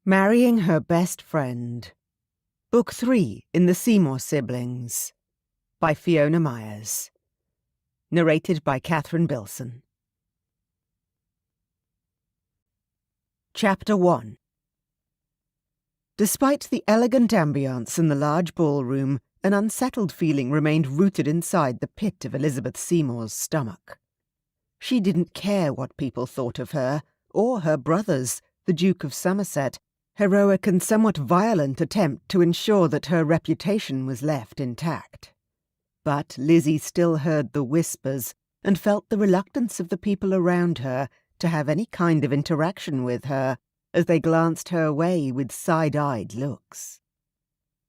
Marrying Her Best Friend. Book 3 in the Seymour Siblings. By Fiona Myers. Narrated by Catherine Bilson. Chapter 1. Despite the elegant ambience in the large ballroom, an unsettled feeling remained rooted inside the pit of Elizabeth Seymour's stomach. She didn't care what people thought of her, or her brothers, the Duke of Somerset, heroic and somewhat violent attempt to ensure that her reputation was left intact. But Lizzie still heard the whispers and felt the reluctance of the people around her to have any kind of interaction with her as they glanced her way with side-eyed looks.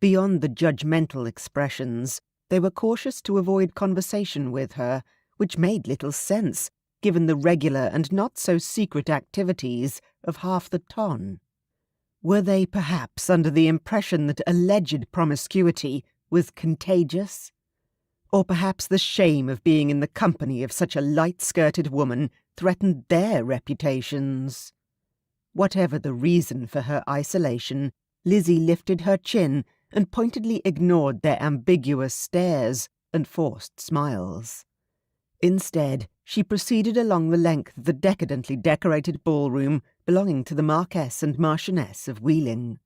Beyond the judgmental expressions, they were cautious to avoid conversation with her, which made little sense given the regular and not-so-secret activities of half the ton. Were they perhaps under the impression that alleged promiscuity was contagious? Or perhaps the shame of being in the company of such a light-skirted woman threatened their reputations? Whatever the reason for her isolation, Lizzie lifted her chin and pointedly ignored their ambiguous stares and forced smiles. Instead, she proceeded along the length of the decadently decorated ballroom belonging to the Marquess and Marchioness of Wheeling.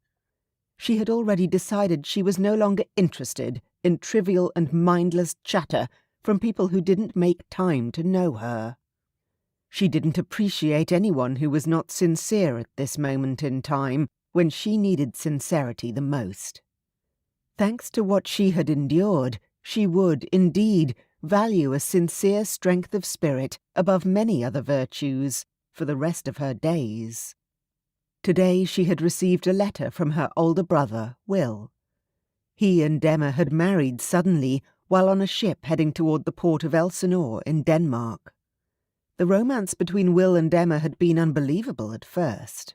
She had already decided she was no longer interested in trivial and mindless chatter from people who didn't make time to know her. She didn't appreciate anyone who was not sincere at this moment in time, when she needed sincerity the most. Thanks to what she had endured, she would, indeed, value a sincere strength of spirit above many other virtues for the rest of her days. Today she had received a letter from her older brother, Will. He and Emma had married suddenly while on a ship heading toward the port of Elsinore in Denmark. The romance between Will and Emma had been unbelievable at first.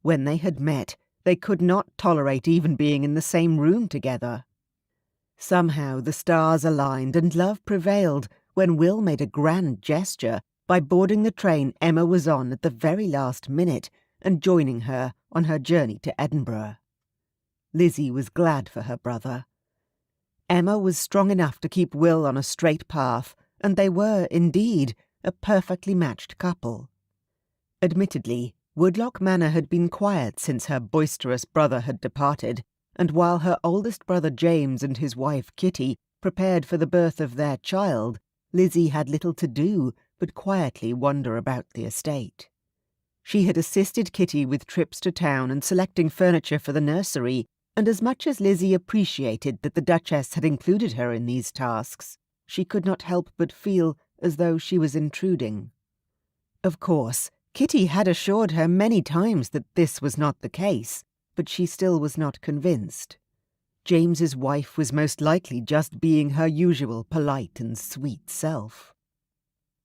When they had met, they could not tolerate even being in the same room together. Somehow the stars aligned and love prevailed when Will made a grand gesture by boarding the train Emma was on at the very last minute and joining her on her journey to Edinburgh. Lizzie was glad for her brother. Emma was strong enough to keep Will on a straight path, and they were, indeed, a perfectly matched couple. Admittedly, Woodloch Manor had been quiet since her boisterous brother had departed, and while her oldest brother James and his wife Kitty prepared for the birth of their child, Lizzie had little to do but quietly wander about the estate. She had assisted Kitty with trips to town and selecting furniture for the nursery, and as much as Lizzie appreciated that the Duchess had included her in these tasks, she could not help but feel as though she was intruding. Of course, Kitty had assured her many times that this was not the case, but she still was not convinced. James's wife was most likely just being her usual polite and sweet self.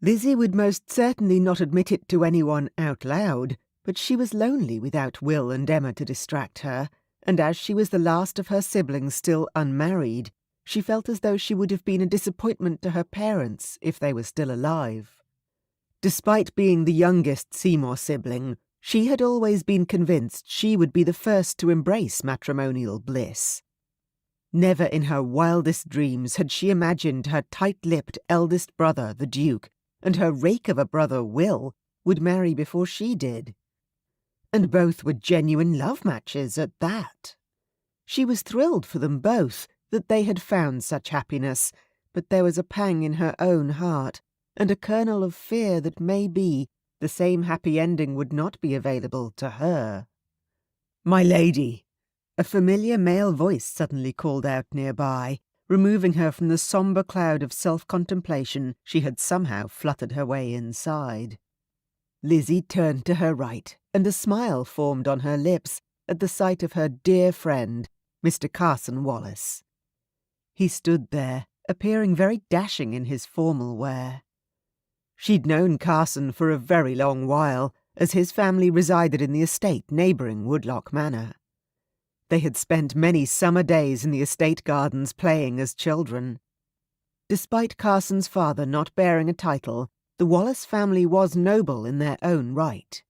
Lizzie would most certainly not admit it to anyone out loud, but she was lonely without Will and Emma to distract her, and as she was the last of her siblings still unmarried, she felt as though she would have been a disappointment to her parents if they were still alive. Despite being the youngest Seymour sibling, she had always been convinced she would be the first to embrace matrimonial bliss. Never in her wildest dreams had she imagined her tight-lipped eldest brother, the Duke, and her rake of a brother, Will, would marry before she did. And both were genuine love matches at that. She was thrilled for them both that they had found such happiness, but there was a pang in her own heart, and a kernel of fear that maybe the same happy ending would not be available to her. "My lady!" A familiar male voice suddenly called out nearby, removing her from the sombre cloud of self-contemplation she had somehow fluttered her way inside. Lizzie turned to her right, and a smile formed on her lips at the sight of her dear friend, Mr. Carson Wallace. He stood there, appearing very dashing in his formal wear. She'd known Carson for a very long while, as his family resided in the estate neighbouring Woodloch Manor. They had spent many summer days in the estate gardens playing as children. Despite Carson's father not bearing a title, the Wallace family was noble in their own right.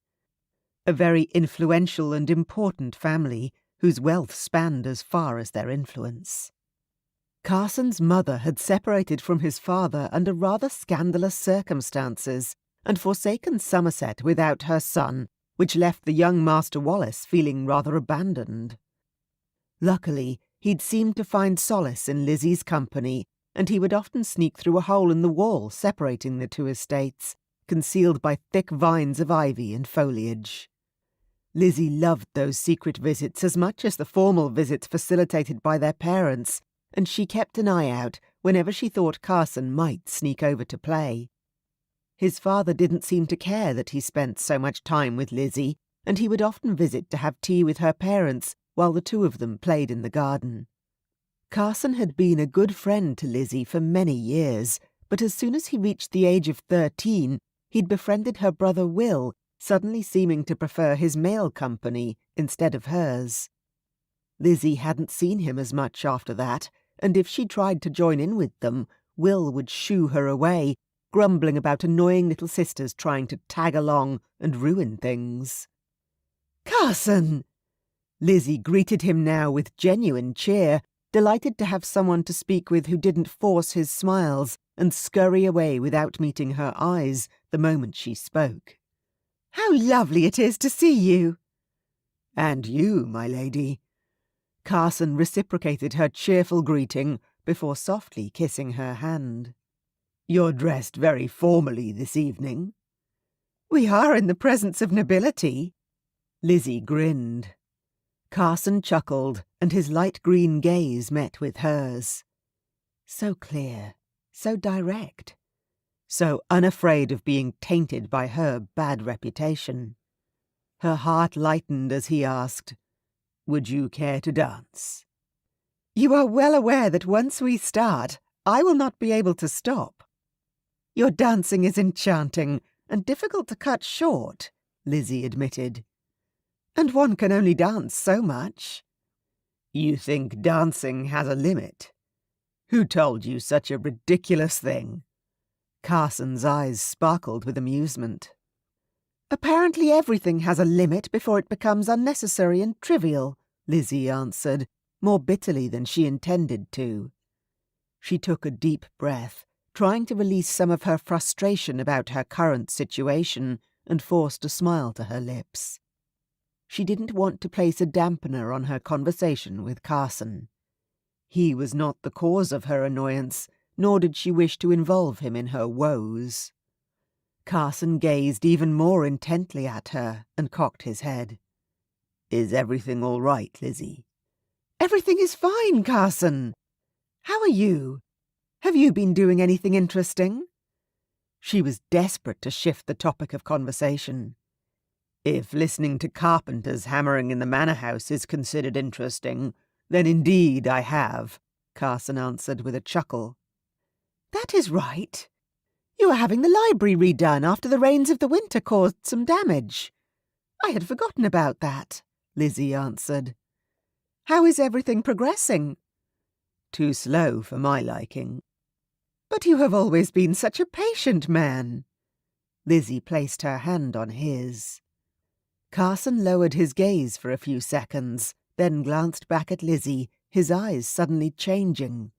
a very influential and important family whose wealth spanned as far as their influence. Carson's mother had separated from his father under rather scandalous circumstances and forsaken Somerset without her son, which left the young Master Wallace feeling rather abandoned. Luckily, he'd seemed to find solace in Lizzie's company, and he would often sneak through a hole in the wall separating the two estates, concealed by thick vines of ivy and foliage. Lizzie loved those secret visits as much as the formal visits facilitated by their parents, and she kept an eye out whenever she thought Carson might sneak over to play. His father didn't seem to care that he spent so much time with Lizzie, and he would often visit to have tea with her parents while the two of them played in the garden. Carson had been a good friend to Lizzie for many years, but as soon as he reached the age of 13, he'd befriended her brother Will, suddenly seeming to prefer his male company instead of hers. Lizzie hadn't seen him as much after that, and if she tried to join in with them, Will would shoo her away, grumbling about annoying little sisters trying to tag along and ruin things. "Carson!" Lizzie greeted him now with genuine cheer, delighted to have someone to speak with who didn't force his smiles and scurry away without meeting her eyes the moment she spoke. "How lovely it is to see you!" "And you, my lady." Carson reciprocated her cheerful greeting before softly kissing her hand. "You're dressed very formally this evening." "We are in the presence of nobility." Lizzie grinned. Carson chuckled, and his light green gaze met with hers. So clear, so direct, so unafraid of being tainted by her bad reputation. Her heart lightened as he asked, "Would you care to dance?" "You are well aware that once we start, I will not be able to stop." "Your dancing is enchanting, and difficult to cut short," Lizzie admitted. "And one can only dance so much." "You think dancing has a limit? Who told you such a ridiculous thing?" Carson's eyes sparkled with amusement. "Apparently everything has a limit before it becomes unnecessary and trivial," Lizzie answered, more bitterly than she intended to. She took a deep breath, trying to release some of her frustration about her current situation, and forced a smile to her lips. She didn't want to place a dampener on her conversation with Carson. He was not the cause of her annoyance, nor did she wish to involve him in her woes. Carson gazed even more intently at her and cocked his head. "Is everything all right, Lizzie?" "Everything is fine, Carson. How are you? Have you been doing anything interesting?" She was desperate to shift the topic of conversation. "If listening to carpenters hammering in the manor house is considered interesting, then indeed I have," Carson answered with a chuckle. "That is right. You are having the library redone after the rains of the winter caused some damage. I had forgotten about that," Lizzie answered. "How is everything progressing?" "Too slow for my liking." "But you have always been such a patient man." Lizzie placed her hand on his. Carson lowered his gaze for a few seconds, then glanced back at Lizzie, his eyes suddenly changing.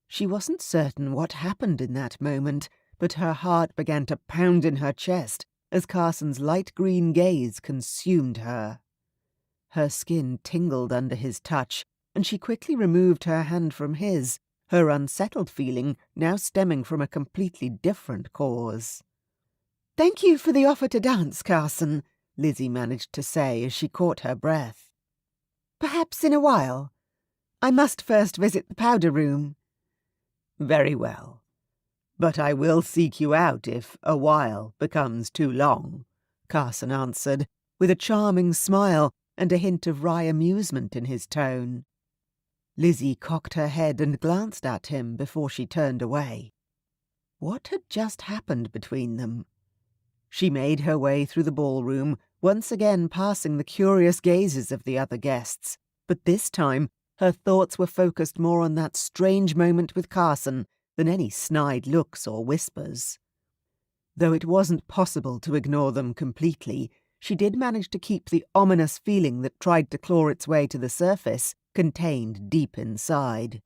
She wasn't certain what happened in that moment, but her heart began to pound in her chest as Carson's light green gaze consumed her. Her skin tingled under his touch, and she quickly removed her hand from his, her unsettled feeling now stemming from a completely different cause. "Thank you for the offer to dance, Carson," Lizzie managed to say as she caught her breath. "Perhaps in a while. I must first visit the powder room." "Very well. But I will seek you out if a while becomes too long," Carson answered, with a charming smile and a hint of wry amusement in his tone. Lizzie cocked her head and glanced at him before she turned away. What had just happened between them? She made her way through the ballroom, once again passing the curious gazes of the other guests, but this time her thoughts were focused more on that strange moment with Carson than any snide looks or whispers. Though it wasn't possible to ignore them completely, she did manage to keep the ominous feeling that tried to claw its way to the surface contained deep inside.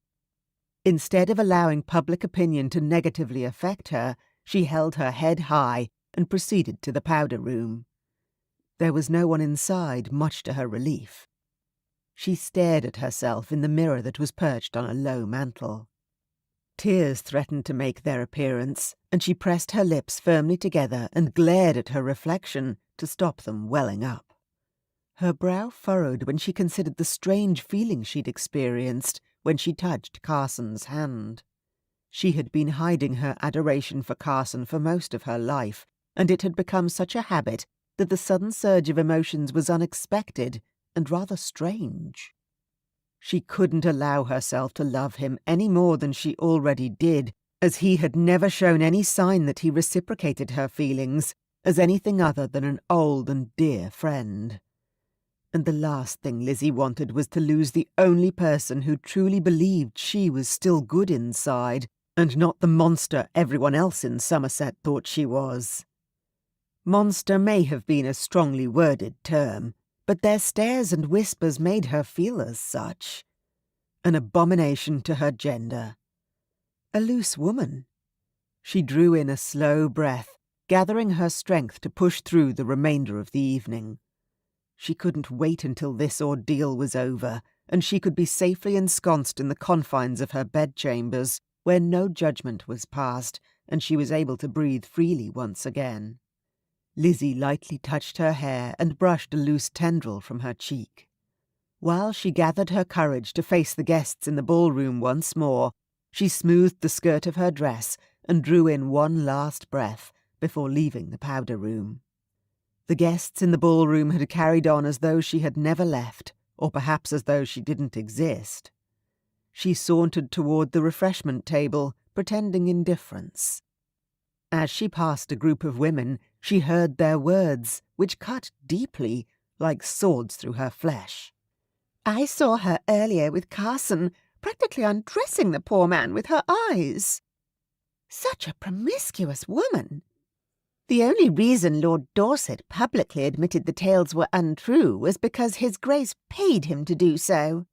Instead of allowing public opinion to negatively affect her, she held her head high and proceeded to the powder room. There was no one inside, much to her relief. She stared at herself in the mirror that was perched on a low mantel. Tears threatened to make their appearance, and she pressed her lips firmly together and glared at her reflection to stop them welling up. Her brow furrowed when she considered the strange feeling she'd experienced when she touched Carson's hand. She had been hiding her adoration for Carson for most of her life, and it had become such a habit that the sudden surge of emotions was unexpected and rather strange. She couldn't allow herself to love him any more than she already did, as he had never shown any sign that he reciprocated her feelings as anything other than an old and dear friend. And the last thing Lizzie wanted was to lose the only person who truly believed she was still good inside, and not the monster everyone else in Somerset thought she was. Monster may have been a strongly worded term, but their stares and whispers made her feel as such. An abomination to her gender. A loose woman. She drew in a slow breath, gathering her strength to push through the remainder of the evening. She couldn't wait until this ordeal was over, and she could be safely ensconced in the confines of her bedchambers, where no judgment was passed, and she was able to breathe freely once again. Lizzie lightly touched her hair and brushed a loose tendril from her cheek. While she gathered her courage to face the guests in the ballroom once more, she smoothed the skirt of her dress and drew in one last breath before leaving the powder room. The guests in the ballroom had carried on as though she had never left, or perhaps as though she didn't exist. She sauntered toward the refreshment table, pretending indifference. As she passed a group of women, she heard their words, which cut deeply, like swords through her flesh. "I saw her earlier with Carson, practically undressing the poor man with her eyes. Such a promiscuous woman. The only reason Lord Dorset publicly admitted the tales were untrue was because His Grace paid him to do so.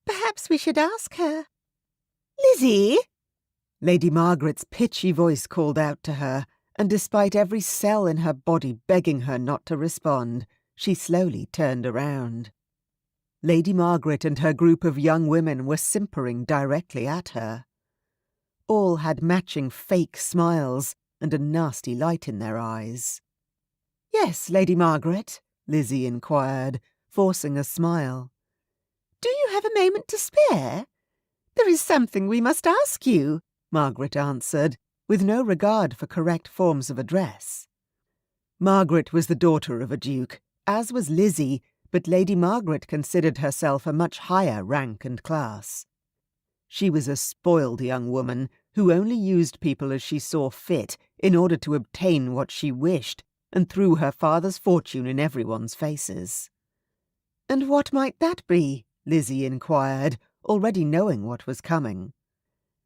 Perhaps we should ask her." "Lizzie!" Lady Margaret's pitchy voice called out to her, and despite every cell in her body begging her not to respond, she slowly turned around. Lady Margaret and her group of young women were simpering directly at her. All had matching fake smiles and a nasty light in their eyes. "Yes, Lady Margaret," Lizzie inquired, forcing a smile. "Do you have a moment to spare? There is something we must ask you," Margaret answered, with no regard for correct forms of address. Margaret was the daughter of a duke, as was Lizzie, but Lady Margaret considered herself a much higher rank and class. She was a spoiled young woman who only used people as she saw fit in order to obtain what she wished, and threw her father's fortune in everyone's faces. "And what might that be?" Lizzie inquired, already knowing what was coming.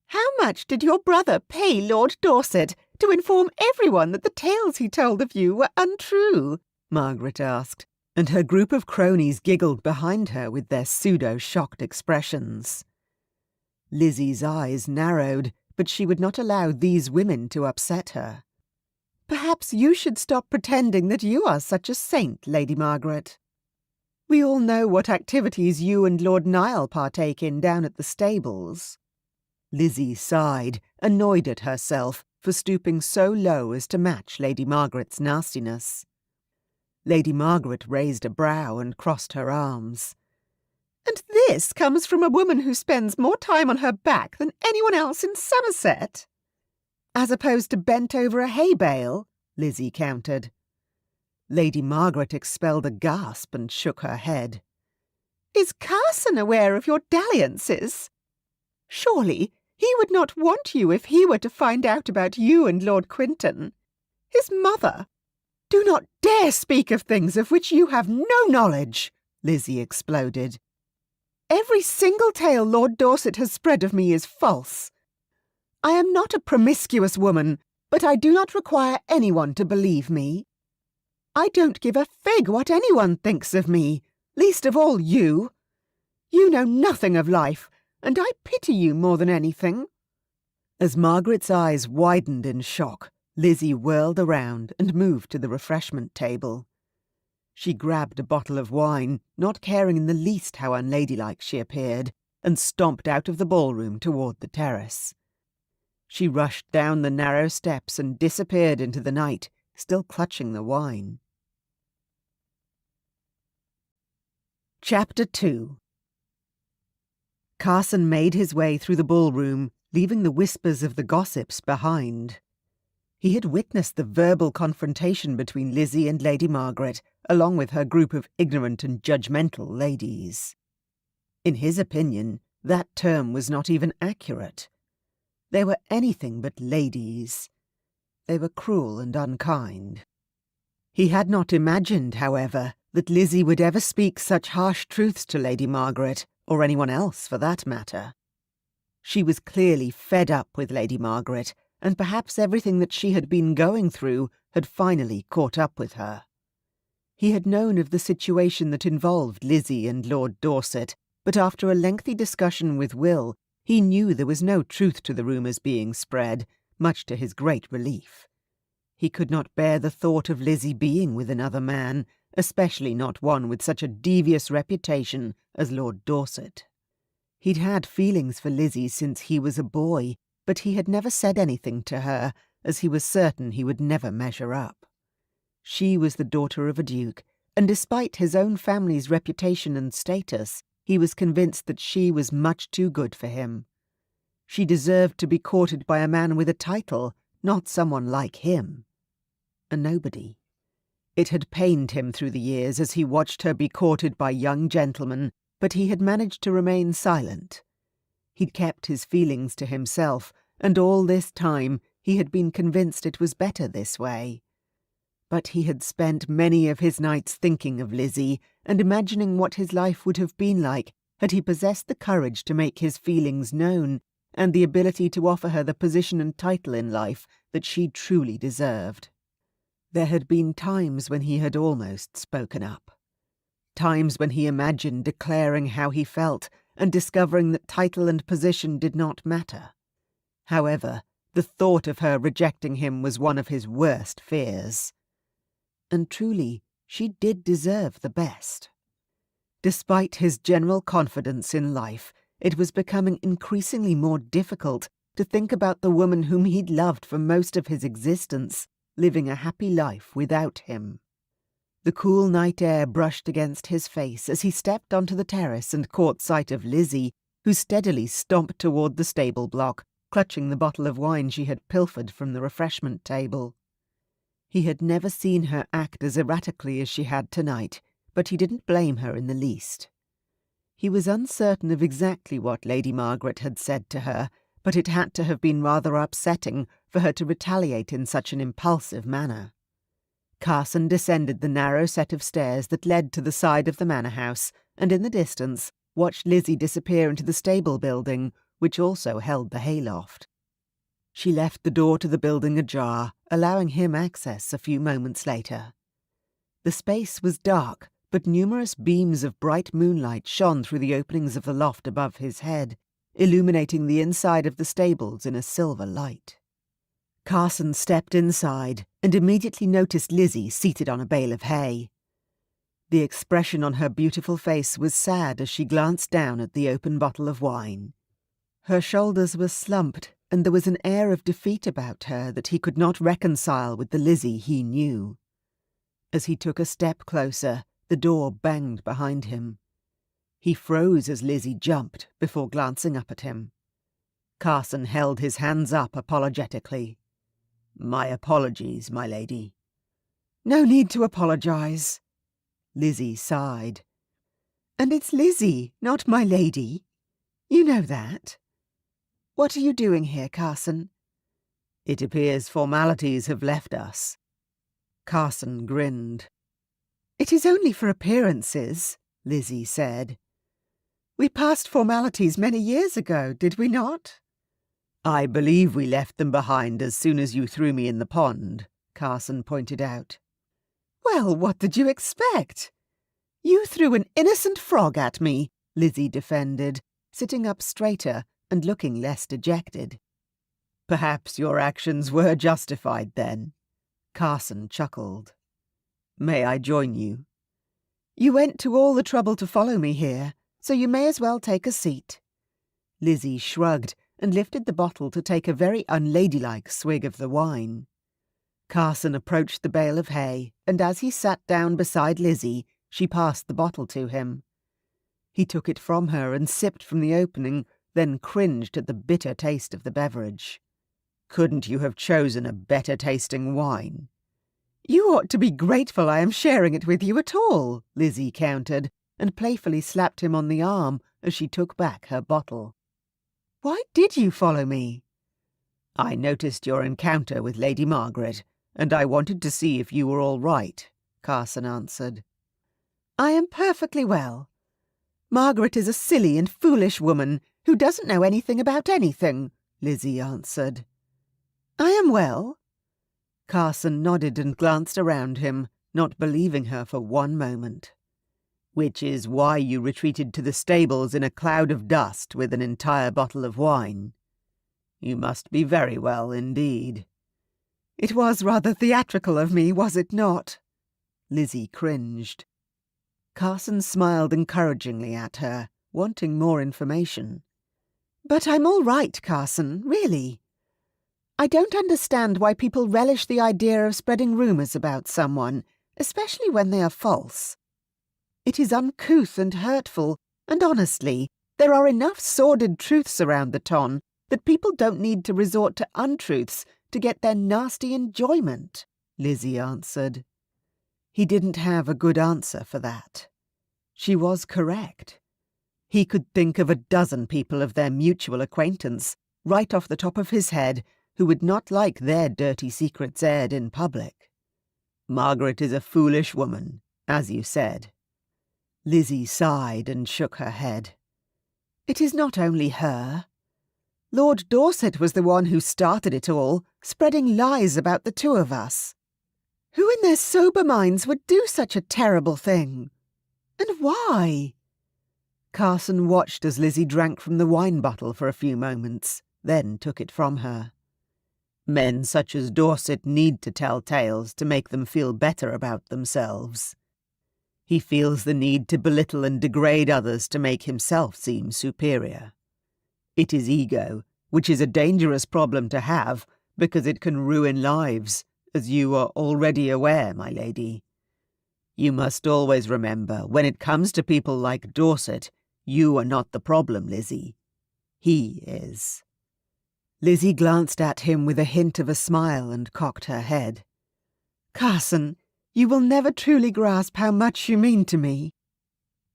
"How much did your brother pay Lord Dorset to inform everyone that the tales he told of you were untrue?" Margaret asked, and her group of cronies giggled behind her with their pseudo-shocked expressions. Lizzie's eyes narrowed, but she would not allow these women to upset her. "Perhaps you should stop pretending that you are such a saint, Lady Margaret. We all know what activities you and Lord Niall partake in down at the stables." Lizzie sighed, annoyed at herself for stooping so low as to match Lady Margaret's nastiness. Lady Margaret raised a brow and crossed her arms. "And this comes from a woman who spends more time on her back than anyone else in Somerset?" "As opposed to bent over a hay bale," Lizzie countered. Lady Margaret expelled a gasp and shook her head. "Is Carson aware of your dalliances? Surely he would not want you if he were to find out about you and Lord Quinton. His mother—" "Do not dare speak of things of which you have no knowledge," Lizzie exploded. "Every single tale Lord Dorset has spread of me is false. I am not a promiscuous woman, but I do not require anyone to believe me. I don't give a fig what anyone thinks of me, least of all you. You know nothing of life, and I pity you more than anything." As Margaret's eyes widened in shock, Lizzie whirled around and moved to the refreshment table. She grabbed a bottle of wine, not caring in the least how unladylike she appeared, and stomped out of the ballroom toward the terrace. She rushed down the narrow steps and disappeared into the night, still clutching the wine. Chapter 2. Carson made his way through the ballroom, leaving the whispers of the gossips behind. He had witnessed the verbal confrontation between Lizzie and Lady Margaret, along with her group of ignorant and judgmental ladies. In his opinion, that term was not even accurate. They were anything but ladies. They were cruel and unkind. He had not imagined, however, that Lizzie would ever speak such harsh truths to Lady Margaret, or anyone else for that matter. She was clearly fed up with Lady Margaret, and perhaps everything that she had been going through had finally caught up with her. He had known of the situation that involved Lizzie and Lord Dorset, but after a lengthy discussion with Will, he knew there was no truth to the rumours being spread, much to his great relief. He could not bear the thought of Lizzie being with another man, especially not one with such a devious reputation as Lord Dorset. He'd had feelings for Lizzie since he was a boy, but he had never said anything to her, as he was certain he would never measure up. She was the daughter of a duke, and despite his own family's reputation and status, he was convinced that she was much too good for him. She deserved to be courted by a man with a title, not someone like him. A nobody. It had pained him through the years as he watched her be courted by young gentlemen, but he had managed to remain silent. He'd kept his feelings to himself, and all this time he had been convinced it was better this way. But he had spent many of his nights thinking of Lizzie and imagining what his life would have been like had he possessed the courage to make his feelings known and the ability to offer her the position and title in life that she truly deserved. There had been times when he had almost spoken up. Times when he imagined declaring how he felt and discovering that title and position did not matter. However, the thought of her rejecting him was one of his worst fears. And truly, she did deserve the best. Despite his general confidence in life, it was becoming increasingly more difficult to think about the woman whom he'd loved for most of his existence, living a happy life without him. The cool night air brushed against his face as he stepped onto the terrace and caught sight of Lizzie, who steadily stomped toward the stable block, clutching the bottle of wine she had pilfered from the refreshment table. He had never seen her act as erratically as she had tonight, but he didn't blame her in the least. He was uncertain of exactly what Lady Margaret had said to her, but it had to have been rather upsetting for her to retaliate in such an impulsive manner. Carson descended the narrow set of stairs that led to the side of the manor house, and in the distance watched Lizzie disappear into the stable building, which also held the hayloft. She left the door to the building ajar, allowing him access a few moments later. The space was dark, but numerous beams of bright moonlight shone through the openings of the loft above his head, illuminating the inside of the stables in a silver light. Carson stepped inside and immediately noticed Lizzie seated on a bale of hay. The expression on her beautiful face was sad as she glanced down at the open bottle of wine. Her shoulders were slumped, and there was an air of defeat about her that he could not reconcile with the Lizzie he knew. As he took a step closer, the door banged behind him. He froze as Lizzie jumped before glancing up at him. Carson held his hands up apologetically. "My apologies, my lady." "No need to apologize." Lizzie sighed. "And it's Lizzie, not my lady. You know that. What are you doing here, Carson?" "It appears formalities have left us." Carson grinned. "It is only for appearances," Lizzie said. "We passed formalities many years ago, did we not?" "I believe we left them behind as soon as you threw me in the pond," Carson pointed out. Well, what did you expect? You threw an innocent frog at me, Lizzie defended, sitting up straighter and looking less dejected. Perhaps your actions were justified then. Carson chuckled. May I join you? You went to all the trouble to follow me here, so you may as well take a seat. Lizzie shrugged and lifted the bottle to take a very unladylike swig of the wine. Carson approached the bale of hay, and as he sat down beside Lizzie, she passed the bottle to him. He took it from her and sipped from the opening, then cringed at the bitter taste of the beverage. Couldn't you have chosen a better-tasting wine? You ought to be grateful I am sharing it with you at all, Lizzie countered, and playfully slapped him on the arm as she took back her bottle. Why did you follow me? I noticed your encounter with Lady Margaret, and I wanted to see if you were all right, Carson answered. I am perfectly well. Margaret is a silly and foolish woman who doesn't know anything about anything, Lizzie answered. I am well. Carson nodded and glanced around him, not believing her for one moment. Which is why you retreated to the stables in a cloud of dust with an entire bottle of wine. You must be very well indeed. It was rather theatrical of me, was it not? Lizzie cringed. Carson smiled encouragingly at her, wanting more information. But I'm all right, Carson, really. I don't understand why people relish the idea of spreading rumours about someone, especially when they are false. It is uncouth and hurtful, and honestly, there are enough sordid truths around the ton that people don't need to resort to untruths to get their nasty enjoyment, Lizzie answered. He didn't have a good answer for that. She was correct. He could think of a dozen people of their mutual acquaintance, right off the top of his head, who would not like their dirty secrets aired in public. Margaret is a foolish woman, as you said. Lizzie sighed and shook her head. It is not only her. Lord Dorset was the one who started it all, spreading lies about the two of us. Who in their sober minds would do such a terrible thing? And why? Carson watched as Lizzie drank from the wine bottle for a few moments, then took it from her. Men such as Dorset need to tell tales to make them feel better about themselves. He feels the need to belittle and degrade others to make himself seem superior. It is ego, which is a dangerous problem to have because it can ruin lives, as you are already aware, my lady. You must always remember, when it comes to people like Dorset, you are not the problem, Lizzie. He is. Lizzie glanced at him with a hint of a smile and cocked her head. Carson, you will never truly grasp how much you mean to me.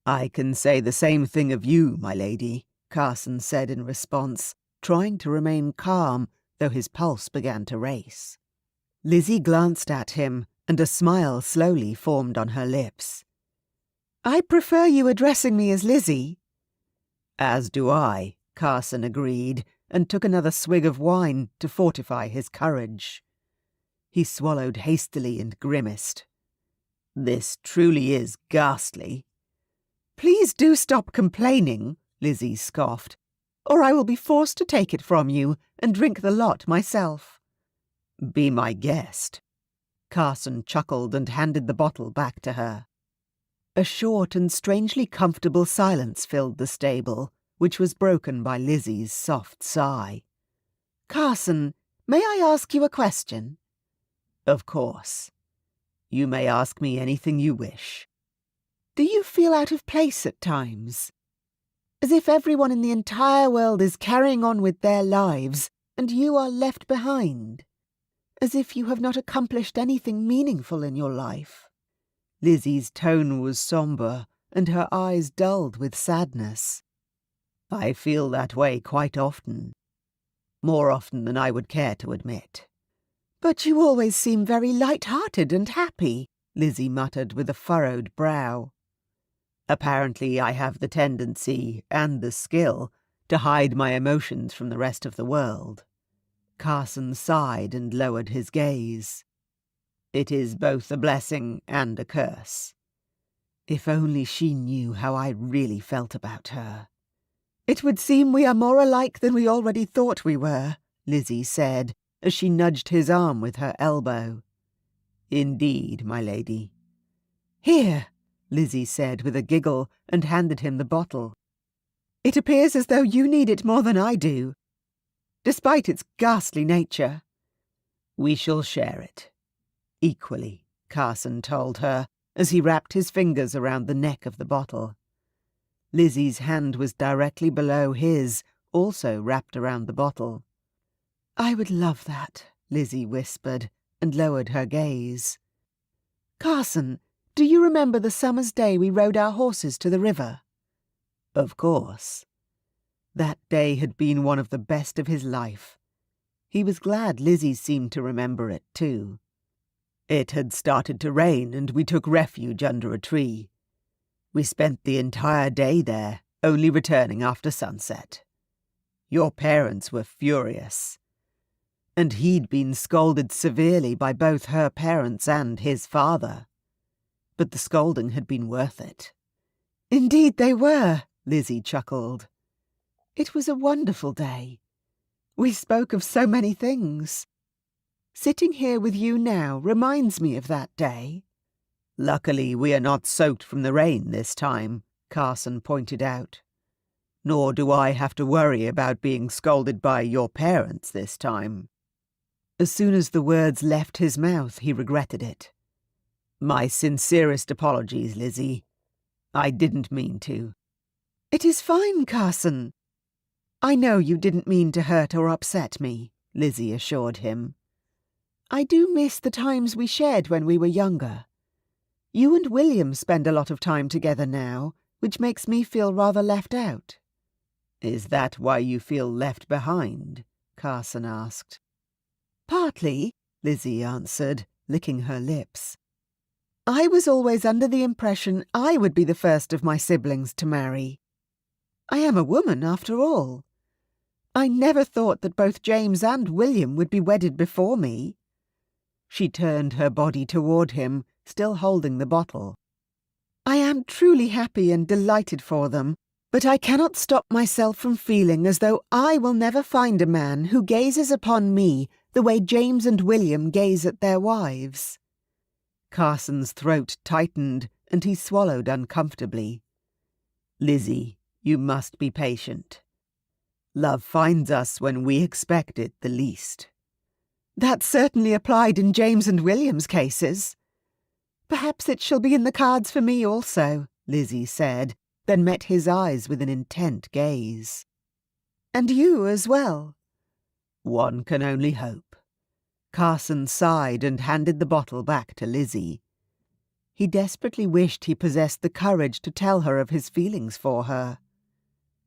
I can say the same thing of you, my lady, Carson said in response, trying to remain calm, though his pulse began to race. Lizzie glanced at him, and a smile slowly formed on her lips. I prefer you addressing me as Lizzie. As do I, Carson agreed, and took another swig of wine to fortify his courage. He swallowed hastily and grimaced. This truly is ghastly. Please do stop complaining, Lizzie scoffed, or I will be forced to take it from you and drink the lot myself. Be my guest. Carson chuckled and handed the bottle back to her. A short and strangely comfortable silence filled the stable, which was broken by Lizzie's soft sigh. Carson, may I ask you a question? Of course. You may ask me anything you wish. Do you feel out of place at times? As if everyone in the entire world is carrying on with their lives, and you are left behind? As if you have not accomplished anything meaningful in your life? Lizzie's tone was sombre, and her eyes dulled with sadness. I feel that way quite often. More often than I would care to admit. But you always seem very light-hearted and happy, Lizzie muttered with a furrowed brow. Apparently I have the tendency, and the skill, to hide my emotions from the rest of the world. Carson sighed and lowered his gaze. It is both a blessing and a curse. If only she knew how I really felt about her. It would seem we are more alike than we already thought we were, Lizzie said, as she nudged his arm with her elbow. Indeed, my lady. Here, Lizzie said with a giggle and handed him the bottle. It appears as though you need it more than I do, despite its ghastly nature. We shall share it. Equally, Carson told her, as he wrapped his fingers around the neck of the bottle. Lizzie's hand was directly below his, also wrapped around the bottle. I would love that, Lizzie whispered, and lowered her gaze. Carson, do you remember the summer's day we rode our horses to the river? Of course. That day had been one of the best of his life. He was glad Lizzie seemed to remember it, too. It had started to rain, and we took refuge under a tree. We spent the entire day there, only returning after sunset. Your parents were furious. And he'd been scolded severely by both her parents and his father. But the scolding had been worth it. Indeed they were, Lizzie chuckled. It was a wonderful day. We spoke of so many things. Sitting here with you now reminds me of that day. Luckily we are not soaked from the rain this time, Carson pointed out. Nor do I have to worry about being scolded by your parents this time. As soon as the words left his mouth, he regretted it. My sincerest apologies, Lizzie. I didn't mean to. It is fine, Carson. I know you didn't mean to hurt or upset me, Lizzie assured him. I do miss the times we shared when we were younger. You and William spend a lot of time together now, which makes me feel rather left out. Is that why you feel left behind? Carson asked. Partly, Lizzie answered, licking her lips. I was always under the impression I would be the first of my siblings to marry. I am a woman, after all. I never thought that both James and William would be wedded before me. She turned her body toward him, still holding the bottle. I am truly happy and delighted for them, but I cannot stop myself from feeling as though I will never find a man who gazes upon me the way James and William gaze at their wives. Carson's throat tightened, and he swallowed uncomfortably. Lizzie, you must be patient. Love finds us when we expect it the least. That certainly applied in James and William's cases. Perhaps it shall be in the cards for me also, Lizzie said, then met his eyes with an intent gaze. And you as well. One can only hope. Carson sighed and handed the bottle back to Lizzie. He desperately wished he possessed the courage to tell her of his feelings for her.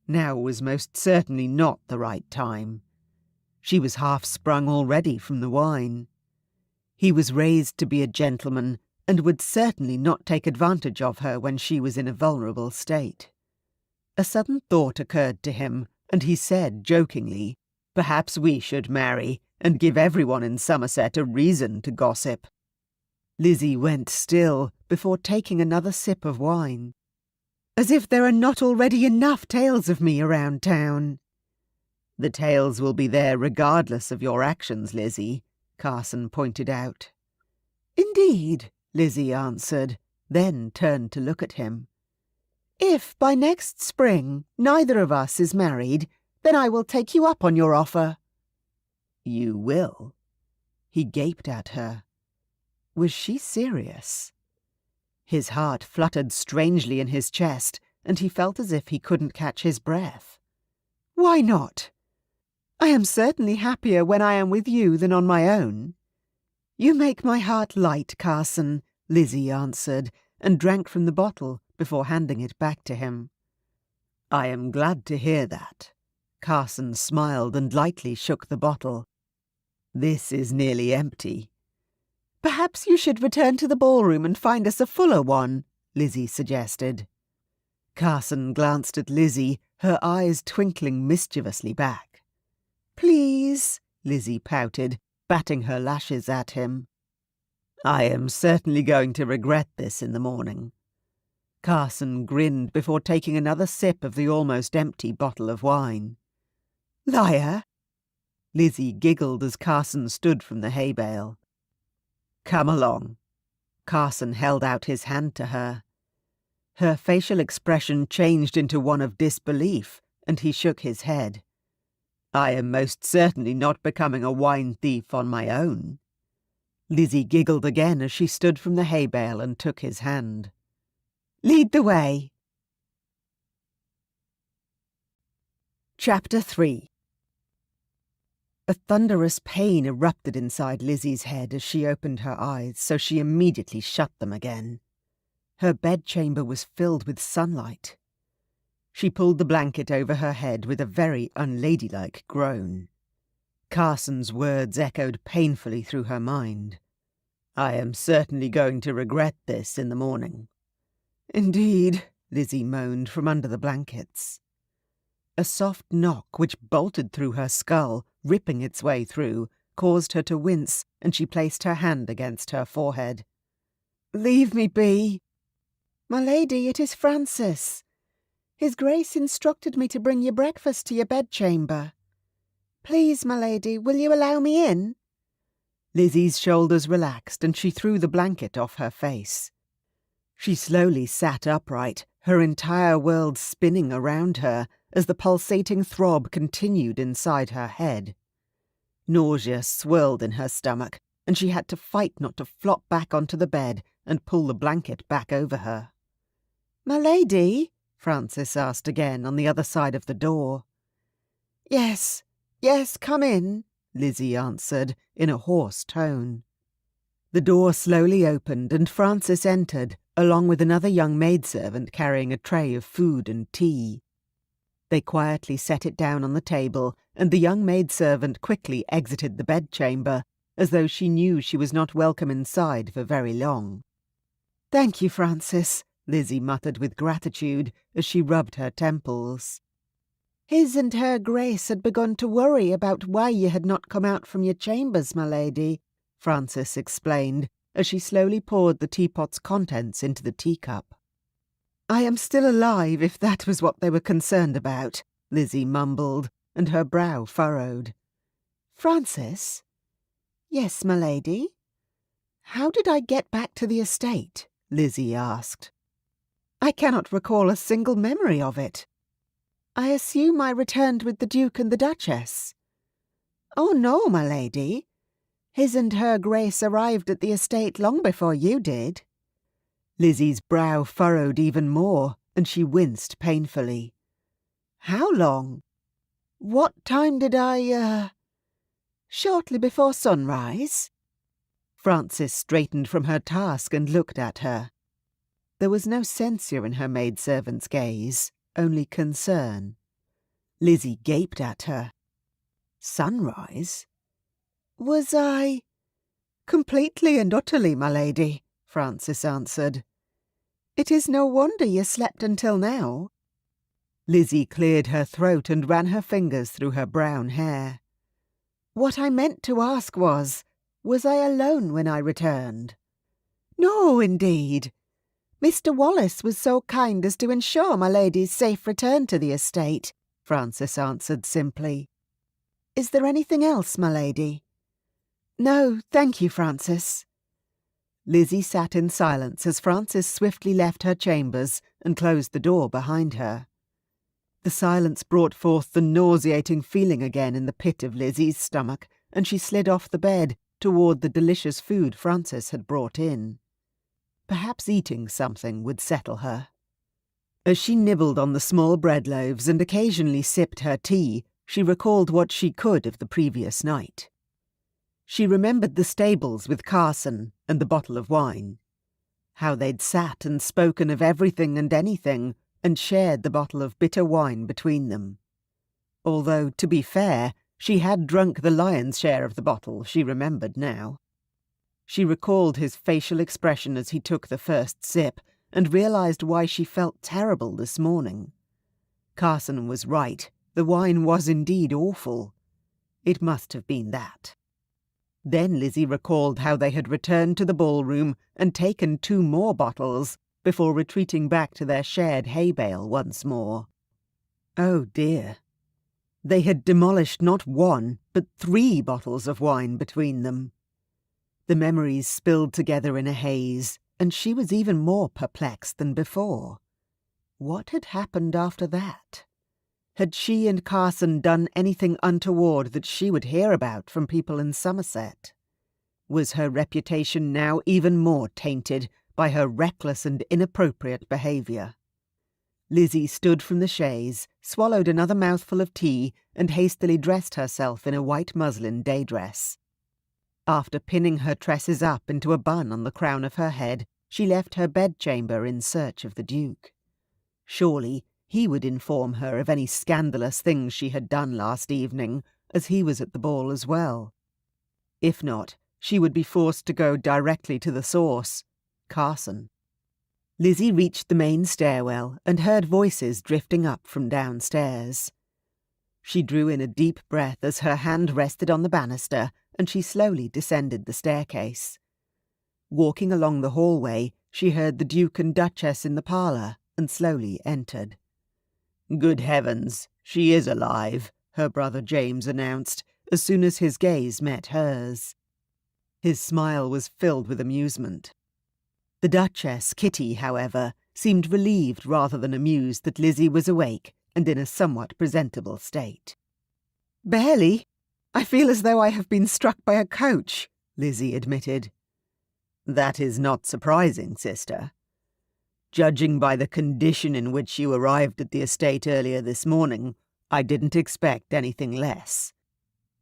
Now was most certainly not the right time. She was half-sprung already from the wine. He was raised to be a gentleman, and would certainly not take advantage of her when she was in a vulnerable state. A sudden thought occurred to him, and he said jokingly, Perhaps we should marry, and give everyone in Somerset a reason to gossip. Lizzie went still before taking another sip of wine. As if there are not already enough tales of me around town. The tales will be there regardless of your actions, Lizzie, Carson pointed out. Indeed, Lizzie answered, then turned to look at him. If by next spring neither of us is married, then I will take you up on your offer. You will? He gaped at her. Was she serious? His heart fluttered strangely in his chest, and he felt as if he couldn't catch his breath. Why not? I am certainly happier when I am with you than on my own. You make my heart light, Carson, Lizzie answered, and drank from the bottle before handing it back to him. I am glad to hear that. Carson smiled and lightly shook the bottle. This is nearly empty. Perhaps you should return to the ballroom and find us a fuller one, Lizzie suggested. Carson glanced at Lizzie, her eyes twinkling mischievously back. Please, Lizzie pouted, batting her lashes at him. I am certainly going to regret this in the morning. Carson grinned before taking another sip of the almost empty bottle of wine. Liar! Lizzie giggled as Carson stood from the hay bale. Come along. Carson held out his hand to her. Her facial expression changed into one of disbelief, and he shook his head. I am most certainly not becoming a wine thief on my own. Lizzie giggled again as she stood from the hay bale and took his hand. Lead the way. Chapter 3. A thunderous pain erupted inside Lizzie's head as she opened her eyes, so she immediately shut them again. Her bedchamber was filled with sunlight. She pulled the blanket over her head with a very unladylike groan. Carson's words echoed painfully through her mind. I am certainly going to regret this in the morning. Indeed, Lizzie moaned from under the blankets. A soft knock which bolted through her skull, ripping its way through, caused her to wince, and she placed her hand against her forehead. Leave me be. My lady, it is Francis. His Grace instructed me to bring your breakfast to your bedchamber. Please, my lady, will you allow me in? Lizzie's shoulders relaxed, and she threw the blanket off her face. She slowly sat upright, her entire world spinning around her as the pulsating throb continued inside her head. Nausea swirled in her stomach, and she had to fight not to flop back onto the bed and pull the blanket back over her. My lady? Francis asked again on the other side of the door. Yes, come in, Lizzie answered in a hoarse tone. The door slowly opened and Francis entered, along with another young maidservant carrying a tray of food and tea. They quietly set it down on the table, and the young maidservant quickly exited the bedchamber, as though she knew she was not welcome inside for very long. Thank you, Francis, Lizzie muttered with gratitude as she rubbed her temples. His and her Grace had begun to worry about why you had not come out from your chambers, my lady, Francis explained, as she slowly poured the teapot's contents into the teacup. I am still alive, if that was what they were concerned about, Lizzie mumbled, and her brow furrowed. Francis? Yes, my lady. How did I get back to the estate? Lizzie asked. I cannot recall a single memory of it. I assume I returned with the Duke and the Duchess. Oh, no, my lady. His and her Grace arrived at the estate long before you did. Lizzie's brow furrowed even more, and she winced painfully. How long? What time did Shortly before sunrise? Francis straightened from her task and looked at her. There was no censure in her maidservant's gaze, only concern. Lizzie gaped at her. Sunrise? Was I? Completely and utterly, my lady, Francis answered. It is no wonder you slept until now. Lizzie cleared her throat and ran her fingers through her brown hair. What I meant to ask was I alone when I returned? No, indeed. Mr. Wallace was so kind as to ensure my lady's safe return to the estate, Francis answered simply. Is there anything else, my lady? No, thank you, Francis. Lizzie sat in silence as Francis swiftly left her chambers and closed the door behind her. The silence brought forth the nauseating feeling again in the pit of Lizzie's stomach, and she slid off the bed toward the delicious food Francis had brought in. Perhaps eating something would settle her. As she nibbled on the small bread loaves and occasionally sipped her tea, she recalled what she could of the previous night. She remembered the stables with Carson and the bottle of wine. How they'd sat and spoken of everything and anything, and shared the bottle of bitter wine between them. Although, to be fair, she had drunk the lion's share of the bottle, she remembered now. She recalled his facial expression as he took the first sip, and realized why she felt terrible this morning. Carson was right. The wine was indeed awful. It must have been that. Then Lizzie recalled how they had returned to the ballroom and taken 2 more bottles before retreating back to their shared hay bale once more. Oh dear. They had demolished not 1, but 3 bottles of wine between them. The memories spilled together in a haze, and she was even more perplexed than before. What had happened after that? Had she and Carson done anything untoward that she would hear about from people in Somerset? Was her reputation now even more tainted by her reckless and inappropriate behaviour? Lizzie stood from the chaise, swallowed another mouthful of tea, and hastily dressed herself in a white muslin day dress. After pinning her tresses up into a bun on the crown of her head, she left her bedchamber in search of the Duke. Surely he would inform her of any scandalous things she had done last evening, as he was at the ball as well. If not, she would be forced to go directly to the source, Carson. Lizzie reached the main stairwell and heard voices drifting up from downstairs. She drew in a deep breath as her hand rested on the banister, and she slowly descended the staircase. Walking along the hallway, she heard the Duke and Duchess in the parlour, and slowly entered. "Good heavens, she is alive," her brother James announced, as soon as his gaze met hers. His smile was filled with amusement. The Duchess, Kitty, however, seemed relieved rather than amused that Lizzie was awake and in a somewhat presentable state. "Barely. I feel as though I have been struck by a coach," Lizzie admitted. "That is not surprising, sister. Judging by the condition in which you arrived at the estate earlier this morning, I didn't expect anything less.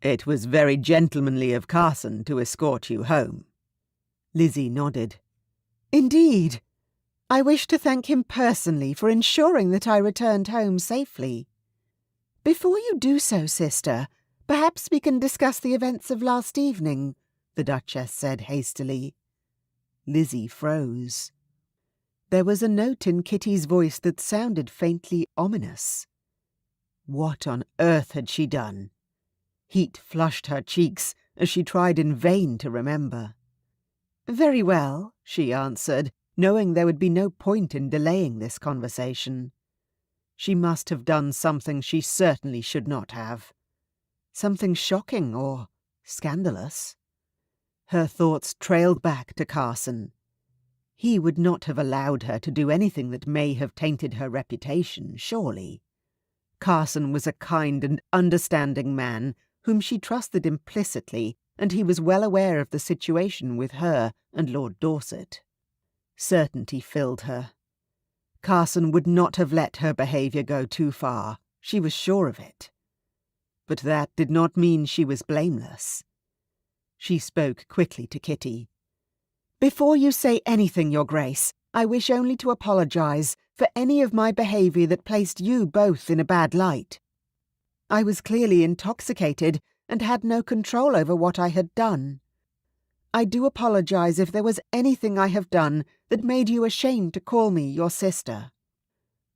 It was very gentlemanly of Carson to escort you home." Lizzie nodded. "Indeed. I wish to thank him personally for ensuring that I returned home safely. Before you do so, sister, perhaps we can discuss the events of last evening," the Duchess said hastily. Lizzie froze. There was a note in Kitty's voice that sounded faintly ominous. What on earth had she done? Heat flushed her cheeks as she tried in vain to remember. "Very well," she answered, knowing there would be no point in delaying this conversation. She must have done something she certainly should not have. Something shocking or scandalous. Her thoughts trailed back to Carson. He would not have allowed her to do anything that may have tainted her reputation, surely. Carson was a kind and understanding man whom she trusted implicitly, and he was well aware of the situation with her and Lord Dorset. Certainty filled her. Carson would not have let her behaviour go too far, she was sure of it. But that did not mean she was blameless. She spoke quickly to Kitty. "Before you say anything, Your Grace, I wish only to apologise for any of my behaviour that placed you both in a bad light. I was clearly intoxicated and had no control over what I had done. I do apologise if there was anything I have done that made you ashamed to call me your sister."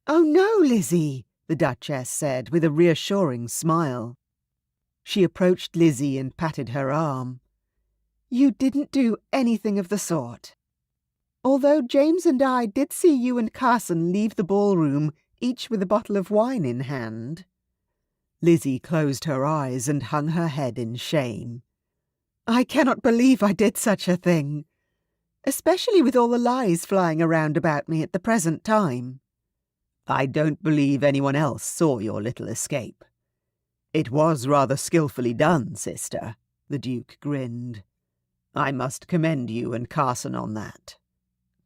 "Oh no, Lizzie," the Duchess said with a reassuring smile. She approached Lizzie and patted her arm. "You didn't do anything of the sort. Although James and I did see you and Carson leave the ballroom, each with a bottle of wine in hand." Lizzie closed her eyes and hung her head in shame. "I cannot believe I did such a thing, especially with all the lies flying around about me at the present time." "I don't believe anyone else saw your little escape. It was rather skilfully done, sister," the Duke grinned. "I must commend you and Carson on that."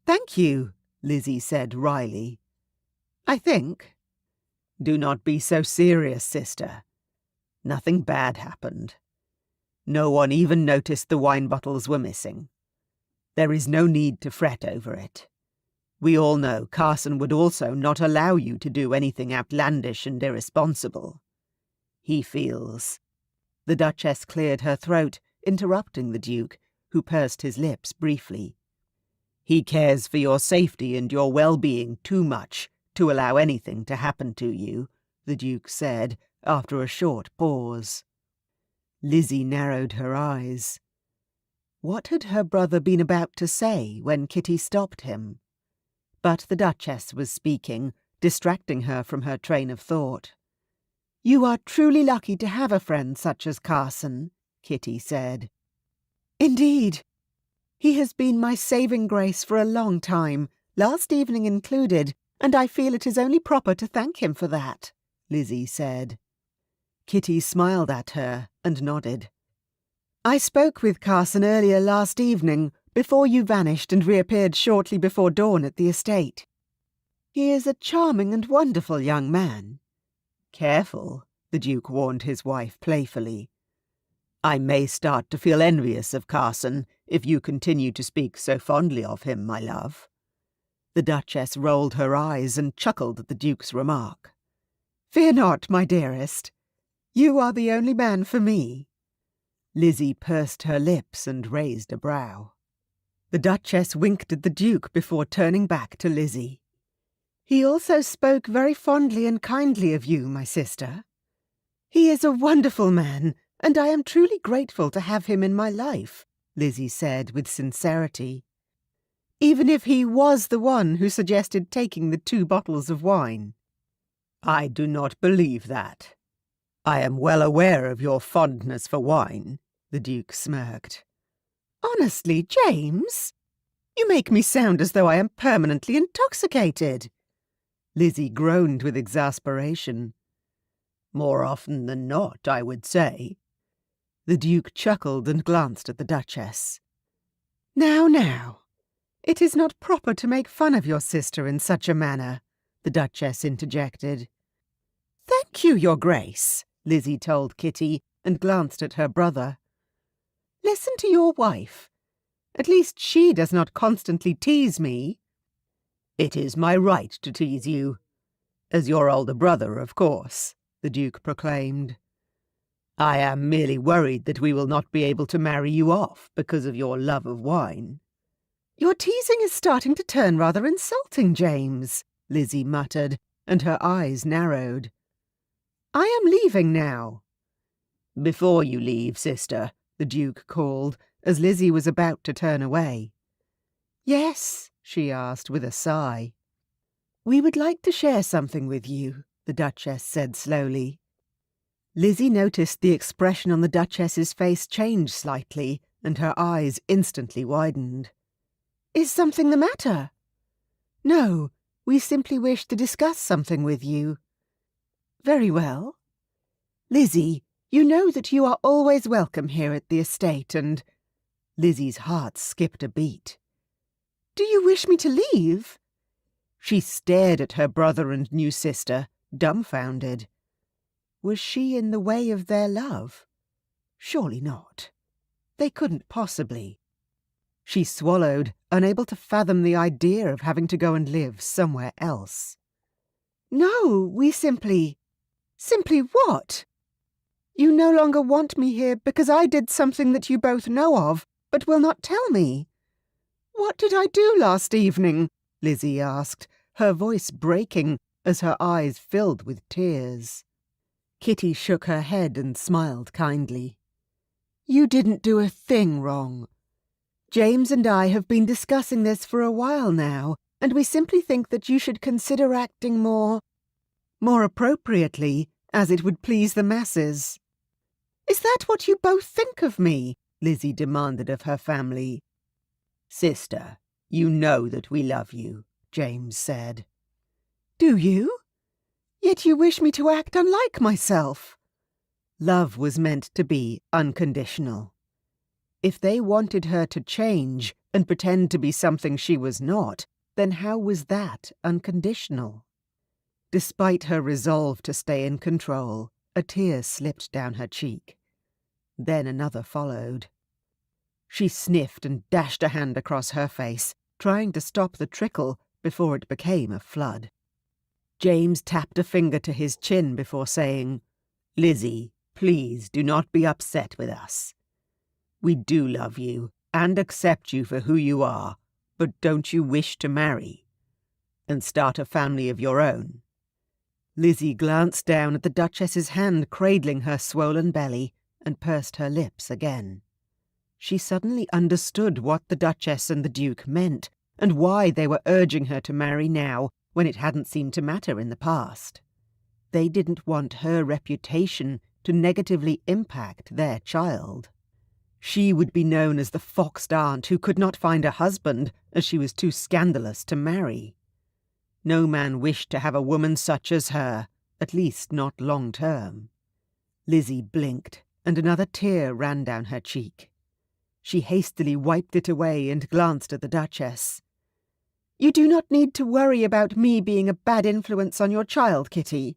"Thank you," Lizzie said wryly. "I think." "Do not be so serious, sister. Nothing bad happened. No one even noticed the wine bottles were missing. There is no need to fret over it. We all know Carson would also not allow you to do anything outlandish and irresponsible. He feels—" The Duchess cleared her throat, interrupting the Duke, who pursed his lips briefly. "He cares for your safety and your well-being too much to allow anything to happen to you," the Duke said, after a short pause. Lizzie narrowed her eyes. What had her brother been about to say when Kitty stopped him? But the Duchess was speaking, distracting her from her train of thought. "You are truly lucky to have a friend such as Carson," Kitty said. "Indeed. He has been my saving grace for a long time, last evening included, and I feel it is only proper to thank him for that," Lizzie said. Kitty smiled at her and nodded. "I spoke with Carson earlier last evening, before you vanished and reappeared shortly before dawn at the estate. He is a charming and wonderful young man." "Careful," the Duke warned his wife playfully. "I may start to feel envious of Carson if you continue to speak so fondly of him, my love." The Duchess rolled her eyes and chuckled at the Duke's remark. "Fear not, my dearest. You are the only man for me." Lizzie pursed her lips and raised a brow. The Duchess winked at the Duke before turning back to Lizzie. "He also spoke very fondly and kindly of you, my sister. He is a wonderful man, and I am truly grateful to have him in my life," Lizzie said with sincerity. "Even if he was the one who suggested taking the 2 bottles of wine." "I do not believe that. I am well aware of your fondness for wine," the Duke smirked. "Honestly, James, you make me sound as though I am permanently intoxicated." Lizzie groaned with exasperation. "More often than not, I would say." The Duke chuckled and glanced at the Duchess. Now, it is not proper to make fun of your sister in such a manner," the Duchess interjected. "Thank you, Your Grace," Lizzie told Kitty and glanced at her brother. "Listen to your wife. At least she does not constantly tease me." "It is my right to tease you. As your older brother, of course," the Duke proclaimed. "I am merely worried that we will not be able to marry you off because of your love of wine." "Your teasing is starting to turn rather insulting, James," Lizzie muttered, and her eyes narrowed. "I am leaving now." "Before you leave, sister," the Duke called, as Lizzie was about to turn away. "Yes?" she asked with a sigh. "We would like to share something with you," the Duchess said slowly. Lizzie noticed the expression on the Duchess's face change slightly, and her eyes instantly widened. "Is something the matter?" "No, we simply wish to discuss something with you." "Very well. Lizzie, you know that you are always welcome here at the estate, and—" Lizzie's heart skipped a beat. "Do you wish me to leave?" She stared at her brother and new sister, dumbfounded. Was she in the way of their love? Surely not. They couldn't possibly. She swallowed, unable to fathom the idea of having to go and live somewhere else. "No, we simply—" "Simply what?" "You no longer want me here because I did something that you both know of, but will not tell me." "What did I do last evening?" Lizzie asked, her voice breaking as her eyes filled with tears. Kitty shook her head and smiled kindly. "You didn't do a thing wrong. James and I have been discussing this for a while now, and we simply think that you should consider acting more appropriately, as it would please the masses." "Is that what you both think of me?" Lizzie demanded of her family. "Sister, you know that we love you," James said. "Do you? Yet you wish me to act unlike myself." Love was meant to be unconditional. If they wanted her to change and pretend to be something she was not, then how was that unconditional? Despite her resolve to stay in control, a tear slipped down her cheek. Then another followed. She sniffed and dashed a hand across her face, trying to stop the trickle before it became a flood. James tapped a finger to his chin before saying, "Lizzie, please do not be upset with us. We do love you and accept you for who you are, but don't you wish to marry and start a family of your own?" Lizzie glanced down at the Duchess's hand cradling her swollen belly and pursed her lips again. She suddenly understood what the Duchess and the Duke meant, and why they were urging her to marry now, when it hadn't seemed to matter in the past. They didn't want her reputation to negatively impact their child. She would be known as the foxed aunt who could not find a husband, as she was too scandalous to marry. No man wished to have a woman such as her, at least not long term. Lizzie blinked, and another tear ran down her cheek. She hastily wiped it away and glanced at the Duchess. "You do not need to worry about me being a bad influence on your child, Kitty."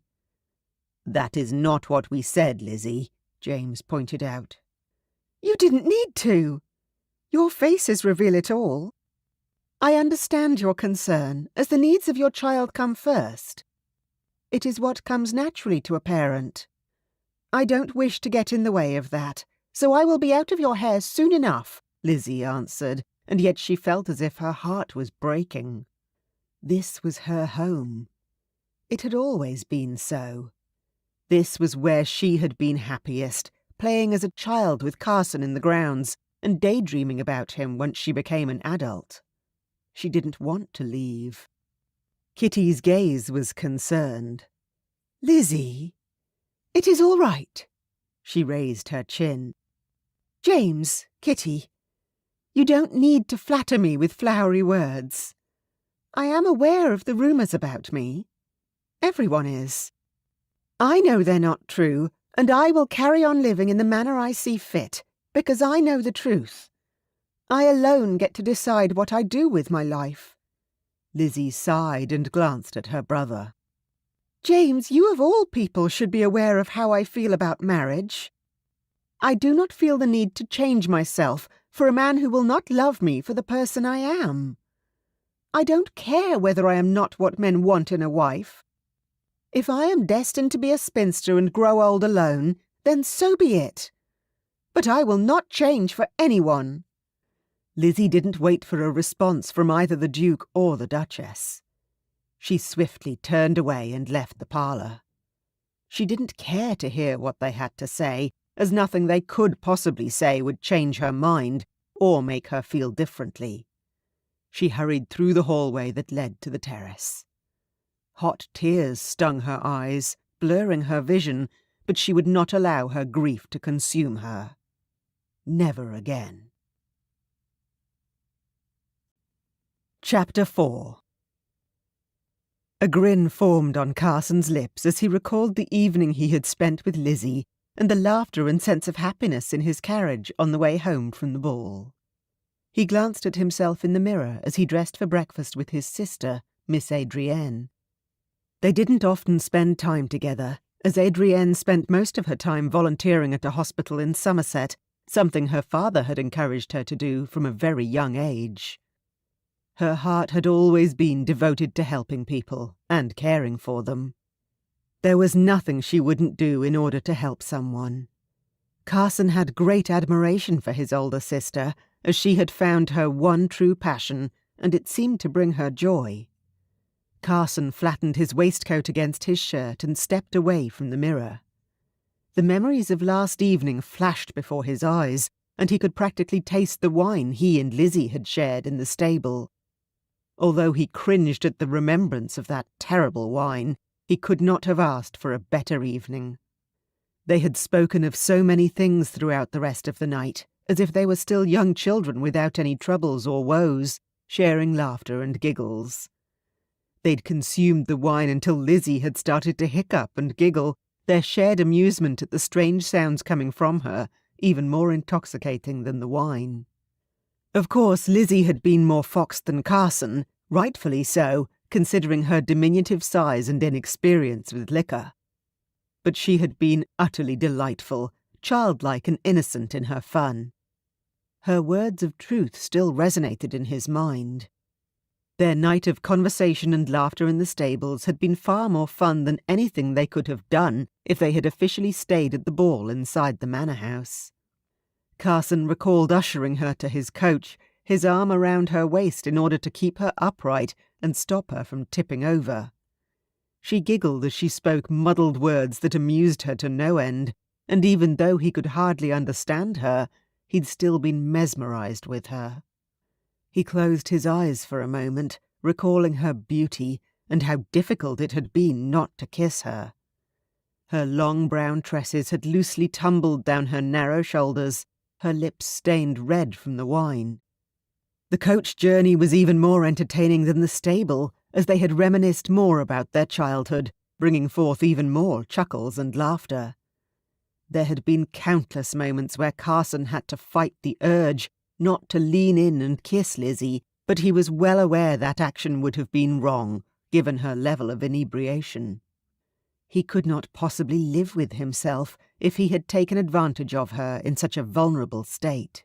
"That is not what we said, Lizzie," James pointed out. "You didn't need to. Your faces reveal it all. I understand your concern, as the needs of your child come first. It is what comes naturally to a parent. I don't wish to get in the way of that, so I will be out of your hair soon enough," Lizzie answered, and yet she felt as if her heart was breaking. This was her home. It had always been so. This was where she had been happiest, playing as a child with Carson in the grounds and daydreaming about him once she became an adult. She didn't want to leave. Kitty's gaze was concerned. "Lizzie, it is all right." She raised her chin. "James, Kitty, you don't need to flatter me with flowery words. I am aware of the rumours about me. Everyone is. I know they're not true, and I will carry on living in the manner I see fit, because I know the truth. I alone get to decide what I do with my life." Lizzie sighed and glanced at her brother. "James, you of all people should be aware of how I feel about marriage. I do not feel the need to change myself for a man who will not love me for the person I am. I don't care whether I am not what men want in a wife. If I am destined to be a spinster and grow old alone, then so be it. But I will not change for anyone." Lizzie didn't wait for a response from either the Duke or the Duchess. She swiftly turned away and left the parlour. She didn't care to hear what they had to say, as nothing they could possibly say would change her mind or make her feel differently. She hurried through the hallway that led to the terrace. Hot tears stung her eyes, blurring her vision, but she would not allow her grief to consume her. Never again. Chapter 4. A grin formed on Carson's lips as he recalled the evening he had spent with Lizzie and the laughter and sense of happiness in his carriage on the way home from the ball. He glanced at himself in the mirror as he dressed for breakfast with his sister, Miss Adrienne. They didn't often spend time together, as Adrienne spent most of her time volunteering at a hospital in Somerset, something her father had encouraged her to do from a very young age. Her heart had always been devoted to helping people and caring for them. There was nothing she wouldn't do in order to help someone. Carson had great admiration for his older sister, as she had found her one true passion, and it seemed to bring her joy. Carson flattened his waistcoat against his shirt and stepped away from the mirror. The memories of last evening flashed before his eyes, and he could practically taste the wine he and Lizzie had shared in the stable. Although he cringed at the remembrance of that terrible wine, he could not have asked for a better evening. They had spoken of so many things throughout the rest of the night, as if they were still young children without any troubles or woes, sharing laughter and giggles. They'd consumed the wine until Lizzie had started to hiccup and giggle, their shared amusement at the strange sounds coming from her even more intoxicating than the wine. Of course, Lizzie had been more foxed than Carson, rightfully so, considering her diminutive size and inexperience with liquor. But she had been utterly delightful, childlike and innocent in her fun. Her words of truth still resonated in his mind. Their night of conversation and laughter in the stables had been far more fun than anything they could have done if they had officially stayed at the ball inside the manor house. Carson recalled ushering her to his coach, his arm around her waist in order to keep her upright and stop her from tipping over. She giggled as she spoke muddled words that amused her to no end, and even though he could hardly understand her, he'd still been mesmerized with her. He closed his eyes for a moment, recalling her beauty and how difficult it had been not to kiss her. Her long brown tresses had loosely tumbled down her narrow shoulders, her lips stained red from the wine. The coach journey was even more entertaining than the stable, as they had reminisced more about their childhood, bringing forth even more chuckles and laughter. There had been countless moments where Carson had to fight the urge not to lean in and kiss Lizzie, but he was well aware that action would have been wrong, given her level of inebriation. He could not possibly live with himself if he had taken advantage of her in such a vulnerable state.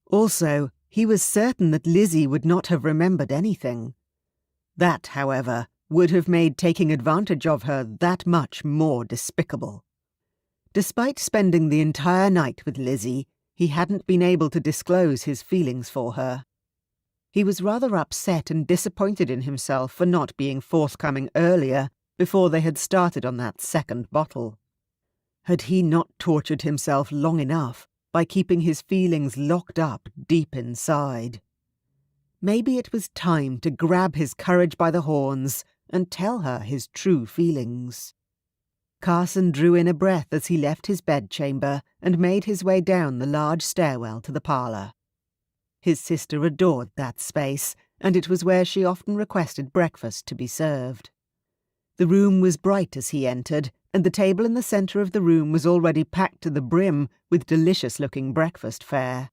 Also, he was certain that Lizzie would not have remembered anything. That, however, would have made taking advantage of her that much more despicable. Despite spending the entire night with Lizzie, he hadn't been able to disclose his feelings for her. He was rather upset and disappointed in himself for not being forthcoming earlier, before they had started on that second bottle. Had he not tortured himself long enough by keeping his feelings locked up deep inside? Maybe it was time to grab his courage by the horns and tell her his true feelings. Carson drew in a breath as he left his bedchamber and made his way down the large stairwell to the parlour. His sister adored that space, and it was where she often requested breakfast to be served. The room was bright as he entered, and the table in the centre of the room was already packed to the brim with delicious-looking breakfast fare.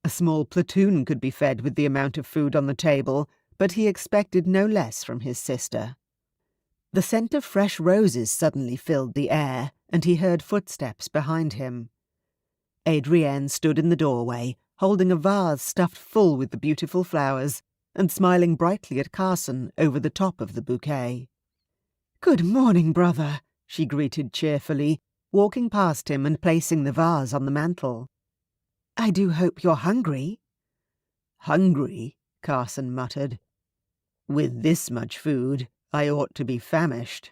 A small platoon could be fed with the amount of food on the table, but he expected no less from his sister. The scent of fresh roses suddenly filled the air, and he heard footsteps behind him. Adrienne stood in the doorway, holding a vase stuffed full with the beautiful flowers, and smiling brightly at Carson over the top of the bouquet. "Good morning, brother," she greeted cheerfully, walking past him and placing the vase on the mantel. "I do hope you're hungry." "Hungry?" Carson muttered. "With this much food, I ought to be famished."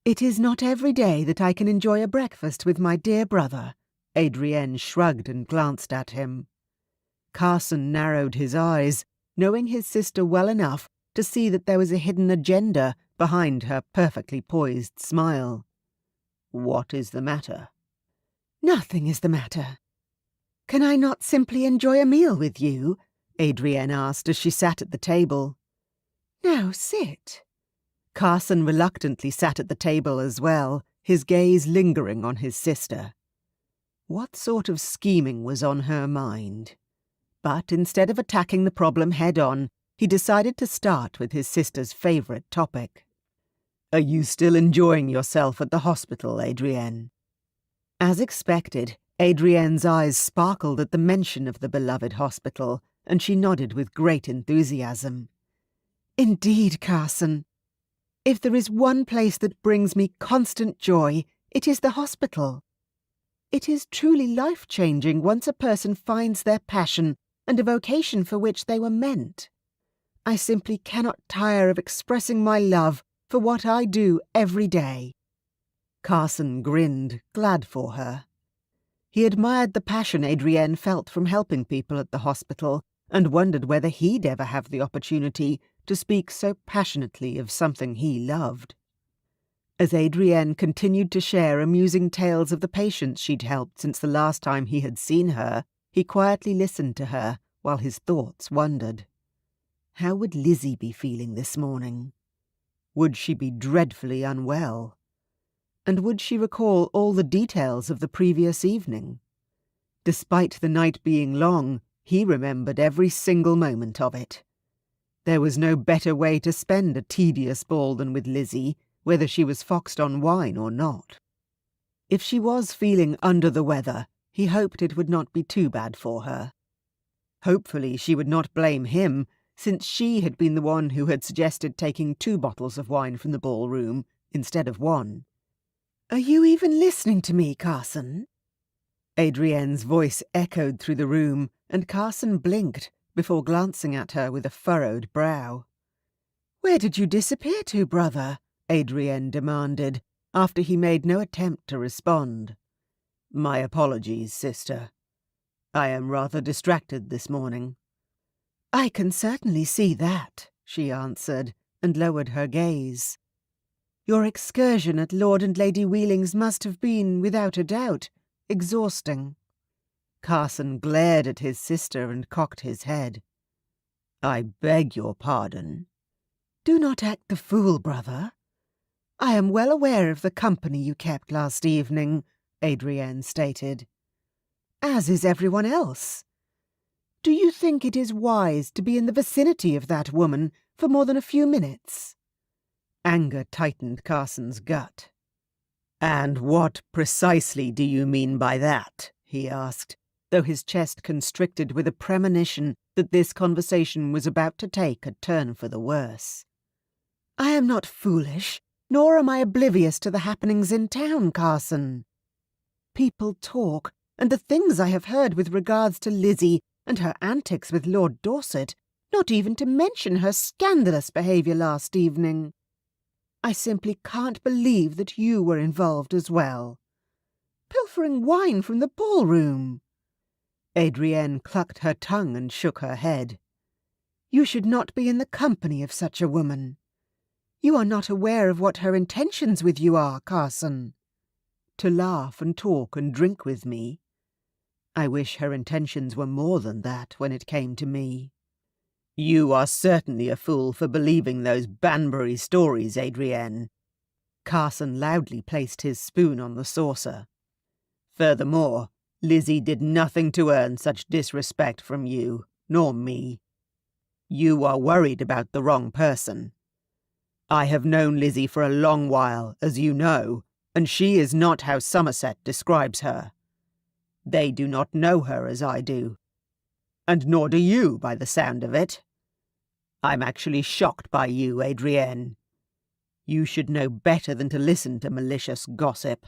"It is not every day that I can enjoy a breakfast with my dear brother." Adrienne shrugged and glanced at him. Carson narrowed his eyes, knowing his sister well enough to see that there was a hidden agenda behind her perfectly poised smile. "What is the matter?" "Nothing is the matter." "Can I not simply enjoy a meal with you?" Adrienne asked as she sat at the table. "Now sit." Carson reluctantly sat at the table as well, his gaze lingering on his sister. What sort of scheming was on her mind? But instead of attacking the problem head-on, he decided to start with his sister's favourite topic. "Are you still enjoying yourself at the hospital, Adrienne?" As expected, Adrienne's eyes sparkled at the mention of the beloved hospital, and she nodded with great enthusiasm. "Indeed, Carson. If there is one place that brings me constant joy, it is the hospital. It is truly life-changing once a person finds their passion and a vocation for which they were meant. I simply cannot tire of expressing my love for what I do every day." Carson grinned, glad for her. He admired the passion Adrienne felt from helping people at the hospital, and wondered whether he'd ever have the opportunity to speak so passionately of something he loved. As Adrienne continued to share amusing tales of the patients she'd helped since the last time he had seen her, he quietly listened to her while his thoughts wandered. How would Lizzie be feeling this morning? Would she be dreadfully unwell? And would she recall all the details of the previous evening? Despite the night being long, he remembered every single moment of it. There was no better way to spend a tedious ball than with Lizzie, whether she was foxed on wine or not. If she was feeling under the weather, he hoped it would not be too bad for her. Hopefully she would not blame him, since she had been the one who had suggested taking 2 bottles of wine from the ballroom instead of 1. "Are you even listening to me, Carson?" Adrienne's voice echoed through the room, and Carson blinked before glancing at her with a furrowed brow. "Where did you disappear to, brother?" Adrienne demanded, after he made no attempt to respond. "My apologies, sister. I am rather distracted this morning." "I can certainly see that," she answered, and lowered her gaze. "Your excursion at Lord and Lady Wheeling's must have been, without a doubt, exhausting." Carson glared at his sister and cocked his head. "I beg your pardon." "Do not act the fool, brother. I am well aware of the company you kept last evening," Adrienne stated. "As is everyone else. Do you think it is wise to be in the vicinity of that woman for more than a few minutes?" Anger tightened Carson's gut. "And what precisely do you mean by that?" he asked, though his chest constricted with a premonition that this conversation was about to take a turn for the worse. "I am not foolish, nor am I oblivious to the happenings in town, Carson. People talk, and the things I have heard with regards to Lizzie and her antics with Lord Dorset, not even to mention her scandalous behaviour last evening. I simply can't believe that you were involved as well. Pilfering wine from the ballroom." Adrienne clucked her tongue and shook her head. "You should not be in the company of such a woman. You are not aware of what her intentions with you are, Carson. To laugh and talk and drink with me. I wish her intentions were more than that when it came to me." "You are certainly a fool for believing those Banbury stories, Adrienne." Carson loudly placed his spoon on the saucer. "Furthermore, Lizzie did nothing to earn such disrespect from you, nor me. You are worried about the wrong person. I have known Lizzie for a long while, as you know, and she is not how Somerset describes her. They do not know her as I do. And nor do you, by the sound of it. I'm actually shocked by you, Adrienne. You should know better than to listen to malicious gossip."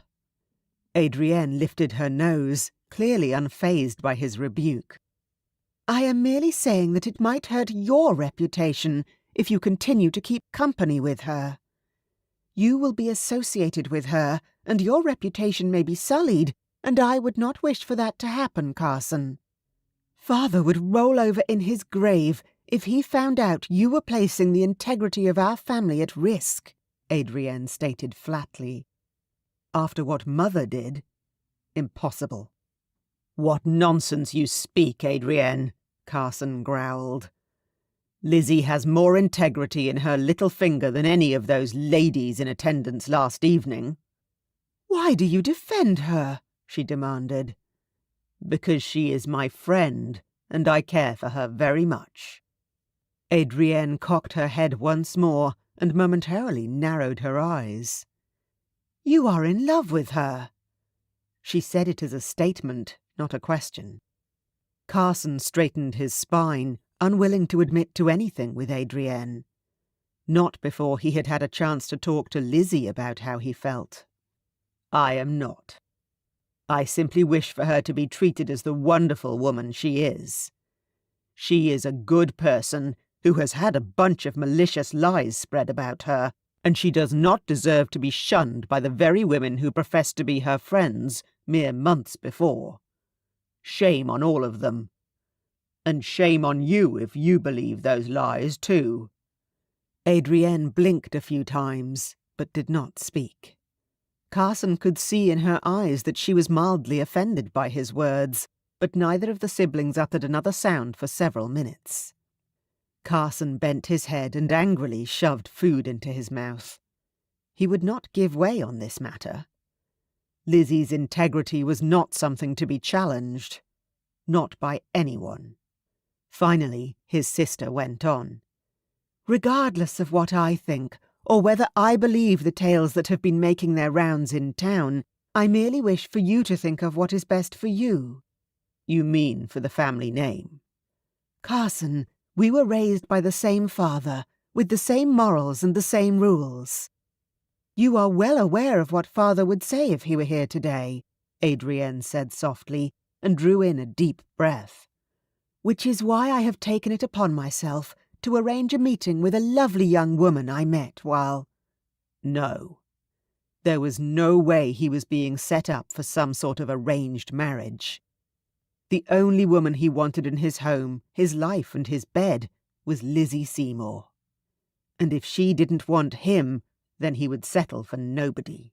Adrienne lifted her nose, clearly unfazed by his rebuke. "I am merely saying that it might hurt your reputation if you continue to keep company with her. You will be associated with her, and your reputation may be sullied, and I would not wish for that to happen, Carson. Father would roll over in his grave if he found out you were placing the integrity of our family at risk," Adrienne stated flatly. "After what Mother did, impossible." "What nonsense you speak, Adrienne," Carson growled. "Lizzie has more integrity in her little finger than any of those ladies in attendance last evening." "Why do you defend her?" she demanded. "Because she is my friend, and I care for her very much." Adrienne cocked her head once more and momentarily narrowed her eyes. "You are in love with her." She said it as a statement, not a question. Carson straightened his spine, unwilling to admit to anything with Adrienne. Not before he had had a chance to talk to Lizzie about how he felt. "I am not. I simply wish for her to be treated as the wonderful woman she is. She is a good person who has had a bunch of malicious lies spread about her, and she does not deserve to be shunned by the very women who professed to be her friends mere months before. Shame on all of them. And shame on you if you believe those lies too." Adrienne blinked a few times, but did not speak. Carson could see in her eyes that she was mildly offended by his words, but neither of the siblings uttered another sound for several minutes. Carson bent his head and angrily shoved food into his mouth. He would not give way on this matter. Lizzie's integrity was not something to be challenged. Not by anyone. Finally, his sister went on. "Regardless of what I think, or whether I believe the tales that have been making their rounds in town, I merely wish for you to think of what is best for you." "You mean for the family name?" "Carson, we were raised by the same father, with the same morals and the same rules. You are well aware of what Father would say if he were here today," Adrienne said softly, and drew in a deep breath. "Which is why I have taken it upon myself to arrange a meeting with a lovely young woman I met while—" No. There was no way he was being set up for some sort of arranged marriage. The only woman he wanted in his home, his life and his bed, was Lizzie Seymour. And if she didn't want him, then he would settle for nobody.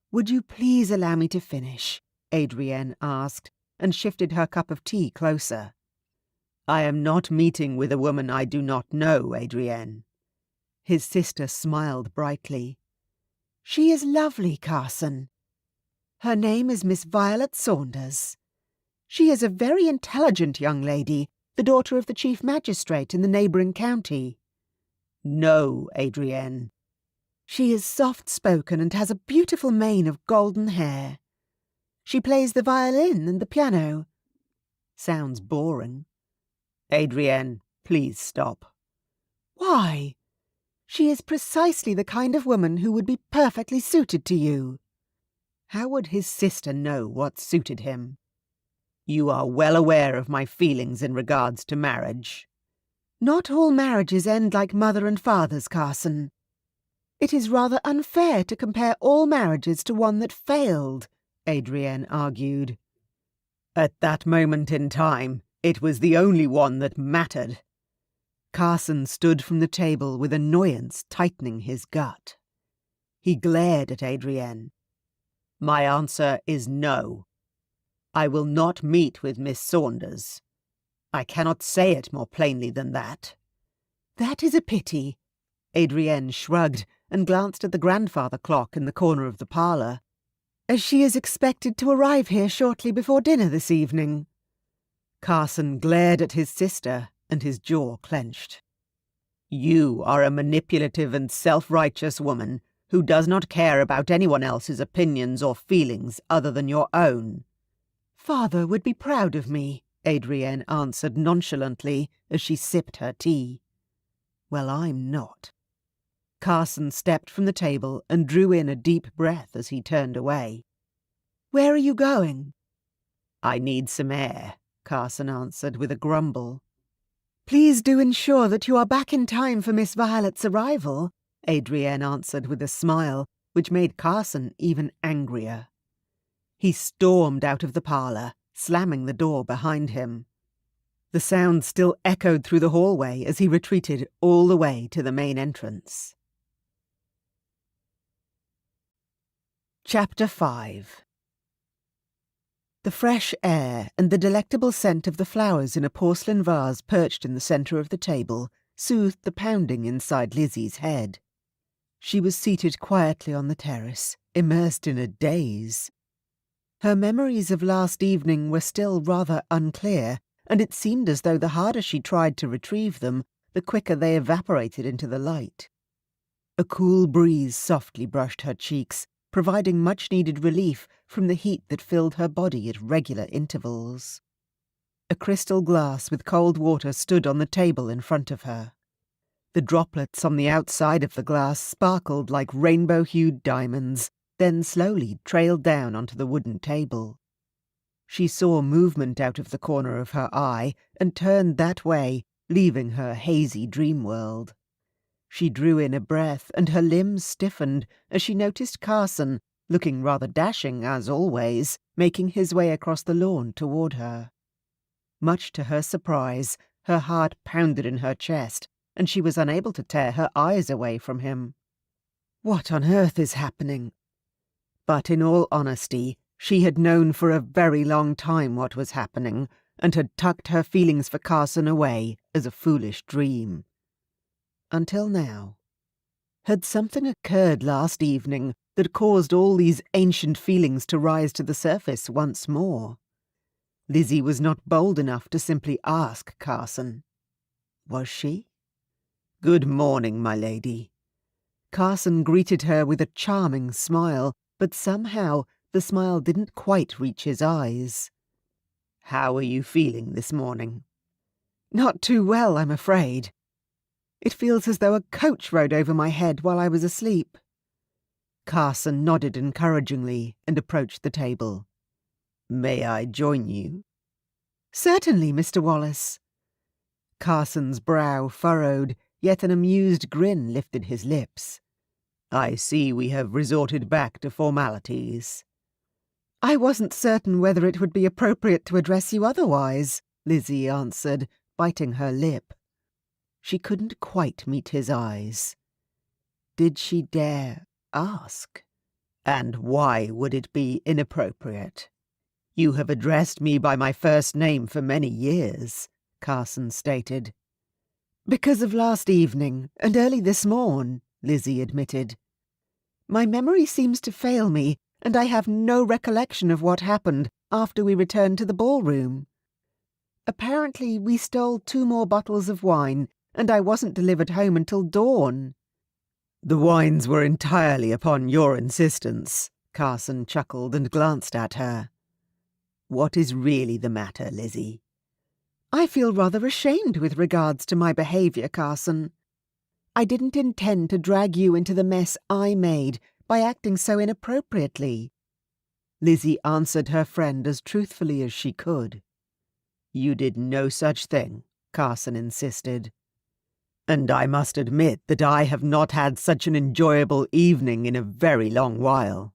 "Would you please allow me to finish?" Adrienne asked, and shifted her cup of tea closer. "I am not meeting with a woman I do not know, Adrienne." His sister smiled brightly. "She is lovely, Carson. Her name is Miss Violet Saunders. She is a very intelligent young lady, the daughter of the chief magistrate in the neighbouring county." "No, Adrienne." "She is soft-spoken and has a beautiful mane of golden hair. She plays the violin and the piano." "Sounds boring." "Adrienne, please stop." "Why? She is precisely the kind of woman who would be perfectly suited to you." How would his sister know what suited him? "You are well aware of my feelings in regards to marriage." "Not all marriages end like mother and father's, Carson. It is rather unfair to compare all marriages to one that failed," Adrienne argued. "At that moment in time, it was the only one that mattered." Carson stood from the table with annoyance tightening his gut. He glared at Adrienne. "My answer is no. I will not meet with Miss Saunders. I cannot say it more plainly than that." "That is a pity." Adrienne shrugged and glanced at the grandfather clock in the corner of the parlour. "As she is expected to arrive here shortly before dinner this evening." Carson glared at his sister, and his jaw clenched. "You are a manipulative and self-righteous woman who does not care about anyone else's opinions or feelings other than your own." "Father would be proud of me," Adrienne answered nonchalantly as she sipped her tea. "Well, I'm not." Carson stepped from the table and drew in a deep breath as he turned away. "Where are you going?" "I need some air," Carson answered with a grumble. "Please do ensure that you are back in time for Miss Violet's arrival," Adrienne answered with a smile, which made Carson even angrier. He stormed out of the parlour, slamming the door behind him. The sound still echoed through the hallway as he retreated all the way to the main entrance. Chapter 5. The fresh air and the delectable scent of the flowers in a porcelain vase perched in the centre of the table soothed the pounding inside Lizzie's head. She was seated quietly on the terrace, immersed in a daze. Her memories of last evening were still rather unclear, and it seemed as though the harder she tried to retrieve them, the quicker they evaporated into the light. A cool breeze softly brushed her cheeks, providing much-needed relief from the heat that filled her body at regular intervals. A crystal glass with cold water stood on the table in front of her. The droplets on the outside of the glass sparkled like rainbow-hued diamonds, then slowly trailed down onto the wooden table. She saw movement out of the corner of her eye and turned that way, leaving her hazy dream world. She drew in a breath and her limbs stiffened as she noticed Carson, looking rather dashing as always, making his way across the lawn toward her. Much to her surprise, her heart pounded in her chest, and she was unable to tear her eyes away from him. What on earth is happening? But in all honesty, she had known for a very long time what was happening, and had tucked her feelings for Carson away as a foolish dream. Until now. Had something occurred last evening that caused all these ancient feelings to rise to the surface once more? Lizzie was not bold enough to simply ask Carson. Was she? "Good morning, my lady." Carson greeted her with a charming smile, but somehow the smile didn't quite reach his eyes. "How are you feeling this morning?" "Not too well, I'm afraid. It feels as though a coach rode over my head while I was asleep." Carson nodded encouragingly and approached the table. "May I join you?" "Certainly, Mr. Wallace." Carson's brow furrowed, yet an amused grin lifted his lips. "I see we have resorted back to formalities." I wasn't certain whether it would be appropriate to address you otherwise, Lizzie answered, biting her lip. She couldn't quite meet his eyes. Did she dare ask? And why would it be inappropriate? You have addressed me by my first name for many years, Carson stated. Because of last evening and early this morn, Lizzie admitted. My memory seems to fail me, and I have no recollection of what happened after we returned to the ballroom. Apparently we stole 2 more bottles of wine, and I wasn't delivered home until dawn. The wines were entirely upon your insistence, Carson chuckled and glanced at her. What is really the matter, Lizzie? I feel rather ashamed with regards to my behaviour, Carson. I didn't intend to drag you into the mess I made by acting so inappropriately. Lizzie answered her friend as truthfully as she could. You did no such thing, Carson insisted. And I must admit that I have not had such an enjoyable evening in a very long while.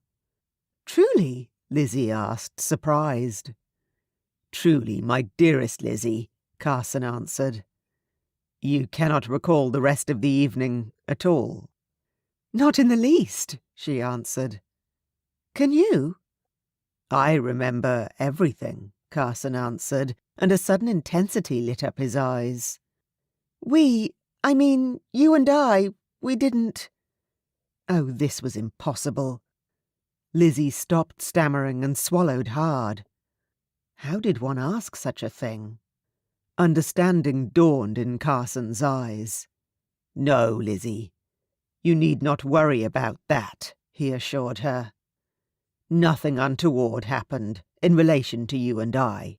Truly? Lizzie asked, surprised. Truly, my dearest Lizzie, Carson answered. You cannot recall the rest of the evening at all? Not in the least, she answered. Can you? I remember everything, Carson answered, and a sudden intensity lit up his eyes. You and I, we didn't... Oh, this was impossible. Lizzie stopped stammering and swallowed hard. How did one ask such a thing? Understanding dawned in Carson's eyes. No, Lizzie, you need not worry about that, he assured her. Nothing untoward happened in relation to you and I.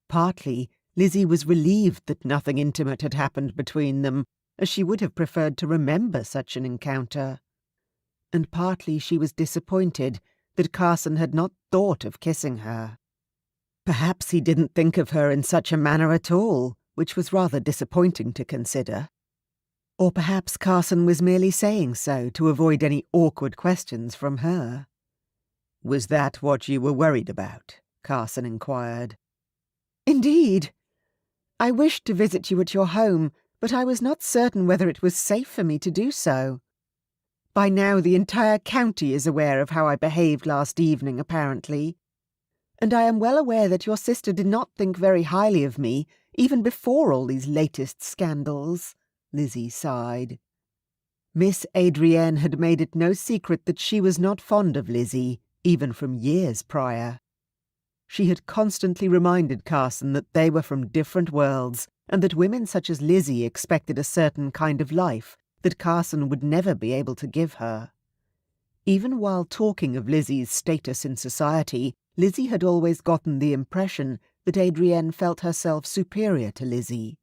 Partly, Lizzie was relieved that nothing intimate had happened between them, as she would have preferred to remember such an encounter. And partly she was disappointed that Carson had not thought of kissing her. Perhaps he didn't think of her in such a manner at all, which was rather disappointing to consider. Or perhaps Carson was merely saying so to avoid any awkward questions from her. Was that what you were worried about? Carson inquired. Indeed. I wished to visit you at your home, but I was not certain whether it was safe for me to do so. By now the entire county is aware of how I behaved last evening, apparently. And I am well aware that your sister did not think very highly of me, even before all these latest scandals, Lizzie sighed. Miss Adrienne had made it no secret that she was not fond of Lizzie, even from years prior. She had constantly reminded Carson that they were from different worlds, and that women such as Lizzie expected a certain kind of life that Carson would never be able to give her. Even while talking of Lizzie's status in society, Lizzie had always gotten the impression that Adrienne felt herself superior to Lizzie.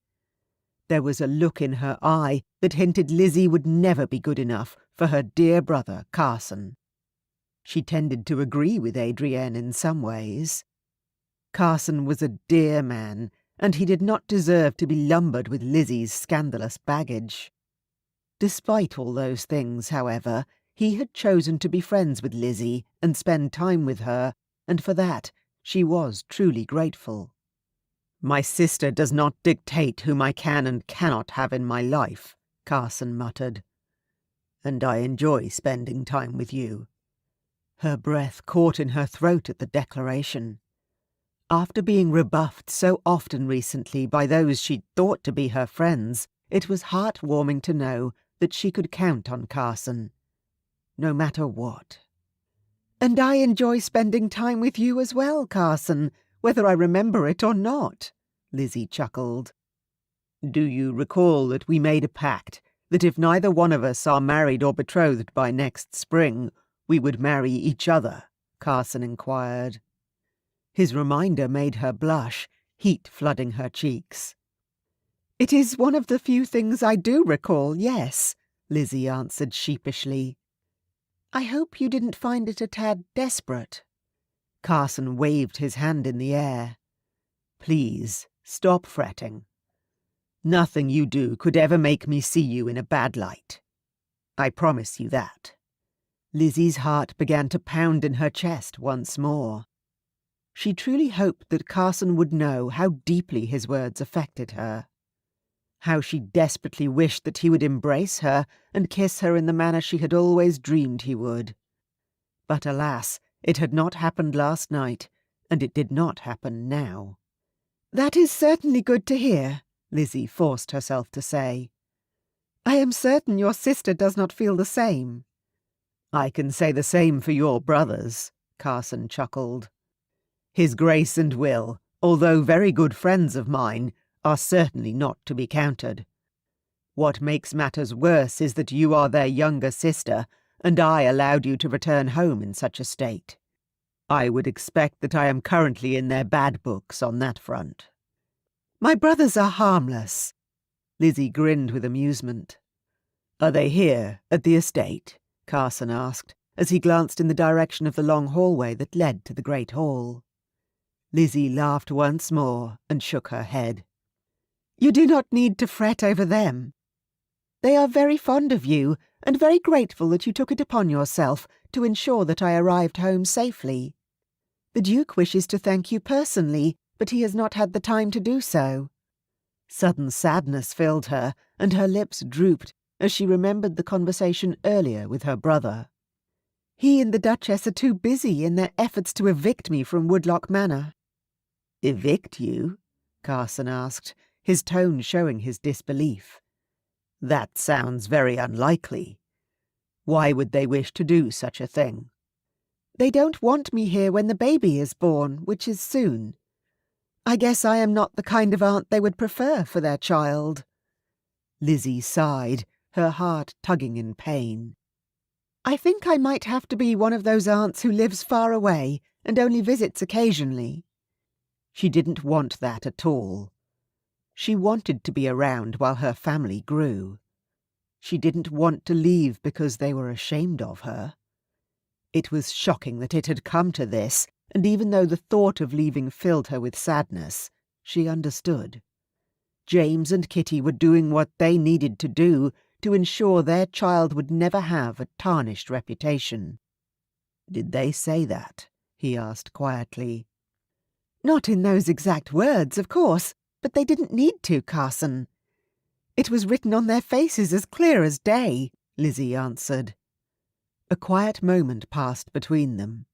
There was a look in her eye that hinted Lizzie would never be good enough for her dear brother Carson. She tended to agree with Adrienne in some ways. Carson was a dear man, and he did not deserve to be lumbered with Lizzie's scandalous baggage. Despite all those things, however, he had chosen to be friends with Lizzie and spend time with her, and for that she was truly grateful. My sister does not dictate whom I can and cannot have in my life, Carson muttered. And I enjoy spending time with you. Her breath caught in her throat at the declaration. After being rebuffed so often recently by those she'd thought to be her friends, it was heartwarming to know that she could count on Carson, no matter what. And I enjoy spending time with you as well, Carson, whether I remember it or not, Lizzie chuckled. Do you recall that we made a pact that if neither one of us are married or betrothed by next spring, we would marry each other? Carson inquired. His reminder made her blush, heat flooding her cheeks. It is one of the few things I do recall, yes, Lizzie answered sheepishly. I hope you didn't find it a tad desperate. Carson waved his hand in the air. Please, stop fretting. Nothing you do could ever make me see you in a bad light. I promise you that. Lizzie's heart began to pound in her chest once more. She truly hoped that Carson would know how deeply his words affected her. How she desperately wished that he would embrace her and kiss her in the manner she had always dreamed he would. But alas, it had not happened last night, and it did not happen now. "That is certainly good to hear," Lizzie forced herself to say. "I am certain your sister does not feel the same." "I can say the same for your brothers," Carson chuckled. "His Grace and Will, although very good friends of mine, are certainly not to be counted. What makes matters worse is that you are their younger sister, and I allowed you to return home in such a state. I would expect that I am currently in their bad books on that front." "My brothers are harmless." Lizzie grinned with amusement. "Are they here, at the estate?" Carson asked, as he glanced in the direction of the long hallway that led to the great hall. Lizzie laughed once more and shook her head. "You do not need to fret over them. They are very fond of you, and very grateful that you took it upon yourself to ensure that I arrived home safely. The Duke wishes to thank you personally, but he has not had the time to do so." Sudden sadness filled her, and her lips drooped as she remembered the conversation earlier with her brother. "He and the Duchess are too busy in their efforts to evict me from Woodlock Manor." "Evict you?" Carson asked, his tone showing his disbelief. "That sounds very unlikely. Why would they wish to do such a thing?" "They don't want me here when the baby is born, which is soon. I guess I am not the kind of aunt they would prefer for their child." Lizzie sighed, her heart tugging in pain. "I think I might have to be one of those aunts who lives far away and only visits occasionally." She didn't want that at all. She wanted to be around while her family grew. She didn't want to leave because they were ashamed of her. It was shocking that it had come to this, and even though the thought of leaving filled her with sadness, she understood. James and Kitty were doing what they needed to do to ensure their child would never have a tarnished reputation. "Did they say that?" he asked quietly. "Not in those exact words, of course, but they didn't need to, Carson. It was written on their faces as clear as day," Lizzie answered. A quiet moment passed between them.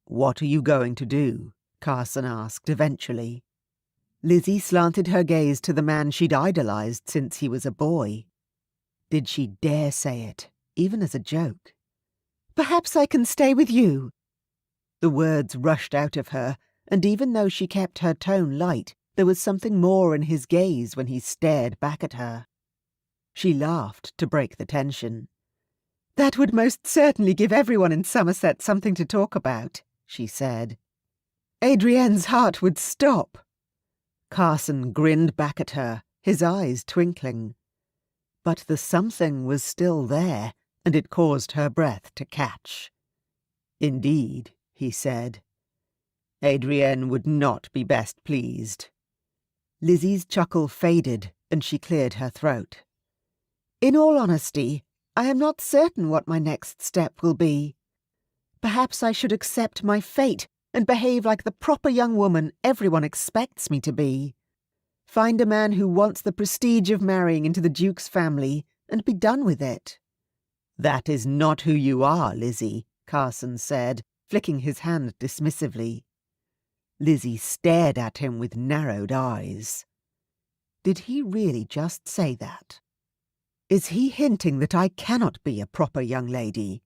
"What are you going to do?" Carson asked eventually. Lizzie slanted her gaze to the man she'd idolized since he was a boy. Did she dare say it, even as a joke? "Perhaps I can stay with you." The words rushed out of her, and even though she kept her tone light, there was something more in his gaze when he stared back at her. She laughed to break the tension. "That would most certainly give everyone in Somerset something to talk about," she said. "Adrienne's heart would stop." Carson grinned back at her, his eyes twinkling. But the something was still there, and it caused her breath to catch. "Indeed," he said. "Adrienne would not be best pleased." Lizzie's chuckle faded, and she cleared her throat. "In all honesty, I am not certain what my next step will be. Perhaps I should accept my fate and behave like the proper young woman everyone expects me to be. Find a man who wants the prestige of marrying into the Duke's family and be done with it." "That is not who you are, Lizzie," Carson said, flicking his hand dismissively. Lizzie stared at him with narrowed eyes. Did he really just say that? Is he hinting that I cannot be a proper young lady?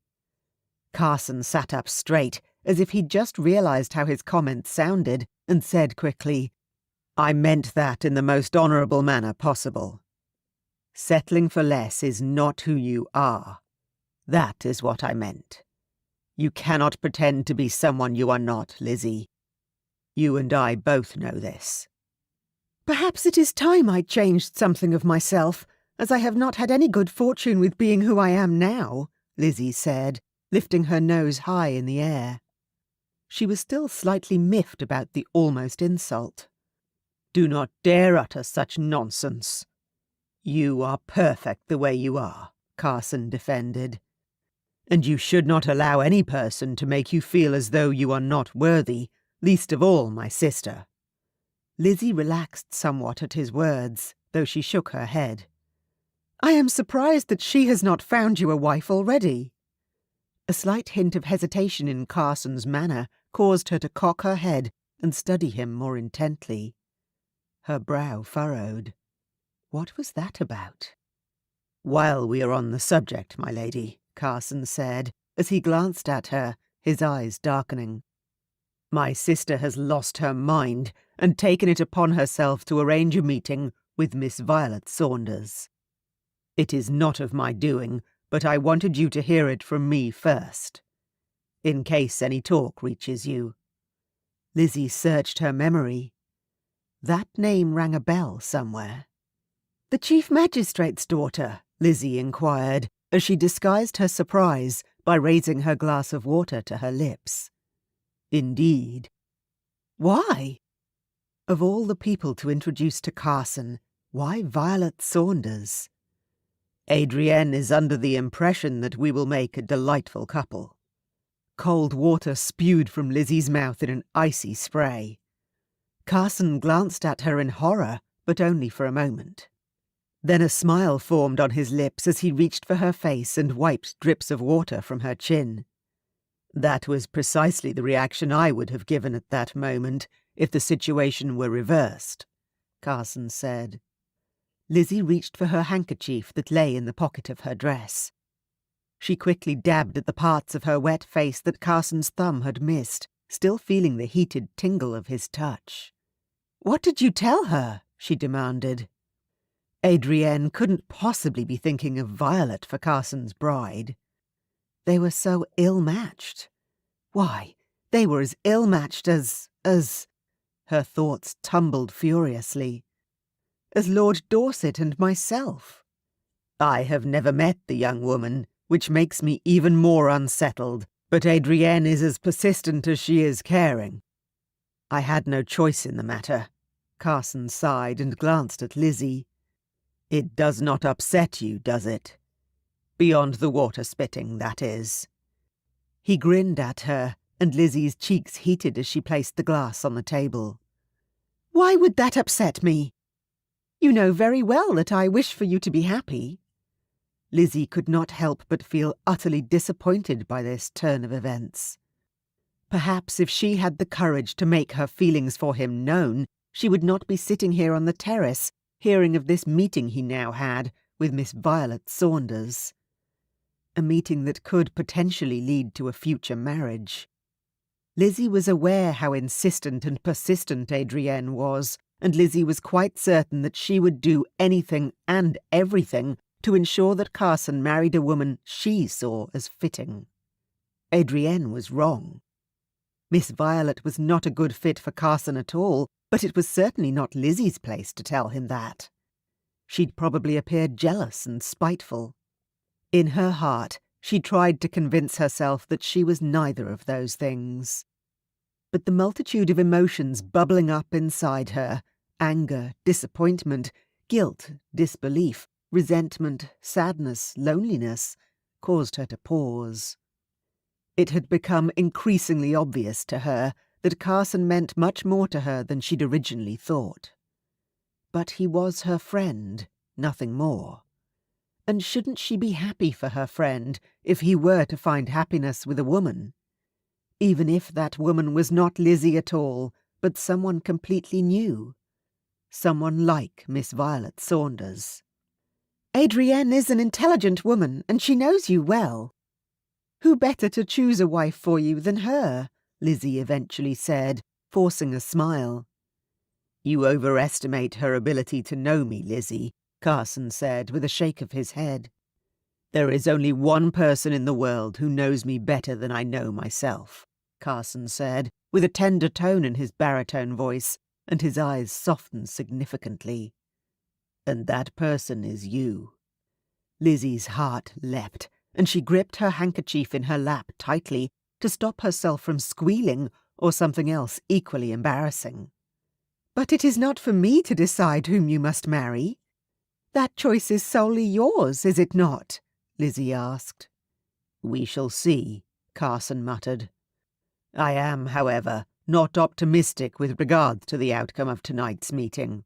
Carson sat up straight, as if he'd just realized how his comments sounded, and said quickly, "I meant that in the most honourable manner possible. Settling for less is not who you are. That is what I meant. You cannot pretend to be someone you are not, Lizzie. You and I both know this." "Perhaps it is time I changed something of myself, as I have not had any good fortune with being who I am now," Lizzie said, lifting her nose high in the air. She was still slightly miffed about the almost insult. "Do not dare utter such nonsense. You are perfect the way you are," Carson defended. and you should not allow any person to make you feel as though you are not worthy, least of all my sister." Lizzie relaxed somewhat at his words, though she shook her head. "I am surprised that she has not found you a wife already." A slight hint of hesitation in Carson's manner caused her to cock her head and study him more intently. Her brow furrowed. What was that about? "While we are on the subject, my lady," Carson said, as he glanced at her, his eyes darkening, "my sister has lost her mind and taken it upon herself to arrange a meeting with Miss Violet Saunders. It is not of my doing, but I wanted you to hear it from me first, in case any talk reaches you." Lizzie searched her memory. That name rang a bell somewhere. "The Chief Magistrate's daughter?" Lizzie inquired, as she disguised her surprise by raising her glass of water to her lips. "Indeed." "Why?" Of all the people to introduce to Carson, why Violet Saunders? "Adrienne is under the impression that we will make a delightful couple." Cold water spewed from Lizzie's mouth in an icy spray. Carson glanced at her in horror, but only for a moment. Then a smile formed on his lips as he reached for her face and wiped drips of water from her chin. "That was precisely the reaction I would have given at that moment if the situation were reversed," Carson said. Lizzie reached for her handkerchief that lay in the pocket of her dress. She quickly dabbed at the parts of her wet face that Carson's thumb had missed, still feeling the heated tingle of his touch. "What did you tell her?" she demanded. Adrienne couldn't possibly be thinking of Violet for Carson's bride. They were so ill-matched. Why, they were as ill-matched as... Her thoughts tumbled furiously. As Lord Dorset and myself. I have never met the young woman, which makes me even more unsettled, but Adrienne is as persistent as she is caring. I had no choice in the matter. Carson sighed and glanced at Lizzie. It does not upset you, does it? Beyond the water-spitting, that is. He grinned at her, and Lizzie's cheeks heated as she placed the glass on the table. Why would that upset me? You know very well that I wish for you to be happy. Lizzie could not help but feel utterly disappointed by this turn of events. Perhaps if she had the courage to make her feelings for him known, she would not be sitting here on the terrace, hearing of this meeting he now had with Miss Violet Saunders. A meeting that could potentially lead to a future marriage. Lizzie was aware how insistent and persistent Adrienne was, and Lizzie was quite certain that she would do anything and everything to ensure that Carson married a woman she saw as fitting. Adrienne was wrong. Miss Violet was not a good fit for Carson at all, but it was certainly not Lizzie's place to tell him that. She'd probably appeared jealous and spiteful. In her heart, she tried to convince herself that she was neither of those things. But the multitude of emotions bubbling up inside her, anger, disappointment, guilt, disbelief, resentment, sadness, loneliness, caused her to pause. It had become increasingly obvious to her that Carson meant much more to her than she'd originally thought. But he was her friend, nothing more. And shouldn't she be happy for her friend if he were to find happiness with a woman? Even if that woman was not Lizzie at all, but someone completely new. Someone like Miss Violet Saunders. Adrienne is an intelligent woman, and she knows you well. Who better to choose a wife for you than her? Lizzie eventually said, forcing a smile. You overestimate her ability to know me, Lizzie, Carson said with a shake of his head. There is only one person in the world who knows me better than I know myself, Carson said, with a tender tone in his baritone voice, and his eyes softened significantly. And that person is you. Lizzie's heart leapt, and she gripped her handkerchief in her lap tightly to stop herself from squealing or something else equally embarrassing. But it is not for me to decide whom you must marry. That choice is solely yours, is it not? Lizzie asked. "We shall see," Carson muttered. "I am, however, not optimistic with regard to the outcome of tonight's meeting.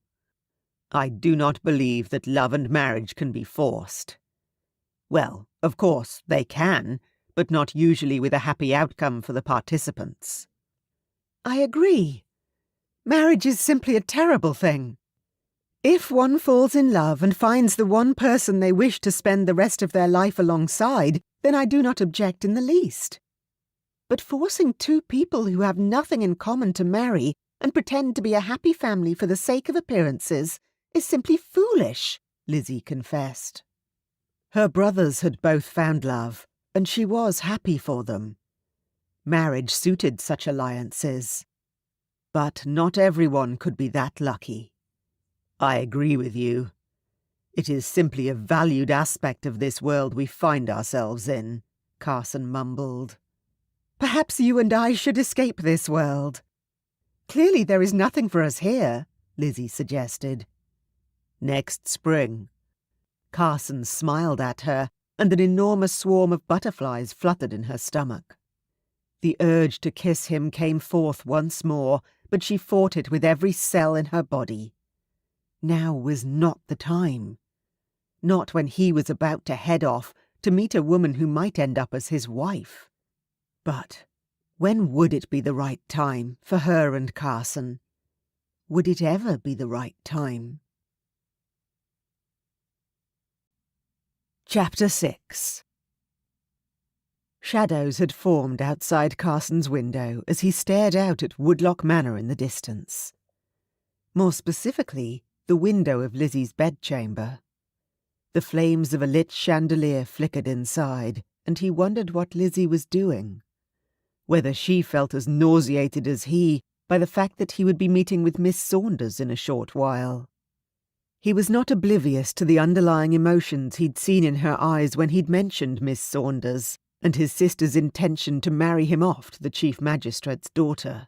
I do not believe that love and marriage can be forced. Well, of course, they can, but not usually with a happy outcome for the participants." "I agree. Marriage is simply a terrible thing. If one falls in love and finds the one person they wish to spend the rest of their life alongside, then I do not object in the least. But forcing two people who have nothing in common to marry and pretend to be a happy family for the sake of appearances is simply foolish," Lizzie confessed. Her brothers had both found love, and she was happy for them. Marriage suited such alliances. But not everyone could be that lucky. "I agree with you. It is simply a valued aspect of this world we find ourselves in," Carson mumbled. "Perhaps you and I should escape this world. Clearly there is nothing for us here," Lizzie suggested. "Next spring." Carson smiled at her, and an enormous swarm of butterflies fluttered in her stomach. The urge to kiss him came forth once more, but she fought it with every cell in her body. Now was not the time. Not when he was about to head off to meet a woman who might end up as his wife. But when would it be the right time for her and Carson? Would it ever be the right time? Chapter 6. Shadows had formed outside Carson's window as he stared out at Woodlock Manor in the distance. More specifically, the window of Lizzie's bedchamber. The flames of a lit chandelier flickered inside, and he wondered what Lizzie was doing. Whether she felt as nauseated as he by the fact that he would be meeting with Miss Saunders in a short while. He was not oblivious to the underlying emotions he'd seen in her eyes when he'd mentioned Miss Saunders and his sister's intention to marry him off to the Chief Magistrate's daughter.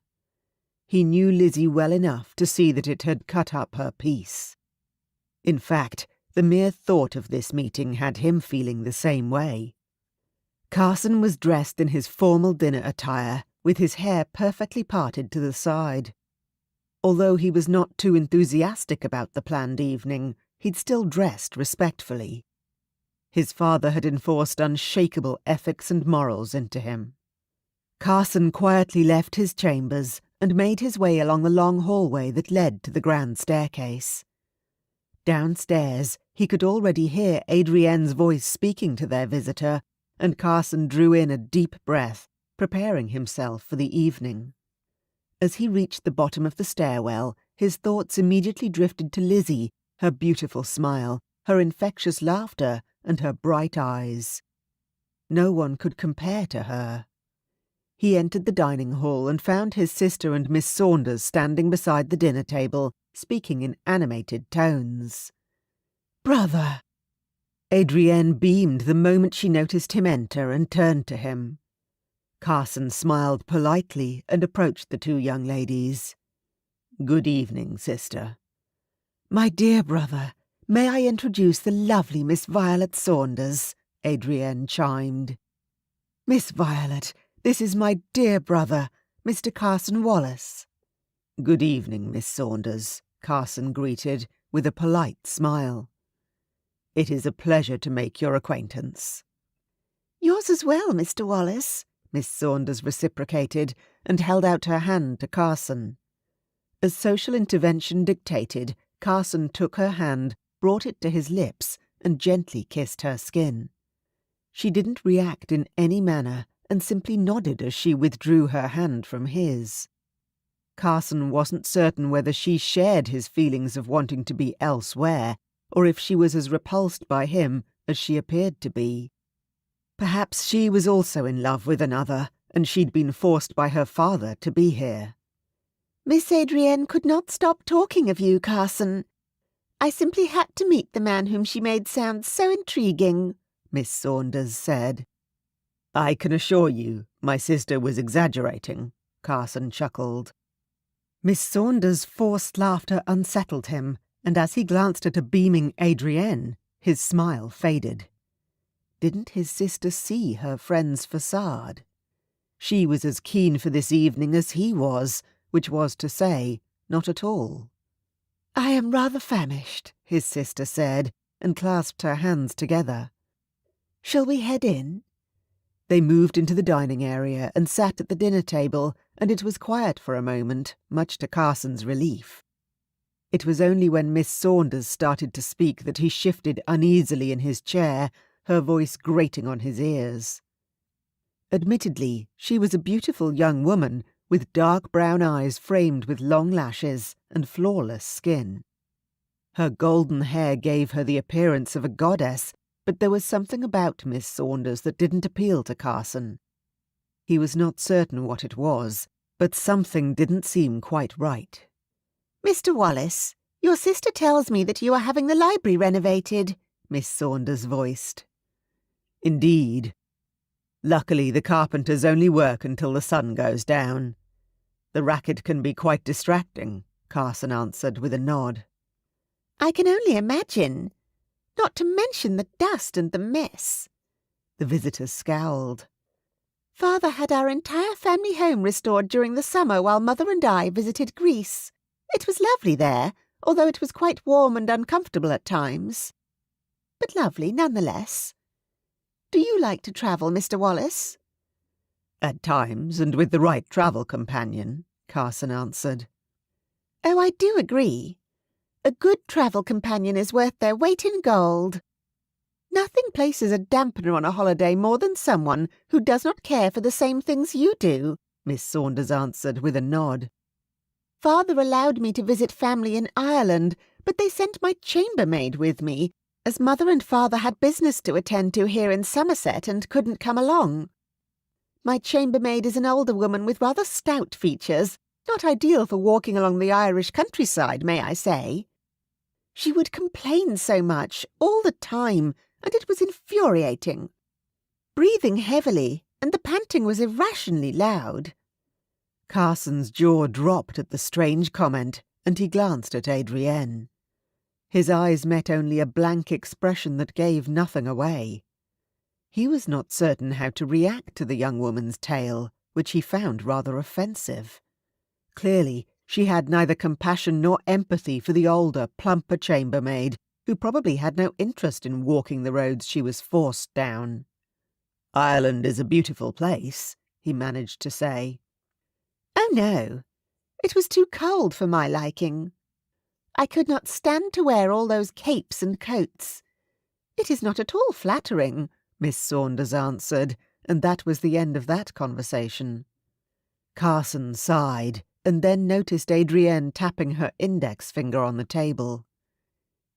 He knew Lizzie well enough to see that it had cut up her peace. In fact, the mere thought of this meeting had him feeling the same way. Carson was dressed in his formal dinner attire, with his hair perfectly parted to the side. Although he was not too enthusiastic about the planned evening, he'd still dressed respectfully. His father had enforced unshakable ethics and morals into him. Carson quietly left his chambers and made his way along the long hallway that led to the grand staircase. Downstairs, he could already hear Adrienne's voice speaking to their visitor, and Carson drew in a deep breath, preparing himself for the evening. As he reached the bottom of the stairwell, his thoughts immediately drifted to Lizzie, her beautiful smile, her infectious laughter, and her bright eyes. No one could compare to her. He entered the dining hall and found his sister and Miss Saunders standing beside the dinner table, speaking in animated tones. "Brother!" Adrienne beamed the moment she noticed him enter and turned to him. Carson smiled politely and approached the two young ladies. "Good evening, sister." "My dear brother, may I introduce the lovely Miss Violet Saunders?" Adrienne chimed. "Miss Violet, this is my dear brother, Mr. Carson Wallace." "Good evening, Miss Saunders," Carson greeted, with a polite smile. "It is a pleasure to make your acquaintance." "Yours as well, Mr. Wallace," Miss Saunders reciprocated and held out her hand to Carson. As social intervention dictated, Carson took her hand, brought it to his lips, and gently kissed her skin. She didn't react in any manner and simply nodded as she withdrew her hand from his. Carson wasn't certain whether she shared his feelings of wanting to be elsewhere, or if she was as repulsed by him as she appeared to be. Perhaps she was also in love with another, and she'd been forced by her father to be here. "Miss Adrienne could not stop talking of you, Carson. I simply had to meet the man whom she made sound so intriguing," Miss Saunders said. "I can assure you my sister was exaggerating," Carson chuckled. Miss Saunders' forced laughter unsettled him, and as he glanced at a beaming Adrienne, his smile faded. Didn't his sister see her friend's facade? She was as keen for this evening as he was, which was to say, not at all. "I am rather famished," his sister said, and clasped her hands together. "Shall we head in?" They moved into the dining area and sat at the dinner table, and it was quiet for a moment, much to Carson's relief. It was only when Miss Saunders started to speak that he shifted uneasily in his chair, her voice grating on his ears. Admittedly, she was a beautiful young woman, with dark brown eyes framed with long lashes and flawless skin. Her golden hair gave her the appearance of a goddess, but there was something about Miss Saunders that didn't appeal to Carson. He was not certain what it was, but something didn't seem quite right. "Mr. Wallace, your sister tells me that you are having the library renovated," Miss Saunders voiced. "Indeed. Luckily the carpenters only work until the sun goes down. The racket can be quite distracting," Carson answered with a nod. "I can only imagine. Not to mention the dust and the mess." The visitor scowled. "Father had our entire family home restored during the summer while Mother and I visited Greece. It was lovely there, although it was quite warm and uncomfortable at times. But lovely nonetheless. Do you like to travel, Mr. Wallace?" "At times, and with the right travel companion," Carson answered. "Oh, I do agree. A good travel companion is worth their weight in gold. Nothing places a dampener on a holiday more than someone who does not care for the same things you do," Miss Saunders answered with a nod. "Father allowed me to visit family in Ireland, but they sent my chambermaid with me, as Mother and Father had business to attend to here in Somerset and couldn't come along. My chambermaid is an older woman with rather stout features, not ideal for walking along the Irish countryside, may I say. She would complain so much, all the time, and it was infuriating. Breathing heavily, and the panting was irrationally loud." Carson's jaw dropped at the strange comment, and he glanced at Adrienne. His eyes met only a blank expression that gave nothing away. He was not certain how to react to the young woman's tale, which he found rather offensive. Clearly, she had neither compassion nor empathy for the older, plumper chambermaid, who probably had no interest in walking the roads she was forced down. "Ireland is a beautiful place," he managed to say. "Oh, no. It was too cold for my liking. I could not stand to wear all those capes and coats. It is not at all flattering," Miss Saunders answered, and that was the end of that conversation. Carson sighed, and then noticed Adrienne tapping her index finger on the table.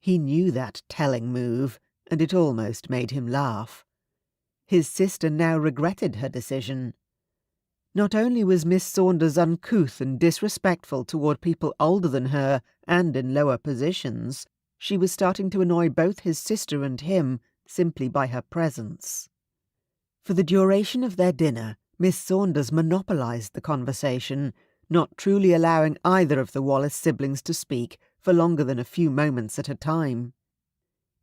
He knew that telling move, and it almost made him laugh. His sister now regretted her decision. Not only was Miss Saunders uncouth and disrespectful toward people older than her and in lower positions, she was starting to annoy both his sister and him simply by her presence. For the duration of their dinner, Miss Saunders monopolized the conversation, not truly allowing either of the Wallace siblings to speak for longer than a few moments at a time.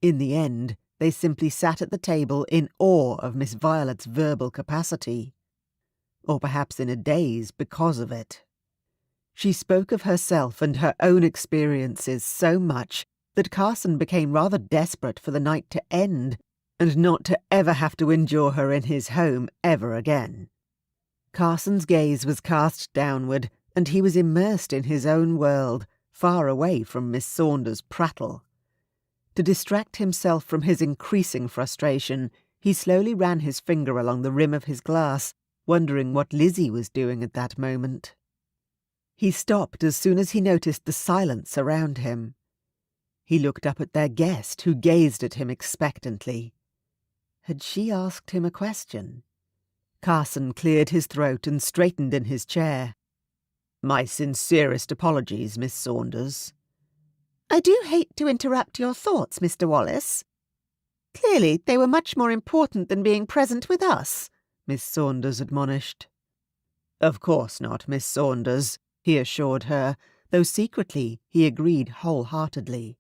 In the end, they simply sat at the table in awe of Miss Violet's verbal capacity. Or perhaps in a daze because of it. She spoke of herself and her own experiences so much that Carson became rather desperate for the night to end and not to ever have to endure her in his home ever again. Carson's gaze was cast downward, and he was immersed in his own world, far away from Miss Saunders' prattle. To distract himself from his increasing frustration, he slowly ran his finger along the rim of his glass, wondering what Lizzie was doing at that moment. He stopped as soon as he noticed the silence around him. He looked up at their guest, who gazed at him expectantly. Had she asked him a question? Carson cleared his throat and straightened in his chair. "My sincerest apologies, Miss Saunders." "I do hate to interrupt your thoughts, Mr. Wallace. Clearly they were much more important than being present with us," Miss Saunders admonished. "Of course not, Miss Saunders," he assured her, though secretly he agreed wholeheartedly.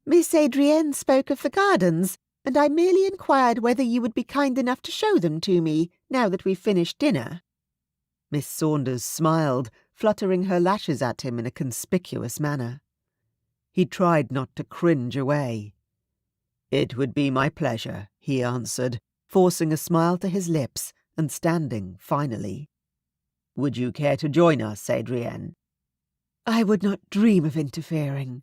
"Miss Adrienne spoke of the gardens, and I merely inquired whether you would be kind enough to show them to me, now that we've finished dinner." Miss Saunders smiled, fluttering her lashes at him in a conspicuous manner. He tried not to cringe away. "It would be my pleasure," he answered, forcing a smile to his lips and standing finally. "Would you care to join us, Adrienne?" "I would not dream of interfering.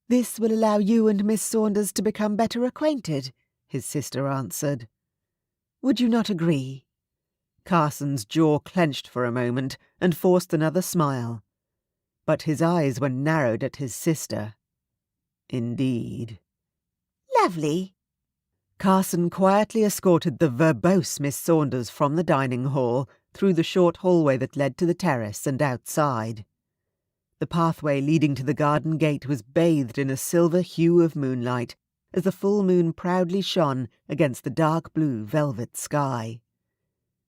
This will allow you and Miss Saunders to become better acquainted," his sister answered. "Would you not agree?" Carson's jaw clenched for a moment and forced another smile, but his eyes were narrowed at his sister. "Indeed." "Lovely." Carson quietly escorted the verbose Miss Saunders from the dining hall through the short hallway that led to the terrace and outside. The pathway leading to the garden gate was bathed in a silver hue of moonlight as the full moon proudly shone against the dark blue velvet sky.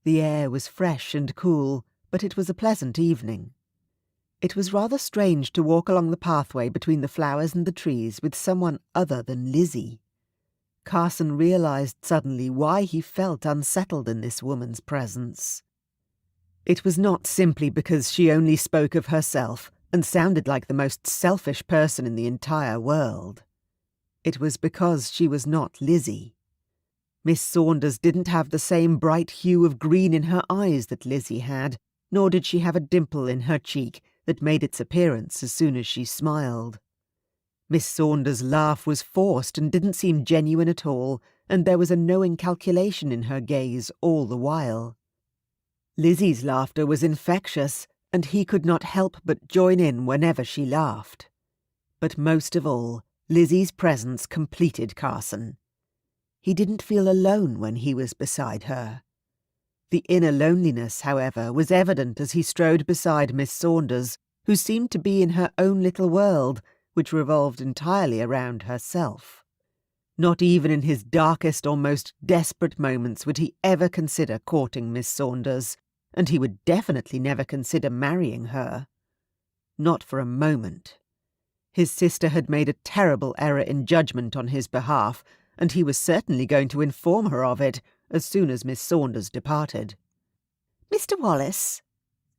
The air was fresh and cool, but it was a pleasant evening. It was rather strange to walk along the pathway between the flowers and the trees with someone other than Lizzie. Carson realized suddenly why he felt unsettled in this woman's presence. It was not simply because she only spoke of herself and sounded like the most selfish person in the entire world. It was because she was not Lizzie. Miss Saunders didn't have the same bright hue of green in her eyes that Lizzie had, nor did she have a dimple in her cheek that made its appearance as soon as she smiled. Miss Saunders' laugh was forced and didn't seem genuine at all, and there was a knowing calculation in her gaze all the while. Lizzie's laughter was infectious, and he could not help but join in whenever she laughed. But most of all, Lizzie's presence completed Carson. He didn't feel alone when he was beside her. The inner loneliness, however, was evident as he strode beside Miss Saunders, who seemed to be in her own little world, which revolved entirely around herself. Not even in his darkest or most desperate moments would he ever consider courting Miss Saunders, and he would definitely never consider marrying her. Not for a moment. His sister had made a terrible error in judgment on his behalf, and he was certainly going to inform her of it as soon as Miss Saunders departed. "Mr. Wallace?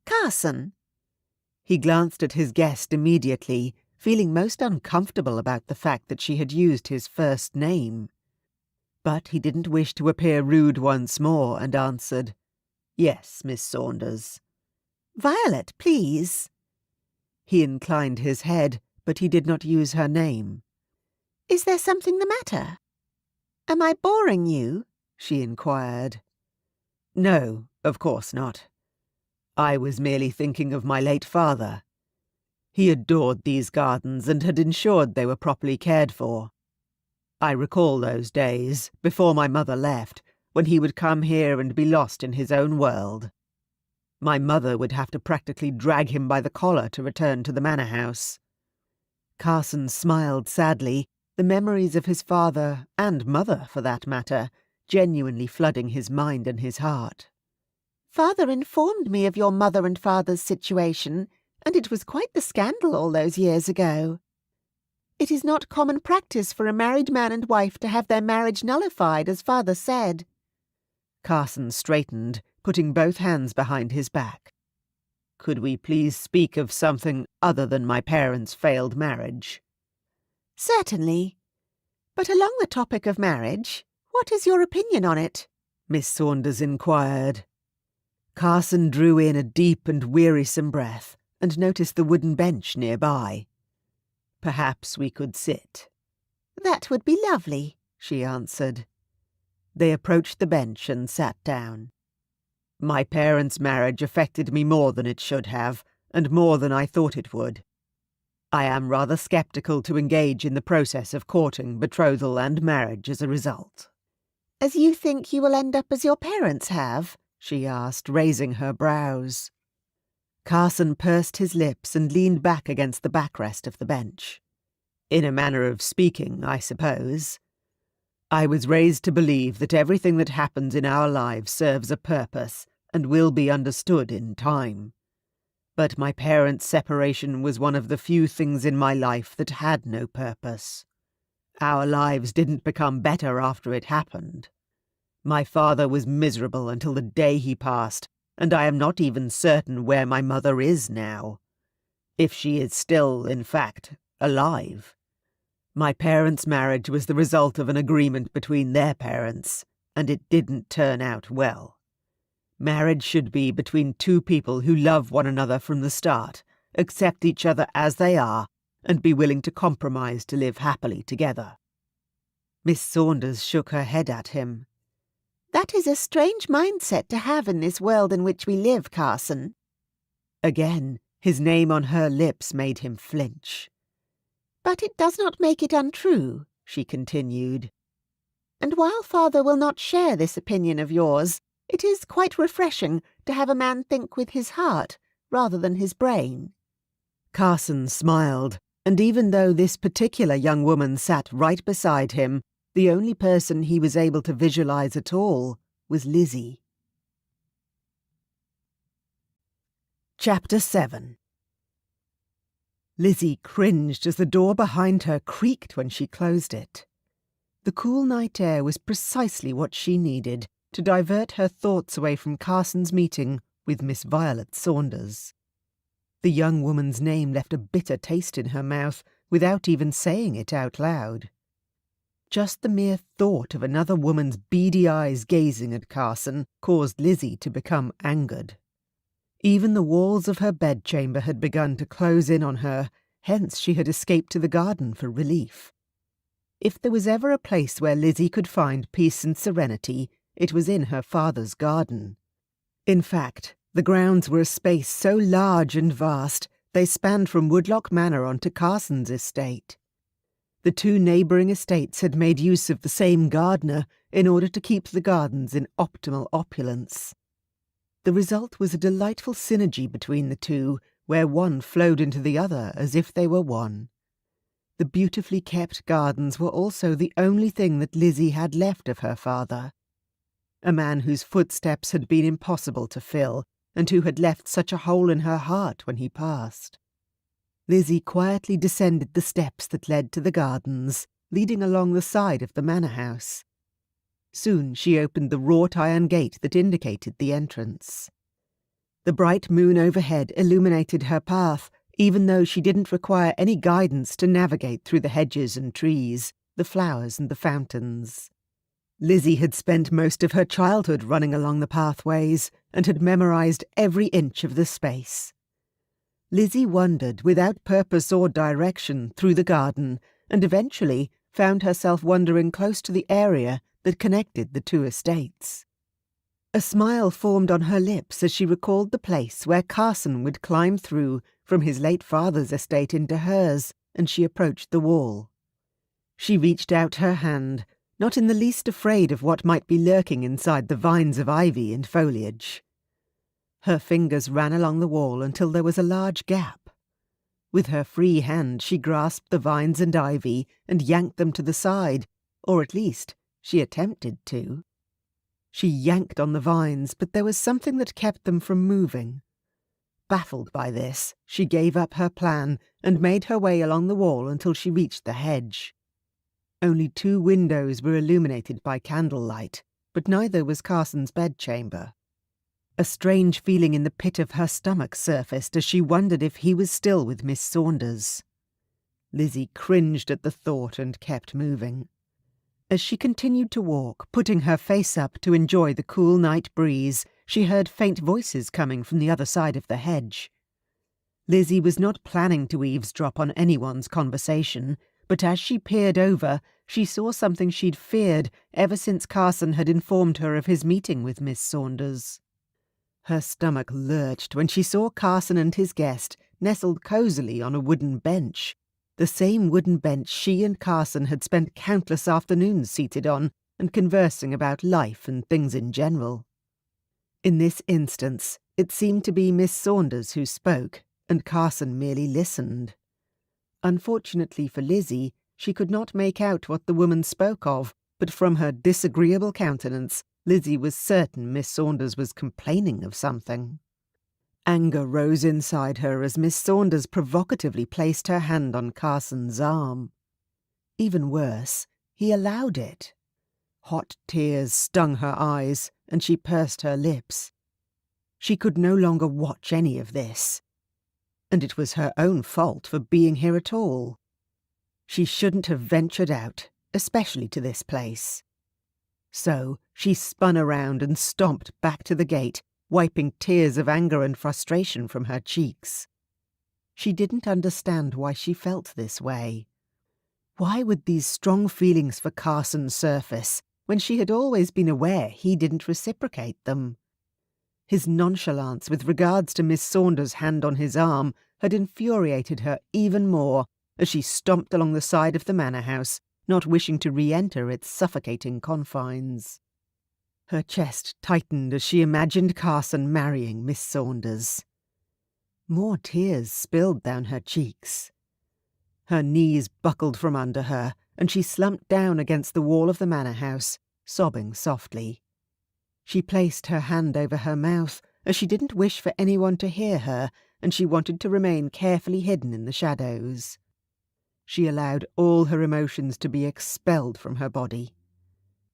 Carson?" He glanced at his guest immediately, feeling most uncomfortable about the fact that she had used his first name. But he didn't wish to appear rude once more and answered, "Yes, Miss Saunders." "Violet, please." He inclined his head, but he did not use her name. "Is there something the matter? Am I boring you?" she inquired. "No, of course not. I was merely thinking of my late father. He adored these gardens and had ensured they were properly cared for. I recall those days, before my mother left, when he would come here and be lost in his own world. My mother would have to practically drag him by the collar to return to the manor house." Carson smiled sadly, the memories of his father, and mother for that matter, genuinely flooding his mind and his heart. "Father informed me of your mother and father's situation, and it was quite the scandal all those years ago. It is not common practice for a married man and wife to have their marriage nullified, as father said." Carson straightened, putting both hands behind his back. "Could we please speak of something other than my parents' failed marriage?" "Certainly. But along the topic of marriage, what is your opinion on it?" Miss Saunders inquired. Carson drew in a deep and wearisome breath and noticed the wooden bench nearby. "Perhaps we could sit." "That would be lovely," she answered. They approached the bench and sat down. "My parents' marriage affected me more than it should have, and more than I thought it would. I am rather sceptical to engage in the process of courting, betrothal, and marriage as a result." "As you think you will end up as your parents have?" she asked, raising her brows. Carson pursed his lips and leaned back against the backrest of the bench. "In a manner of speaking, I suppose. I was raised to believe that everything that happens in our lives serves a purpose and will be understood in time. But my parents' separation was one of the few things in my life that had no purpose. Our lives didn't become better after it happened. My father was miserable until the day he passed, and I am not even certain where my mother is now. If she is still, in fact, alive. My parents' marriage was the result of an agreement between their parents, and it didn't turn out well. Marriage should be between two people who love one another from the start, accept each other as they are, and be willing to compromise to live happily together. Miss Saunders shook her head at him. That is a strange mindset to have in this world in which we live, Carson. Again, his name on her lips made him flinch. But it does not make it untrue, she continued. And while father will not share this opinion of yours, it is quite refreshing to have a man think with his heart rather than his brain. Carson smiled, and even though this particular young woman sat right beside him, the only person he was able to visualize at all was Lizzie. Chapter 7. Lizzie cringed as the door behind her creaked when she closed it. The cool night air was precisely what she needed to divert her thoughts away from Carson's meeting with Miss Violet Saunders. The young woman's name left a bitter taste in her mouth without even saying it out loud. Just the mere thought of another woman's beady eyes gazing at Carson caused Lizzie to become angered. Even the walls of her bedchamber had begun to close in on her, hence she had escaped to the garden for relief. If there was ever a place where Lizzie could find peace and serenity, it was in her father's garden. In fact, the grounds were a space so large and vast they spanned from Woodlock Manor onto Carson's estate. The two neighbouring estates had made use of the same gardener in order to keep the gardens in optimal opulence. The result was a delightful synergy between the two, where one flowed into the other as if they were one. The beautifully kept gardens were also the only thing that Lizzie had left of her father. A man whose footsteps had been impossible to fill, and who had left such a hole in her heart when he passed. Lizzie quietly descended the steps that led to the gardens, leading along the side of the manor house. Soon she opened the wrought iron gate that indicated the entrance. The bright moon overhead illuminated her path, even though she didn't require any guidance to navigate through the hedges and trees, the flowers and the fountains. Lizzie had spent most of her childhood running along the pathways and had memorized every inch of the space. Lizzie wandered without purpose or direction through the garden and eventually found herself wandering close to the area that connected the two estates. A smile formed on her lips as she recalled the place where Carson would climb through from his late father's estate into hers, and she approached the wall. She reached out her hand, not in the least afraid of what might be lurking inside the vines of ivy and foliage. Her fingers ran along the wall until there was a large gap. With her free hand she grasped the vines and ivy and yanked them to the side, or at least she attempted to. She yanked on the vines, but there was something that kept them from moving. Baffled by this, she gave up her plan and made her way along the wall until she reached the hedge. Only 2 windows were illuminated by candlelight, but neither was Carson's bedchamber. A strange feeling in the pit of her stomach surfaced as she wondered if he was still with Miss Saunders. Lizzie cringed at the thought and kept moving. As she continued to walk, putting her face up to enjoy the cool night breeze, she heard faint voices coming from the other side of the hedge. Lizzie was not planning to eavesdrop on anyone's conversation, but as she peered over, she saw something she'd feared ever since Carson had informed her of his meeting with Miss Saunders. Her stomach lurched when she saw Carson and his guest nestled cosily on a wooden bench, the same wooden bench she and Carson had spent countless afternoons seated on and conversing about life and things in general. In this instance, it seemed to be Miss Saunders who spoke, and Carson merely listened. Unfortunately for Lizzie, she could not make out what the woman spoke of, but from her disagreeable countenance, Lizzie was certain Miss Saunders was complaining of something. Anger rose inside her as Miss Saunders provocatively placed her hand on Carson's arm. Even worse, he allowed it. Hot tears stung her eyes, and she pursed her lips. She could no longer watch any of this. And it was her own fault for being here at all. She shouldn't have ventured out, especially to this place. So she spun around and stomped back to the gate, wiping tears of anger and frustration from her cheeks. She didn't understand why she felt this way. Why would these strong feelings for Carson surface when she had always been aware he didn't reciprocate them? His nonchalance with regards to Miss Saunders' hand on his arm had infuriated her even more as she stomped along the side of the manor house, not wishing to re-enter its suffocating confines. Her chest tightened as she imagined Carson marrying Miss Saunders. More tears spilled down her cheeks. Her knees buckled from under her, and she slumped down against the wall of the manor house, sobbing softly. She placed her hand over her mouth, as she didn't wish for anyone to hear her, and she wanted to remain carefully hidden in the shadows. She allowed all her emotions to be expelled from her body.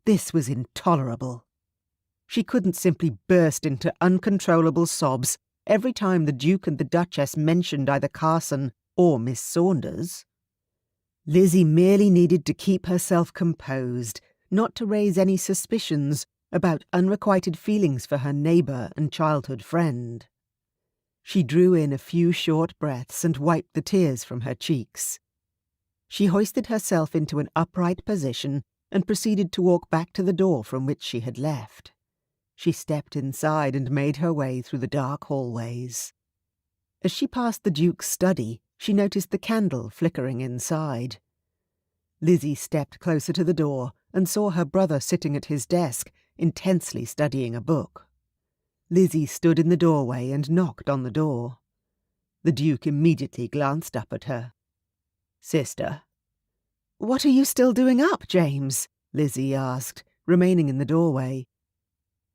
This was intolerable. She couldn't simply burst into uncontrollable sobs every time the Duke and the Duchess mentioned either Carson or Miss Saunders. Lizzie merely needed to keep herself composed, not to raise any suspicions about unrequited feelings for her neighbour and childhood friend. She drew in a few short breaths and wiped the tears from her cheeks. She hoisted herself into an upright position and proceeded to walk back to the door from which she had left. She stepped inside and made her way through the dark hallways. As she passed the Duke's study, she noticed the candle flickering inside. Lizzie stepped closer to the door and saw her brother sitting at his desk, intensely studying a book. Lizzie stood in the doorway and knocked on the door. The Duke immediately glanced up at her. "Sister." "What are you still doing up, James?" Lizzie asked, remaining in the doorway.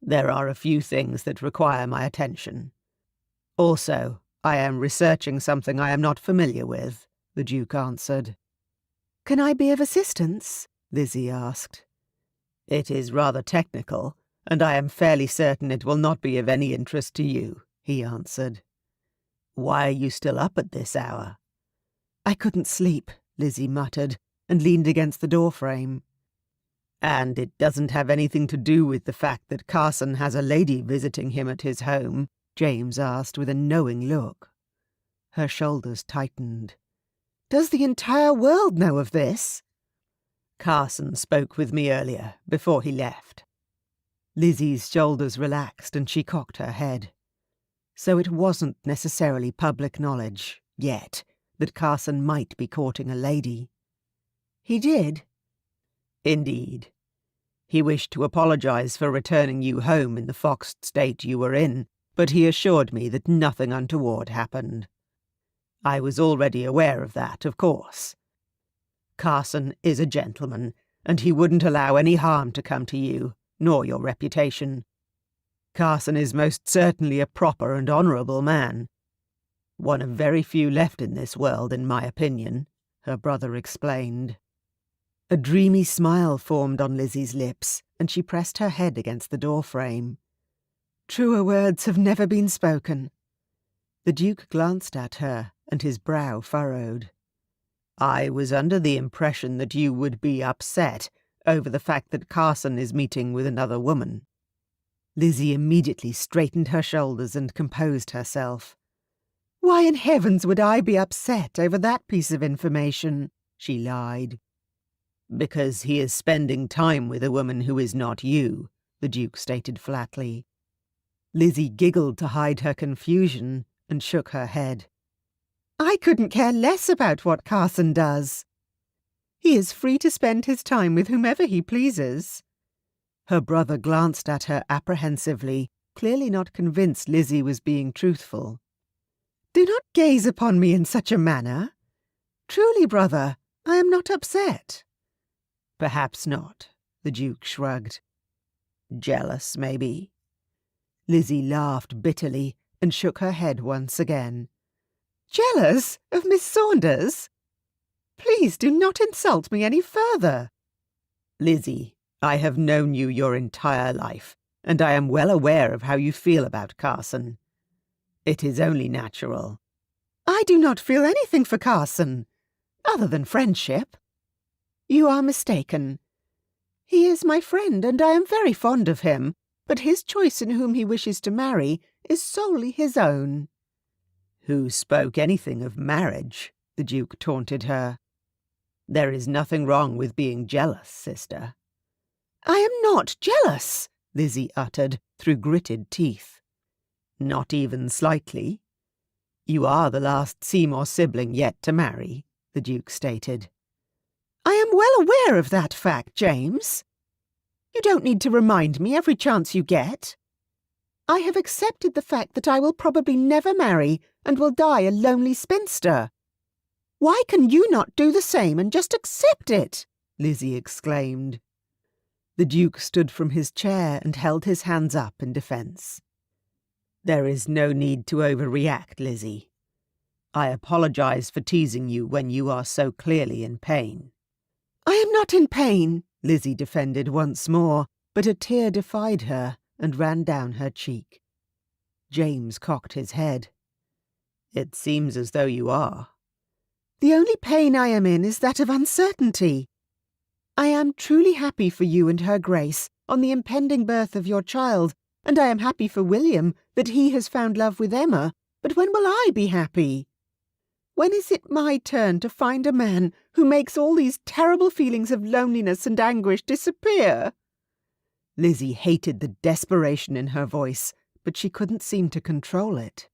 "There are a few things that require my attention. Also, I am researching something I am not familiar with," the Duke answered. "Can I be of assistance?" Lizzie asked. "It is rather technical, and I am fairly certain it will not be of any interest to you," he answered. "Why are you still up at this hour?" "I couldn't sleep," Lizzie muttered, and leaned against the doorframe. "And it doesn't have anything to do with the fact that Carson has a lady visiting him at his home?" James asked with a knowing look. Her shoulders tightened. "Does the entire world know of this?" "Carson spoke with me earlier, before he left." Lizzie's shoulders relaxed and she cocked her head. So it wasn't necessarily public knowledge, yet, that Carson might be courting a lady. "He did?" "Indeed. He wished to apologize for returning you home in the foxed state you were in, but he assured me that nothing untoward happened. I was already aware of that, of course. Carson is a gentleman, and he wouldn't allow any harm to come to you, nor your reputation. Carson is most certainly a proper and honourable man. One of very few left in this world, in my opinion," her brother explained. A dreamy smile formed on Lizzie's lips, and she pressed her head against the doorframe. "Truer words have never been spoken." The Duke glanced at her, and his brow furrowed. "I was under the impression that you would be upset over the fact that Carson is meeting with another woman." Lizzie immediately straightened her shoulders and composed herself. "Why in heavens would I be upset over that piece of information?" she lied. "Because he is spending time with a woman who is not you," the Duke stated flatly. Lizzie giggled to hide her confusion and shook her head. "I couldn't care less about what Carson does. He is free to spend his time with whomever he pleases." Her brother glanced at her apprehensively, clearly not convinced Lizzie was being truthful. "Do not gaze upon me in such a manner. Truly, brother, I am not upset." "Perhaps not," the Duke shrugged. "Jealous, maybe?" Lizzie laughed bitterly and shook her head once again. "Jealous of Miss Saunders?" Please do not insult me any further. Lizzie, I have known you your entire life, and I am well aware of how you feel about Carson. It is only natural. I do not feel anything for Carson, other than friendship. You are mistaken. He is my friend, and I am very fond of him, but his choice in whom he wishes to marry is solely his own. Who spoke anything of marriage? The Duke taunted her. There is nothing wrong with being jealous, sister. I am not jealous, Lizzie uttered through gritted teeth. Not even slightly? You are the last Seymour sibling yet to marry, the Duke stated. I am well aware of that fact, James. You don't need to remind me every chance you get. I have accepted the fact that I will probably never marry and will die a lonely spinster. Why can you not do the same and just accept it? Lizzie exclaimed. The Duke stood from his chair and held his hands up in defence. There is no need to overreact, Lizzie. I apologise for teasing you when you are so clearly in pain. I am not in pain, Lizzie defended once more, but a tear defied her and ran down her cheek. James cocked his head. It seems as though you are. The only pain I am in is that of uncertainty. I am truly happy for you and her Grace on the impending birth of your child, and I am happy for William that he has found love with Emma, but when will I be happy? When is it my turn to find a man who makes all these terrible feelings of loneliness and anguish disappear? Lizzie hated the desperation in her voice, but she couldn't seem to control it.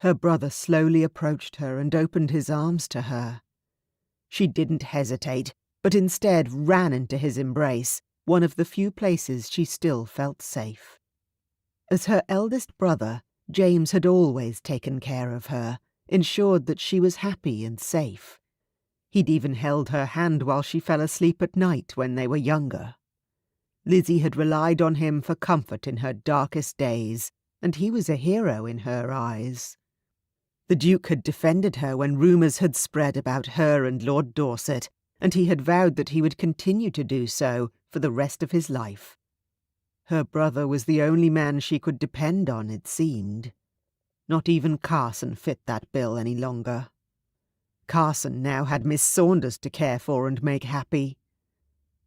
Her brother slowly approached her and opened his arms to her. She didn't hesitate, but instead ran into his embrace, one of the few places she still felt safe. As her eldest brother, James had always taken care of her, ensured that she was happy and safe. He'd even held her hand while she fell asleep at night when they were younger. Lizzie had relied on him for comfort in her darkest days, and he was a hero in her eyes. The Duke had defended her when rumours had spread about her and Lord Dorset, and he had vowed that he would continue to do so for the rest of his life. Her brother was the only man she could depend on, it seemed. Not even Carson fit that bill any longer. Carson now had Miss Saunders to care for and make happy.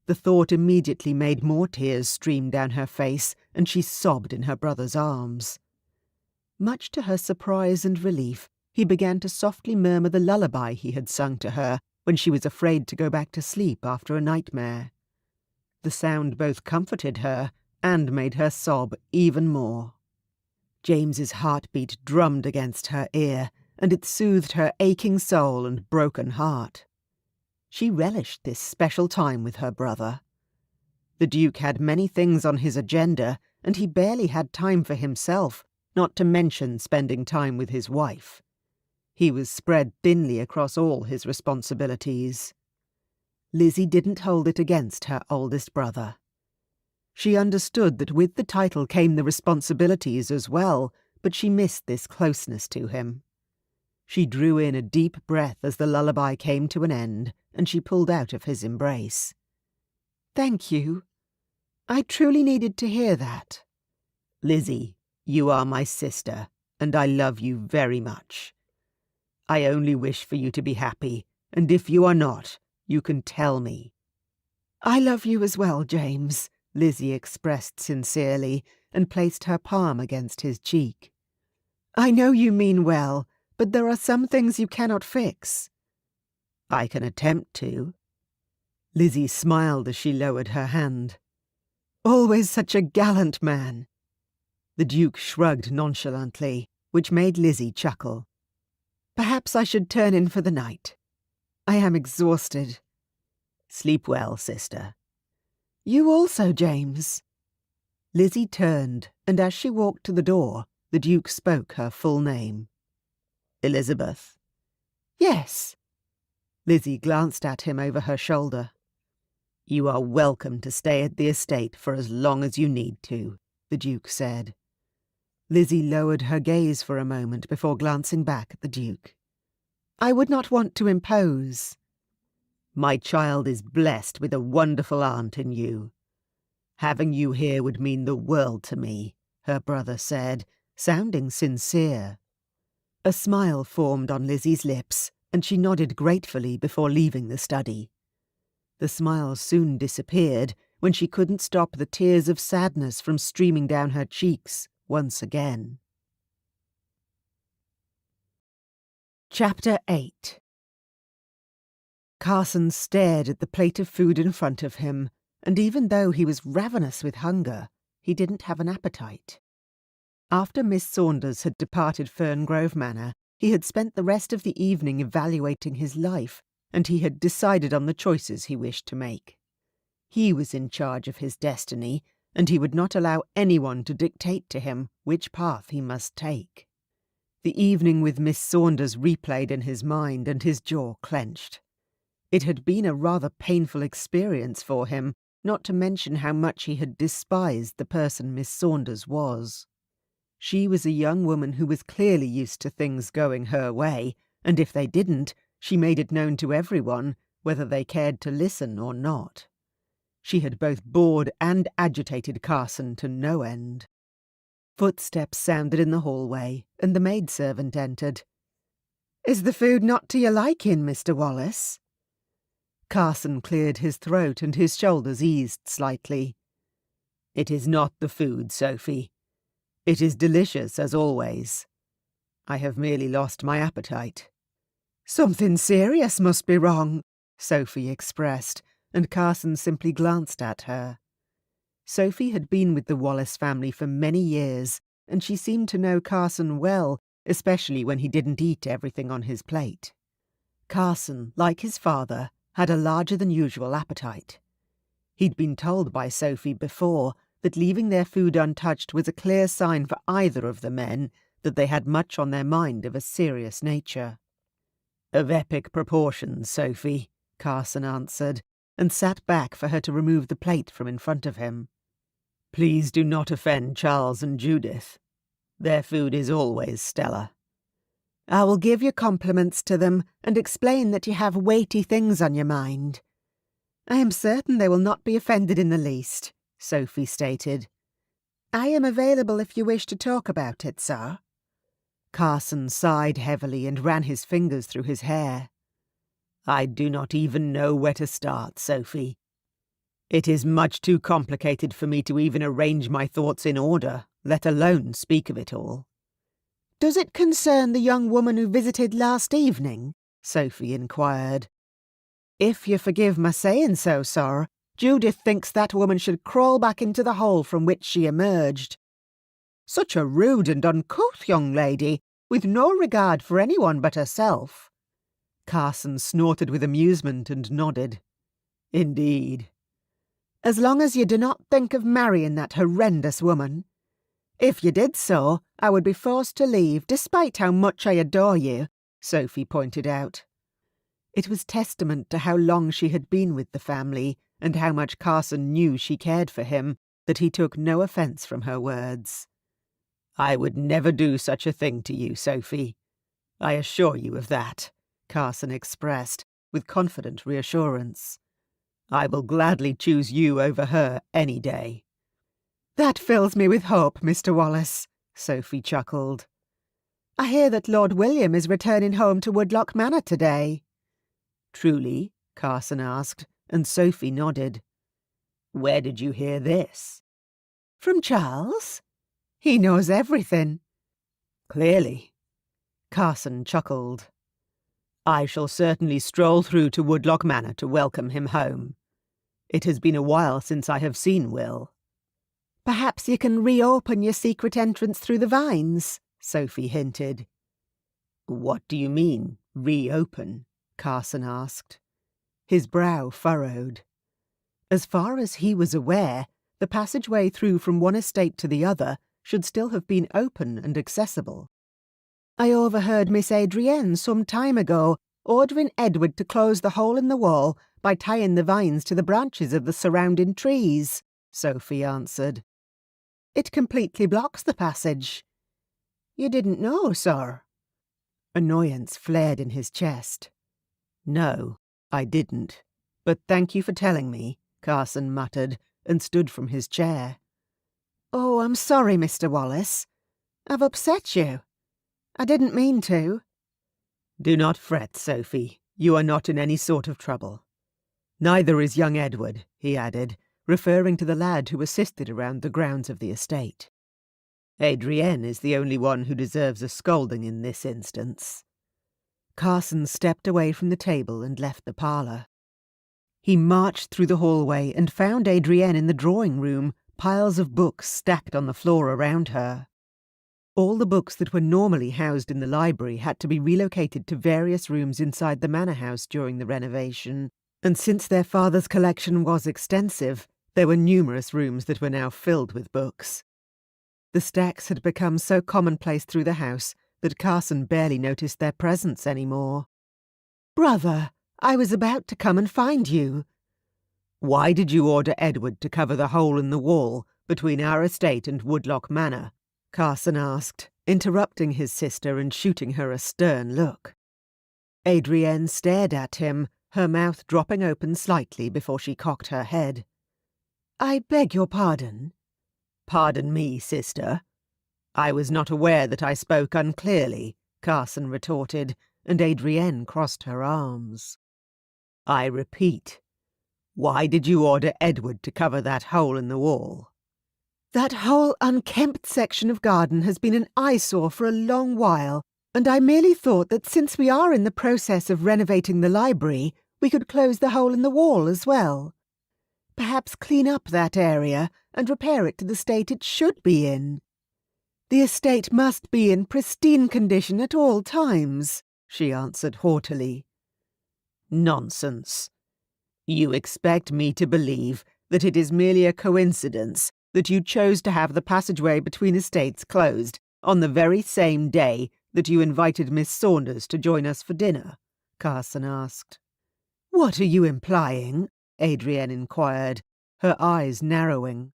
The thought immediately made more tears stream down her face, and she sobbed in her brother's arms. Much to her surprise and relief, he began to softly murmur the lullaby he had sung to her when she was afraid to go back to sleep after a nightmare. The sound both comforted her and made her sob even more. James's heartbeat drummed against her ear, and it soothed her aching soul and broken heart. She relished this special time with her brother. The Duke had many things on his agenda, and he barely had time for himself, not to mention spending time with his wife. He was spread thinly across all his responsibilities. Lizzie didn't hold it against her oldest brother. She understood that with the title came the responsibilities as well, but she missed this closeness to him. She drew in a deep breath as the lullaby came to an end, and she pulled out of his embrace. "Thank you. I truly needed to hear that." "Lizzie, you are my sister, and I love you very much. I only wish for you to be happy, and if you are not, you can tell me." "I love you as well, James," Lizzie expressed sincerely, and placed her palm against his cheek. "I know you mean well, but there are some things you cannot fix." "I can attempt to." Lizzie smiled as she lowered her hand. "Always such a gallant man." The Duke shrugged nonchalantly, which made Lizzie chuckle. "Perhaps I should turn in for the night. I am exhausted." "Sleep well, sister." "You also, James." Lizzie turned, and as she walked to the door, the Duke spoke her full name. "Elizabeth?" "Yes." Lizzie glanced at him over her shoulder. "You are welcome to stay at the estate for as long as you need to," the Duke said. Lizzie lowered her gaze for a moment before glancing back at the Duke. "I would not want to impose." My child is blessed with a wonderful aunt in you. Having you here would mean the world to me, her brother said, sounding sincere. A smile formed on Lizzie's lips, and she nodded gratefully before leaving the study. The smile soon disappeared when she couldn't stop the tears of sadness from streaming down her cheeks once again. Chapter 8. Carson stared at the plate of food in front of him, and even though he was ravenous with hunger, he didn't have an appetite. After Miss Saunders had departed Ferngrove Manor, he had spent the rest of the evening evaluating his life, and he had decided on the choices he wished to make. He was in charge of his destiny, and he would not allow anyone to dictate to him which path he must take. The evening with Miss Saunders replayed in his mind, and his jaw clenched. It had been a rather painful experience for him, not to mention how much he had despised the person Miss Saunders was. She was a young woman who was clearly used to things going her way, and if they didn't, she made it known to everyone, whether they cared to listen or not. She had both bored and agitated Carson to no end. Footsteps sounded in the hallway, and the maidservant entered. "Is the food not to your liking, Mr. Wallace?" Carson cleared his throat and his shoulders eased slightly. "It is not the food, Sophie. It is delicious as always. I have merely lost my appetite." "Something serious must be wrong," Sophie expressed, and Carson simply glanced at her. Sophie had been with the Wallace family for many years, and she seemed to know Carson well, especially when he didn't eat everything on his plate. Carson, like his father, had a larger-than-usual appetite. He'd been told by Sophie before that leaving their food untouched was a clear sign for either of the men that they had much on their mind of a serious nature. "Of epic proportions, Sophie," Carson answered, and sat back for her to remove the plate from in front of him. "Please do not offend Charles and Judith. Their food is always stellar." "I will give your compliments to them and explain that you have weighty things on your mind." "I am certain they will not be offended in the least," Sophie stated. "I am available if you wish to talk about it, sir." Carson sighed heavily and ran his fingers through his hair. "I do not even know where to start, Sophie. It is much too complicated for me to even arrange my thoughts in order, let alone speak of it all." "Does it concern the young woman who visited last evening?" Sophie inquired. "If you forgive my saying so, sir, Judith thinks that woman should crawl back into the hole from which she emerged. Such a rude and uncouth young lady, with no regard for anyone but herself." Carson snorted with amusement and nodded. "Indeed." "As long as you do not think of marrying that horrendous woman. If you did so, I would be forced to leave, despite how much I adore you," Sophie pointed out. It was testament to how long she had been with the family, and how much Carson knew she cared for him, that he took no offence from her words. "I would never do such a thing to you, Sophie. I assure you of that," Carson expressed, with confident reassurance. "I will gladly choose you over her any day." "That fills me with hope, Mr. Wallace," Sophie chuckled. "I hear that Lord William is returning home to Woodloch Manor today." "Truly?" Carson asked, and Sophie nodded. "Where did you hear this?" "From Charles. He knows everything." "Clearly." Carson chuckled. "I shall certainly stroll through to Woodloch Manor to welcome him home. It has been a while since I have seen Will." "Perhaps you can reopen your secret entrance through the vines," Sophie hinted. "What do you mean, reopen?" Carson asked. His brow furrowed. As far as he was aware, the passageway through from one estate to the other should still have been open and accessible. "I overheard Miss Adrienne some time ago ordering Edward to close the hole in the wall by tying the vines to the branches of the surrounding trees," Sophie answered. "It completely blocks the passage." "You didn't know, sir?" Annoyance flared in his chest. "No, I didn't. But thank you for telling me, Carson muttered, and stood from his chair. Oh, I'm sorry, Mr. Wallace. I've upset you. I didn't mean to. Do not fret, Sophie. You are not in any sort of trouble. Neither is young Edward, he added, referring to the lad who assisted around the grounds of the estate. Adrienne is the only one who deserves a scolding in this instance. Carson stepped away from the table and left the parlour. He marched through the hallway and found Adrienne in the drawing-room, piles of books stacked on the floor around her. All the books that were normally housed in the library had to be relocated to various rooms inside the manor house during the renovation, and since their father's collection was extensive, there were numerous rooms that were now filled with books. The stacks had become so commonplace through the house that Carson barely noticed their presence anymore. "Brother, I was about to come and find you." "Why did you order Edward to cover the hole in the wall between our estate and Woodlock Manor?" Carson asked, interrupting his sister and shooting her a stern look. Adrienne stared at him, her mouth dropping open slightly before she cocked her head. "I beg your pardon." "Pardon me, sister. I was not aware that I spoke unclearly," Carson retorted, and Adrienne crossed her arms. "I repeat, why did you order Edward to cover that hole in the wall?" "That whole unkempt section of garden has been an eyesore for a long while, and I merely thought that since we are in the process of renovating the library, we could close the hole in the wall as well. Perhaps clean up that area and repair it to the state it should be in. The estate must be in pristine condition at all times," she answered haughtily. "Nonsense. You expect me to believe that it is merely a coincidence that you chose to have the passageway between estates closed on the very same day that you invited Miss Saunders to join us for dinner?" Carson asked. "What are you implying?" Adrienne inquired, her eyes narrowing.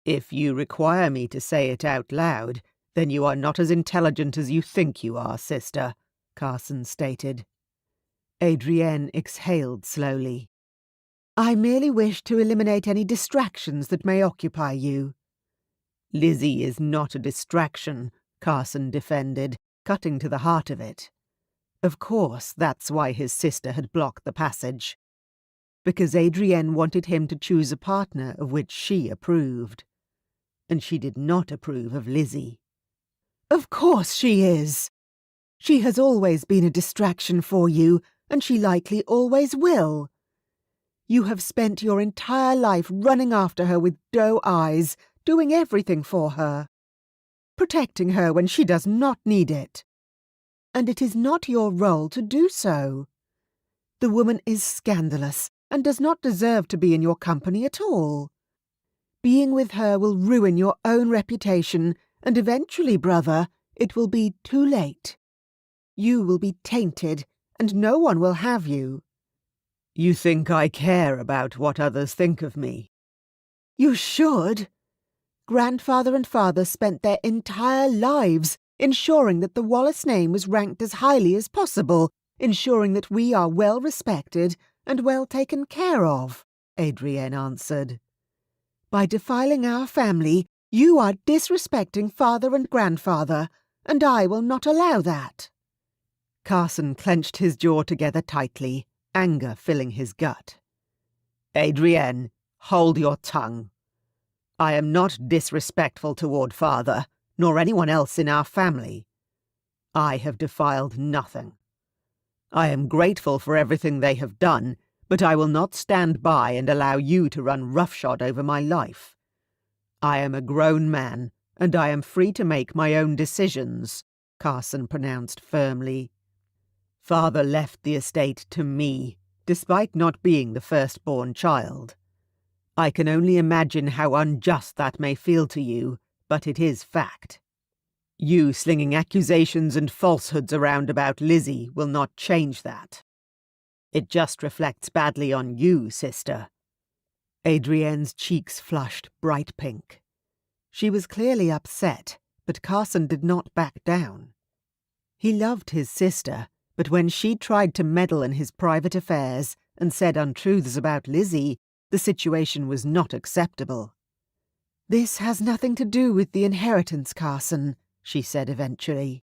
"If you require me to say it out loud, then you are not as intelligent as you think you are, sister," Carson stated. Adrienne exhaled slowly. "I merely wish to eliminate any distractions that may occupy you." "Lizzie is not a distraction," Carson defended, cutting to the heart of it. Of course, that's why his sister had blocked the passage. Because Adrienne wanted him to choose a partner of which she approved. And she did not approve of Lizzie. "Of course she is. She has always been a distraction for you, and she likely always will. You have spent your entire life running after her with doe eyes, doing everything for her, protecting her when she does not need it. And it is not your role to do so. The woman is scandalous and does not deserve to be in your company at all. Being with her will ruin your own reputation, and eventually, brother, it will be too late. You will be tainted, and no one will have you." "You think I care about what others think of me?" "You should. Grandfather and father spent their entire lives ensuring that the Wallace name was ranked as highly as possible, ensuring that we are well respected and well taken care of," Adrienne answered. "By defiling our family, you are disrespecting father and grandfather, and I will not allow that." Carson clenched his jaw together tightly, anger filling his gut. "Adrienne, hold your tongue. I am not disrespectful toward father, nor anyone else in our family. I have defiled nothing. I am grateful for everything they have done, but I will not stand by and allow you to run roughshod over my life. I am a grown man, and I am free to make my own decisions," Carson pronounced firmly. "Father left the estate to me, despite not being the firstborn child. I can only imagine how unjust that may feel to you, but it is fact. You slinging accusations and falsehoods around about Lizzie will not change that. It just reflects badly on you, sister." Adrienne's cheeks flushed bright pink. She was clearly upset, but Carson did not back down. He loved his sister, but when she tried to meddle in his private affairs and said untruths about Lizzie, the situation was not acceptable. "This has nothing to do with the inheritance, Carson," she said eventually.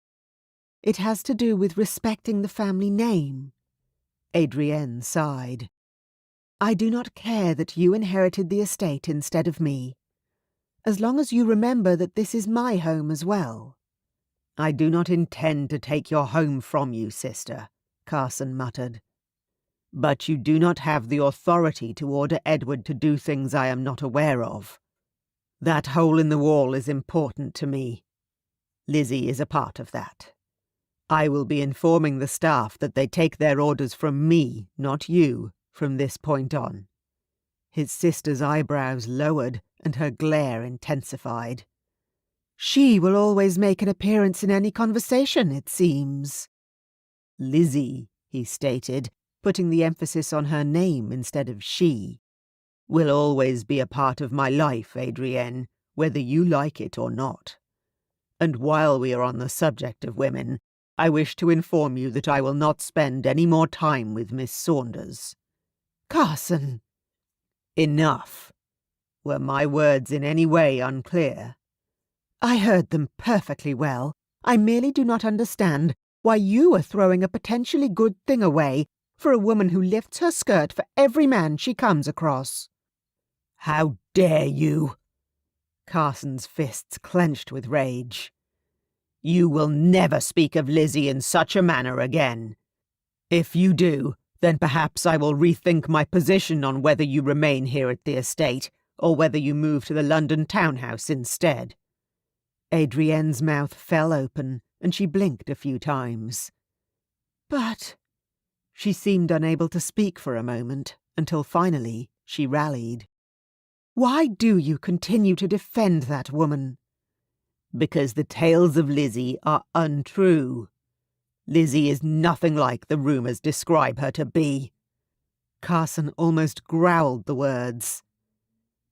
"It has to do with respecting the family name." Adrienne sighed. "I do not care that you inherited the estate instead of me, as long as you remember that this is my home as well." "I do not intend to take your home from you, sister," Carson muttered. "But you do not have the authority to order Edward to do things I am not aware of. That hole in the wall is important to me. Lizzie is a part of that. I will be informing the staff that they take their orders from me, not you, from this point on." His sister's eyebrows lowered and her glare intensified. "She will always make an appearance in any conversation, it seems." "Lizzie," he stated, putting the emphasis on her name instead of she, "will always be a part of my life, Adrienne, whether you like it or not. And while we are on the subject of women, I wish to inform you that I will not spend any more time with Miss Saunders." "Carson!" "Enough. Were my words in any way unclear?" "I heard them perfectly well. I merely do not understand why you are throwing a potentially good thing away for a woman who lifts her skirt for every man she comes across." "How dare you!" Carson's fists clenched with rage. "You will never speak of Lizzie in such a manner again. If you do, then perhaps I will rethink my position on whether you remain here at the estate or whether you move to the London townhouse instead." Adrienne's mouth fell open and she blinked a few times. "But—" She seemed unable to speak for a moment, until finally she rallied. "Why do you continue to defend that woman?" "Because the tales of Lizzie are untrue. Lizzie is nothing like the rumours describe her to be." Carson almost growled the words.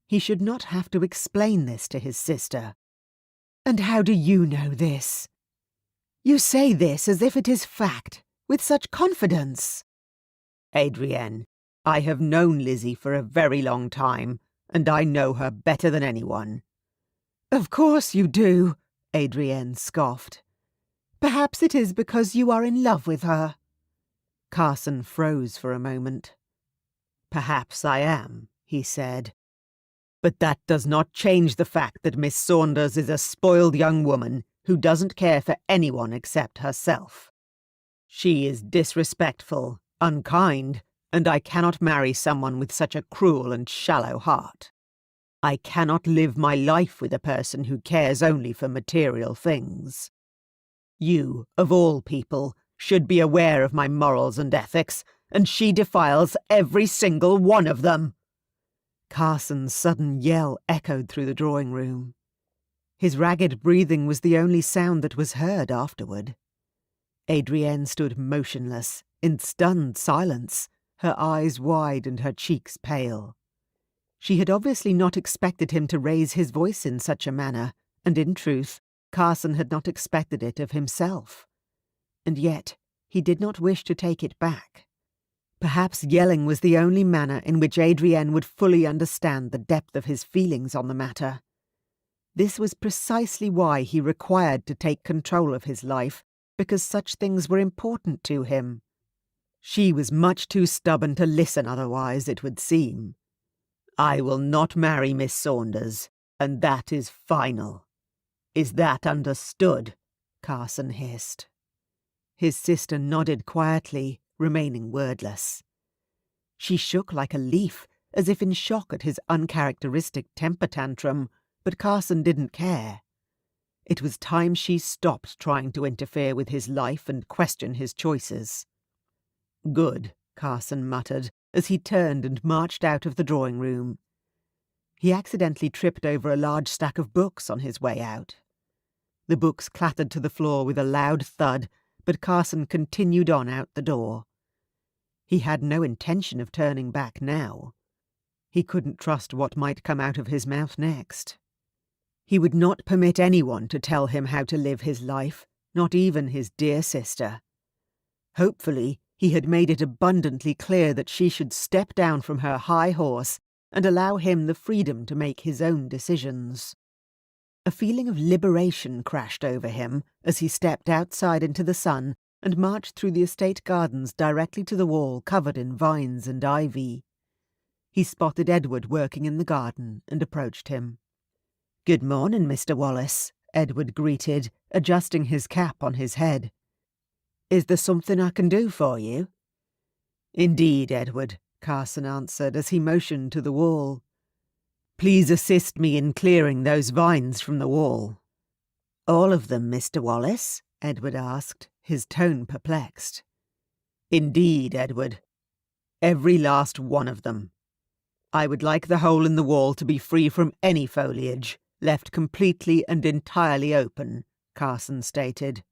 He should not have to explain this to his sister. "And how do you know this? You say this as if it is fact, with such confidence." "Adrienne, I have known Lizzie for a very long time, and I know her better than anyone." "Of course you do," Adrienne scoffed. "Perhaps it is because you are in love with her." Carson froze for a moment. "Perhaps I am," he said. "But that does not change the fact that Miss Saunders is a spoiled young woman who doesn't care for anyone except herself. She is disrespectful, unkind, and I cannot marry someone with such a cruel and shallow heart. I cannot live my life with a person who cares only for material things. You, of all people, should be aware of my morals and ethics, and she defiles every single one of them." Carson's sudden yell echoed through the drawing room. His ragged breathing was the only sound that was heard afterward. Adrienne stood motionless, in stunned silence, her eyes wide and her cheeks pale. She had obviously not expected him to raise his voice in such a manner, and in truth, Carson had not expected it of himself. And yet, he did not wish to take it back. Perhaps yelling was the only manner in which Adrienne would fully understand the depth of his feelings on the matter. This was precisely why he required to take control of his life, because such things were important to him. She was much too stubborn to listen otherwise, it would seem. "I will not marry Miss Saunders, and that is final. Is that understood?" Carson hissed. His sister nodded quietly, remaining wordless. She shook like a leaf, as if in shock at his uncharacteristic temper tantrum, but Carson didn't care. It was time she stopped trying to interfere with his life and question his choices. "Good," Carson muttered, as he turned and marched out of the drawing room. He accidentally tripped over a large stack of books on his way out. The books clattered to the floor with a loud thud, but Carson continued on out the door. He had no intention of turning back now. He couldn't trust what might come out of his mouth next. He would not permit anyone to tell him how to live his life, not even his dear sister. Hopefully, he had made it abundantly clear that she should step down from her high horse and allow him the freedom to make his own decisions. A feeling of liberation crashed over him as he stepped outside into the sun and marched through the estate gardens directly to the wall covered in vines and ivy. He spotted Edward working in the garden and approached him. "Good morning, Mr. Wallace," Edward greeted, adjusting his cap on his head. "Is there something I can do for you?" "Indeed, Edward," Carson answered as he motioned to the wall. "Please assist me in clearing those vines from the wall." "All of them, Mr. Wallace?" Edward asked, his tone perplexed. "Indeed, Edward. Every last one of them. I would like the hole in the wall to be free from any foliage, left completely and entirely open," Carson stated.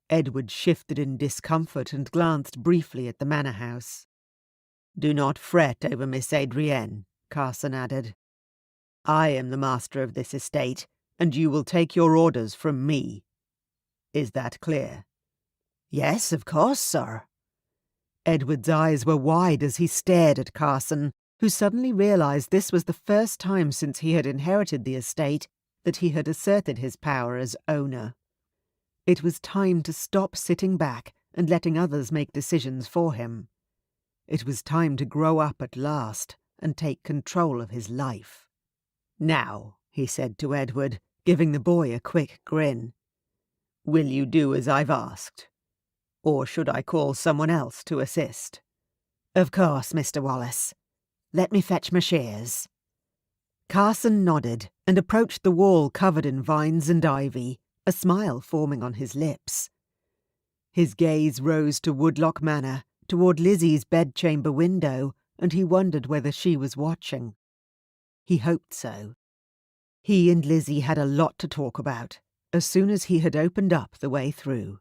Edward shifted in discomfort and glanced briefly at the manor house. "Do not fret over Miss Adrienne," Carson added. "I am the master of this estate, and you will take your orders from me. Is that clear?" "Yes, of course, sir." Edward's eyes were wide as he stared at Carson, who suddenly realized this was the first time since he had inherited the estate that he had asserted his power as owner. It was time to stop sitting back and letting others make decisions for him. It was time to grow up at last and take control of his life. "Now," he said to Edward, giving the boy a quick grin, "will you do as I've asked? Or should I call someone else to assist?" "Of course, Mr. Wallace. Let me fetch my shears." Carson nodded and approached the wall covered in vines and ivy, a smile forming on his lips. His gaze rose to Woodlock Manor, toward Lizzie's bedchamber window, and he wondered whether she was watching. He hoped so. He and Lizzie had a lot to talk about, as soon as he had opened up the way through.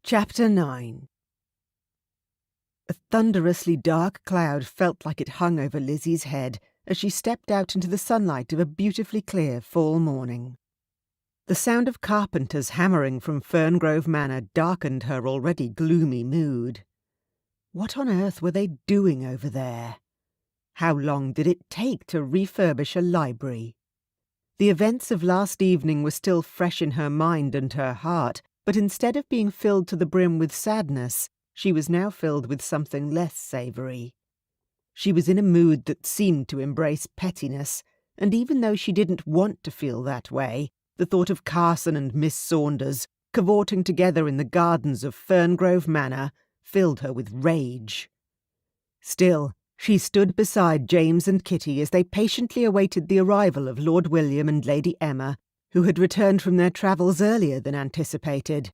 Chapter 9. A thunderously dark cloud felt like it hung over Lizzie's head as she stepped out into the sunlight of a beautifully clear fall morning. The sound of carpenters hammering from Ferngrove Manor darkened her already gloomy mood. What on earth were they doing over there? How long did it take to refurbish a library? The events of last evening were still fresh in her mind and her heart, but instead of being filled to the brim with sadness, she was now filled with something less savoury. She was in a mood that seemed to embrace pettiness, and even though she didn't want to feel that way, the thought of Carson and Miss Saunders cavorting together in the gardens of Ferngrove Manor filled her with rage. Still, she stood beside James and Kitty as they patiently awaited the arrival of Lord William and Lady Emma, who had returned from their travels earlier than anticipated.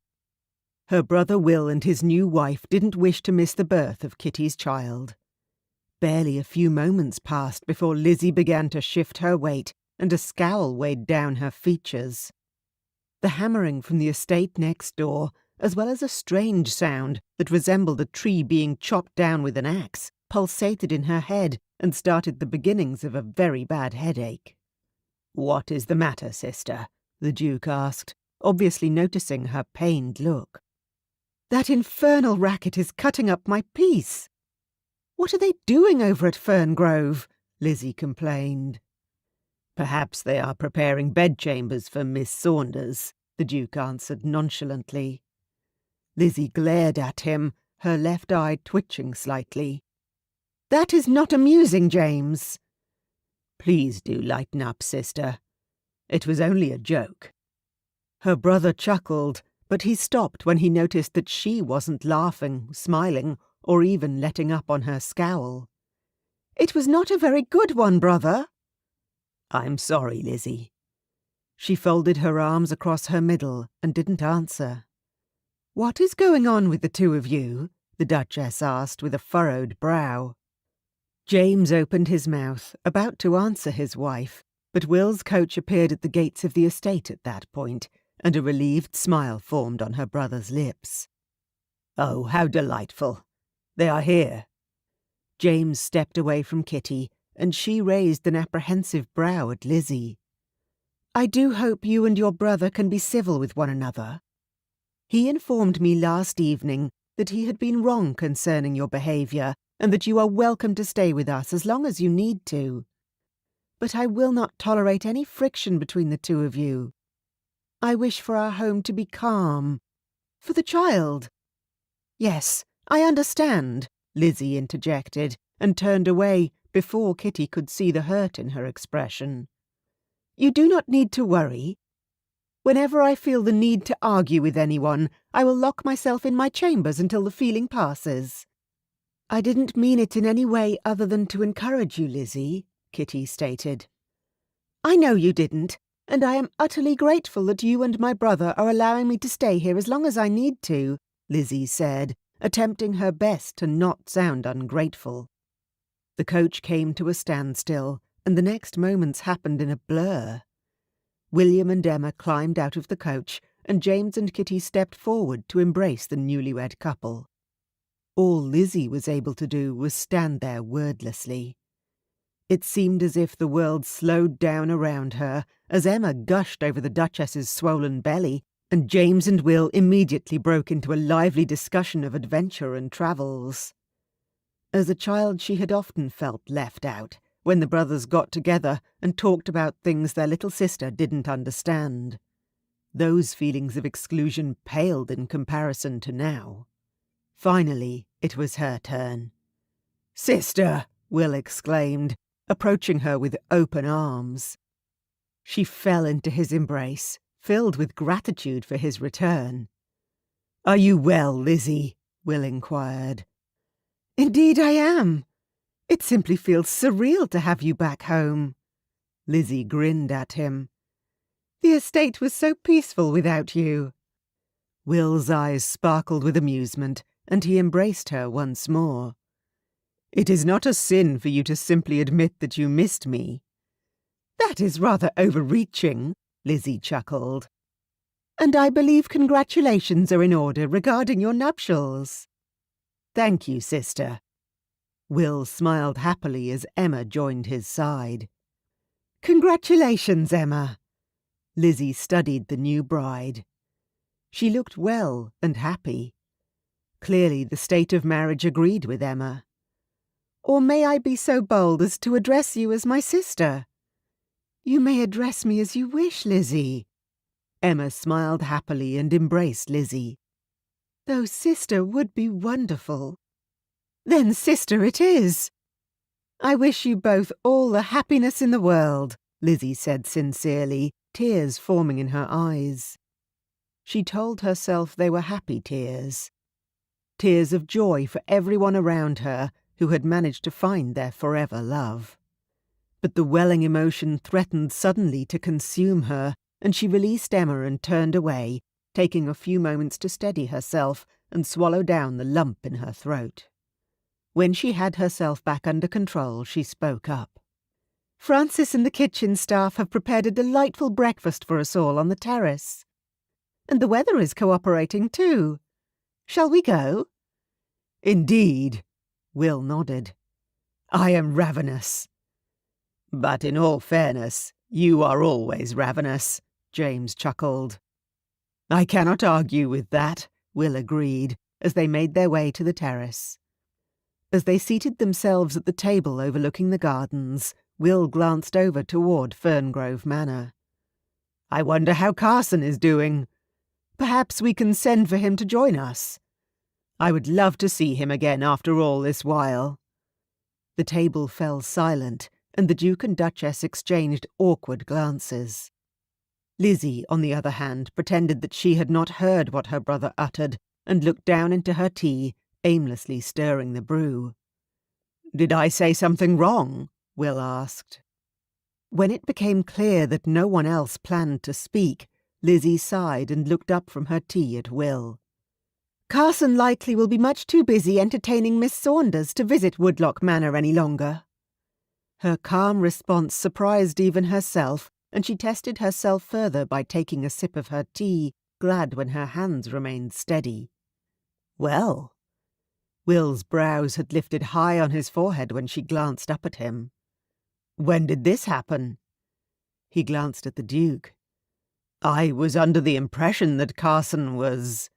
Her brother Will and his new wife didn't wish to miss the birth of Kitty's child. Barely a few moments passed before Lizzie began to shift her weight, and a scowl weighed down her features. The hammering from the estate next door, as well as a strange sound that resembled a tree being chopped down with an axe, pulsated in her head and started the beginnings of a very bad headache. "What is the matter, sister?" the Duke asked, obviously noticing her pained look. "That infernal racket is cutting up my peace." "What are they doing over at Ferngrove?" Lizzie complained. "Perhaps they are preparing bedchambers for Miss Saunders," the Duke answered nonchalantly. Lizzie glared at him, her left eye twitching slightly. "That is not amusing, James." "Please do lighten up, sister. It was only a joke." Her brother chuckled, but he stopped when he noticed that she wasn't laughing, smiling, or even letting up on her scowl. "It was not a very good one, brother." "I'm sorry, Lizzie." She folded her arms across her middle and didn't answer. "What is going on with the two of you?" the Duchess asked with a furrowed brow. James opened his mouth, about to answer his wife, but Will's coach appeared at the gates of the estate at that point, and a relieved smile formed on her brother's lips. "Oh, how delightful! They are here." James stepped away from Kitty, and she raised an apprehensive brow at Lizzie. "I do hope you and your brother can be civil with one another." He informed me last evening that he had been wrong concerning your behaviour, and that you are welcome to stay with us as long as you need to. But I will not tolerate any friction between the two of you. I wish for our home to be calm. For the child." "Yes, I understand," Lizzie interjected, and turned away before Kitty could see the hurt in her expression. "You do not need to worry. Whenever I feel the need to argue with anyone, I will lock myself in my chambers until the feeling passes." "I didn't mean it in any way other than to encourage you, Lizzie," Kitty stated. "I know you didn't, and I am utterly grateful that you and my brother are allowing me to stay here as long as I need to," Lizzie said, attempting her best to not sound ungrateful. The coach came to a standstill, and the next moments happened in a blur. William and Emma climbed out of the coach, and James and Kitty stepped forward to embrace the newlywed couple. All Lizzie was able to do was stand there wordlessly. It seemed as if the world slowed down around her as Emma gushed over the Duchess's swollen belly, and James and Will immediately broke into a lively discussion of adventure and travels. As a child, she had often felt left out when the brothers got together and talked about things their little sister didn't understand. Those feelings of exclusion paled in comparison to now. Finally, it was her turn. "Sister!" Will exclaimed, approaching her with open arms. She fell into his embrace, filled with gratitude for his return. "Are you well, Lizzie?" Will inquired. "Indeed I am. It simply feels surreal to have you back home." Lizzie grinned at him. "The estate was so peaceful without you." Will's eyes sparkled with amusement, and he embraced her once more. "It is not a sin for you to simply admit that you missed me." "That is rather overreaching," Lizzie chuckled. "And I believe congratulations are in order regarding your nuptials." "Thank you, sister." Will smiled happily as Emma joined his side. "Congratulations, Emma." Lizzie studied the new bride. She looked well and happy. Clearly the state of marriage agreed with Emma. "Or may I be so bold as to address you as my sister?" "You may address me as you wish, Lizzie." Emma smiled happily and embraced Lizzie. "Though sister would be wonderful." "Then sister it is." "I wish you both all the happiness in the world," Lizzie said sincerely, tears forming in her eyes. She told herself they were happy tears. Tears of joy for everyone around her who had managed to find their forever love. But the welling emotion threatened suddenly to consume her, and she released Emma and turned away, taking a few moments to steady herself and swallow down the lump in her throat. When she had herself back under control, she spoke up. "Francis and the kitchen staff have prepared a delightful breakfast for us all on the terrace. And the weather is cooperating too. Shall we go?" "Indeed," Will nodded. "I am ravenous." "But in all fairness, you are always ravenous," James chuckled. "I cannot argue with that," Will agreed, as they made their way to the terrace. As they seated themselves at the table overlooking the gardens, Will glanced over toward Ferngrove Manor. "I wonder how Carson is doing. Perhaps we can send for him to join us. I would love to see him again after all this while." The table fell silent, and the Duke and Duchess exchanged awkward glances. Lizzie, on the other hand, pretended that she had not heard what her brother uttered, and looked down into her tea, aimlessly stirring the brew. "Did I say something wrong?" Will asked. When it became clear that no one else planned to speak, Lizzie sighed and looked up from her tea at Will. "Carson likely will be much too busy entertaining Miss Saunders to visit Woodlock Manor any longer." Her calm response surprised even herself, and she tested herself further by taking a sip of her tea, glad when her hands remained steady. "Well." Will's brows had lifted high on his forehead when she glanced up at him. "When did this happen?" He glanced at the Duke. "I was under the impression that Carson was—"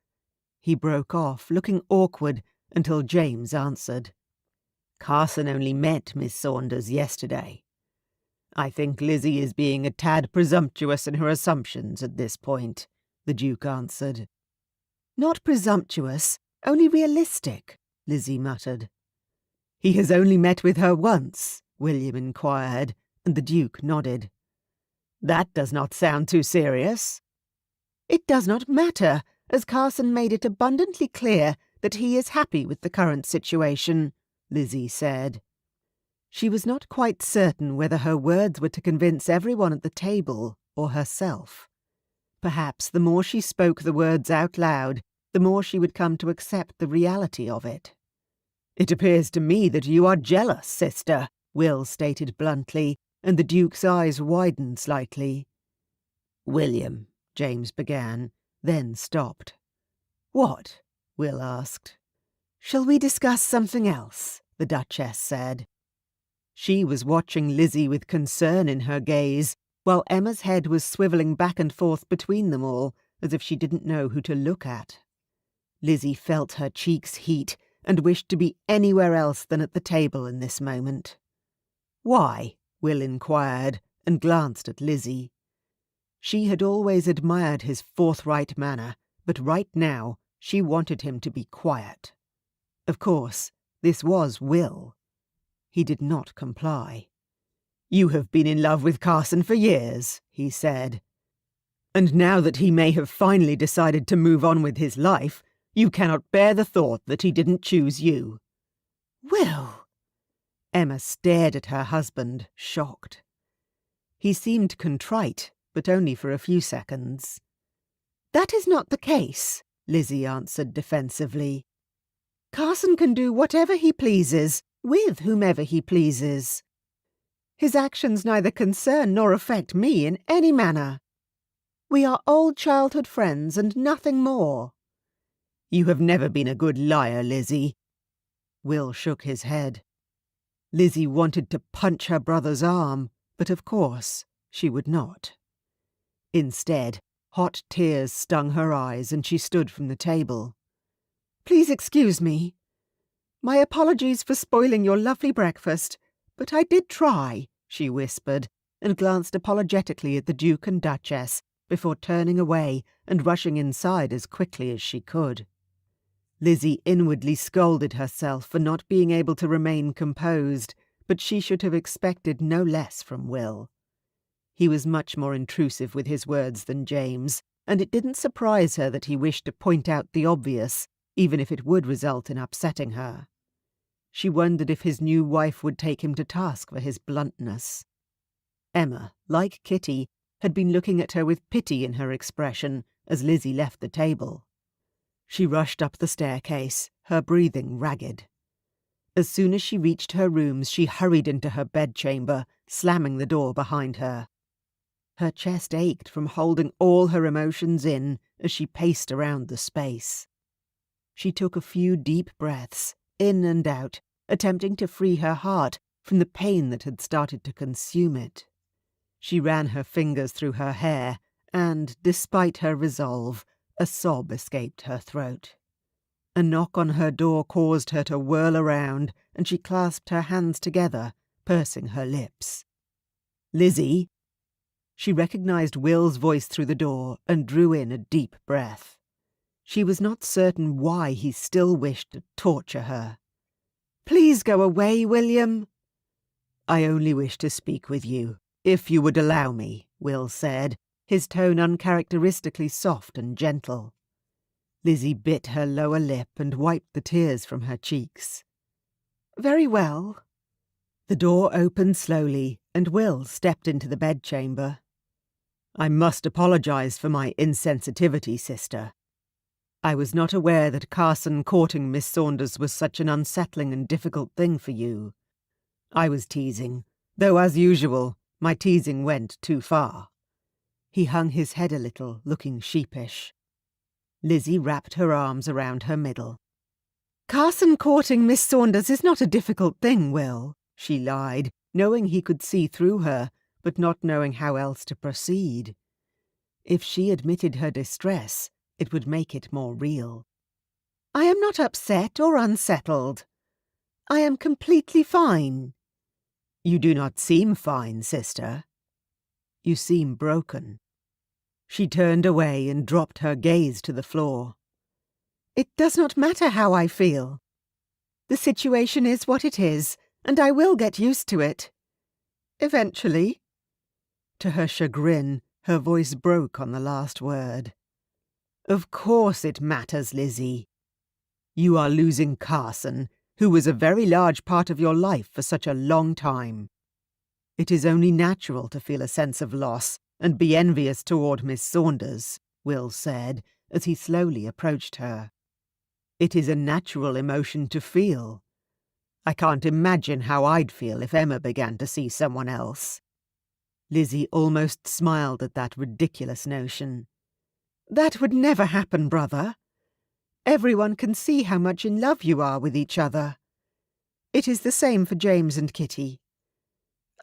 He broke off, looking awkward, until James answered. "Carson only met Miss Saunders yesterday. I think Lizzie is being a tad presumptuous in her assumptions at this point," the Duke answered. "Not presumptuous, only realistic," Lizzie muttered. "He has only met with her once?" William inquired, and the Duke nodded. "That does not sound too serious." "It does not matter, as Carson made it abundantly clear that he is happy with the current situation," Lizzie said. She was not quite certain whether her words were to convince everyone at the table or herself. Perhaps the more she spoke the words out loud, the more she would come to accept the reality of it. "It appears to me that you are jealous, sister," Will stated bluntly, and the Duke's eyes widened slightly. "William," James began, then stopped. "What?" Will asked. "Shall we discuss something else?" the Duchess said. She was watching Lizzie with concern in her gaze, while Emma's head was swivelling back and forth between them all, as if she didn't know who to look at. Lizzie felt her cheeks heat, and wished to be anywhere else than at the table in this moment. "Why?" Will inquired, and glanced at Lizzie. She had always admired his forthright manner, but right now she wanted him to be quiet. Of course, this was Will. He did not comply. "You have been in love with Carson for years," he said. "And now that he may have finally decided to move on with his life, you cannot bear the thought that he didn't choose you." "Will!" Emma stared at her husband, shocked. He seemed contrite, but only for a few seconds. "That is not the case," Lizzie answered defensively. "Carson can do whatever he pleases, with whomever he pleases. His actions neither concern nor affect me in any manner. We are old childhood friends and nothing more." "You have never been a good liar, Lizzie." Will shook his head. Lizzie wanted to punch her brother's arm, but of course she would not. Instead, hot tears stung her eyes and she stood from the table. "Please excuse me. My apologies for spoiling your lovely breakfast, but I did try," she whispered, and glanced apologetically at the Duke and Duchess before turning away and rushing inside as quickly as she could. Lizzie inwardly scolded herself for not being able to remain composed, but she should have expected no less from Will. He was much more intrusive with his words than James, and it didn't surprise her that he wished to point out the obvious, even if it would result in upsetting her. She wondered if his new wife would take him to task for his bluntness. Emma, like Kitty, had been looking at her with pity in her expression as Lizzie left the table. She rushed up the staircase, her breathing ragged. As soon as she reached her rooms, she hurried into her bedchamber, slamming the door behind her. Her chest ached from holding all her emotions in as she paced around the space. She took a few deep breaths, in and out, attempting to free her heart from the pain that had started to consume it. She ran her fingers through her hair, and, despite her resolve, a sob escaped her throat. A knock on her door caused her to whirl around, and she clasped her hands together, pursing her lips. "Lizzie!" She recognized Will's voice through the door and drew in a deep breath. She was not certain why he still wished to torture her. "Please go away, William." "I only wish to speak with you, if you would allow me," Will said, his tone uncharacteristically soft and gentle. Lizzie bit her lower lip and wiped the tears from her cheeks. "Very well." The door opened slowly, and Will stepped into the bedchamber. "I must apologize for my insensitivity, sister. I was not aware that Carson courting Miss Saunders was such an unsettling and difficult thing for you. I was teasing, though as usual, my teasing went too far." He hung his head a little, looking sheepish. Lizzie wrapped her arms around her middle. "Carson courting Miss Saunders is not a difficult thing, Will," she lied, knowing he could see through her, but not knowing how else to proceed. If she admitted her distress, it would make it more real. I am not upset or unsettled. I am completely fine. You do not seem fine, sister. You seem broken. She turned away and dropped her gaze to the floor. It does not matter how I feel. The situation is what it is, and I will get used to it. Eventually. To her chagrin, her voice broke on the last word. Of course it matters, Lizzie. You are losing Carson, who was a very large part of your life for such a long time. It is only natural to feel a sense of loss and be envious toward Miss Saunders, Will said, as he slowly approached her. It is a natural emotion to feel. I can't imagine how I'd feel if Emma began to see someone else. Lizzie almost smiled at that ridiculous notion. That would never happen, brother. Everyone can see how much in love you are with each other. It is the same for James and Kitty.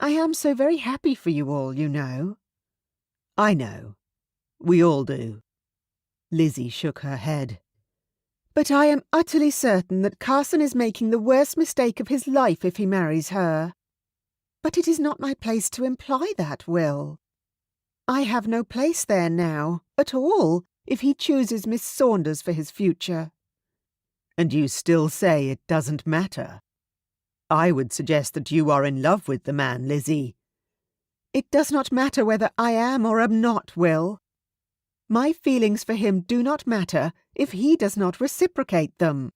I am so very happy for you all, you know. I know. We all do. Lizzie shook her head. But I am utterly certain that Carson is making the worst mistake of his life if he marries her. But it is not my place to imply that, Will. I have no place there now, at all, if he chooses Miss Saunders for his future. And you still say it doesn't matter? I would suggest that you are in love with the man, Lizzie. It does not matter whether I am or am not, Will. My feelings for him do not matter if he does not reciprocate them.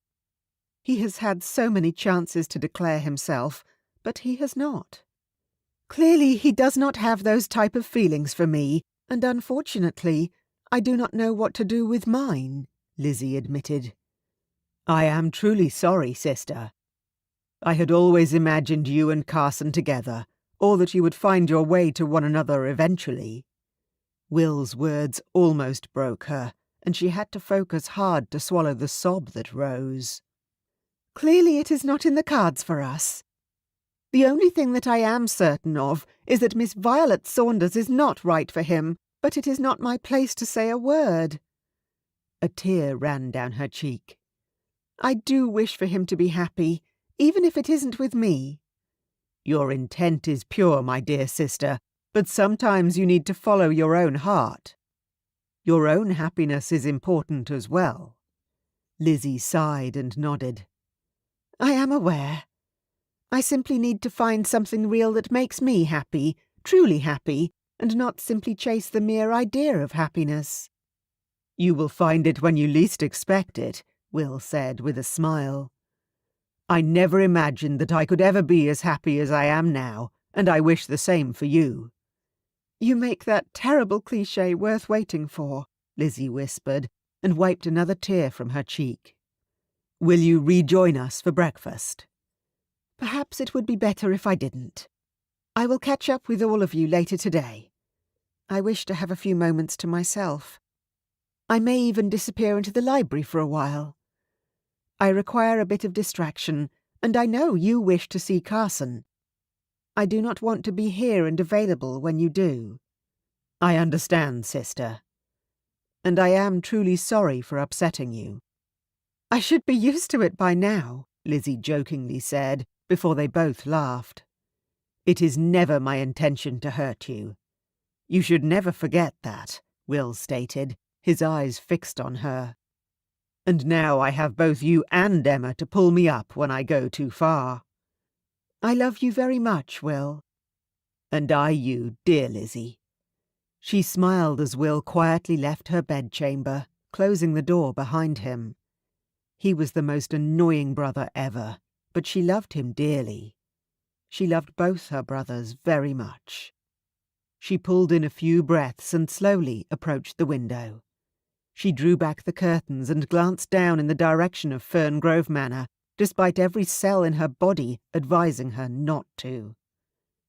He has had so many chances to declare himself, but he has not. Clearly he does not have those type of feelings for me, and unfortunately, I do not know what to do with mine, Lizzie admitted. I am truly sorry, sister. I had always imagined you and Carson together, or that you would find your way to one another eventually. Will's words almost broke her, and she had to focus hard to swallow the sob that rose. Clearly it is not in the cards for us. The only thing that I am certain of is that Miss Violet Saunders is not right for him, but it is not my place to say a word. A tear ran down her cheek. I do wish for him to be happy, even if it isn't with me. Your intent is pure, my dear sister, but sometimes you need to follow your own heart. Your own happiness is important as well. Lizzie sighed and nodded. I am aware. I simply need to find something real that makes me happy, truly happy, and not simply chase the mere idea of happiness. You will find it when you least expect it, Will said with a smile. I never imagined that I could ever be as happy as I am now, and I wish the same for you. You make that terrible cliché worth waiting for, Lizzie whispered, and wiped another tear from her cheek. Will you rejoin us for breakfast? Perhaps it would be better if I didn't. I will catch up with all of you later today. I wish to have a few moments to myself. I may even disappear into the library for a while. I require a bit of distraction, and I know you wish to see Carson. I do not want to be here and available when you do. I understand, sister. And I am truly sorry for upsetting you. I should be used to it by now, Lizzie jokingly said, before they both laughed. It is never my intention to hurt you. You should never forget that, Will stated, his eyes fixed on her. And now I have both you and Emma to pull me up when I go too far. I love you very much, Will. And I you, dear Lizzie. She smiled as Will quietly left her bedchamber, closing the door behind him. He was the most annoying brother ever, but she loved him dearly. She loved both her brothers very much. She pulled in a few breaths and slowly approached the window. She drew back the curtains and glanced down in the direction of Ferngrove Manor, despite every cell in her body advising her not to.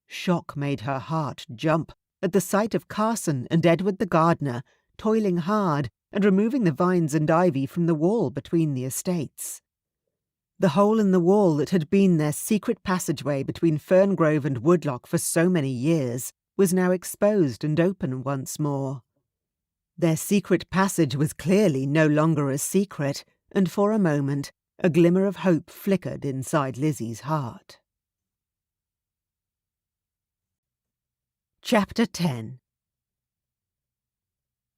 Shock made her heart jump at the sight of Carson and Edward the gardener toiling hard and removing the vines and ivy from the wall between the estates. The hole in the wall that had been their secret passageway between Ferngrove and Woodlock for so many years was now exposed and open once more. Their secret passage was clearly no longer a secret, and for a moment a glimmer of hope flickered inside Lizzie's heart. Chapter 10.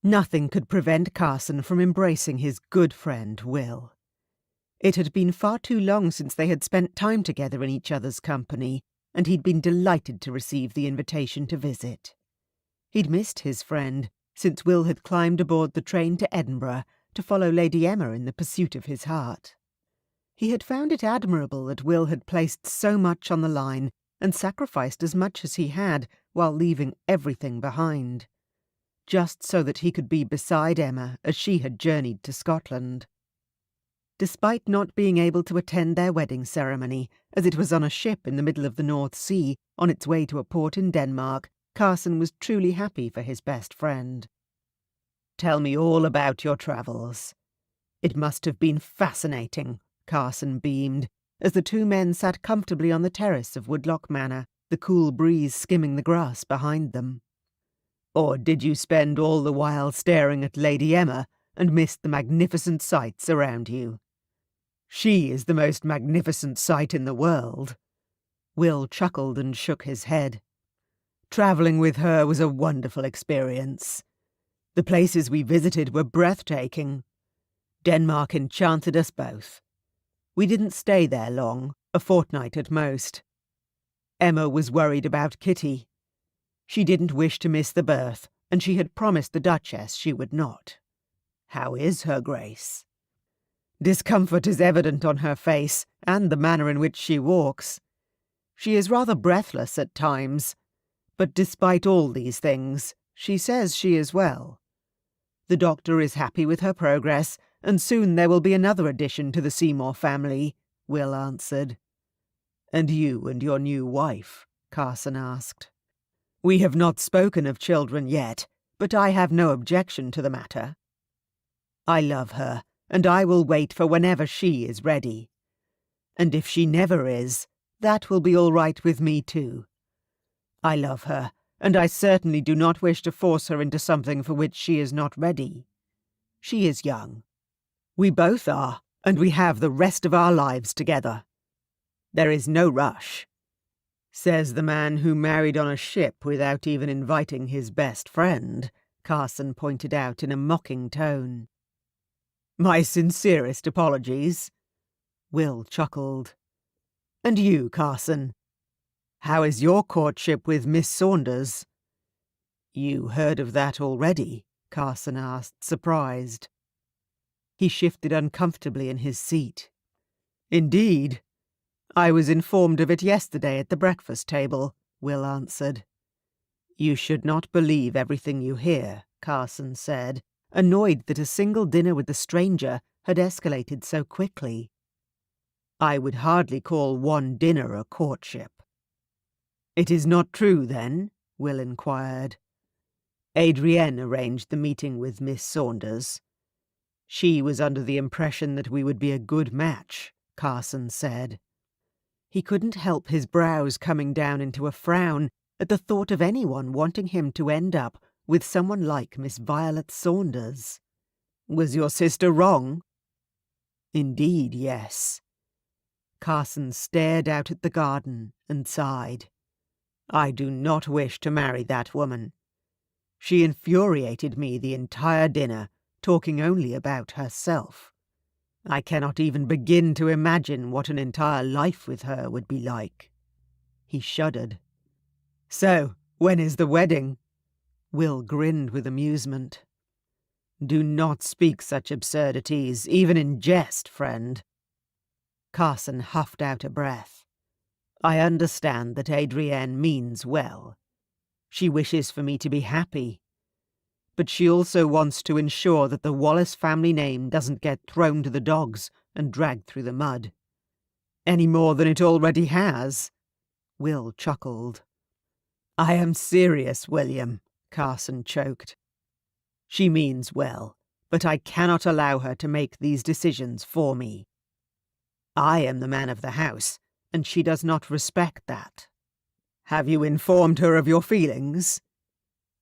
Nothing could prevent Carson from embracing his good friend Will. It had been far too long since they had spent time together in each other's company, and he'd been delighted to receive the invitation to visit. He'd missed his friend since Will had climbed aboard the train to Edinburgh to follow Lady Emma in the pursuit of his heart. He had found it admirable that Will had placed so much on the line and sacrificed as much as he had while leaving everything behind, just so that he could be beside Emma as she had journeyed to Scotland. Despite not being able to attend their wedding ceremony, as it was on a ship in the middle of the North Sea on its way to a port in Denmark, Carson was truly happy for his best friend. "Tell me all about your travels." "It must have been fascinating," Carson beamed, as the two men sat comfortably on the terrace of Woodlock Manor, the cool breeze skimming the grass behind them. "Or did you spend all the while staring at Lady Emma and miss the magnificent sights around you?" "She is the most magnificent sight in the world." Will chuckled and shook his head. "Travelling with her was a wonderful experience. The places we visited were breathtaking. Denmark enchanted us both. We didn't stay there long, a fortnight at most. Emma was worried about Kitty. She didn't wish to miss the birth, and she had promised the Duchess she would not. How is her Grace?" "Discomfort is evident on her face, and the manner in which she walks. She is rather breathless at times, but despite all these things, she says she is well. The doctor is happy with her progress, and soon there will be another addition to the Seymour family," Will answered. "And you and your new wife?" Carson asked. "We have not spoken of children yet, but I have no objection to the matter. I love her, and I will wait for whenever she is ready. And if she never is, that will be all right with me too. I love her, and I certainly do not wish to force her into something for which she is not ready. She is young. We both are, and we have the rest of our lives together. There is no rush," says the man who married on a ship without even inviting his best friend, Carson pointed out in a mocking tone. "My sincerest apologies." Will chuckled. "And you, Carson? How is your courtship with Miss Saunders?" "You heard of that already?" Carson asked, surprised. He shifted uncomfortably in his seat. "Indeed. I was informed of it yesterday at the breakfast table," Will answered. "You should not believe everything you hear," Carson said, annoyed that a single dinner with the stranger had escalated so quickly. "I would hardly call one dinner a courtship." "It is not true, then?" Will inquired. "Adrienne arranged the meeting with Miss Saunders. She was under the impression that we would be a good match," Carson said. He couldn't help his brows coming down into a frown at the thought of anyone wanting him to end up with someone like Miss Violet Saunders. "Was your sister wrong?" "Indeed, yes." Carson stared out at the garden and sighed. "I do not wish to marry that woman. She infuriated me the entire dinner, talking only about herself. I cannot even begin to imagine what an entire life with her would be like." He shuddered. "So, when is the wedding?" Will grinned with amusement. "Do not speak such absurdities, even in jest, friend." Carson huffed out a breath. "I understand that Adrienne means well. She wishes for me to be happy. But she also wants to ensure that the Wallace family name doesn't get thrown to the dogs and dragged through the mud. Any more than it already has." Will chuckled. "I am serious, William," Carson choked. "She means well, but I cannot allow her to make these decisions for me. I am the man of the house, and she does not respect that." "Have you informed her of your feelings?"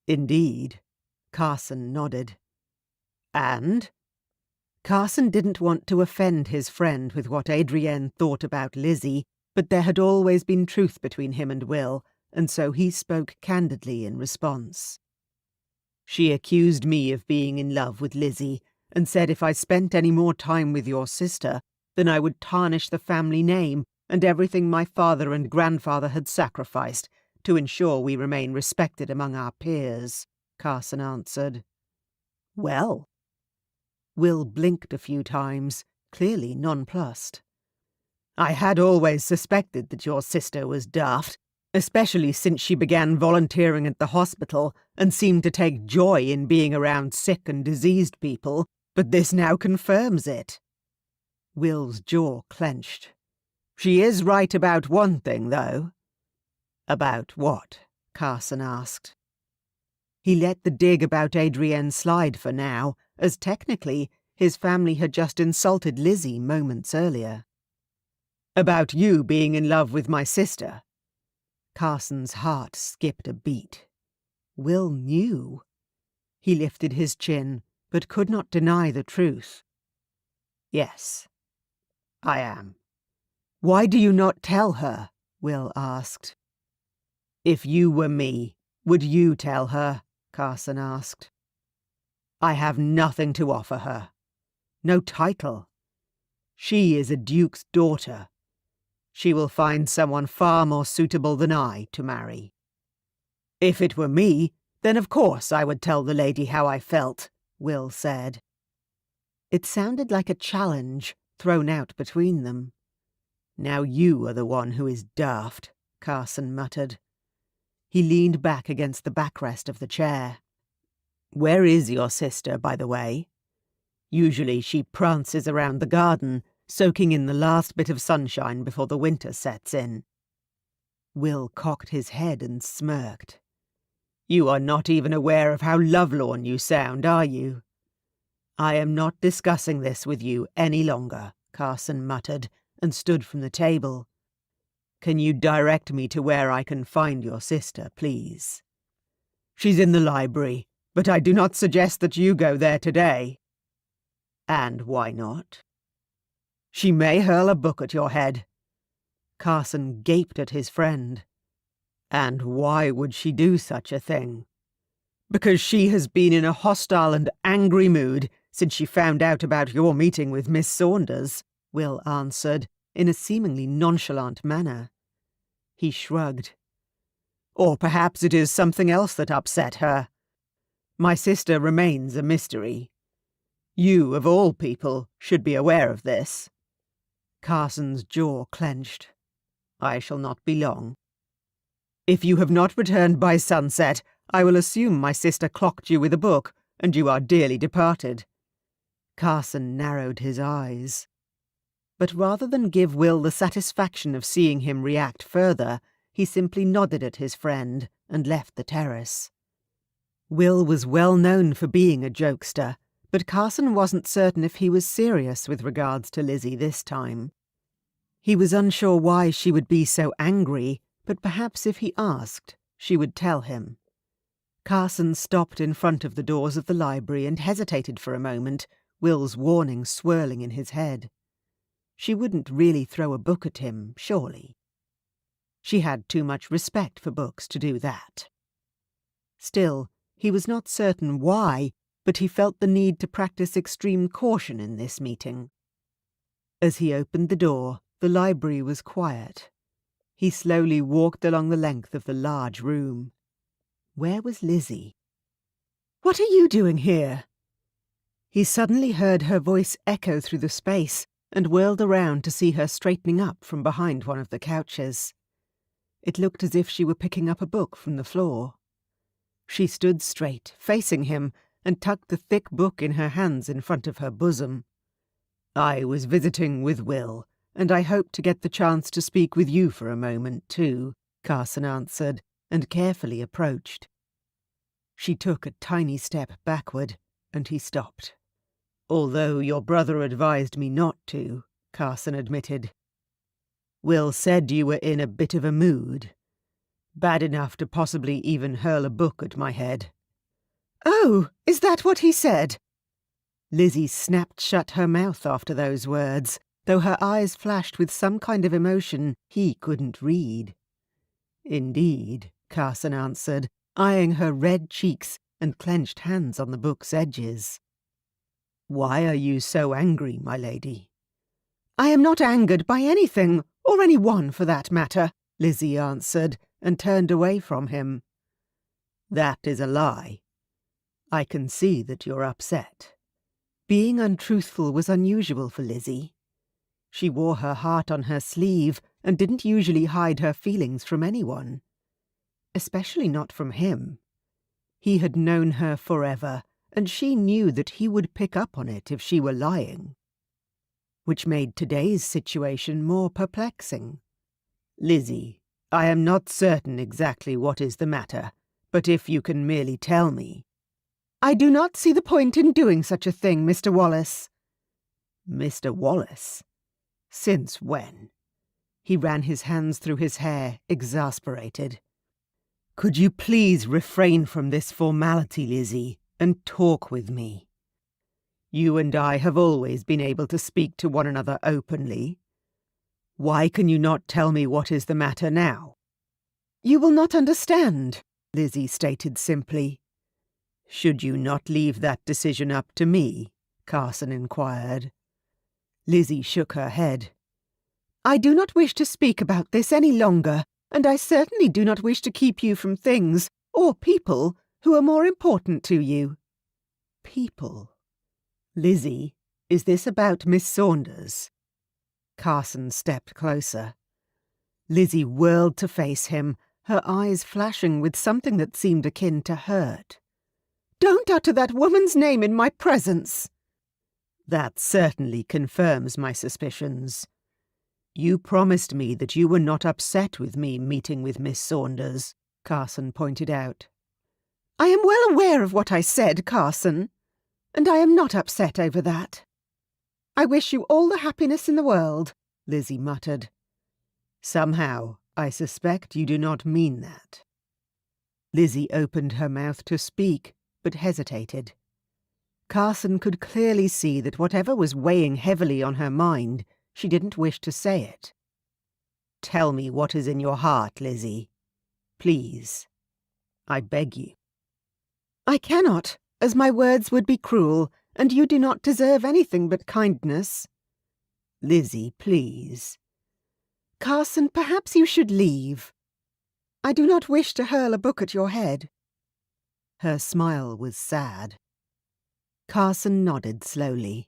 "Indeed." Carson nodded. "And?" Carson didn't want to offend his friend with what Adrienne thought about Lizzie, but there had always been truth between him and Will, and so he spoke candidly in response. She accused me of being in love with Lizzie, and said if I spent any more time with your sister, then I would tarnish the family name and everything my father and grandfather had sacrificed to ensure we remain respected among our peers, Carson answered. Well? Will blinked a few times, clearly nonplussed. I had always suspected that your sister was daft, especially since she began volunteering at the hospital and seemed to take joy in being around sick and diseased people, but this now confirms it. Will's jaw clenched. She is right about one thing, though. About what? Carson asked. He let the dig about Adrienne slide for now, as technically his family had just insulted Lizzie moments earlier. About you being in love with my sister. Carson's heart skipped a beat. Will knew. He lifted his chin, but could not deny the truth. Yes, I am. Why do you not tell her? Will asked. If you were me, would you tell her? Carson asked. I have nothing to offer her. No title. She is a duke's daughter. She will find someone far more suitable than I to marry. If it were me, then of course I would tell the lady how I felt, Will said. It sounded like a challenge thrown out between them. Now you are the one who is daft, Carson muttered. He leaned back against the backrest of the chair. Where is your sister, by the way? Usually she prances around the garden, soaking in the last bit of sunshine before the winter sets in. Will cocked his head and smirked. You are not even aware of how lovelorn you sound, are you? I am not discussing this with you any longer, Carson muttered, and stood from the table. Can you direct me to where I can find your sister, please? She's in the library, but I do not suggest that you go there today. And why not? She may hurl a book at your head. Carson gaped at his friend. And why would she do such a thing? Because she has been in a hostile and angry mood since she found out about your meeting with Miss Saunders, Will answered, in a seemingly nonchalant manner. He shrugged. Or perhaps it is something else that upset her. My sister remains a mystery. You, of all people, should be aware of this. Carson's jaw clenched. I shall not be long. If you have not returned by sunset, I will assume my sister clocked you with a book, and you are dearly departed. Carson narrowed his eyes. But rather than give Will the satisfaction of seeing him react further, he simply nodded at his friend and left the terrace. Will was well known for being a jokester, but Carson wasn't certain if he was serious with regards to Lizzie this time. He was unsure why she would be so angry, but perhaps if he asked, she would tell him. Carson stopped in front of the doors of the library and hesitated for a moment, Will's warning swirling in his head. She wouldn't really throw a book at him, surely. She had too much respect for books to do that. Still, he was not certain why, but he felt the need to practice extreme caution in this meeting. As he opened the door, the library was quiet. He slowly walked along the length of the large room. Where was Lizzie? What are you doing here? He suddenly heard her voice echo through the space and whirled around to see her straightening up from behind one of the couches. It looked as if she were picking up a book from the floor. She stood straight, facing him, and tucked the thick book in her hands in front of her bosom. I was visiting with Will, and I hoped to get the chance to speak with you for a moment, too, Carson answered, and carefully approached. She took a tiny step backward, and he stopped. Although your brother advised me not to, Carson admitted. Will said you were in a bit of a mood. Bad enough to possibly even hurl a book at my head. Oh, is that what he said? Lizzie snapped shut her mouth after those words, though her eyes flashed with some kind of emotion he couldn't read. "Indeed," Carson answered, eyeing her red cheeks and clenched hands on the book's edges. "Why are you so angry, my lady?" "I am not angered by anything, or anyone for that matter," Lizzie answered, and turned away from him. "That is a lie. I can see that you're upset." Being untruthful was unusual for Lizzie. She wore her heart on her sleeve and didn't usually hide her feelings from anyone. Especially not from him. He had known her forever, and she knew that he would pick up on it if she were lying. Which made today's situation more perplexing. "Lizzie, I am not certain exactly what is the matter, but if you can merely tell me—" "I do not see the point in doing such a thing, Mr. Wallace." "Mr. Wallace? Since when?" He ran his hands through his hair, exasperated. "Could you please refrain from this formality, Lizzie, and talk with me? You and I have always been able to speak to one another openly. Why can you not tell me what is the matter now?" "You will not understand," Lizzie stated simply. "Should you not leave that decision up to me?" Carson inquired. Lizzie shook her head. "I do not wish to speak about this any longer, and I certainly do not wish to keep you from things, or people, who are more important to you." "People? Lizzie, is this about Miss Saunders?" Carson stepped closer. Lizzie whirled to face him, her eyes flashing with something that seemed akin to hurt. "Don't utter that woman's name in my presence." "That certainly confirms my suspicions. You promised me that you were not upset with me meeting with Miss Saunders," Carson pointed out. "I am well aware of what I said, Carson, and I am not upset over that." "I wish you all the happiness in the world," Lizzie muttered. "Somehow, I suspect you do not mean that." Lizzie opened her mouth to speak, but hesitated. Carson could clearly see that whatever was weighing heavily on her mind, she didn't wish to say it. "Tell me what is in your heart, Lizzie. Please. I beg you." "I cannot, as my words would be cruel, and you do not deserve anything but kindness." "Lizzie, please." "Carson, perhaps you should leave. I do not wish to hurl a book at your head." Her smile was sad. Carson nodded slowly.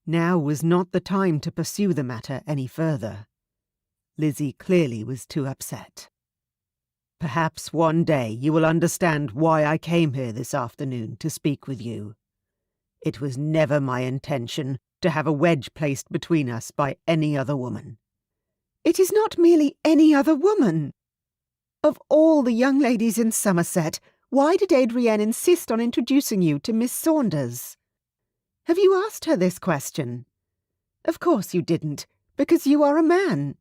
Now was not the time to pursue the matter any further. Lizzie clearly was too upset. "Perhaps one day you will understand why I came here this afternoon to speak with you. It was never my intention to have a wedge placed between us by any other woman." "It is not merely any other woman. Of all the young ladies in Somerset, why did Adrienne insist on introducing you to Miss Saunders? Have you asked her this question? Of course you didn't, because you are a man.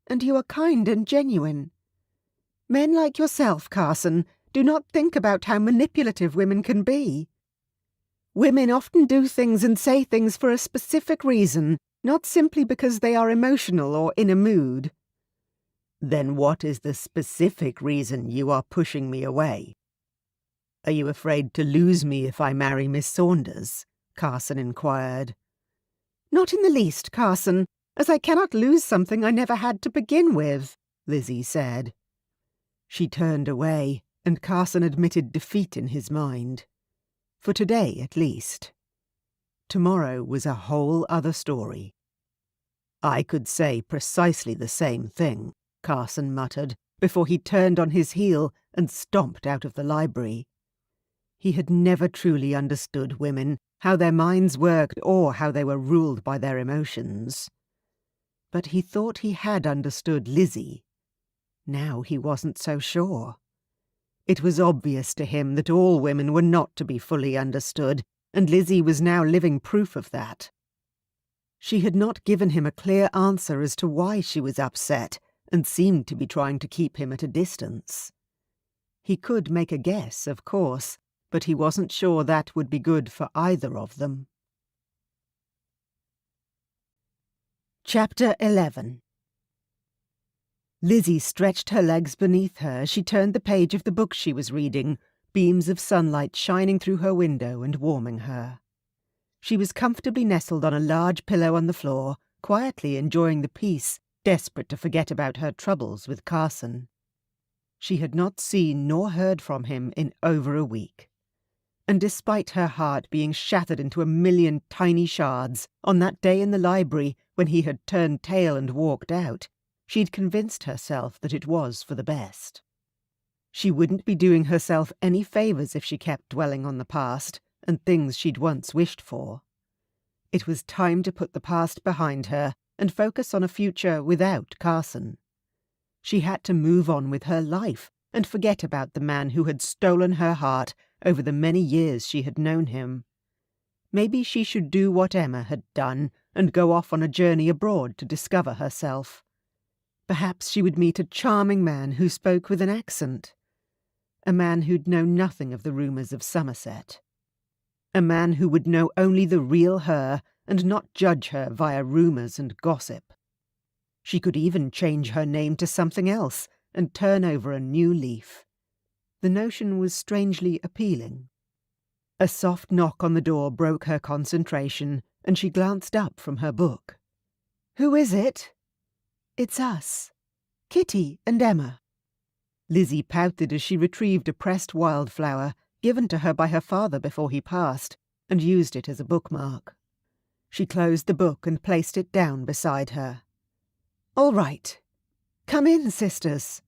And you are kind and genuine. Men like yourself, Carson, do not think about how manipulative women can be. Women often do things and say things for a specific reason, not simply because they are emotional or in a mood." "Then what is the specific reason you are pushing me away? Are you afraid to lose me if I marry Miss Saunders?" Carson inquired. "Not in the least, Carson, as I cannot lose something I never had to begin with," Lizzie said. She turned away, and Carson admitted defeat in his mind. For today, at least. Tomorrow was a whole other story. "I could say precisely the same thing," Carson muttered, before he turned on his heel and stomped out of the library. He had never truly understood women, how their minds worked or how they were ruled by their emotions. But he thought he had understood Lizzie. Now he wasn't so sure. It was obvious to him that all women were not to be fully understood, and Lizzie was now living proof of that. She had not given him a clear answer as to why she was upset, and seemed to be trying to keep him at a distance. He could make a guess, of course, but he wasn't sure that would be good for either of them. Chapter 11. Lizzie stretched her legs beneath her as she turned the page of the book she was reading, beams of sunlight shining through her window and warming her. She was comfortably nestled on a large pillow on the floor, quietly enjoying the peace, desperate to forget about her troubles with Carson. She had not seen nor heard from him in over a week. And despite her heart being shattered into a million tiny shards on that day in the library when he had turned tail and walked out, she'd convinced herself that it was for the best. She wouldn't be doing herself any favours if she kept dwelling on the past and things she'd once wished for. It was time to put the past behind her and focus on a future without Carson. She had to move on with her life and forget about the man who had stolen her heart over the many years she had known him. Maybe she should do what Emma had done and go off on a journey abroad to discover herself. Perhaps she would meet a charming man who spoke with an accent. A man who'd know nothing of the rumours of Somerset. A man who would know only the real her and not judge her via rumours and gossip. She could even change her name to something else and turn over a new leaf. The notion was strangely appealing. A soft knock on the door broke her concentration, and she glanced up from her book. "Who is it?" "It's us. Kitty and Emma." Lizzie pouted as she retrieved a pressed wildflower given to her by her father before he passed, and used it as a bookmark. She closed the book and placed it down beside her. "All right. Come in, sisters."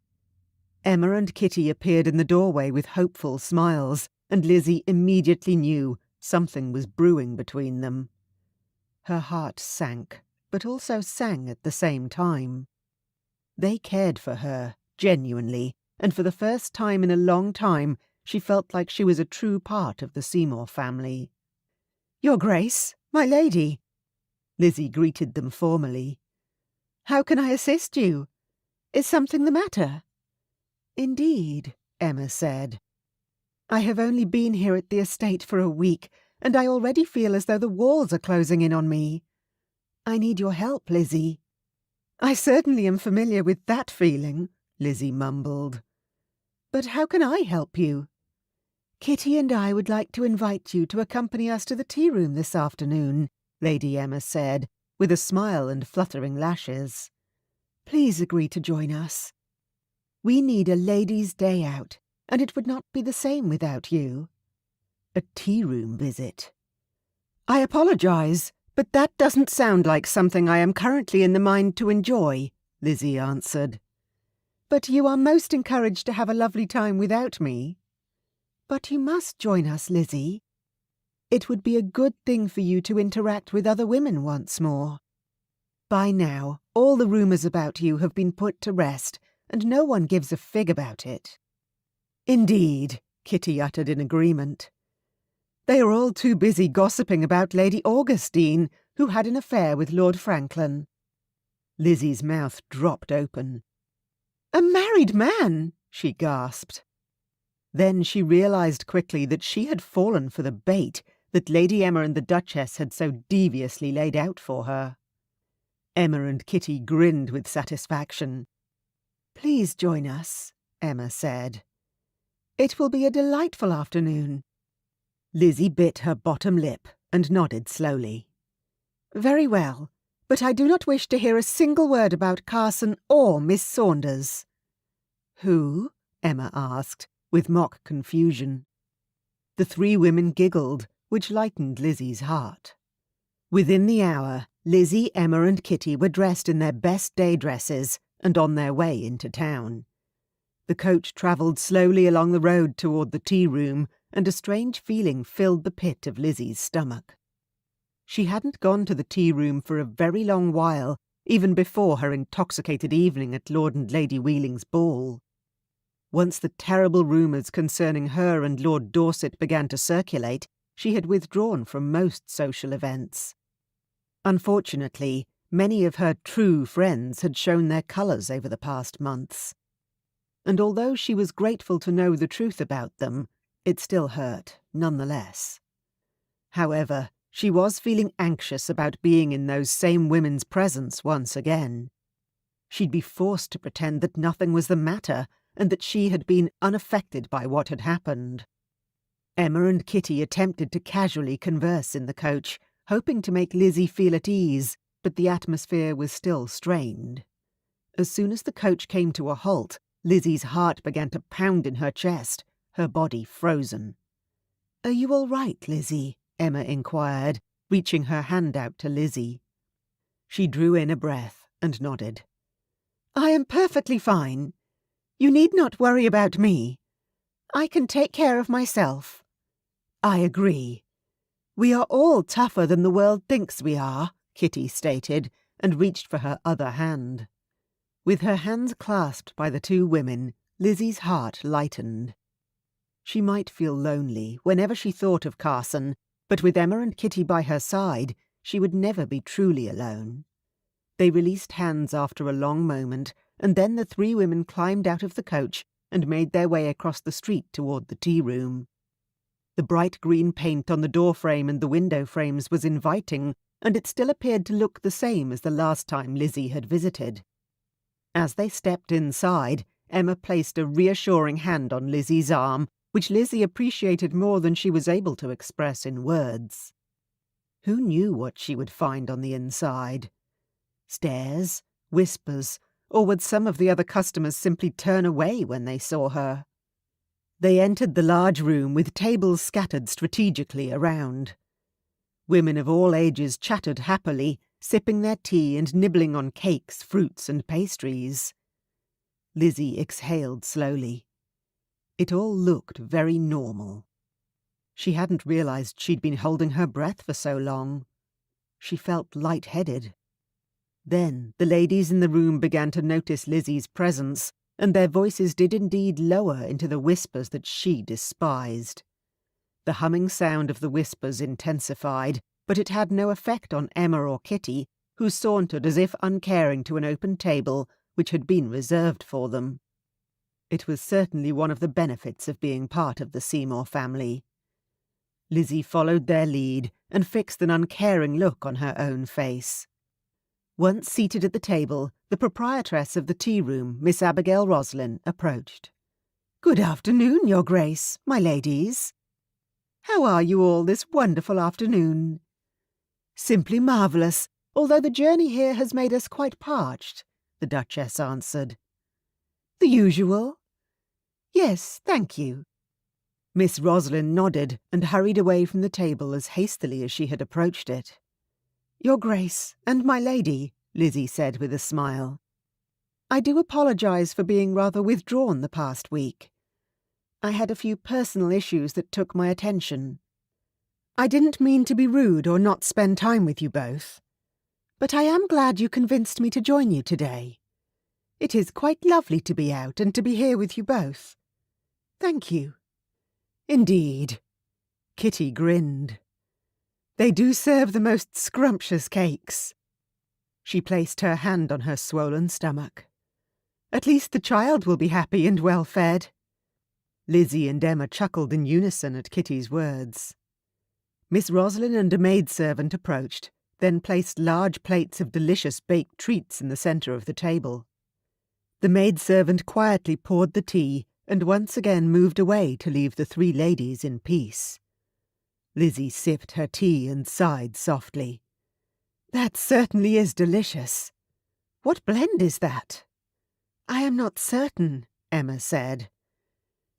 Emma and Kitty appeared in the doorway with hopeful smiles, and Lizzie immediately knew something was brewing between them. Her heart sank, but also sang at the same time. They cared for her, genuinely, and for the first time in a long time she felt like she was a true part of the Seymour family. "Your Grace, my lady." Lizzie greeted them formally. "How can I assist you? Is something the matter?" "Indeed," Emma said. "I have only been here at the estate for a week, and I already feel as though the walls are closing in on me. I need your help, Lizzie." "I certainly am familiar with that feeling," Lizzie mumbled. "But how can I help you?" "Kitty and I would like to invite you to accompany us to the tea room this afternoon," Lady Emma said, with a smile and fluttering lashes. "Please agree to join us. We need a ladies' day out, and it would not be the same without you." A tea-room visit. "I apologise, but that doesn't sound like something I am currently in the mind to enjoy," Lizzie answered. "But you are most encouraged to have a lovely time without me." "But you must join us, Lizzie. It would be a good thing for you to interact with other women once more. By now, all the rumours about you have been put to rest, and no one gives a fig about it." "Indeed," Kitty uttered in agreement. "They are all too busy gossiping about Lady Augustine, who had an affair with Lord Franklin." Lizzie's mouth dropped open. "A married man!" she gasped. Then she realised quickly that she had fallen for the bait that Lady Emma and the Duchess had so deviously laid out for her. Emma and Kitty grinned with satisfaction. "Please join us," Emma said. "It will be a delightful afternoon." Lizzie bit her bottom lip and nodded slowly. "Very well, but I do not wish to hear a single word about Carson or Miss Saunders." "Who?" Emma asked, with mock confusion. The three women giggled, which lightened Lizzie's heart. Within the hour, Lizzie, Emma and Kitty were dressed in their best day dresses and on their way into town. The coach travelled slowly along the road toward the tea-room, and a strange feeling filled the pit of Lizzie's stomach. She hadn't gone to the tea-room for a very long while, even before her intoxicated evening at Lord and Lady Wheeling's ball. Once the terrible rumours concerning her and Lord Dorset began to circulate, she had withdrawn from most social events. Unfortunately, many of her true friends had shown their colours over the past months. And although she was grateful to know the truth about them, It still hurt, nonetheless. However, she was feeling anxious about being in those same women's presence once again. She'd be forced to pretend that nothing was the matter and that she had been unaffected by what had happened. Emma and Kitty attempted to casually converse in the coach, hoping to make Lizzie feel at ease, but the atmosphere was still strained. As soon as the coach came to a halt, Lizzie's heart began to pound in her chest, her body frozen. "Are you all right, Lizzie?" Emma inquired, reaching her hand out to Lizzie. She drew in a breath and nodded. "I am perfectly fine. You need not worry about me. I can take care of myself." "I agree. We are all tougher than the world thinks we are," Kitty stated, and reached for her other hand. With her hands clasped by the two women, Lizzie's heart lightened. She might feel lonely whenever she thought of Carson, but with Emma and Kitty by her side, she would never be truly alone. They released hands after a long moment, and then the three women climbed out of the coach and made their way across the street toward the tea room. The bright green paint on the door frame and the window frames was inviting, and it still appeared to look the same as the last time Lizzie had visited. As they stepped inside, Emma placed a reassuring hand on Lizzie's arm, which Lizzie appreciated more than she was able to express in words. Who knew what she would find on the inside? Stares, whispers, or would some of the other customers simply turn away when they saw her? They entered the large room with tables scattered strategically around. Women of all ages chattered happily, sipping their tea and nibbling on cakes, fruits, and pastries. Lizzie exhaled slowly. It all looked very normal. She hadn't realized she'd been holding her breath for so long. She felt light-headed. Then the ladies in the room began to notice Lizzie's presence, and their voices did indeed lower into the whispers that she despised. The humming sound of the whispers intensified, but it had no effect on Emma or Kitty, who sauntered as if uncaring to an open table which had been reserved for them. It was certainly one of the benefits of being part of the Seymour family. Lizzie followed their lead and fixed an uncaring look on her own face. Once seated at the table, the proprietress of the tea-room, Miss Abigail Roslin, approached. "Good afternoon, Your Grace, my ladies. How are you all this wonderful afternoon?" "Simply marvellous, although the journey here has made us quite parched," the Duchess answered. "The usual?" "Yes, thank you." Miss Roslin nodded and hurried away from the table as hastily as she had approached it. "Your Grace, and my lady," Lizzie said with a smile. "I do apologise for being rather withdrawn the past week. I had a few personal issues that took my attention. I didn't mean to be rude or not spend time with you both. But I am glad you convinced me to join you today. It is quite lovely to be out and to be here with you both. Thank you." "Indeed." Kitty grinned. "They do serve the most scrumptious cakes." She placed her hand on her swollen stomach. "At least the child will be happy and well fed." Lizzie and Emma chuckled in unison at Kitty's words. Miss Roslin and a maidservant approached, then placed large plates of delicious baked treats in the centre of the table. The maidservant quietly poured the tea and once again moved away to leave the three ladies in peace. Lizzie sipped her tea and sighed softly. "That certainly is delicious. What blend is that?" "I am not certain," Emma said.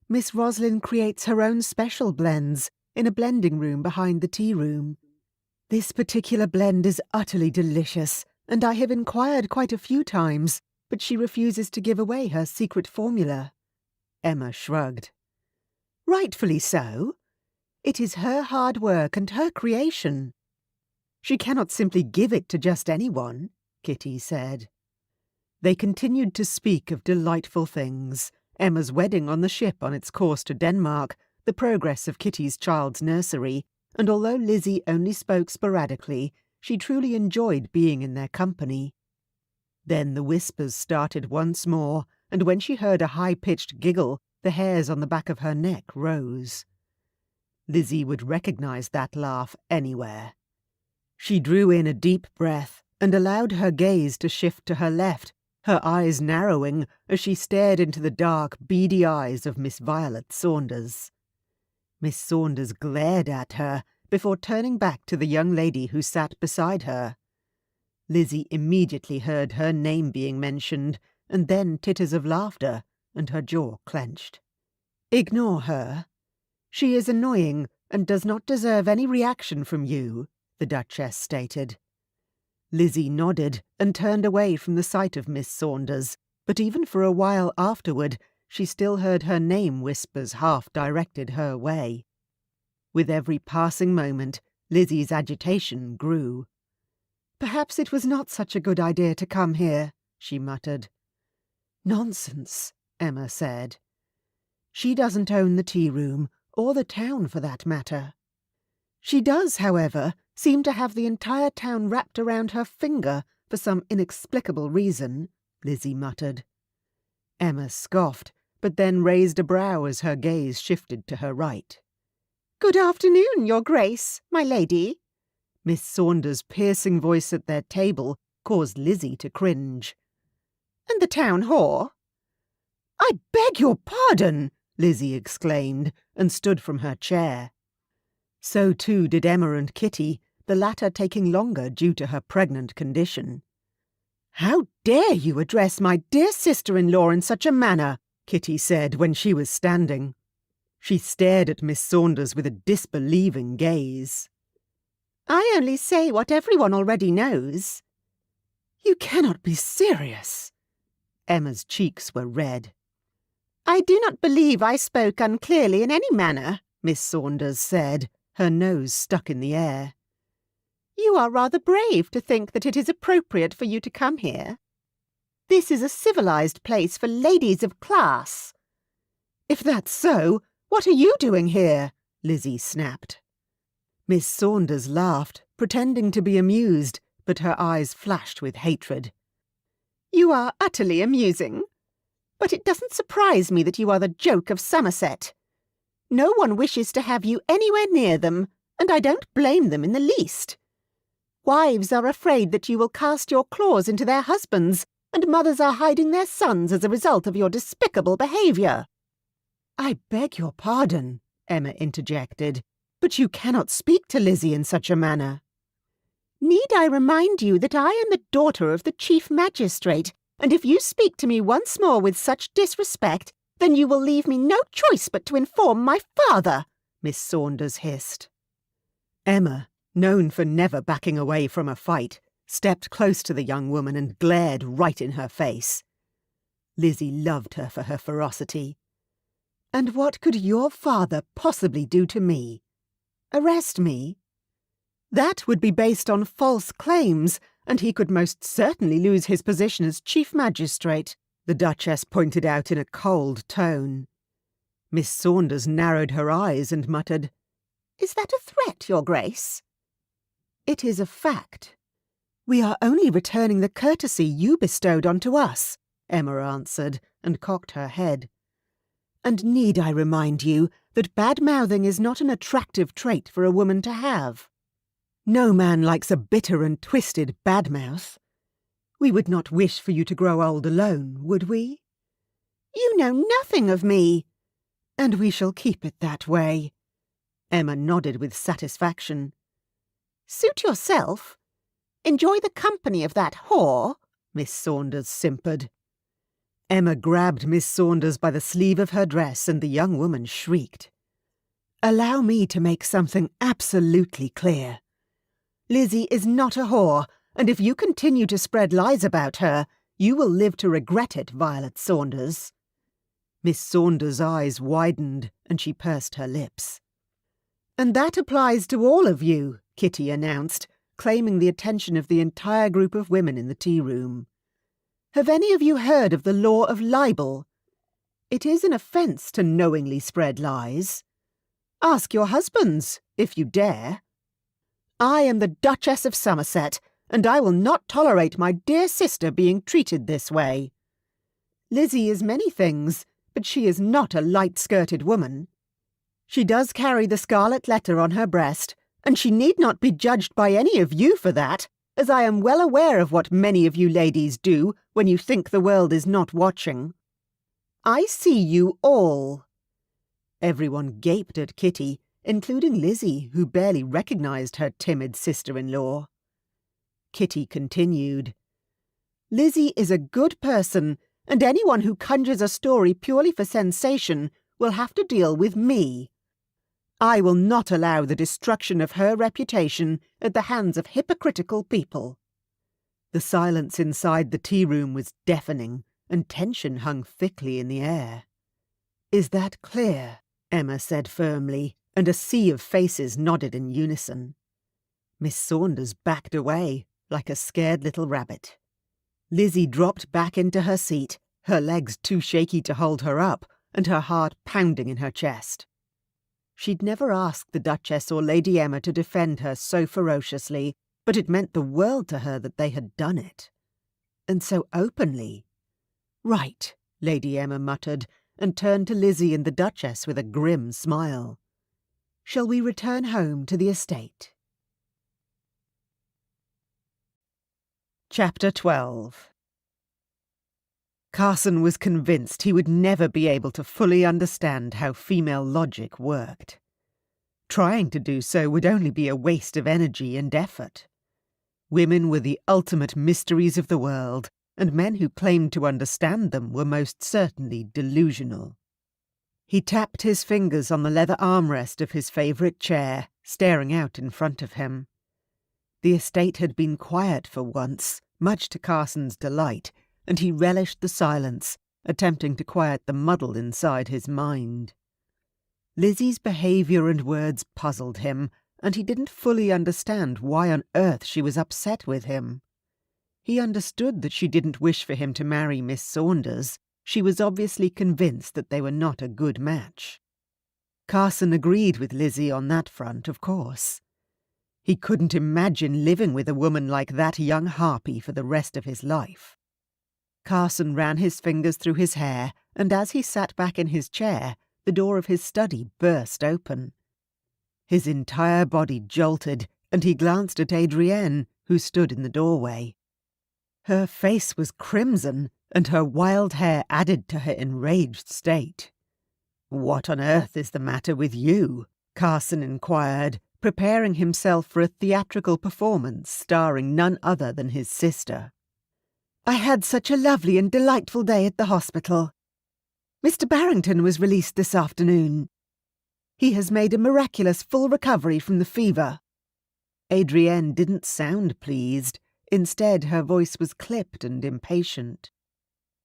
"Miss Roslin creates her own special blends in a blending room behind the tea room. This particular blend is utterly delicious, and I have inquired quite a few times, but she refuses to give away her secret formula." Emma shrugged. "Rightfully so. It is her hard work and her creation." "She cannot simply give it to just anyone," Kitty said. They continued to speak of delightful things: Emma's wedding on the ship on its course to Denmark, the progress of Kitty's child's nursery, and although Lizzie only spoke sporadically, she truly enjoyed being in their company. Then the whispers started once more, and when she heard a high-pitched giggle, the hairs on the back of her neck rose. Lizzie would recognise that laugh anywhere. She drew in a deep breath and allowed her gaze to shift to her left, her eyes narrowing as she stared into the dark, beady eyes of Miss Violet Saunders. Miss Saunders glared at her before turning back to the young lady who sat beside her. Lizzie immediately heard her name being mentioned, and then titters of laughter, and her jaw clenched. "Ignore her. She is annoying and does not deserve any reaction from you," the Duchess stated. Lizzie nodded and turned away from the sight of Miss Saunders, but even for a while afterward she still heard her name whispers half directed her way. With every passing moment, Lizzie's agitation grew. "Perhaps it was not such a good idea to come here," she muttered. "Nonsense," Emma said. "She doesn't own the tea-room, or the town for that matter." "She does, however, seem to have the entire town wrapped around her finger for some inexplicable reason," Lizzie muttered. Emma scoffed, but then raised a brow as her gaze shifted to her right. "Good afternoon, Your Grace, my lady." Miss Saunders' piercing voice at their table caused Lizzie to cringe. "And the town whore?" "I beg your pardon!" Lizzie exclaimed, and stood from her chair. So too did Emma and Kitty, the latter taking longer due to her pregnant condition. "How dare you address my dear sister-in-law in such a manner?" Kitty said when she was standing. She stared at Miss Saunders with a disbelieving gaze. "I only say what everyone already knows." "You cannot be serious." Emma's cheeks were red. "I do not believe I spoke unclearly in any manner," Miss Saunders said, her nose stuck in the air. "You are rather brave to think that it is appropriate for you to come here. This is a civilized place for ladies of class." "If that's so, what are you doing here?" Lizzie snapped. Miss Saunders laughed, pretending to be amused, but her eyes flashed with hatred. "You are utterly amusing. But it doesn't surprise me that you are the joke of Somerset. No one wishes to have you anywhere near them, and I don't blame them in the least. Wives are afraid that you will cast your claws into their husbands, and mothers are hiding their sons as a result of your despicable behaviour." "I beg your pardon," Emma interjected, "but you cannot speak to Lizzie in such a manner." "Need I remind you that I am the daughter of the Chief Magistrate, and if you speak to me once more with such disrespect, then you will leave me no choice but to inform my father," Miss Saunders hissed. Emma, known for never backing away from a fight, stepped close to the young woman and glared right in her face. Lizzie loved her for her ferocity. "And what could your father possibly do to me? Arrest me? That would be based on false claims, and he could most certainly lose his position as Chief Magistrate," the Duchess pointed out in a cold tone. Miss Saunders narrowed her eyes and muttered, "Is that a threat, Your Grace?" "It is a fact. We are only returning the courtesy you bestowed onto us," Emma answered, and cocked her head. "And need I remind you that bad-mouthing is not an attractive trait for a woman to have? No man likes a bitter and twisted bad-mouth. We would not wish for you to grow old alone, would we?" "You know nothing of me." "And we shall keep it that way." Emma nodded with satisfaction. "Suit yourself. Enjoy the company of that whore," Miss Saunders simpered. Emma grabbed Miss Saunders by the sleeve of her dress and the young woman shrieked. "Allow me to make something absolutely clear. Lizzie is not a whore, and if you continue to spread lies about her, you will live to regret it, Violet Saunders." Miss Saunders' eyes widened, and she pursed her lips. "And that applies to all of you," Kitty announced, claiming the attention of the entire group of women in the tea-room. "Have any of you heard of the law of libel? It is an offence to knowingly spread lies. Ask your husbands, if you dare. I am the Duchess of Somerset, and I will not tolerate my dear sister being treated this way. Lizzie is many things, but she is not a light-skirted woman." She does carry the scarlet letter on her breast, and she need not be judged by any of you for that, as I am well aware of what many of you ladies do when you think the world is not watching. I see you all." Everyone gaped at Kitty, including Lizzie, who barely recognised her timid sister-in-law. Kitty continued, "Lizzie is a good person, and anyone who conjures a story purely for sensation will have to deal with me. I will not allow the destruction of her reputation at the hands of hypocritical people." The silence inside the tea-room was deafening, and tension hung thickly in the air. "Is that clear?" Emma said firmly, and a sea of faces nodded in unison. Miss Saunders backed away, like a scared little rabbit. Lizzie dropped back into her seat, her legs too shaky to hold her up, and her heart pounding in her chest. She'd never asked the Duchess or Lady Emma to defend her so ferociously, but it meant the world to her that they had done it. And so openly. "Right," Lady Emma muttered, and turned to Lizzie and the Duchess with a grim smile. "Shall we return home to the estate?" Chapter 12. Carson was convinced he would never be able to fully understand how female logic worked. Trying to do so would only be a waste of energy and effort. Women were the ultimate mysteries of the world, and men who claimed to understand them were most certainly delusional. He tapped his fingers on the leather armrest of his favourite chair, staring out in front of him. The estate had been quiet for once, much to Carson's delight, and he relished the silence, attempting to quiet the muddle inside his mind. Lizzie's behaviour and words puzzled him, and he didn't fully understand why on earth she was upset with him. He understood that she didn't wish for him to marry Miss Saunders. She was obviously convinced that they were not a good match. Carson agreed with Lizzie on that front, of course. He couldn't imagine living with a woman like that young harpy for the rest of his life. Carson ran his fingers through his hair, and as he sat back in his chair, the door of his study burst open. His entire body jolted, and he glanced at Adrienne, who stood in the doorway. Her face was crimson, and her wild hair added to her enraged state. "What on earth is the matter with you?" Carson inquired, preparing himself for a theatrical performance starring none other than his sister. "I had such a lovely and delightful day at the hospital. Mr. Barrington was released this afternoon. He has made a miraculous full recovery from the fever." Adrienne didn't sound pleased. Instead, her voice was clipped and impatient,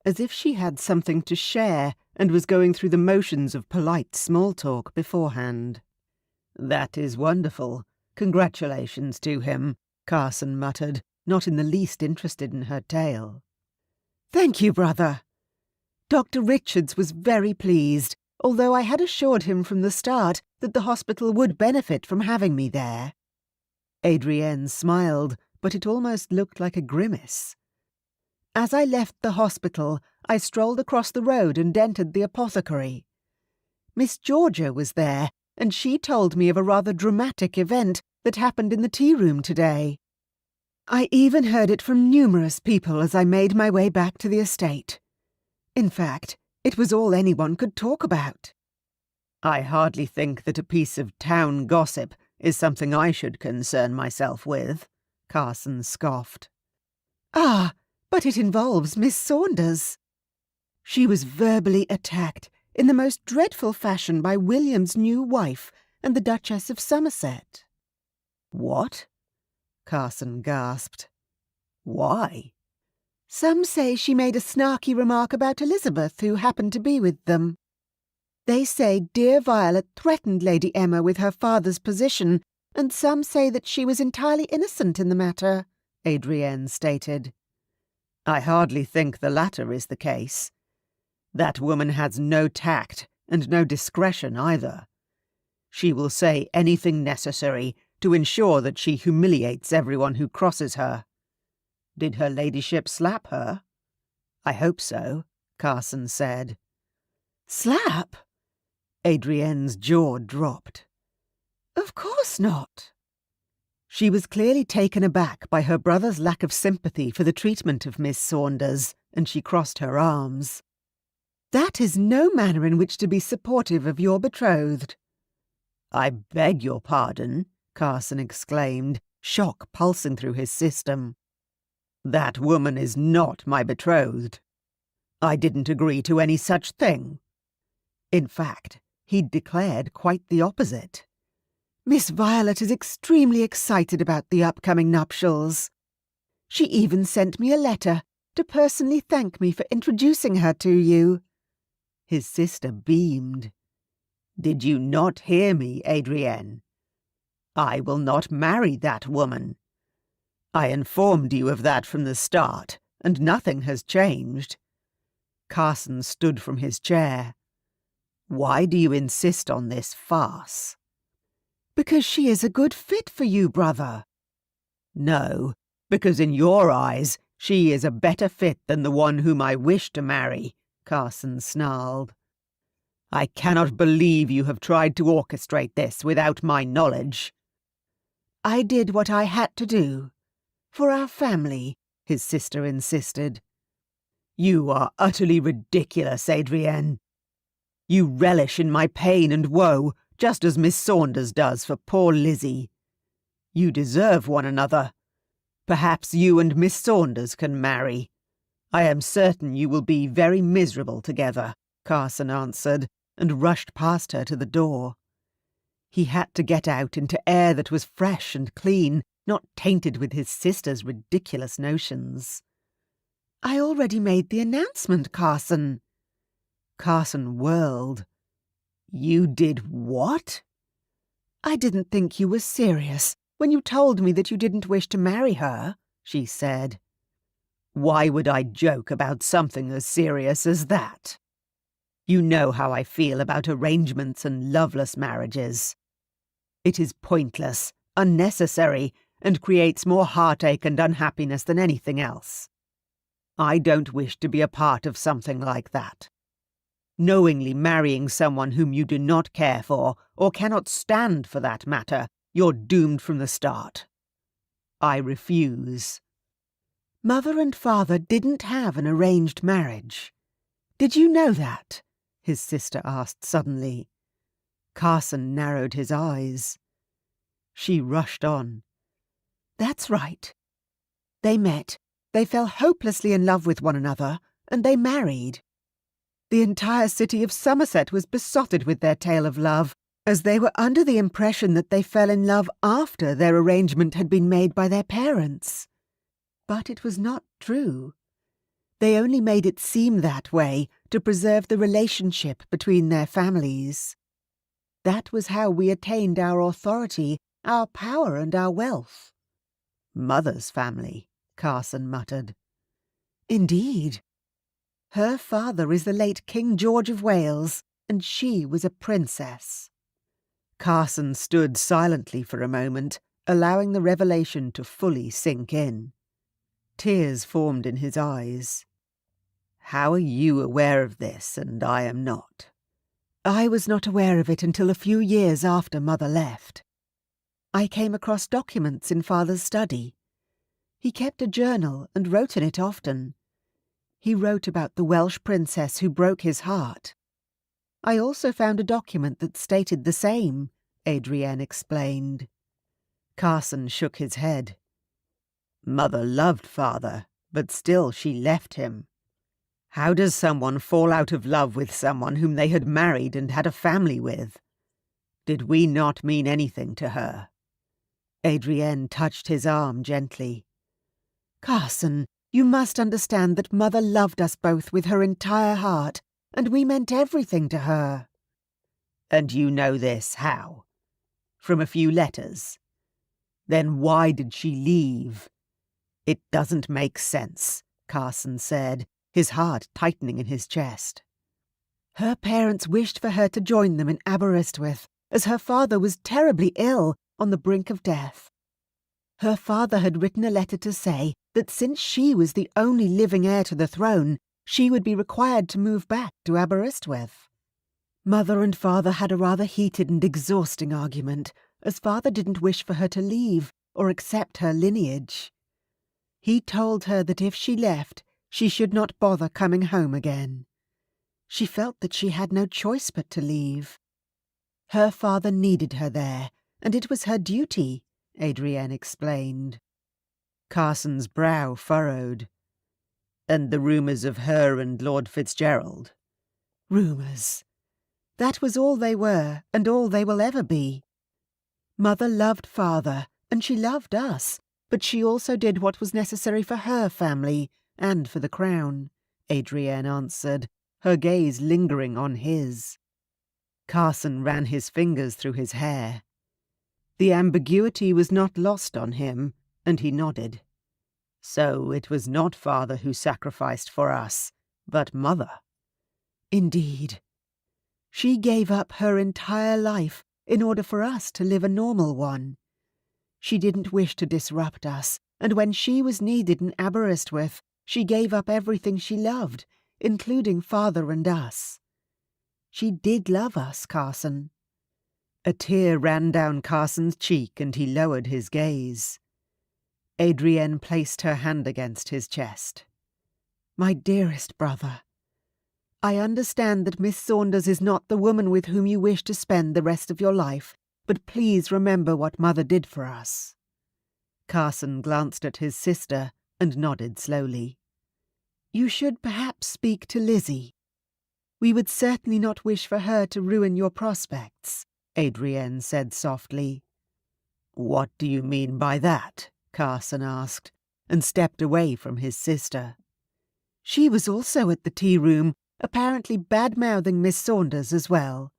as if she had something to share and was going through the motions of polite small talk beforehand. "That is wonderful. Congratulations to him," Carson muttered, not in the least interested in her tale. "Thank you, brother. Dr. Richards was very pleased, although I had assured him from the start that the hospital would benefit from having me there." Adrienne smiled, but it almost looked like a grimace. "As I left the hospital, I strolled across the road and entered the apothecary. Miss Georgia was there, and she told me of a rather dramatic event that happened in the tea-room today. I even heard it from numerous people as I made my way back to the estate. In fact, it was all anyone could talk about." "I hardly think that a piece of town gossip is something I should concern myself with," Carson scoffed. "Ah, but it involves Miss Saunders. She was verbally attacked in the most dreadful fashion by William's new wife and the Duchess of Somerset." "What?" Carson gasped. "Why?" "Some say she made a snarky remark about Elizabeth, who happened to be with them. They say dear Violet threatened Lady Emma with her father's position, and some say that she was entirely innocent in the matter," Adrienne stated. "I hardly think the latter is the case. That woman has no tact and no discretion either. She will say anything necessary to ensure that she humiliates everyone who crosses her. Did her ladyship slap her?" "I hope so," Carson said. "Slap? Adrienne's jaw dropped. Of course not. She was clearly taken aback by her brother's lack of sympathy for the treatment of Miss Saunders, and she crossed her arms. That is no manner in which to be supportive of your betrothed. I beg your pardon, Carson exclaimed, shock pulsing through his system. That woman is not my betrothed. I didn't agree to any such thing. In fact, he'd declared quite the opposite. Miss Violet is extremely excited about the upcoming nuptials. She even sent me a letter to personally thank me for introducing her to you. His sister beamed. Did you not hear me, Adrienne? I will not marry that woman. I informed you of that from the start, and nothing has changed. Carson stood from his chair. Why do you insist on this farce? Because she is a good fit for you, brother. No, because in your eyes she is a better fit than the one whom I wish to marry, Carson snarled. I cannot believe you have tried to orchestrate this without my knowledge. I did what I had to do. For our family, his sister insisted. You are utterly ridiculous, Adrienne. You relish in my pain and woe, just as Miss Saunders does for poor Lizzie. You deserve one another. Perhaps you and Miss Saunders can marry. I am certain you will be very miserable together, Carson answered, and rushed past her to the door. He had to get out into air that was fresh and clean, not tainted with his sister's ridiculous notions. I already made the announcement, Carson. Carson whirled. You did what? I didn't think you were serious when you told me that you didn't wish to marry her, she said. Why would I joke about something as serious as that? You know how I feel about arrangements and loveless marriages. It is pointless, unnecessary, and creates more heartache and unhappiness than anything else. I don't wish to be a part of something like that. Knowingly marrying someone whom you do not care for, or cannot stand for that matter, you're doomed from the start. I refuse. Mother and father didn't have an arranged marriage. Did you know that? His sister asked suddenly. Carson narrowed his eyes. She rushed on. That's right. They met, they fell hopelessly in love with one another, and they married. The entire city of Somerset was besotted with their tale of love, as they were under the impression that they fell in love after their arrangement had been made by their parents. But it was not true. They only made it seem that way to preserve the relationship between their families. That was how we attained our authority, our power and our wealth. Mother's family, Carson muttered. Indeed. Her father is the late King George of Wales, and she was a princess. Carson stood silently for a moment, allowing the revelation to fully sink in. Tears formed in his eyes. How are you aware of this, and I am not? I was not aware of it until a few years after Mother left. I came across documents in Father's study. He kept a journal and wrote in it often. He wrote about the Welsh princess who broke his heart. I also found a document that stated the same, Adrienne explained. Carson shook his head. Mother loved Father, but still she left him. How does someone fall out of love with someone whom they had married and had a family with? Did we not mean anything to her? Adrienne touched his arm gently. Carson, you must understand that Mother loved us both with her entire heart, and we meant everything to her. And you know this how? From a few letters. Then why did she leave? It doesn't make sense, Carson said, his heart tightening in his chest. Her parents wished for her to join them in Aberystwyth, as her father was terribly ill, on the brink of death. Her father had written a letter to say that since she was the only living heir to the throne, she would be required to move back to Aberystwyth. Mother and Father had a rather heated and exhausting argument, as Father didn't wish for her to leave or accept her lineage. He told her that if she left, she should not bother coming home again. She felt that she had no choice but to leave. Her father needed her there, and it was her duty, Adrienne explained. Carson's brow furrowed. And the rumours of her and Lord Fitzgerald? Rumours. That was all they were, and all they will ever be. Mother loved Father, and she loved us, but she also did what was necessary for her family and for the crown, Adrienne answered, her gaze lingering on his. Carson ran his fingers through his hair. The ambiguity was not lost on him, and he nodded. So it was not Father who sacrificed for us, but Mother. Indeed. She gave up her entire life in order for us to live a normal one. She didn't wish to disrupt us, and when she was needed in Aberystwyth, she gave up everything she loved, including Father and us. She did love us, Carson. A tear ran down Carson's cheek, and he lowered his gaze. Adrienne placed her hand against his chest. My dearest brother, I understand that Miss Saunders is not the woman with whom you wish to spend the rest of your life, but please remember what Mother did for us. Carson glanced at his sister and nodded slowly. You should perhaps speak to Lizzie. We would certainly not wish for her to ruin your prospects, Adrienne said softly. What do you mean by that? Carson asked, and stepped away from his sister. She was also at the tea-room, apparently bad-mouthing Miss Saunders as well.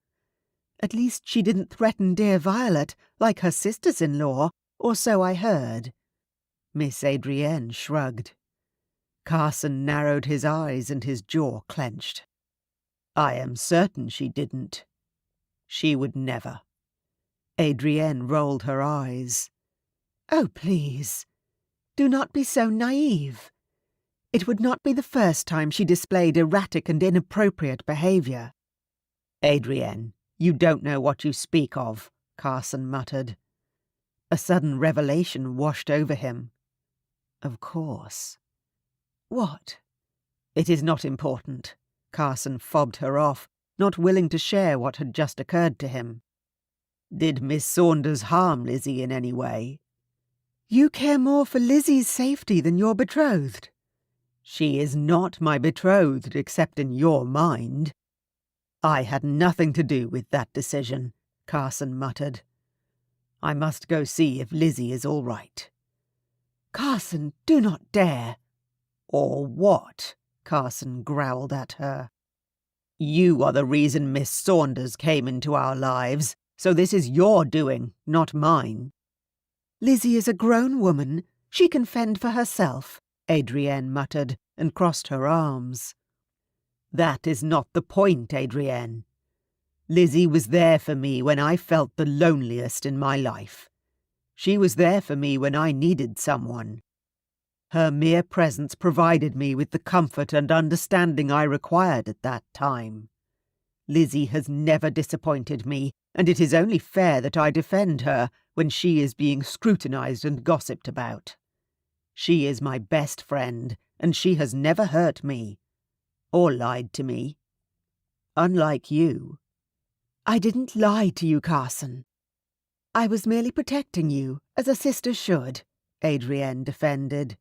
At least she didn't threaten dear Violet, like her sisters-in-law, or so I heard. Miss Adrienne shrugged. Carson narrowed his eyes and his jaw clenched. I am certain she didn't. She would never. Adrienne rolled her eyes. Oh, please. Do not be so naive. It would not be the first time she displayed erratic and inappropriate behaviour. Adrienne, you don't know what you speak of, Carson muttered. A sudden revelation washed over him. Of course. What? It is not important. Carson fobbed her off, not willing to share what had just occurred to him. Did Miss Saunders harm Lizzie in any way? You care more for Lizzie's safety than your betrothed. She is not my betrothed except in your mind. I had nothing to do with that decision, Carson muttered. I must go see if Lizzie is all right. Carson, do not dare. Or what? Carson growled at her. You are the reason Miss Saunders came into our lives, so this is your doing, not mine. Lizzie is a grown woman. She can fend for herself, Adrienne muttered, and crossed her arms. That is not the point, Adrienne. Lizzie was there for me when I felt the loneliest in my life. She was there for me when I needed someone. Her mere presence provided me with the comfort and understanding I required at that time. Lizzie has never disappointed me, and it is only fair that I defend her when she is being scrutinized and gossiped about. She is my best friend, and she has never hurt me, or lied to me. Unlike you. I didn't lie to you, Carson. I was merely protecting you, as a sister should, Adrienne defended.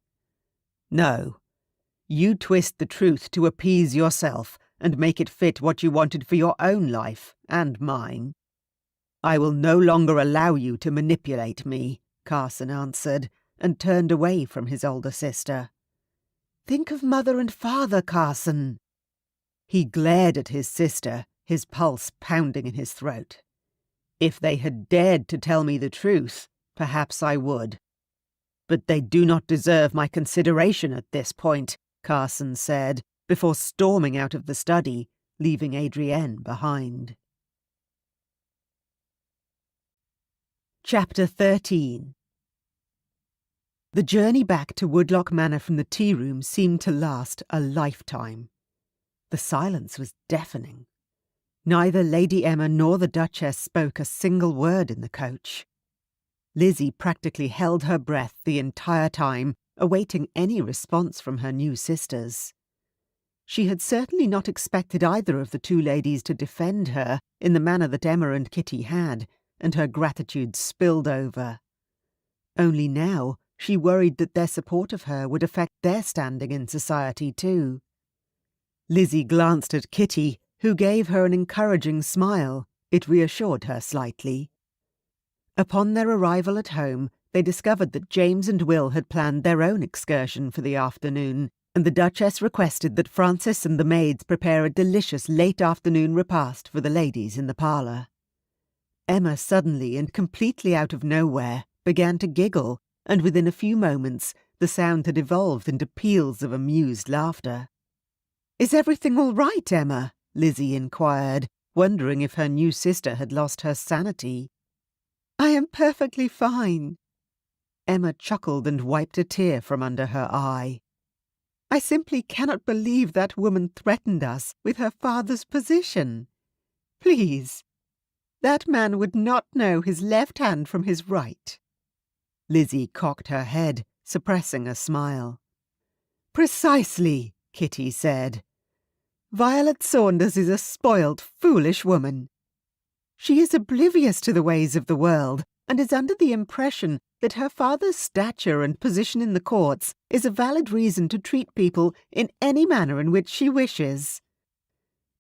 No. You twist the truth to appease yourself and make it fit what you wanted for your own life and mine. I will no longer allow you to manipulate me, Carson answered, and turned away from his older sister. Think of Mother and Father, Carson. He glared at his sister, his pulse pounding in his throat. If they had dared to tell me the truth, perhaps I would. But they do not deserve my consideration at this point, Carson said, before storming out of the study, leaving Adrienne behind. Chapter 13. The journey back to Woodlock Manor from the tea-room seemed to last a lifetime. The silence was deafening. Neither Lady Emma nor the Duchess spoke a single word in the coach. Lizzie practically held her breath the entire time, awaiting any response from her new sisters. She had certainly not expected either of the two ladies to defend her in the manner that Emma and Kitty had, and her gratitude spilled over. Only now she worried that their support of her would affect their standing in society too. Lizzie glanced at Kitty, who gave her an encouraging smile. It reassured her slightly. Upon their arrival at home, they discovered that James and Will had planned their own excursion for the afternoon, and the Duchess requested that Frances and the maids prepare a delicious late-afternoon repast for the ladies in the parlour. Emma suddenly and completely out of nowhere began to giggle, and within a few moments the sound had evolved into peals of amused laughter. "Is everything all right, Emma?" Lizzie inquired, wondering if her new sister had lost her sanity. "I am perfectly fine." Emma chuckled and wiped a tear from under her eye. "I simply cannot believe that woman threatened us with her father's position. Please, that man would not know his left hand from his right." Lizzie cocked her head, suppressing a smile. "Precisely," Kitty said. "Violet Saunders is a spoilt, foolish woman. She is oblivious to the ways of the world, and is under the impression that her father's stature and position in the courts is a valid reason to treat people in any manner in which she wishes.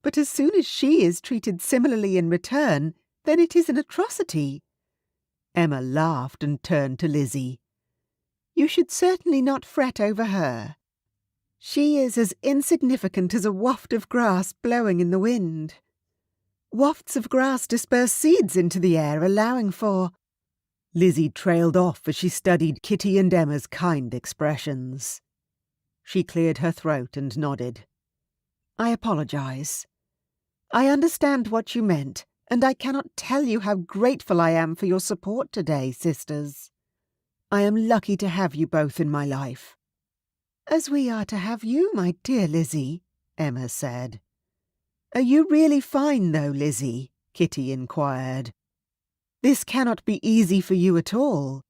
But as soon as she is treated similarly in return, then it is an atrocity." Emma laughed and turned to Lizzie. "You should certainly not fret over her. She is as insignificant as a waft of grass blowing in the wind. Wafts of grass disperse seeds into the air, allowing for—" Lizzie trailed off as she studied Kitty and Emma's kind expressions. She cleared her throat and nodded. "I apologize. I understand what you meant, and I cannot tell you how grateful I am for your support today, sisters. I am lucky to have you both in my life." "As we are to have you, my dear Lizzie," Emma said. "Are you really fine, though, Lizzie?" Kitty inquired. "This cannot be easy for you at all.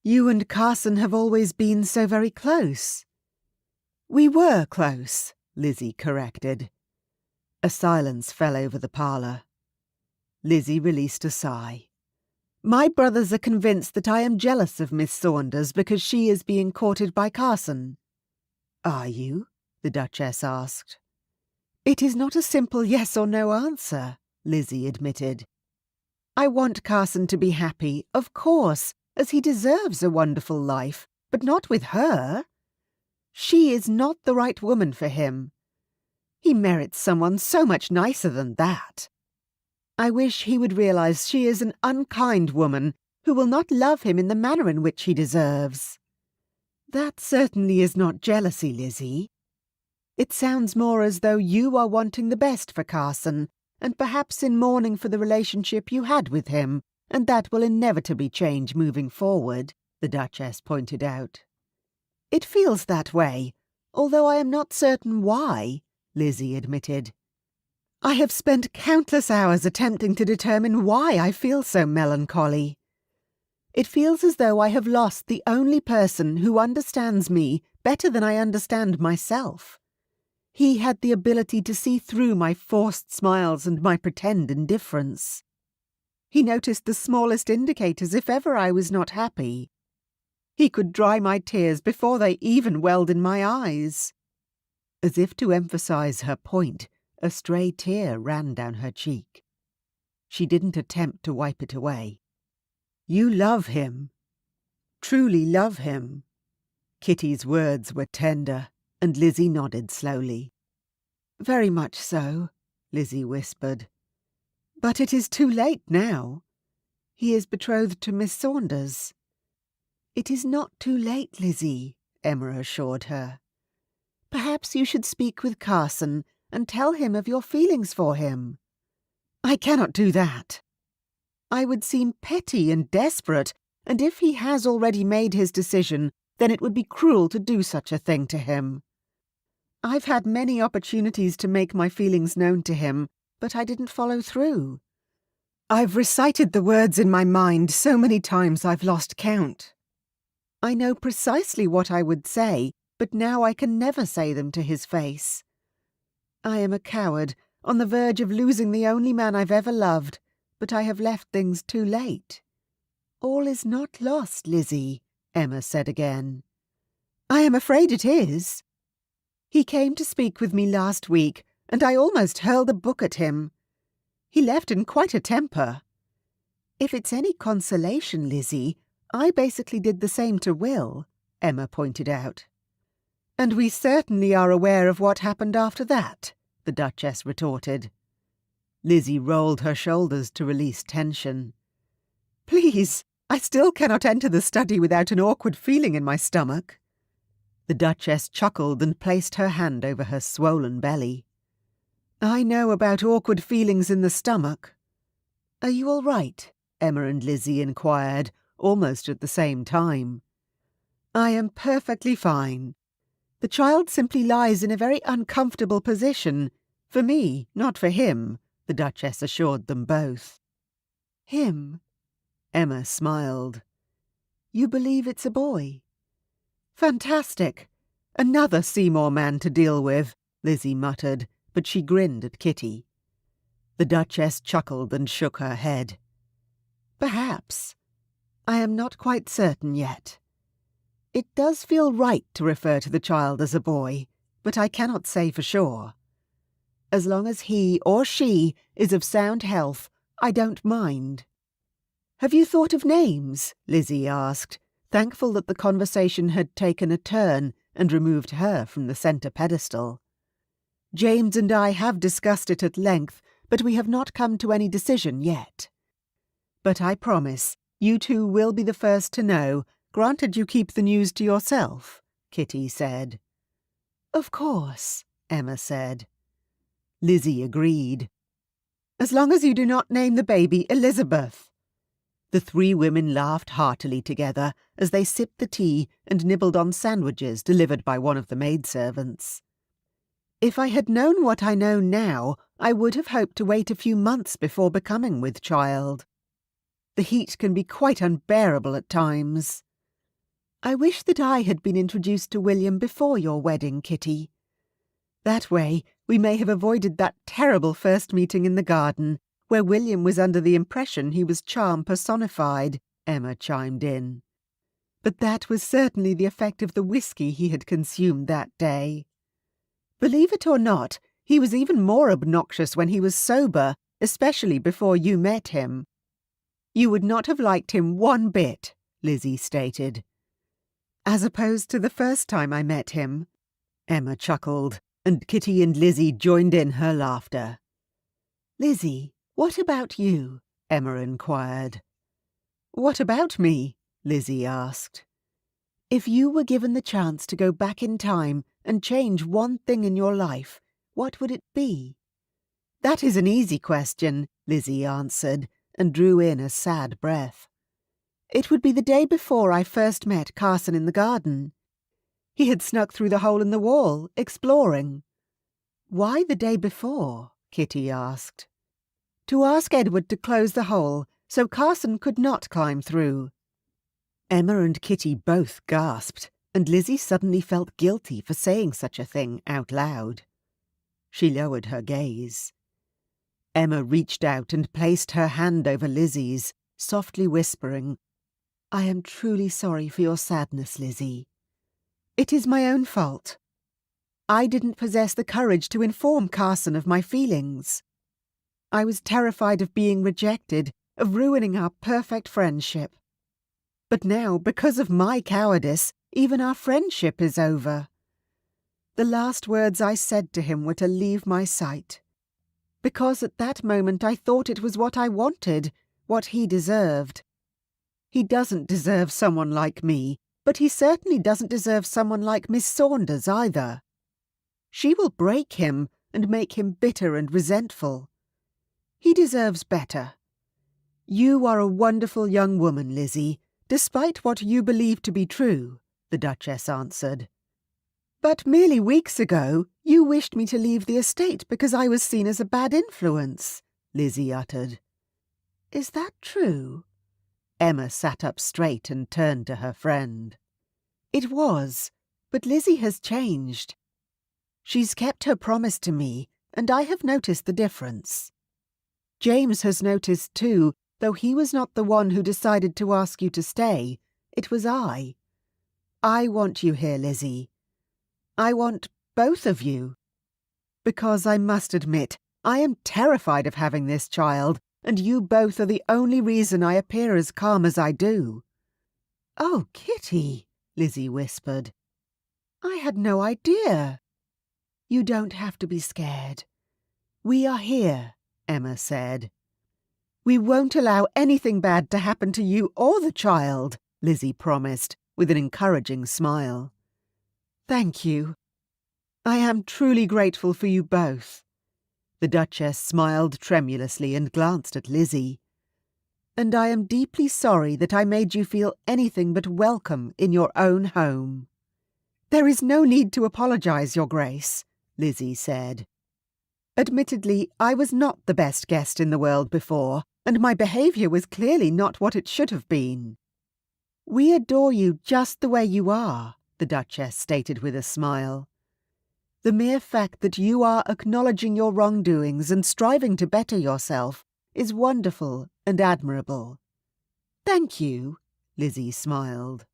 You and Carson have always been so very close." "We were close," Lizzie corrected. A silence fell over the parlour. Lizzie released a sigh. "My brothers are convinced that I am jealous of Miss Saunders because she is being courted by Carson." "Are you?" the Duchess asked. "It is not a simple yes or no answer," Lizzie admitted. "I want Carson to be happy, of course, as he deserves a wonderful life, but not with her. She is not the right woman for him. He merits someone so much nicer than that. I wish he would realize she is an unkind woman who will not love him in the manner in which he deserves." "That certainly is not jealousy, Lizzie. It sounds more as though you are wanting the best for Carson, and perhaps in mourning for the relationship you had with him, and that will inevitably change moving forward," the Duchess pointed out. "It feels that way, although I am not certain why," Lizzie admitted. "I have spent countless hours attempting to determine why I feel so melancholy. It feels as though I have lost the only person who understands me better than I understand myself. He had the ability to see through my forced smiles and my pretend indifference. He noticed the smallest indicators if ever I was not happy. He could dry my tears before they even welled in my eyes." As if to emphasize her point, a stray tear ran down her cheek. She didn't attempt to wipe it away. "You love him. Truly love him." Kitty's words were tender, and Lizzie nodded slowly. "Very much so," Lizzie whispered. "But it is too late now. He is betrothed to Miss Saunders." "It is not too late, Lizzie," Emma assured her. "Perhaps you should speak with Carson and tell him of your feelings for him." "I cannot do that. I would seem petty and desperate, and if he has already made his decision, then it would be cruel to do such a thing to him. I've had many opportunities to make my feelings known to him, but I didn't follow through. I've recited the words in my mind so many times I've lost count. I know precisely what I would say, but now I can never say them to his face. I am a coward, on the verge of losing the only man I've ever loved, but I have left things too late. All is not lost, Lizzie, Emma said again. I am afraid it is. He came to speak with me last week, and I almost hurled a book at him. He left in quite a temper. If it's any consolation, Lizzie, I basically did the same to Will, Emma pointed out. And we certainly are aware of what happened after that, the Duchess retorted. Lizzie rolled her shoulders to release tension. Please, I still cannot enter the study without an awkward feeling in my stomach. The Duchess chuckled and placed her hand over her swollen belly. I know about awkward feelings in the stomach. Are you all right? Emma and Lizzie inquired, almost at the same time. I am perfectly fine. The child simply lies in a very uncomfortable position. For me, not for him, the Duchess assured them both. Him? Emma smiled. You believe it's a boy? Fantastic. Another Seymour man to deal with, Lizzie muttered, but she grinned at Kitty. The Duchess chuckled and shook her head. Perhaps. I am not quite certain yet. It does feel right to refer to the child as a boy, but I cannot say for sure. As long as he or she is of sound health, I don't mind. Have you thought of names? Lizzie asked, thankful that the conversation had taken a turn and removed her from the centre pedestal. James and I have discussed it at length, but we have not come to any decision yet. But I promise, you two will be the first to know, granted you keep the news to yourself, Kitty said. Of course, Emma said. Lizzie agreed. As long as you do not name the baby Elizabeth. The three women laughed heartily together as they sipped the tea and nibbled on sandwiches delivered by one of the maidservants. If I had known what I know now, I would have hoped to wait a few months before becoming with child. The heat can be quite unbearable at times. I wish that I had been introduced to William before your wedding, Kitty. That way, we may have avoided that terrible first meeting in the garden, where William was under the impression he was charm personified, Emma chimed in. But that was certainly the effect of the whiskey he had consumed that day. Believe it or not, he was even more obnoxious when he was sober, especially before you met him. You would not have liked him one bit, Lizzie stated. As opposed to the first time I met him, Emma chuckled, and Kitty and Lizzie joined in her laughter. Lizzie, what about you? Emma inquired. What about me? Lizzie asked. If you were given the chance to go back in time and change one thing in your life, what would it be? That is an easy question, Lizzie answered, and drew in a sad breath. It would be the day before I first met Carson in the garden. He had snuck through the hole in the wall, exploring. Why the day before? Kitty asked. To ask Edward to close the hole, so Carson could not climb through. Emma and Kitty both gasped, and Lizzie suddenly felt guilty for saying such a thing out loud. She lowered her gaze. Emma reached out and placed her hand over Lizzie's, softly whispering, I am truly sorry for your sadness, Lizzie. It is my own fault. I didn't possess the courage to inform Carson of my feelings. I was terrified of being rejected, of ruining our perfect friendship. But now, because of my cowardice, even our friendship is over. The last words I said to him were to leave my sight. Because at that moment I thought it was what I wanted, what he deserved. He doesn't deserve someone like me, but he certainly doesn't deserve someone like Miss Saunders either. She will break him and make him bitter and resentful. He deserves better. You are a wonderful young woman, Lizzie, despite what you believe to be true, the Duchess answered. But merely weeks ago, you wished me to leave the estate because I was seen as a bad influence, Lizzie uttered. Is that true? Emma sat up straight and turned to her friend. It was, but Lizzie has changed. She's kept her promise to me, and I have noticed the difference. James has noticed too, though he was not the one who decided to ask you to stay. It was I. I want you here, Lizzie. I want both of you. Because I must admit, I am terrified of having this child, and you both are the only reason I appear as calm as I do. Oh, Kitty, Lizzie whispered. I had no idea. You don't have to be scared. We are here, Emma said. We won't allow anything bad to happen to you or the child, Lizzie promised, with an encouraging smile. Thank you. I am truly grateful for you both. The Duchess smiled tremulously and glanced at Lizzie. And I am deeply sorry that I made you feel anything but welcome in your own home. There is no need to apologize, Your Grace, Lizzie said. Admittedly, I was not the best guest in the world before, and my behaviour was clearly not what it should have been. We adore you just the way you are, the Duchess stated with a smile. The mere fact that you are acknowledging your wrongdoings and striving to better yourself is wonderful and admirable. Thank you, Lizzie smiled.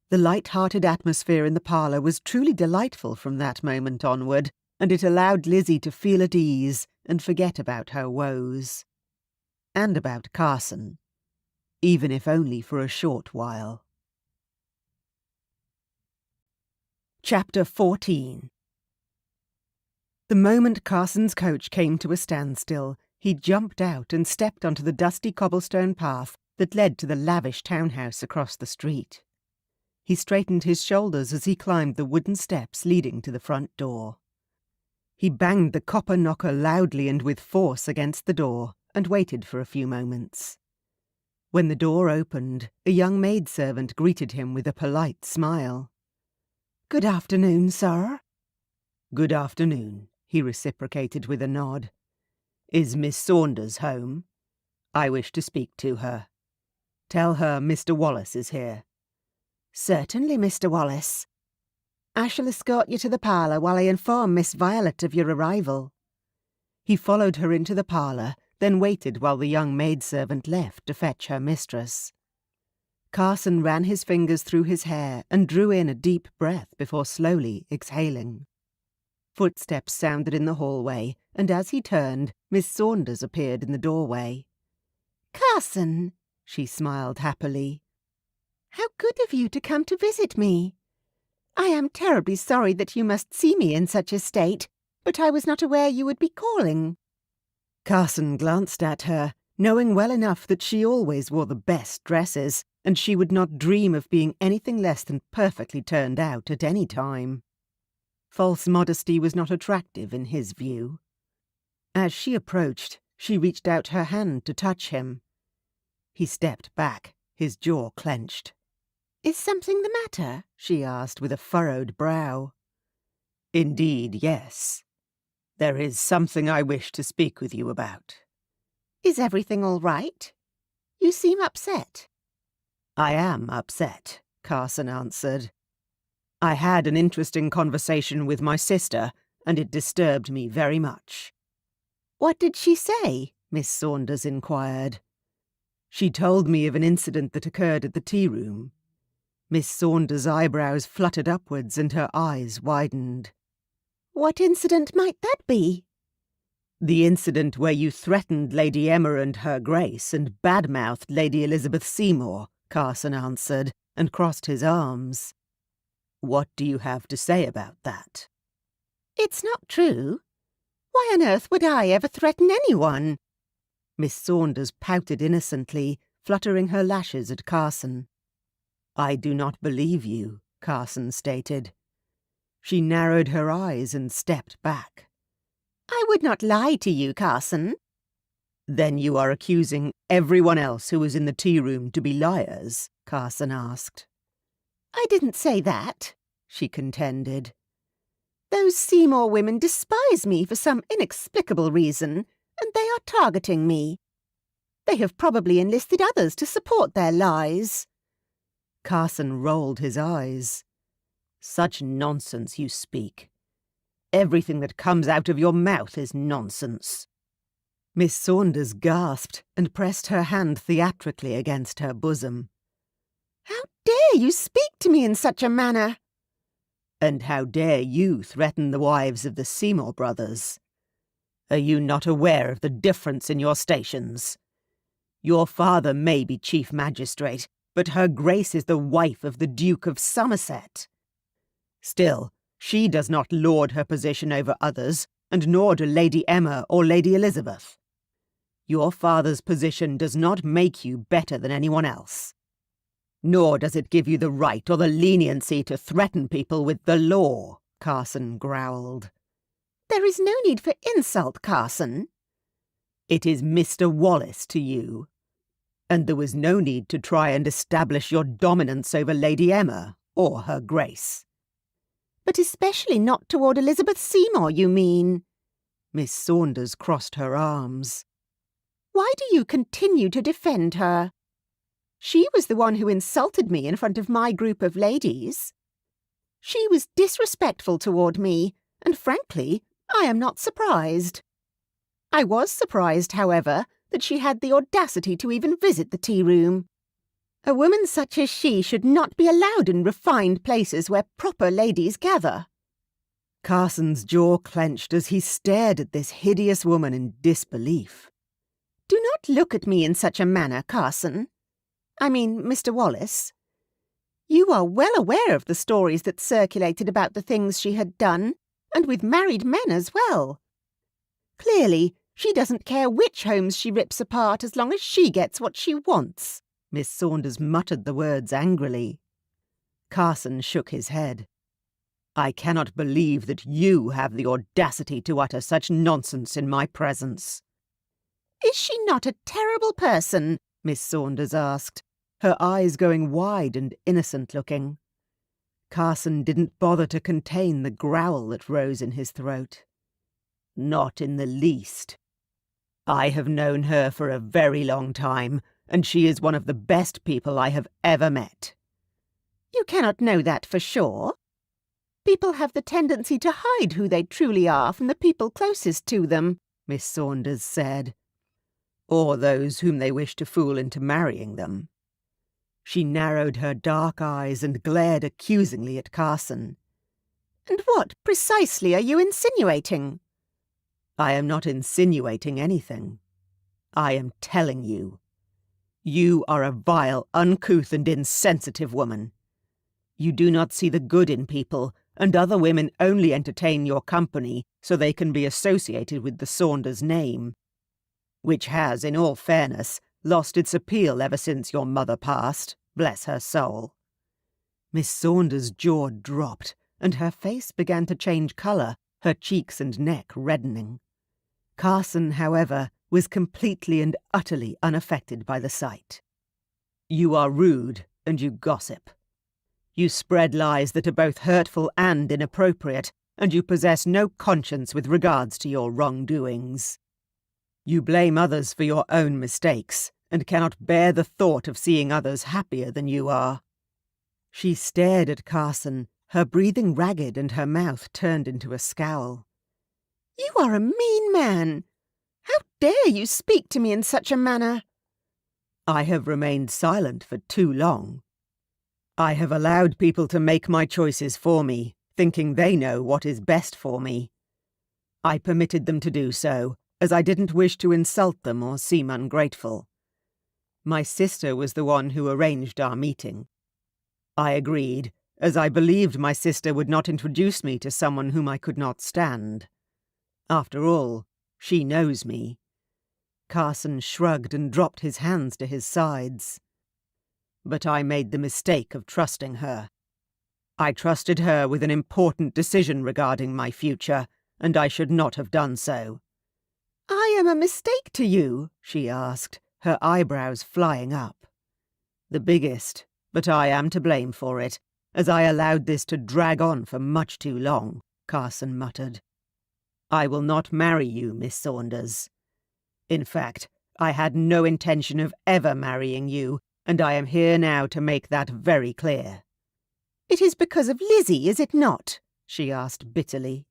The light-hearted atmosphere in the parlour was truly delightful from that moment onward, and it allowed Lizzie to feel at ease and forget about her woes. And about Carson, even if only for a short while. Chapter 14. The moment Carson's coach came to a standstill, he jumped out and stepped onto the dusty cobblestone path that led to the lavish townhouse across the street. He straightened his shoulders as he climbed the wooden steps leading to the front door. He banged the copper knocker loudly and with force against the door and waited for a few moments. When the door opened, a young maidservant greeted him with a polite smile. "Good afternoon, sir." "Good afternoon," he reciprocated with a nod. "Is Miss Saunders home? I wish to speak to her. Tell her Mr. Wallace is here." "Certainly, Mr. Wallace. I shall escort you to the parlour while I inform Miss Violet of your arrival." He followed her into the parlour, then waited while the young maidservant left to fetch her mistress. Carson ran his fingers through his hair and drew in a deep breath before slowly exhaling. Footsteps sounded in the hallway, and as he turned, Miss Saunders appeared in the doorway. "Carson," she smiled happily. "How good of you to come to visit me. I am terribly sorry that you must see me in such a state, but I was not aware you would be calling." Carson glanced at her, knowing well enough that she always wore the best dresses, and she would not dream of being anything less than perfectly turned out at any time. False modesty was not attractive in his view. As she approached, she reached out her hand to touch him. He stepped back, his jaw clenched. "Is something the matter?" she asked with a furrowed brow. "Indeed, yes. There is something I wish to speak with you about." "Is everything all right? You seem upset." "I am upset," Carson answered. "I had an interesting conversation with my sister, and it disturbed me very much." "What did she say?" Miss Saunders inquired. "She told me of an incident that occurred at the tea-room." Miss Saunders' eyebrows fluttered upwards and her eyes widened. "What incident might that be?" "The incident where you threatened Lady Emma and her Grace and bad-mouthed Lady Elizabeth Seymour," Carson answered, and crossed his arms. "What do you have to say about that?" "It's not true. Why on earth would I ever threaten anyone?" Miss Saunders pouted innocently, fluttering her lashes at Carson. "I do not believe you," Carson stated. She narrowed her eyes and stepped back. "I would not lie to you, Carson." "Then you are accusing everyone else who was in the tea-room to be liars?" Carson asked. "I didn't say that," she contended. Those Seymour women despise me for some inexplicable reason, and they are targeting me. They have probably enlisted others to support their lies." Carson rolled his eyes. "Such nonsense you speak. Everything that comes out of your mouth is nonsense." Miss Saunders gasped and pressed her hand theatrically against her bosom. "How dare you speak to me in such a manner?" "And how dare you threaten the wives of the Seymour brothers? Are you not aware of the difference in your stations? Your father may be chief magistrate, but her Grace is the wife of the Duke of Somerset. Still, she does not lord her position over others, and nor do Lady Emma or Lady Elizabeth. Your father's position does not make you better than anyone else. Nor does it give you the right or the leniency to threaten people with the law," Carson growled. "There is no need for insult, Carson." "It is Mr. Wallace to you. And there was no need to try and establish your dominance over Lady Emma or her Grace." "But especially not toward Elizabeth Seymour, you mean?" Miss Saunders crossed her arms. "Why do you continue to defend her? She was the one who insulted me in front of my group of ladies. She was disrespectful toward me, and frankly, I am not surprised. I was surprised, however, that she had the audacity to even visit the tea-room. A woman such as she should not be allowed in refined places where proper ladies gather." Carson's jaw clenched as he stared at this hideous woman in disbelief. "Do not look at me in such a manner, Carson. I mean, Mr. Wallace. You are well aware of the stories that circulated about the things she had done, and with married men as well. Clearly, she doesn't care which homes she rips apart as long as she gets what she wants." Miss Saunders muttered the words angrily. Carson shook his head. "I cannot believe that you have the audacity to utter such nonsense in my presence." "Is she not a terrible person?" Miss Saunders asked, her eyes going wide and innocent-looking. Carson didn't bother to contain the growl that rose in his throat. "Not in the least. I have known her for a very long time, and she is one of the best people I have ever met." "You cannot know that for sure. People have the tendency to hide who they truly are from the people closest to them," Miss Saunders said. "Or those whom they wish to fool into marrying them." She narrowed her dark eyes and glared accusingly at Carson. "And what precisely are you insinuating?" "I am not insinuating anything. I am telling you. You are a vile, uncouth and insensitive woman. You do not see the good in people, and other women only entertain your company so they can be associated with the Saunders name, which has, in all fairness, lost its appeal ever since your mother passed, bless her soul." Miss Saunders' jaw dropped, and her face began to change colour, her cheeks and neck reddening. Carson, however, was completely and utterly unaffected by the sight. "You are rude, and you gossip. You spread lies that are both hurtful and inappropriate, and you possess no conscience with regards to your wrongdoings. You blame others for your own mistakes, and cannot bear the thought of seeing others happier than you are." She stared at Carson, her breathing ragged and her mouth turned into a scowl. "You are a mean man. How dare you speak to me in such a manner?" "I have remained silent for too long. I have allowed people to make my choices for me, thinking they know what is best for me. I permitted them to do so, as I didn't wish to insult them or seem ungrateful. My sister was the one who arranged our meeting. I agreed, as I believed my sister would not introduce me to someone whom I could not stand. After all, she knows me." Carson shrugged and dropped his hands to his sides. "But I made the mistake of trusting her. I trusted her with an important decision regarding my future, and I should not have done so." "I am a mistake to you?" she asked, her eyebrows flying up. "The biggest, but I am to blame for it, as I allowed this to drag on for much too long," Carson muttered. "I will not marry you, Miss Saunders. In fact, I had no intention of ever marrying you, and I am here now to make that very clear." "It is because of Lizzie, is it not?" she asked bitterly.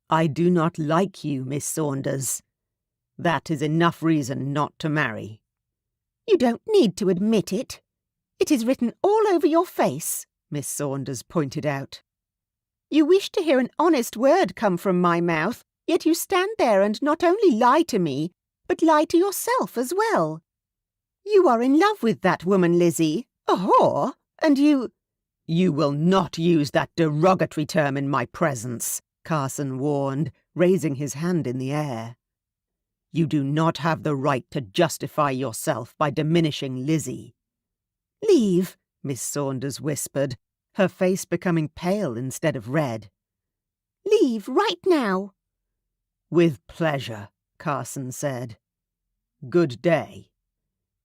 "I do not like you, Miss Saunders. That is enough reason not to marry." "You don't need to admit it. It is written all over your face," Miss Saunders pointed out. "You wish to hear an honest word come from my mouth, yet you stand there and not only lie to me, but lie to yourself as well. You are in love with that woman, Lizzie, a whore, and you—" "You will not use that derogatory term in my presence," Carson warned, raising his hand in the air. "You do not have the right to justify yourself by diminishing Lizzie." "Leave," Miss Saunders whispered, her face becoming pale instead of red. "Leave right now." "With pleasure," Carson said. "Good day."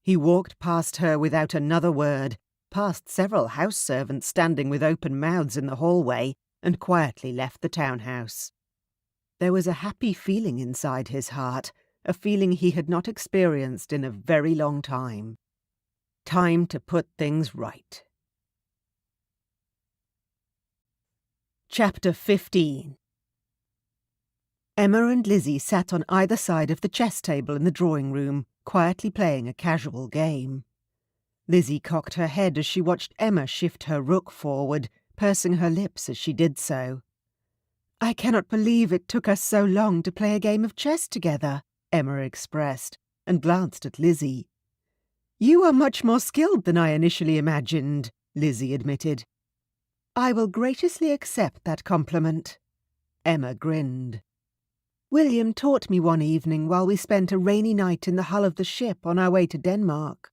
He walked past her without another word, past several house servants standing with open mouths in the hallway, and quietly left the townhouse. There was a happy feeling inside his heart, a feeling he had not experienced in a very long time. Time to put things right. Chapter 15. Emma and Lizzie sat on either side of the chess table in the drawing-room, quietly playing a casual game. Lizzie cocked her head as she watched Emma shift her rook forward, pursing her lips as she did so. "I cannot believe it took us so long to play a game of chess together," Emma expressed, and glanced at Lizzie. "You are much more skilled than I initially imagined," Lizzie admitted. "I will graciously accept that compliment." Emma grinned. "William taught me one evening while we spent a rainy night in the hull of the ship on our way to Denmark.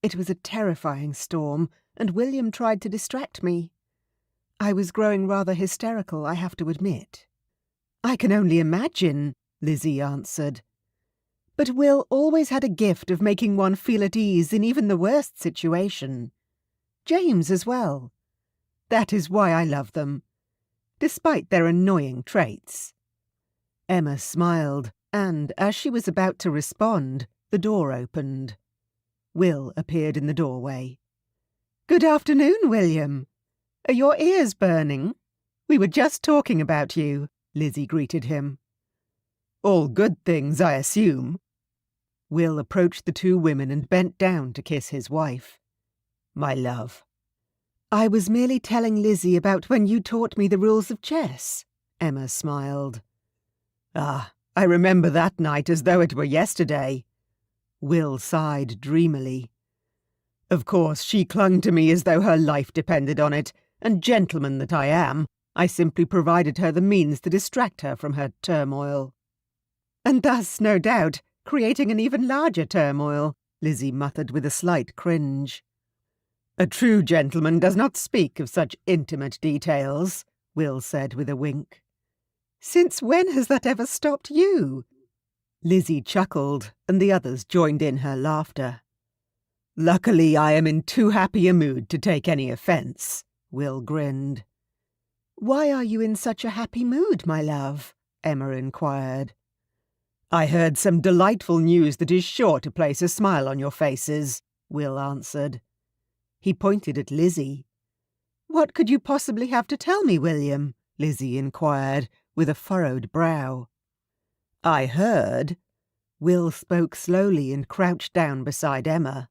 It was a terrifying storm, and William tried to distract me. I was growing rather hysterical, I have to admit." "I can only imagine," Lizzie answered. "But Will always had a gift of making one feel at ease in even the worst situation. James as well. That is why I love them, despite their annoying traits." Emma smiled, and, as she was about to respond, the door opened. Will appeared in the doorway. "Good afternoon, William. Are your ears burning? We were just talking about you," Lizzie greeted him. "All good things, I assume." Will approached the two women and bent down to kiss his wife. "My love." "I was merely telling Lizzie about when you taught me the rules of chess," Emma smiled. "Ah, I remember that night as though it were yesterday." Will sighed dreamily. "Of course, she clung to me as though her life depended on it, and gentleman that I am, I simply provided her the means to distract her from her turmoil." "And thus, no doubt, creating an even larger turmoil," Lizzie muttered with a slight cringe. "A true gentleman does not speak of such intimate details," Will said with a wink. "Since when has that ever stopped you?" Lizzie chuckled, and the others joined in her laughter. "Luckily, I am in too happy a mood to take any offence," Will grinned. "Why are you in such a happy mood, my love?" Emma inquired. "I heard some delightful news that is sure to place a smile on your faces," Will answered. He pointed at Lizzie. "What could you possibly have to tell me, William?" Lizzie inquired, with a furrowed brow. "I heard," Will spoke slowly and crouched down beside Emma,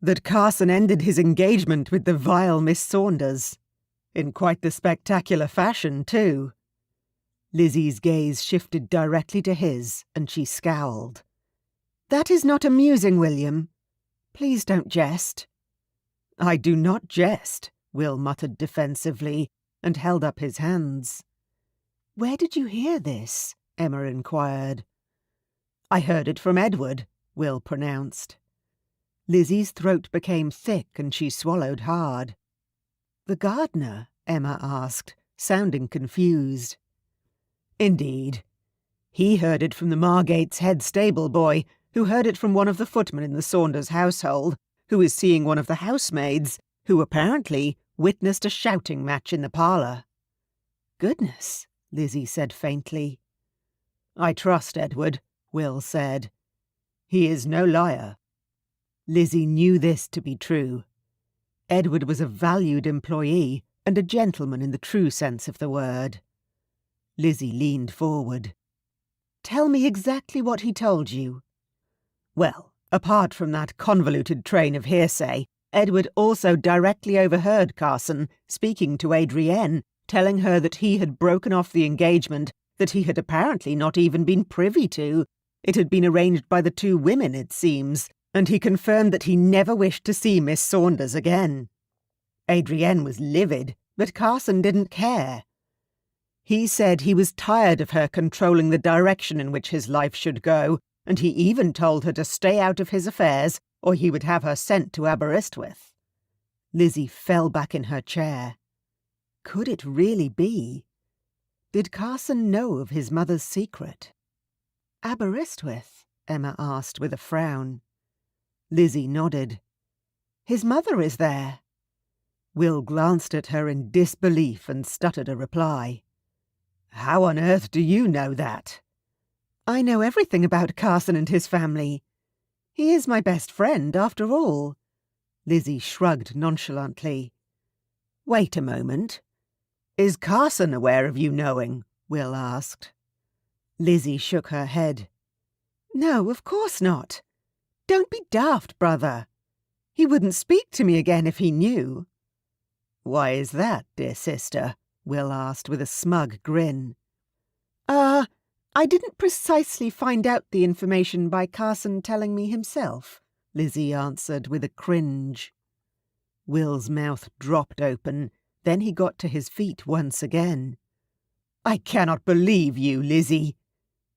"that Carson ended his engagement with the vile Miss Saunders. In quite the spectacular fashion, too." Lizzie's gaze shifted directly to his, and she scowled. "That is not amusing, William. Please don't jest." "I do not jest," Will muttered defensively, and held up his hands. "Where did you hear this?" Emma inquired. "I heard it from Edward," Will pronounced. Lizzie's throat became thick and she swallowed hard. "The gardener?" Emma asked, sounding confused. "Indeed. He heard it from the Margate's head stable boy, who heard it from one of the footmen in the Saunders household, who is seeing one of the housemaids, who apparently witnessed a shouting match in the parlour." Goodness, Lizzie said faintly. I trust Edward, Will said. He is no liar. Lizzie knew this to be true. Edward was a valued employee and a gentleman in the true sense of the word. Lizzie leaned forward. Tell me exactly what he told you. Well, apart from that convoluted train of hearsay, Edward also directly overheard Carson speaking to Adrienne, telling her that he had broken off the engagement that he had apparently not even been privy to. It had been arranged by the two women, it seems, and he confirmed that he never wished to see Miss Saunders again. Adrienne was livid, but Carson didn't care. He said he was tired of her controlling the direction in which his life should go, and he even told her to stay out of his affairs, or he would have her sent to Aberystwyth. Lizzie fell back in her chair. Could it really be? Did Carson know of his mother's secret? Aberystwyth? Emma asked with a frown. Lizzie nodded. His mother is there. Will glanced at her in disbelief and stuttered a reply. How on earth do you know that? I know everything about Carson and his family. He is my best friend, after all. Lizzie shrugged nonchalantly. Wait a moment. Is Carson aware of you knowing? Will asked. Lizzie shook her head. No, of course not. Don't be daft, brother. He wouldn't speak to me again if he knew. Why is that, dear sister? Will asked with a smug grin. I didn't precisely find out the information by Carson telling me himself, Lizzie answered with a cringe. Will's mouth dropped open, then he got to his feet once again. I cannot believe you, Lizzie.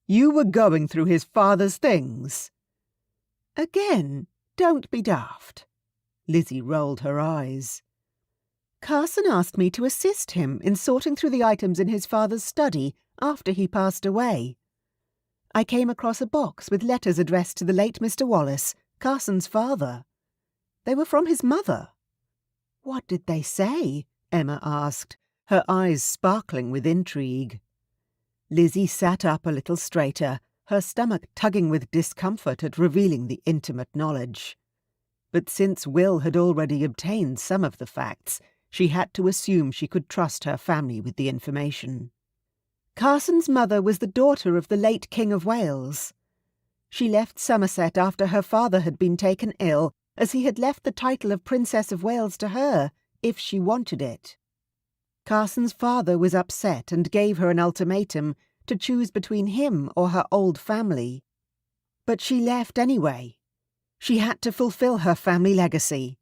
You were going through his father's things. Again, don't be daft. Lizzie rolled her eyes. Carson asked me to assist him in sorting through the items in his father's study after he passed away. I came across a box with letters addressed to the late Mr. Wallace, Carson's father. They were from his mother. What did they say? Emma asked, her eyes sparkling with intrigue. Lizzie sat up a little straighter, her stomach tugging with discomfort at revealing the intimate knowledge. But since Will had already obtained some of the facts, she had to assume she could trust her family with the information. Carson's mother was the daughter of the late King of Wales. She left Somerset after her father had been taken ill, as he had left the title of Princess of Wales to her, if she wanted it. Carson's father was upset and gave her an ultimatum to choose between him or her old family. But she left anyway. She had to fulfill her family legacy.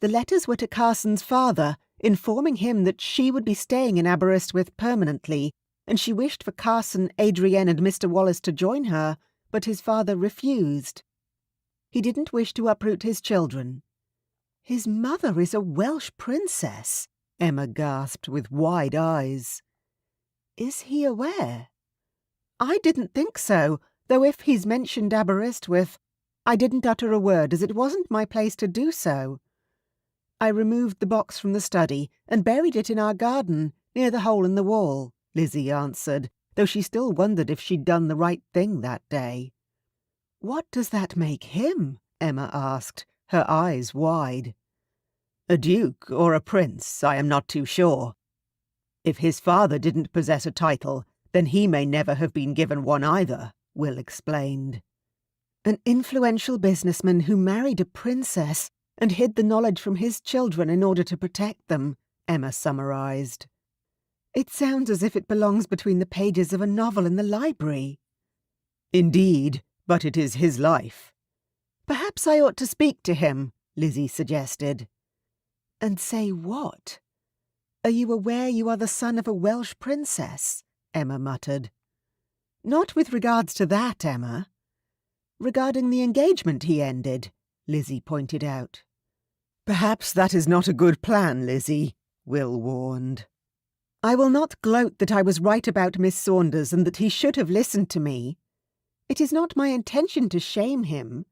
The letters were to Carson's father, informing him that she would be staying in Aberystwyth permanently, and she wished for Carson, Adrienne and Mr. Wallace to join her, but his father refused. He didn't wish to uproot his children. His mother is a Welsh princess, Emma gasped with wide eyes. Is he aware? I didn't think so, though if he's mentioned Aberystwyth, I didn't utter a word as it wasn't my place to do so. I removed the box from the study and buried it in our garden, near the hole in the wall, Lizzie answered, though she still wondered if she'd done the right thing that day. What does that make him? Emma asked, her eyes wide. A duke or a prince, I am not too sure. If his father didn't possess a title, then he may never have been given one either, Will explained. An influential businessman who married a princess and hid the knowledge from his children in order to protect them, Emma summarized. It sounds as if it belongs between the pages of a novel in the library. Indeed, but it is his life. Perhaps I ought to speak to him, Lizzie suggested. And say what? Are you aware you are the son of a Welsh princess? Emma muttered. Not with regards to that, Emma. Regarding the engagement he ended, Lizzie pointed out. Perhaps that is not a good plan, Lizzie, Will warned. I will not gloat that I was right about Miss Saunders and that he should have listened to me. It is not my intention to shame him.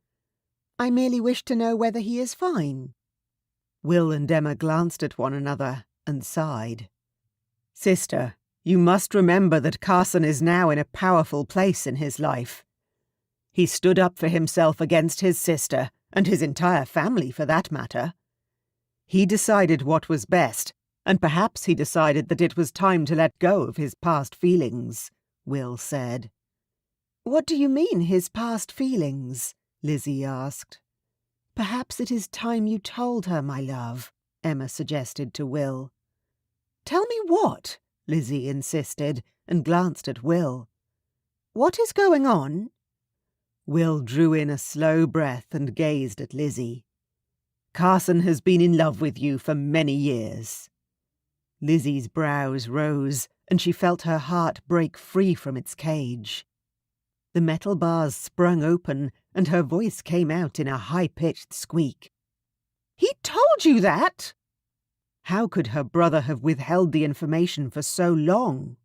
I merely wish to know whether he is fine. Will and Emma glanced at one another and sighed. Sister, you must remember that Carson is now in a powerful place in his life. He stood up for himself against his sister, and his entire family for that matter. He decided what was best, and perhaps he decided that it was time to let go of his past feelings, Will said. What do you mean, his past feelings? Lizzie asked. Perhaps it is time you told her, my love, Emma suggested to Will. Tell me what? Lizzie insisted, and glanced at Will. What is going on? Will drew in a slow breath and gazed at Lizzie. Carson has been in love with you for many years. Lizzie's brows rose, and she felt her heart break free from its cage. The metal bars sprung open, and her voice came out in a high-pitched squeak. He told you that? How could her brother have withheld the information for so long?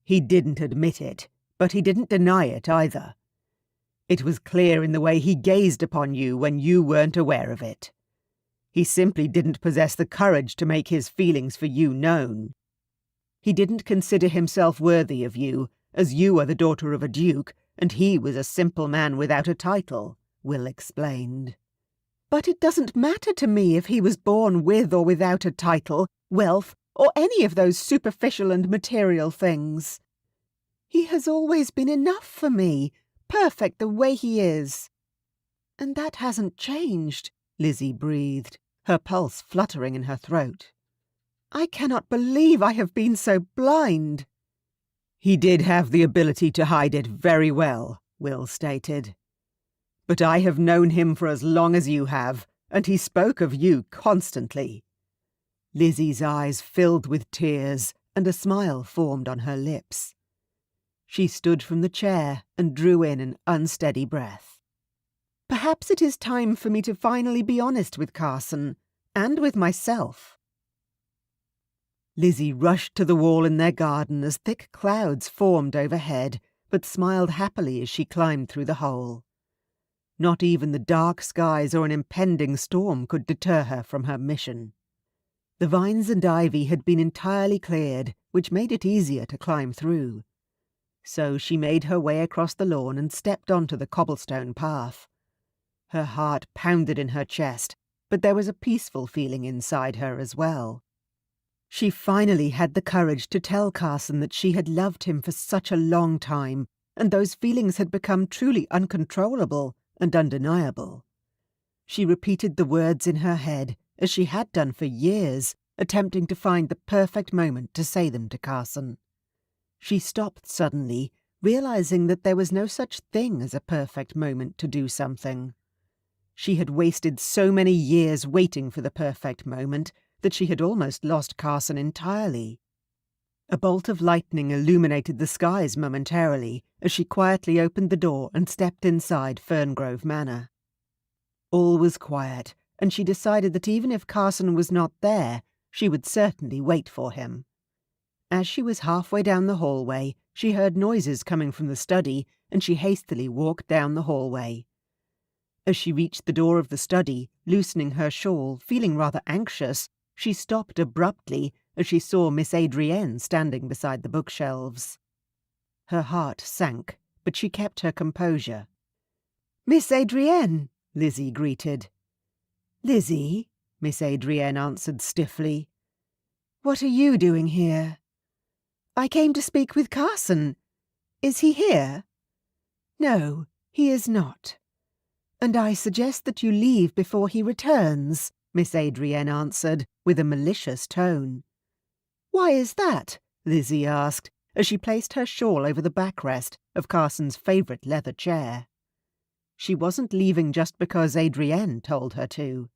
He didn't admit it, but he didn't deny it either. It was clear in the way he gazed upon you when you weren't aware of it. He simply didn't possess the courage to make his feelings for you known. He didn't consider himself worthy of you, as you are the daughter of a duke, and he was a simple man without a title, Will explained. But it doesn't matter to me if he was born with or without a title, wealth, or any of those superficial and material things. He has always been enough for me, perfect the way he is. And that hasn't changed, Lizzie breathed, her pulse fluttering in her throat. I cannot believe I have been so blind. He did have the ability to hide it very well, Will stated. But I have known him for as long as you have, and he spoke of you constantly. Lizzie's eyes filled with tears, and a smile formed on her lips. She stood from the chair and drew in an unsteady breath. Perhaps it is time for me to finally be honest with Carson, and with myself. Lizzie rushed to the wall in their garden as thick clouds formed overhead, but smiled happily as she climbed through the hole. Not even the dark skies or an impending storm could deter her from her mission. The vines and ivy had been entirely cleared, which made it easier to climb through. So she made her way across the lawn and stepped onto the cobblestone path. Her heart pounded in her chest, but there was a peaceful feeling inside her as well. She finally had the courage to tell Carson that she had loved him for such a long time, and those feelings had become truly uncontrollable and undeniable. She repeated the words in her head, as she had done for years, attempting to find the perfect moment to say them to Carson. She stopped suddenly, realizing that there was no such thing as a perfect moment to do something. She had wasted so many years waiting for the perfect moment that she had almost lost Carson entirely. A bolt of lightning illuminated the skies momentarily as she quietly opened the door and stepped inside Ferngrove Manor. All was quiet, and she decided that even if Carson was not there, she would certainly wait for him. As she was halfway down the hallway, she heard noises coming from the study, and she hastily walked down the hallway. As she reached the door of the study, loosening her shawl, feeling rather anxious, she stopped abruptly as she saw Miss Adrienne standing beside the bookshelves. Her heart sank, but she kept her composure. "Miss Adrienne," Lizzie greeted. "Lizzie," Miss Adrienne answered stiffly. "What are you doing here?" "I came to speak with Carson. Is he here?" "No, he is not." "And I suggest that you leave before he returns," Miss Adrienne answered, with a malicious tone. "Why is that?" Lizzie asked, as she placed her shawl over the backrest of Carson's favourite leather chair. She wasn't leaving just because Adrienne told her to.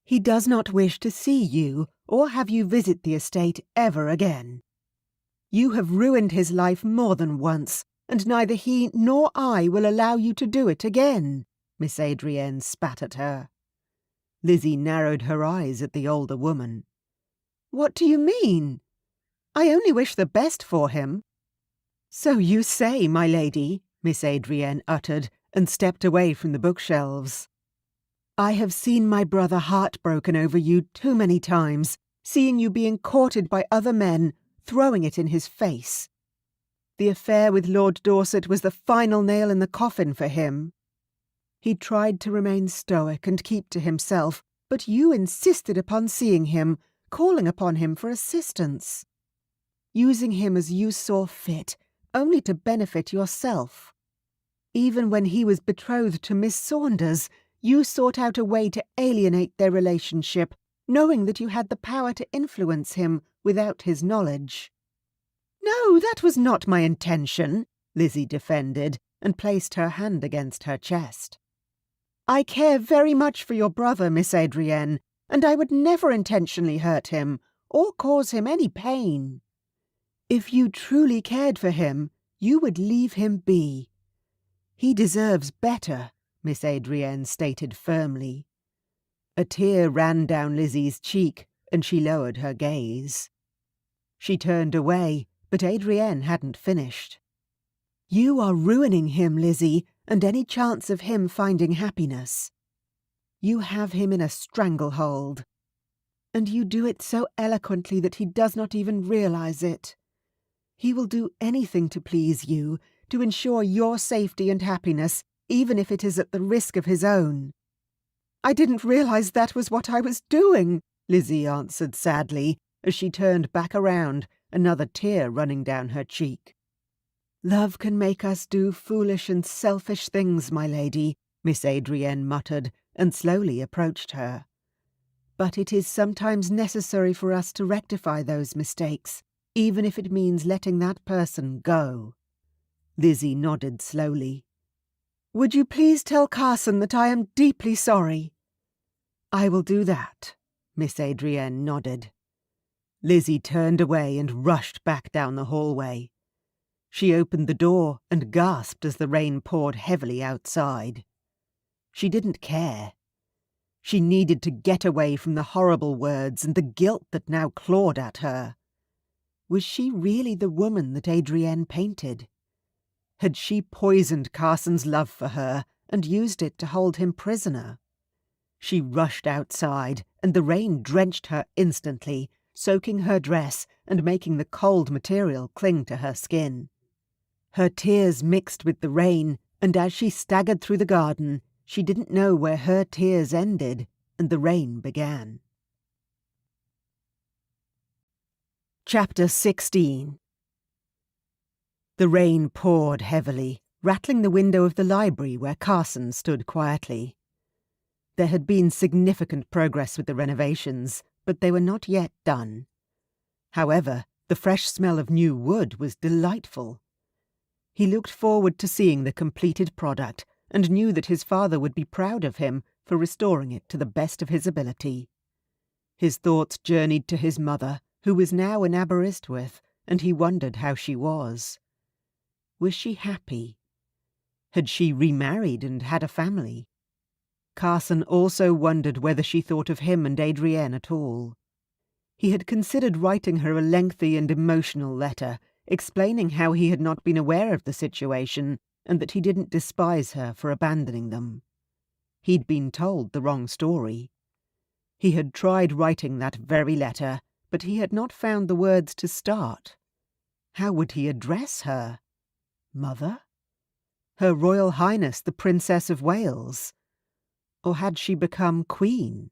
"He does not wish to see you or have you visit the estate ever again. You have ruined his life more than once, and neither he nor I will allow you to do it again," Miss Adrienne spat at her. Lizzie narrowed her eyes at the older woman. "What do you mean? I only wish the best for him." "So you say, my lady," Miss Adrienne uttered, and stepped away from the bookshelves. "I have seen my brother heartbroken over you too many times, seeing you being courted by other men, throwing it in his face. The affair with Lord Dorset was the final nail in the coffin for him. He tried to remain stoic and keep to himself, but you insisted upon seeing him, calling upon him for assistance, using him as you saw fit, only to benefit yourself. Even when he was betrothed to Miss Saunders, you sought out a way to alienate their relationship, knowing that you had the power to influence him without his knowledge. "No, that was not my intention," Lizzie defended, and placed her hand against her chest. "I care very much for your brother, Miss Adrienne, and I would never intentionally hurt him, or cause him any pain. If you truly cared for him, you would leave him be. He deserves better," Miss Adrienne stated firmly. A tear ran down Lizzie's cheek, and she lowered her gaze. She turned away, but Adrienne hadn't finished. "You are ruining him, Lizzie, and any chance of him finding happiness. You have him in a stranglehold, and you do it so eloquently that he does not even realize it. He will do anything to please you, to ensure your safety and happiness, even if it is at the risk of his own." "I didn't realize that was what I was doing," Lizzie answered sadly, as she turned back around, another tear running down her cheek. "Love can make us do foolish and selfish things, my lady," Miss Adrienne muttered, and slowly approached her. "But it is sometimes necessary for us to rectify those mistakes, even if it means letting that person go." Lizzie nodded slowly. "Would you please tell Carson that I am deeply sorry?" "I will do that," Miss Adrienne nodded. Lizzie turned away and rushed back down the hallway. She opened the door and gasped as the rain poured heavily outside. She didn't care. She needed to get away from the horrible words and the guilt that now clawed at her. Was she really the woman that Adrienne painted? Had she poisoned Carson's love for her and used it to hold him prisoner? She rushed outside, and the rain drenched her instantly, soaking her dress and making the cold material cling to her skin. Her tears mixed with the rain, and as she staggered through the garden, she didn't know where her tears ended and the rain began. Chapter 16. The rain poured heavily, rattling the window of the library where Carson stood quietly. There had been significant progress with the renovations, but they were not yet done. However, the fresh smell of new wood was delightful. He looked forward to seeing the completed product and knew that his father would be proud of him for restoring it to the best of his ability. His thoughts journeyed to his mother, who was now in Aberystwyth, and he wondered how she was. Was she happy? Had she remarried and had a family? Carson also wondered whether she thought of him and Adrienne at all. He had considered writing her a lengthy and emotional letter, explaining how he had not been aware of the situation and that he didn't despise her for abandoning them. He'd been told the wrong story. He had tried writing that very letter, but he had not found the words to start. How would he address her? Mother? Her Royal Highness the Princess of Wales? Or had she become Queen?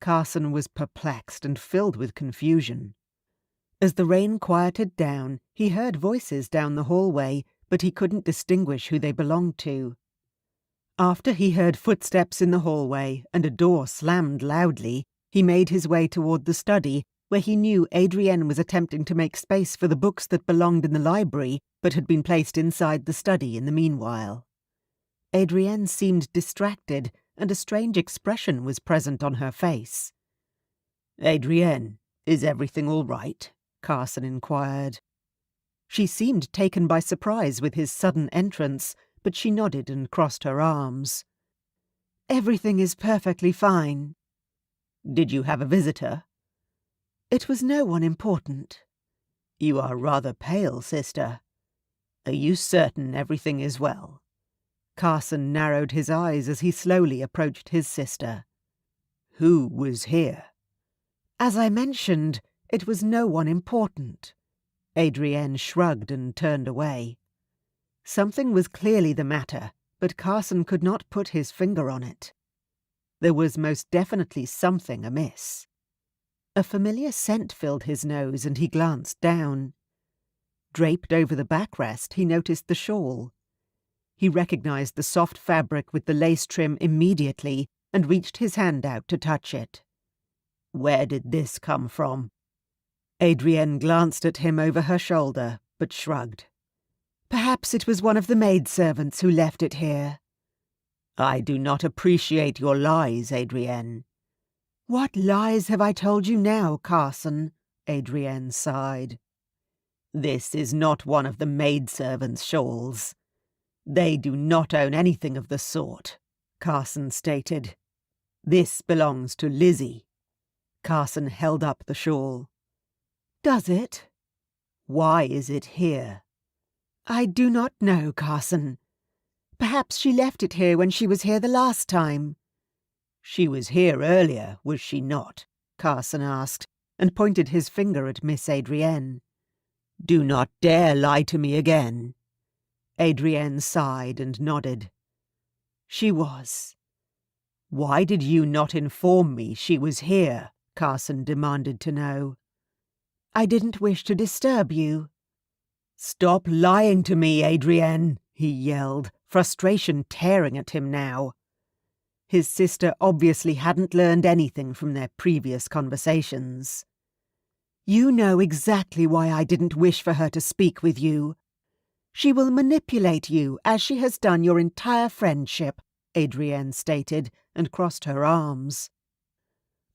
Carson was perplexed and filled with confusion. As the rain quieted down, he heard voices down the hallway, but he couldn't distinguish who they belonged to. After he heard footsteps in the hallway and a door slammed loudly, he made his way toward the study, where he knew Adrienne was attempting to make space for the books that belonged in the library but had been placed inside the study in the meanwhile. Adrienne seemed distracted, and a strange expression was present on her face. "Adrienne, is everything all right?" Carson inquired. She seemed taken by surprise with his sudden entrance, but she nodded and crossed her arms. "Everything is perfectly fine." "Did you have a visitor?" "It was no one important." "You are rather pale, sister. Are you certain everything is well?" Carson narrowed his eyes as he slowly approached his sister. "Who was here?" "As I mentioned, it was no one important." Adrienne shrugged and turned away. Something was clearly the matter, but Carson could not put his finger on it. There was most definitely something amiss. A familiar scent filled his nose, and he glanced down. Draped over the backrest, he noticed the shawl. He recognized the soft fabric with the lace trim immediately and reached his hand out to touch it. Where did this come from? Adrienne glanced at him over her shoulder, but shrugged. Perhaps it was one of the maidservants who left it here. I do not appreciate your lies, Adrienne. What lies have I told you now, Carson? Adrienne sighed. This is not one of the maidservants' shawls. They do not own anything of the sort, Carson stated. This belongs to Lizzie. Carson held up the shawl. Does it? Why is it here? I do not know, Carson. Perhaps she left it here when she was here the last time. She was here earlier, was she not? Carson asked, and pointed his finger at Miss Adrienne. Do not dare lie to me again. Adrienne sighed and nodded. She was. Why did you not inform me she was here? Carson demanded to know. I didn't wish to disturb you. Stop lying to me, Adrienne, he yelled, frustration tearing at him now. His sister obviously hadn't learned anything from their previous conversations. You know exactly why I didn't wish for her to speak with you. She will manipulate you, as she has done your entire friendship, Adrienne stated, and crossed her arms.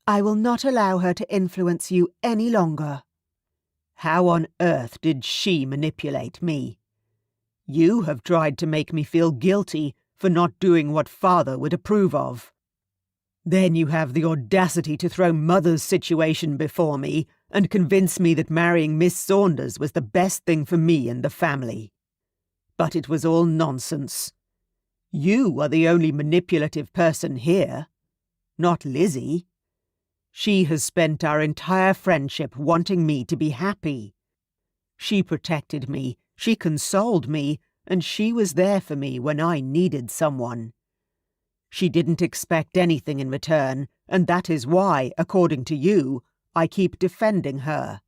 I will not allow her to influence you any longer. How on earth did she manipulate me? You have tried to make me feel guilty for not doing what Father would approve of. Then you have the audacity to throw Mother's situation before me and convince me that marrying Miss Saunders was the best thing for me and the family. But it was all nonsense. You are the only manipulative person here, not Lizzie. She has spent our entire friendship wanting me to be happy. She protected me, she consoled me, and she was there for me when I needed someone. She didn't expect anything in return, and that is why, according to you, I keep defending her.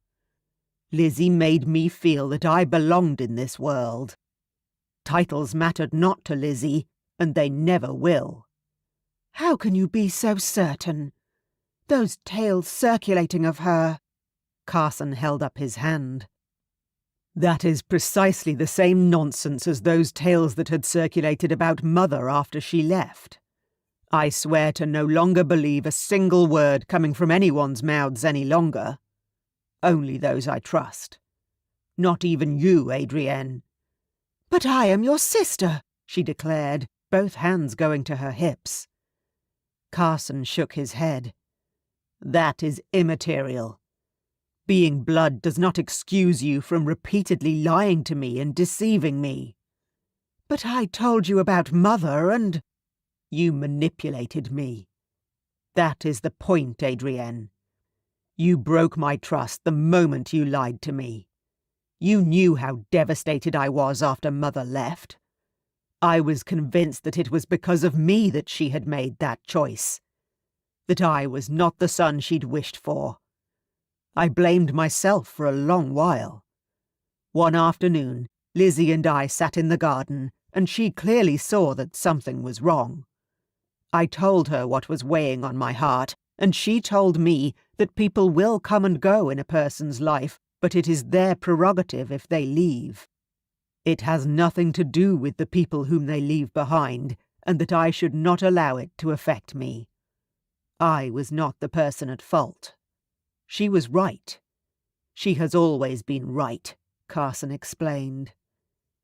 Lizzie made me feel that I belonged in this world. Titles mattered not to Lizzie, and they never will. How can you be so certain? Those tales circulating of her. Carson held up his hand. That is precisely the same nonsense as those tales that had circulated about Mother after she left. I swear to no longer believe a single word coming from anyone's mouths any longer. Only those I trust. Not even you, Adrienne. But I am your sister, she declared, both hands going to her hips. Carson shook his head. That is immaterial. Being blood does not excuse you from repeatedly lying to me and deceiving me. But I told you about Mother and... You manipulated me. That is the point, Adrienne. You broke my trust the moment you lied to me. You knew how devastated I was after Mother left. I was convinced that it was because of me that she had made that choice. That I was not the son she'd wished for. I blamed myself for a long while. One afternoon, Lizzie and I sat in the garden, and she clearly saw that something was wrong. I told her what was weighing on my heart, and she told me that people will come and go in a person's life, but it is their prerogative if they leave. It has nothing to do with the people whom they leave behind, and that I should not allow it to affect me. I was not the person at fault. She was right. She has always been right, Carson explained.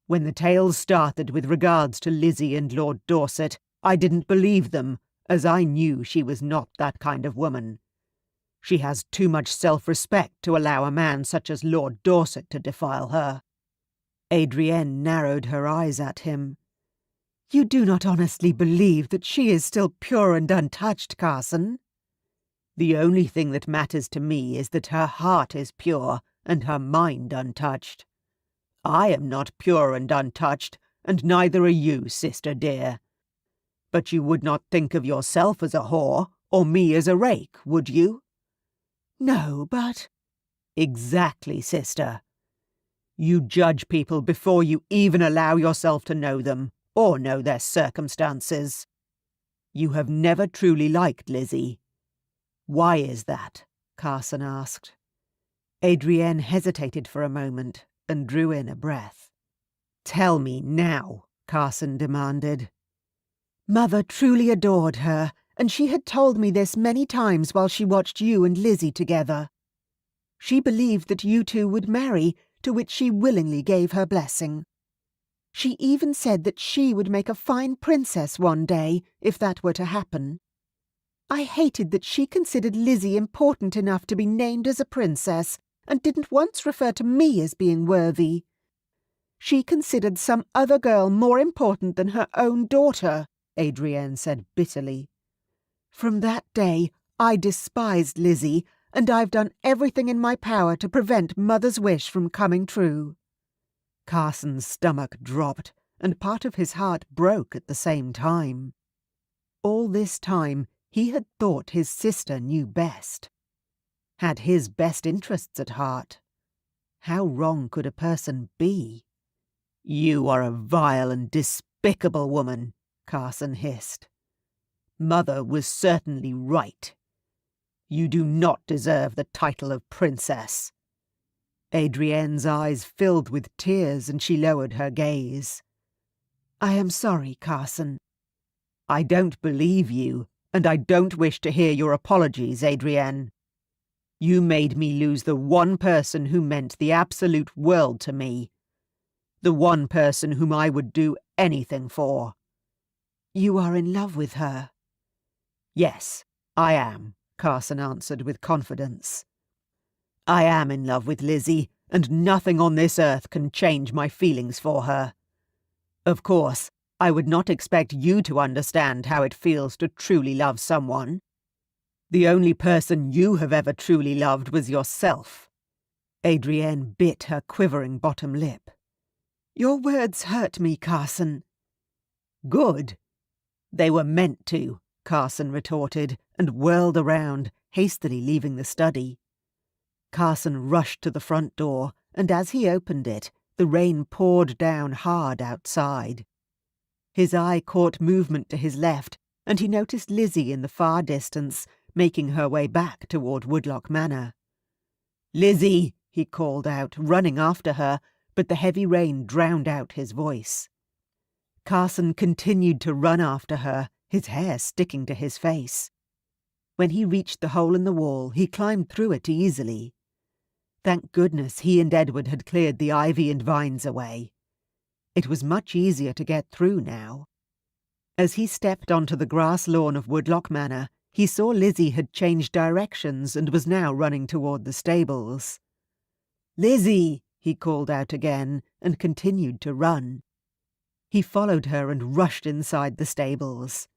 When the tales started with regards to Lizzie and Lord Dorset, I didn't believe them, as I knew she was not that kind of woman. She has too much self-respect to allow a man such as Lord Dorset to defile her. Adrienne narrowed her eyes at him. You do not honestly believe that she is still pure and untouched, Carson? The only thing that matters to me is that her heart is pure and her mind untouched. I am not pure and untouched, and neither are you, sister dear. But you would not think of yourself as a whore, or me as a rake, would you? No, but— Exactly, sister. You judge people before you even allow yourself to know them, or know their circumstances. You have never truly liked Lizzie. Why is that? Carson asked. Adrienne hesitated for a moment and drew in a breath. Tell me now, Carson demanded. Mother truly adored her, and she had told me this many times while she watched you and Lizzie together. She believed that you two would marry, to which she willingly gave her blessing. She even said that she would make a fine princess one day, if that were to happen. I hated that she considered Lizzie important enough to be named as a princess, and didn't once refer to me as being worthy. She considered some other girl more important than her own daughter, Adrienne said bitterly. From that day, I despised Lizzie, and I've done everything in my power to prevent Mother's wish from coming true. Carson's stomach dropped, and part of his heart broke at the same time. All this time, he had thought his sister knew best. Had his best interests at heart. How wrong could a person be? You are a vile and despicable woman, Carson hissed. Mother was certainly right. You do not deserve the title of princess. Adrienne's eyes filled with tears and she lowered her gaze. I am sorry, Carson. I don't believe you, and I don't wish to hear your apologies, Adrienne. You made me lose the one person who meant the absolute world to me. The one person whom I would do anything for. You are in love with her? Yes, I am, Carson answered with confidence. I am in love with Lizzie, and nothing on this earth can change my feelings for her. Of course, I would not expect you to understand how it feels to truly love someone. The only person you have ever truly loved was yourself. Adrienne bit her quivering bottom lip. Your words hurt me, Carson. Good. They were meant to, Carson retorted, and whirled around, hastily leaving the study. Carson rushed to the front door, and as he opened it, the rain poured down hard outside. His eye caught movement to his left, and he noticed Lizzie in the far distance, making her way back toward Woodlock Manor. Lizzie, he called out, running after her, but the heavy rain drowned out his voice. Carson continued to run after her, his hair sticking to his face. When he reached the hole in the wall, he climbed through it easily. Thank goodness he and Edward had cleared the ivy and vines away. It was much easier to get through now. As he stepped onto the grass lawn of Woodlock Manor, he saw Lizzie had changed directions and was now running toward the stables. Lizzie, he called out again, and continued to run. He followed her and rushed inside the stables.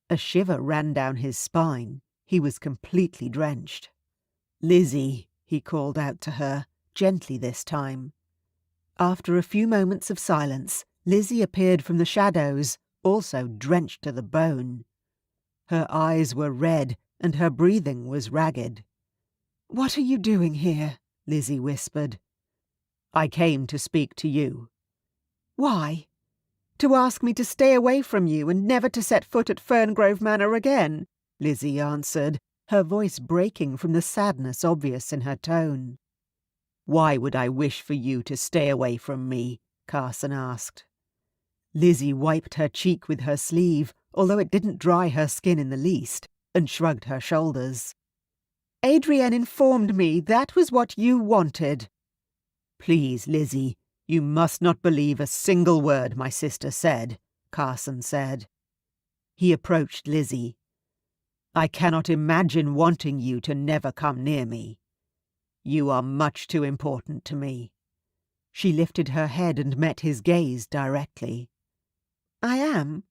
A shiver ran down his spine. He was completely drenched. Lizzie, he called out to her, gently this time. After a few moments of silence, Lizzie appeared from the shadows, also drenched to the bone. Her eyes were red, and her breathing was ragged. "What are you doing here?" Lizzie whispered. "I came to speak to you." "Why?" "To ask me to stay away from you and never to set foot at Ferngrove Manor again," Lizzie answered, her voice breaking from the sadness obvious in her tone. "Why would I wish for you to stay away from me?" Carson asked. Lizzie wiped her cheek with her sleeve, although it didn't dry her skin in the least, and shrugged her shoulders. "Adrienne informed me that was what you wanted." "Please, Lizzie, you must not believe a single word my sister said," Carson said. He approached Lizzie. "I cannot imagine wanting you to never come near me. You are much too important to me." She lifted her head and met his gaze directly. "I am?"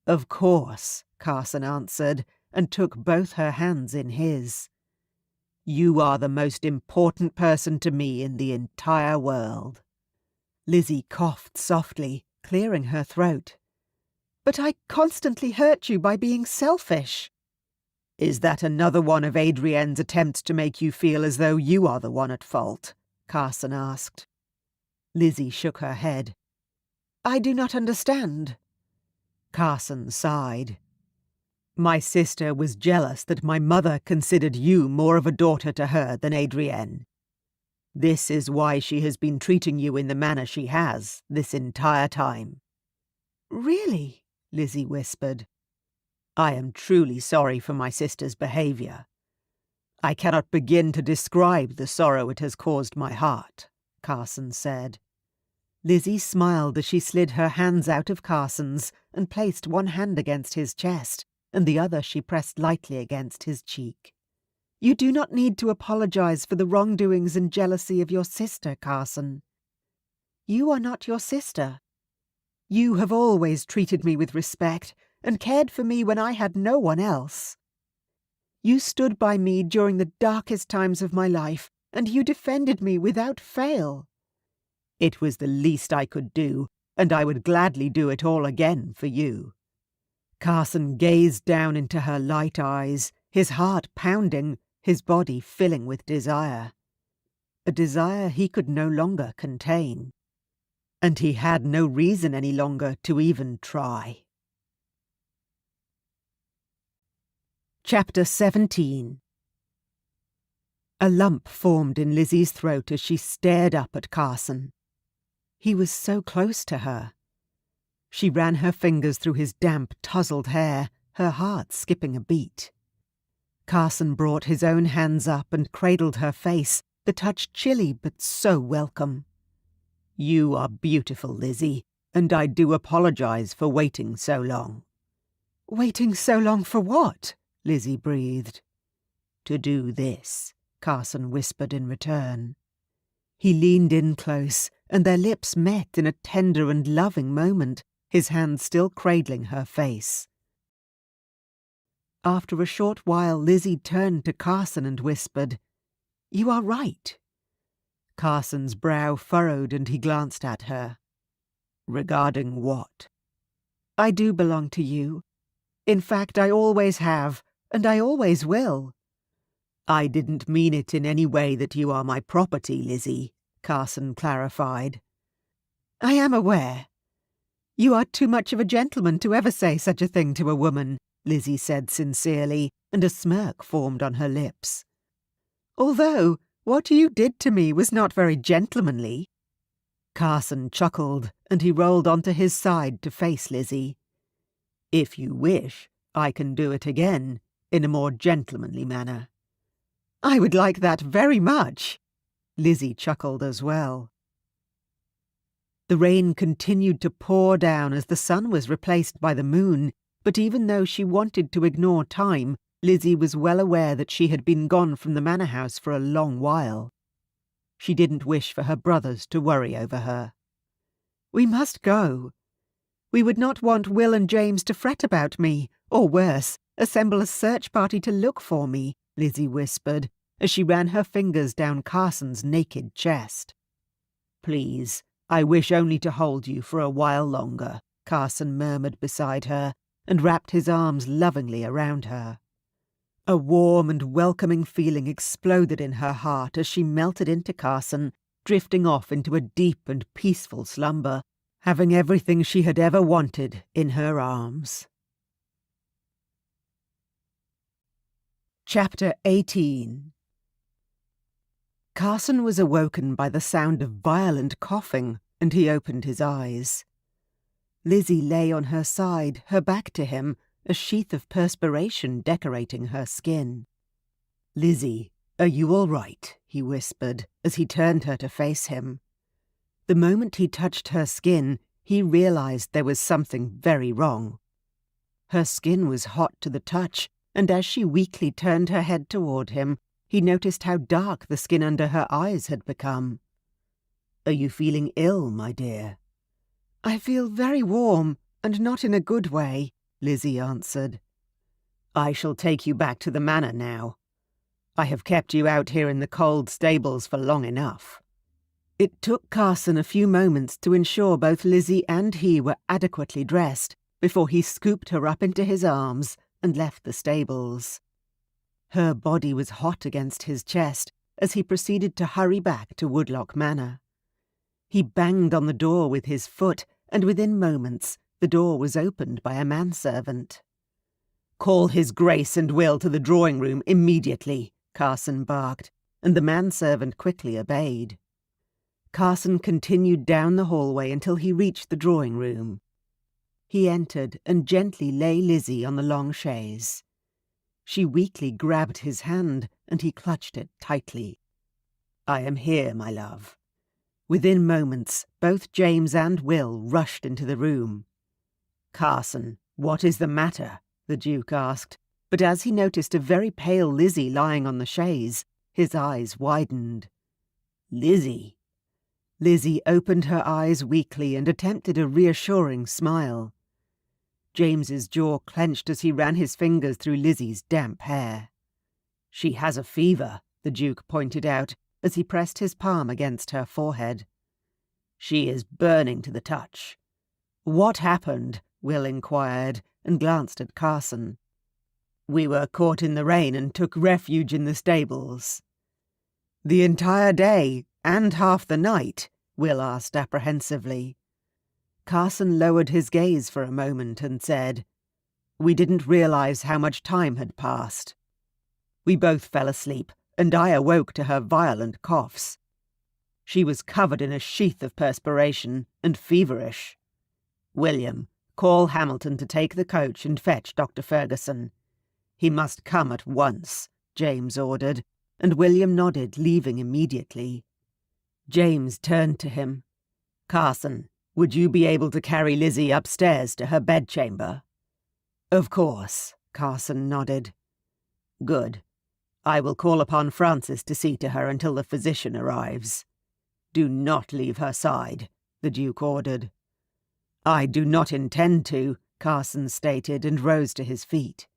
"Of course," Carson answered, and took both her hands in his. You are the most important person to me in the entire world." Lizzie coughed softly, clearing her throat. "But I constantly hurt you by being selfish." "Is that another one of Adrienne's attempts to make you feel as though you are the one at fault?" Carson asked. Lizzie shook her head. "I do not understand." Carson sighed. "My sister was jealous that my mother considered you more of a daughter to her than Adrienne. This is why she has been treating you in the manner she has this entire time." "Really?" Lizzie whispered. "I am truly sorry for my sister's behaviour. I cannot begin to describe the sorrow it has caused my heart," Carson said. Lizzie smiled as she slid her hands out of Carson's and placed one hand against his chest, and the other she pressed lightly against his cheek. "You do not need to apologize for the wrongdoings and jealousy of your sister, Carson. You are not your sister. You have always treated me with respect and cared for me when I had no one else. You stood by me during the darkest times of my life, and you defended me without fail." "It was the least I could do, and I would gladly do it all again for you." Carson gazed down into her light eyes, his heart pounding, his body filling with desire. A desire he could no longer contain. And he had no reason any longer to even try. Chapter 17. A lump formed in Lizzie's throat as she stared up at Carson. He was so close to her. She ran her fingers through his damp, tousled hair, her heart skipping a beat. Carson brought his own hands up and cradled her face, the touch chilly but so welcome. "You are beautiful, Lizzie, and I do apologize for waiting so long." "Waiting so long for what?" Lizzie breathed. "To do this," Carson whispered in return. He leaned in close, and their lips met in a tender and loving moment, his hand still cradling her face. After a short while, Lizzie turned to Carson and whispered, "You are right." Carson's brow furrowed and he glanced at her. "Regarding what?" "I do belong to you. In fact, I always have, and I always will." "I didn't mean it in any way that you are my property, Lizzie," Carson clarified. "I am aware. You are too much of a gentleman to ever say such a thing to a woman," Lizzie said sincerely, and a smirk formed on her lips. "Although what you did to me was not very gentlemanly." Carson chuckled, and he rolled onto his side to face Lizzie. "If you wish, I can do it again, in a more gentlemanly manner." "I would like that very much." Lizzie chuckled as well. The rain continued to pour down as the sun was replaced by the moon, but even though she wanted to ignore time, Lizzie was well aware that she had been gone from the manor house for a long while. She didn't wish for her brothers to worry over her. "We must go. We would not want Will and James to fret about me, or worse, assemble a search party to look for me," Lizzie whispered, as she ran her fingers down Carson's naked chest. "Please, I wish only to hold you for a while longer," Carson murmured beside her, and wrapped his arms lovingly around her. A warm and welcoming feeling exploded in her heart as she melted into Carson, drifting off into a deep and peaceful slumber, having everything she had ever wanted in her arms. Chapter 18. Carson was awoken by the sound of violent coughing, and he opened his eyes. Lizzie lay on her side, her back to him, a sheath of perspiration decorating her skin. "Lizzie, are you all right?" he whispered, as he turned her to face him. The moment he touched her skin, he realized there was something very wrong. Her skin was hot to the touch, and as she weakly turned her head toward him, he noticed how dark the skin under her eyes had become. "Are you feeling ill, my dear?" "I feel very warm, and not in a good way," Lizzie answered. "I shall take you back to the manor now. I have kept you out here in the cold stables for long enough." It took Carson a few moments to ensure both Lizzie and he were adequately dressed before he scooped her up into his arms and left the stables. Her body was hot against his chest as he proceeded to hurry back to Woodlock Manor. He banged on the door with his foot, and within moments the door was opened by a manservant. "Call his Grace and Will to the drawing-room immediately," Carson barked, and the manservant quickly obeyed. Carson continued down the hallway until he reached the drawing-room. He entered and gently lay Lizzie on the long chaise. She weakly grabbed his hand, and he clutched it tightly. "I am here, my love." Within moments, both James and Will rushed into the room. "Carson, what is the matter?" the Duke asked, but as he noticed a very pale Lizzie lying on the chaise, his eyes widened. "Lizzie?" Lizzie opened her eyes weakly and attempted a reassuring smile. James's jaw clenched as he ran his fingers through Lizzie's damp hair. "She has a fever," the Duke pointed out as he pressed his palm against her forehead. "She is burning to the touch." "What happened?" Will inquired, and glanced at Carson. "We were caught in the rain and took refuge in the stables." "The entire day, and half the night?" Will asked apprehensively. Carson lowered his gaze for a moment and said, "We didn't realize how much time had passed. We both fell asleep, and I awoke to her violent coughs. She was covered in a sheath of perspiration and feverish. William, call Hamilton to take the coach and fetch Dr. Ferguson. He must come at once," James ordered, and William nodded, leaving immediately. James turned to him. "Carson, would you be able to carry Lizzie upstairs to her bedchamber?" "Of course," Carson nodded. "Good. I will call upon Francis to see to her until the physician arrives. Do not leave her side," the Duke ordered. "I do not intend to," Carson stated, and rose to his feet.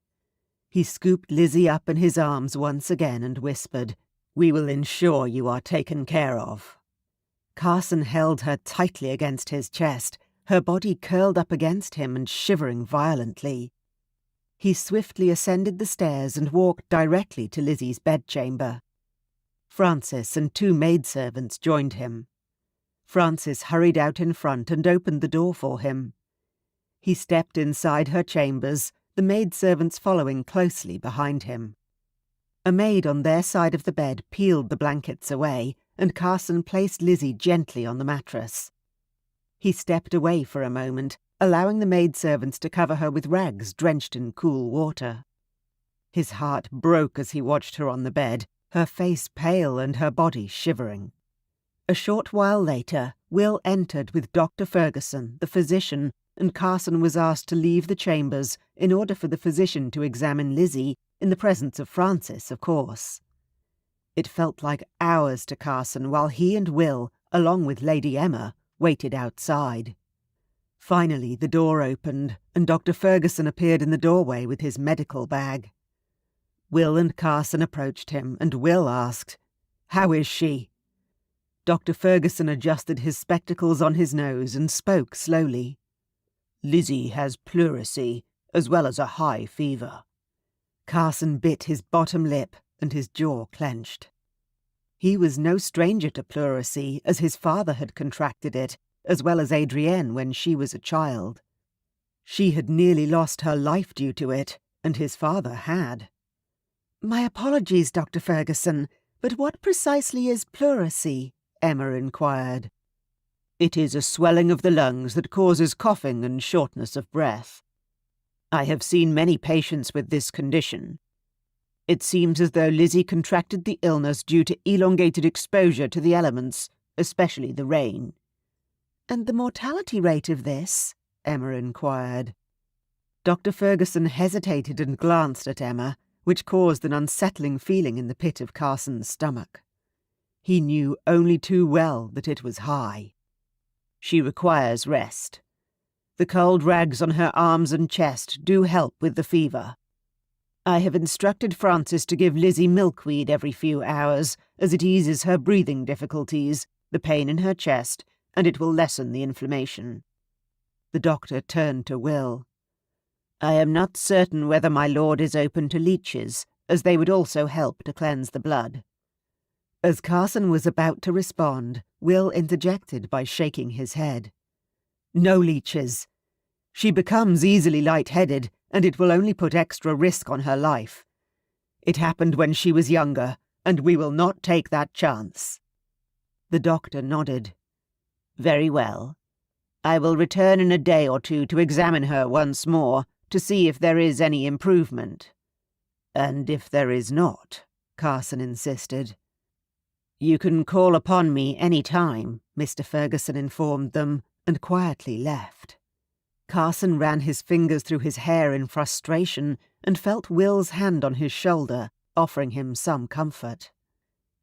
He scooped Lizzie up in his arms once again and whispered, "We will ensure you are taken care of." Carson held her tightly against his chest, her body curled up against him and shivering violently. He swiftly ascended the stairs and walked directly to Lizzie's bedchamber. Francis and 2 maidservants joined him. Francis hurried out in front and opened the door for him. He stepped inside her chambers, the maidservants following closely behind him. A maid on their side of the bed peeled the blankets away, and Carson placed Lizzie gently on the mattress. He stepped away for a moment, allowing the maidservants to cover her with rags drenched in cool water. His heart broke as he watched her on the bed, her face pale and her body shivering. A short while later, Will entered with Dr. Ferguson, the physician, and Carson was asked to leave the chambers in order for the physician to examine Lizzie, in the presence of Francis, of course. It felt like hours to Carson while he and Will, along with Lady Emma, waited outside. Finally the door opened, and Dr. Ferguson appeared in the doorway with his medical bag. Will and Carson approached him, and Will asked, "How is she?" Dr. Ferguson adjusted his spectacles on his nose and spoke slowly. "Lizzie has pleurisy, as well as a high fever." Carson bit his bottom lip, and his jaw clenched. He was no stranger to pleurisy, as his father had contracted it, as well as Adrienne when she was a child. She had nearly lost her life due to it, and his father had. "My apologies, Dr. Ferguson, but what precisely is pleurisy?" Emma inquired. "It is a swelling of the lungs that causes coughing and shortness of breath. I have seen many patients with this condition. It seems as though Lizzie contracted the illness due to elongated exposure to the elements, especially the rain." "And the mortality rate of this?" Emma inquired. Dr. Ferguson hesitated and glanced at Emma, which caused an unsettling feeling in the pit of Carson's stomach. He knew only too well that it was high. "She requires rest. The cold rags on her arms and chest do help with the fever. I have instructed Frances to give Lizzie milkweed every few hours, as it eases her breathing difficulties, the pain in her chest, and it will lessen the inflammation." The doctor turned to Will. "I am not certain whether my lord is open to leeches, as they would also help to cleanse the blood." As Carson was about to respond, Will interjected by shaking his head. "No leeches. She becomes easily lightheaded, and it will only put extra risk on her life. It happened when she was younger, and we will not take that chance." The doctor nodded. "Very well. I will return in a day or two to examine her once more, to see if there is any improvement." "And if there is not?" Carson insisted. "You can call upon me any time," Mr. Ferguson informed them, and quietly left. Carson ran his fingers through his hair in frustration and felt Will's hand on his shoulder, offering him some comfort.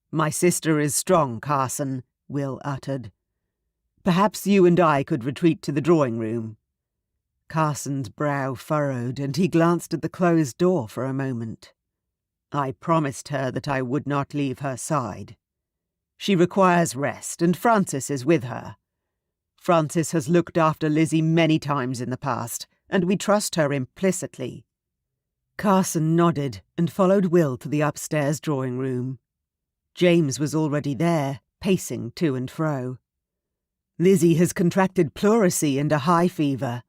"My sister is strong, Carson," Will uttered. "Perhaps you and I could retreat to the drawing-room." Carson's brow furrowed, and he glanced at the closed door for a moment. "I promised her that I would not leave her side. She requires rest, and Frances is with her. Frances has looked after Lizzie many times in the past, and we trust her implicitly." Carson nodded and followed Will to the upstairs drawing-room. James was already there, pacing to and fro. "Lizzie has contracted pleurisy and a high fever.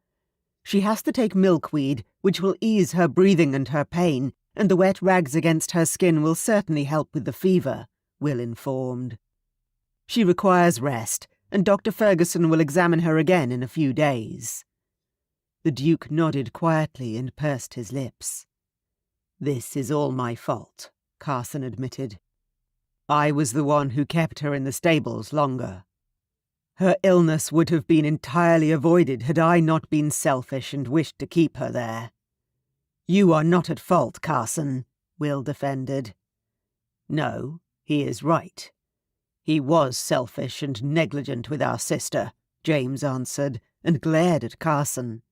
She has to take milkweed, which will ease her breathing and her pain, and the wet rags against her skin will certainly help with the fever," Will informed. "She requires rest, and Dr. Ferguson will examine her again in a few days." The Duke nodded quietly and pursed his lips. "This is all my fault," Carson admitted. "I was the one who kept her in the stables longer. Her illness would have been entirely avoided had I not been selfish and wished to keep her there." "You are not at fault, Carson," Will defended. "No, he is right. He was selfish and negligent with our sister," James answered, and glared at Carson.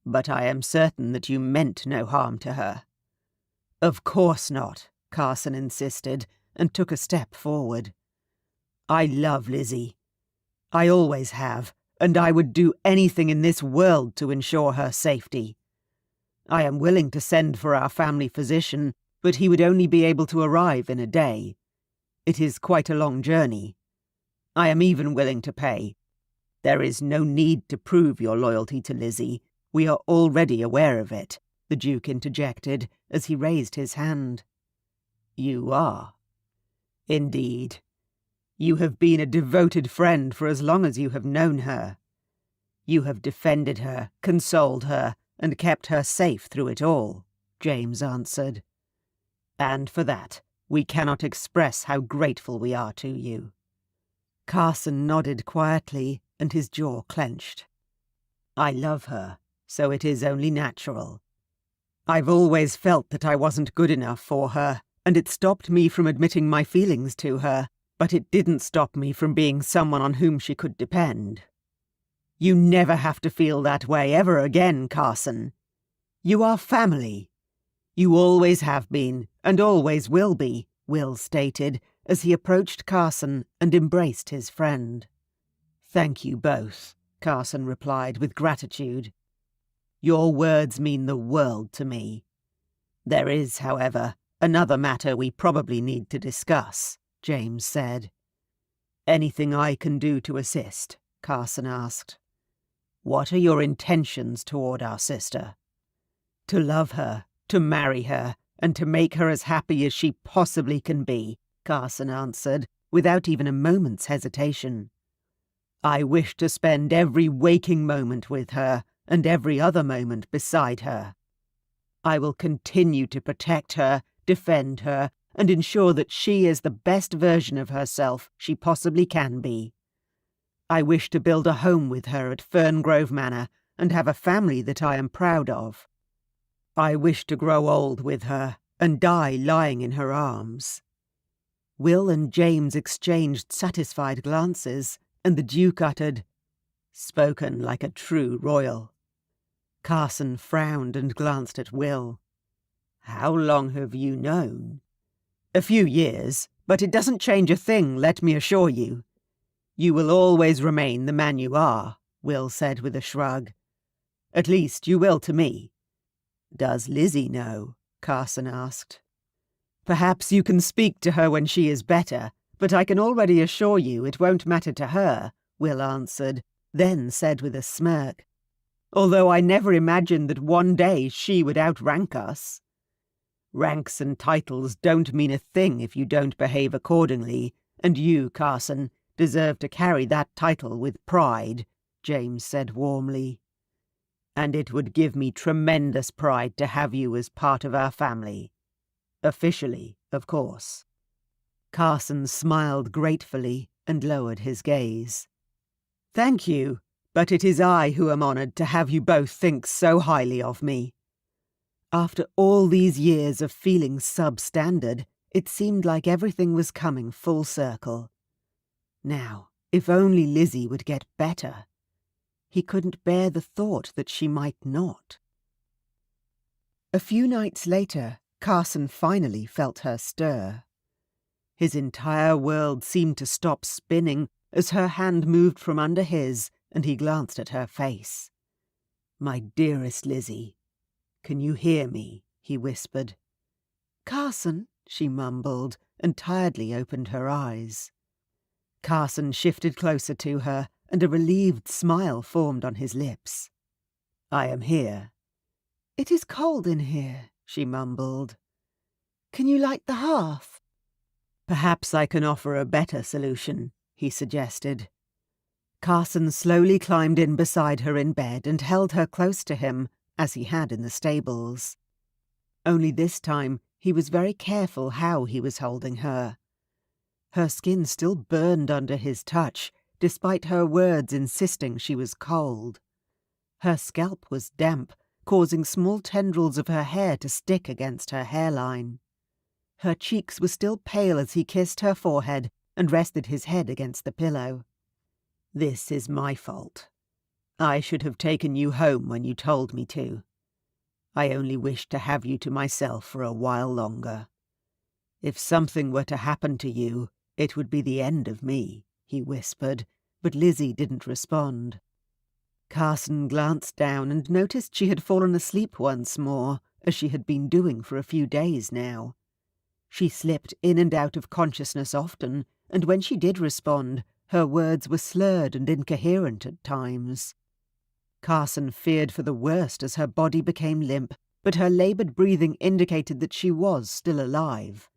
"But I am certain that you meant no harm to her." "Of course not," Carson insisted, and took a step forward. "I love Lizzie. I always have, and I would do anything in this world to ensure her safety. I am willing to send for our family physician, but he would only be able to arrive in a day. It is quite a long journey. I am even willing to pay. There is no need to prove your loyalty to Lizzie. We are already aware of it," the Duke interjected as he raised his hand. "You are?" "Indeed. You have been a devoted friend for as long as you have known her. You have defended her, consoled her, and kept her safe through it all," James answered. "And for that, we cannot express how grateful we are to you." Carson nodded quietly, and his jaw clenched. "I love her, so it is only natural. I've always felt that I wasn't good enough for her, and it stopped me from admitting my feelings to her, but it didn't stop me from being someone on whom she could depend. You never have to feel that way ever again, Carson. You are family. You always have been, and always will be," Will stated, as he approached Carson and embraced his friend. "Thank you both," Carson replied with gratitude. "Your words mean the world to me. There is, however, another matter we probably need to discuss," James said. "Anything I can do to assist?" Carson asked. "What are your intentions toward our sister?" "To love her, to marry her, and to make her as happy as she possibly can be," Carson answered, without even a moment's hesitation. "I wish to spend every waking moment with her, and every other moment beside her. I will continue to protect her, defend her, and ensure that she is the best version of herself she possibly can be. I wish to build a home with her at Ferngrove Manor and have a family that I am proud of. I wish to grow old with her and die lying in her arms." Will and James exchanged satisfied glances, and the Duke uttered, "Spoken like a true royal." Carson frowned and glanced at Will. How long have you known? A few years, but it doesn't change a thing, let me assure you. You will always remain the man you are, Will said with a shrug. At least you will to me. Does Lizzie know? Carson asked. Perhaps you can speak to her when she is better, but I can already assure you it won't matter to her, Will answered, then said with a smirk. Although I never imagined that one day she would outrank us. Ranks and titles don't mean a thing if you don't behave accordingly, and you, Carson, deserve to carry that title with pride, James said warmly. And it would give me tremendous pride to have you as part of our family. Officially, of course. Carson smiled gratefully and lowered his gaze. Thank you, but it is I who am honoured to have you both think so highly of me. After all these years of feeling substandard, it seemed like everything was coming full circle. Now, if only Lizzie would get better. He couldn't bear the thought that she might not. A few nights later, Carson finally felt her stir. His entire world seemed to stop spinning as her hand moved from under his and he glanced at her face. My dearest Lizzie, can you hear me? He whispered. Carson, she mumbled and tiredly opened her eyes. Carson shifted closer to her and a relieved smile formed on his lips. I am here. It is cold in here, she mumbled. Can you light the hearth? Perhaps I can offer a better solution, he suggested. Carson slowly climbed in beside her in bed and held her close to him, as he had in the stables. Only this time he was very careful how he was holding her. Her skin still burned under his touch, despite her words insisting she was cold. Her scalp was damp, causing small tendrils of her hair to stick against her hairline. Her cheeks were still pale as he kissed her forehead and rested his head against the pillow. This is my fault. I should have taken you home when you told me to. I only wished to have you to myself for a while longer. If something were to happen to you, it would be the end of me, he whispered, but Lizzie didn't respond. Carson glanced down and noticed she had fallen asleep once more, as she had been doing for a few days now. She slipped in and out of consciousness often, and when she did respond, her words were slurred and incoherent at times. Carson feared for the worst as her body became limp, but her laboured breathing indicated that she was still alive.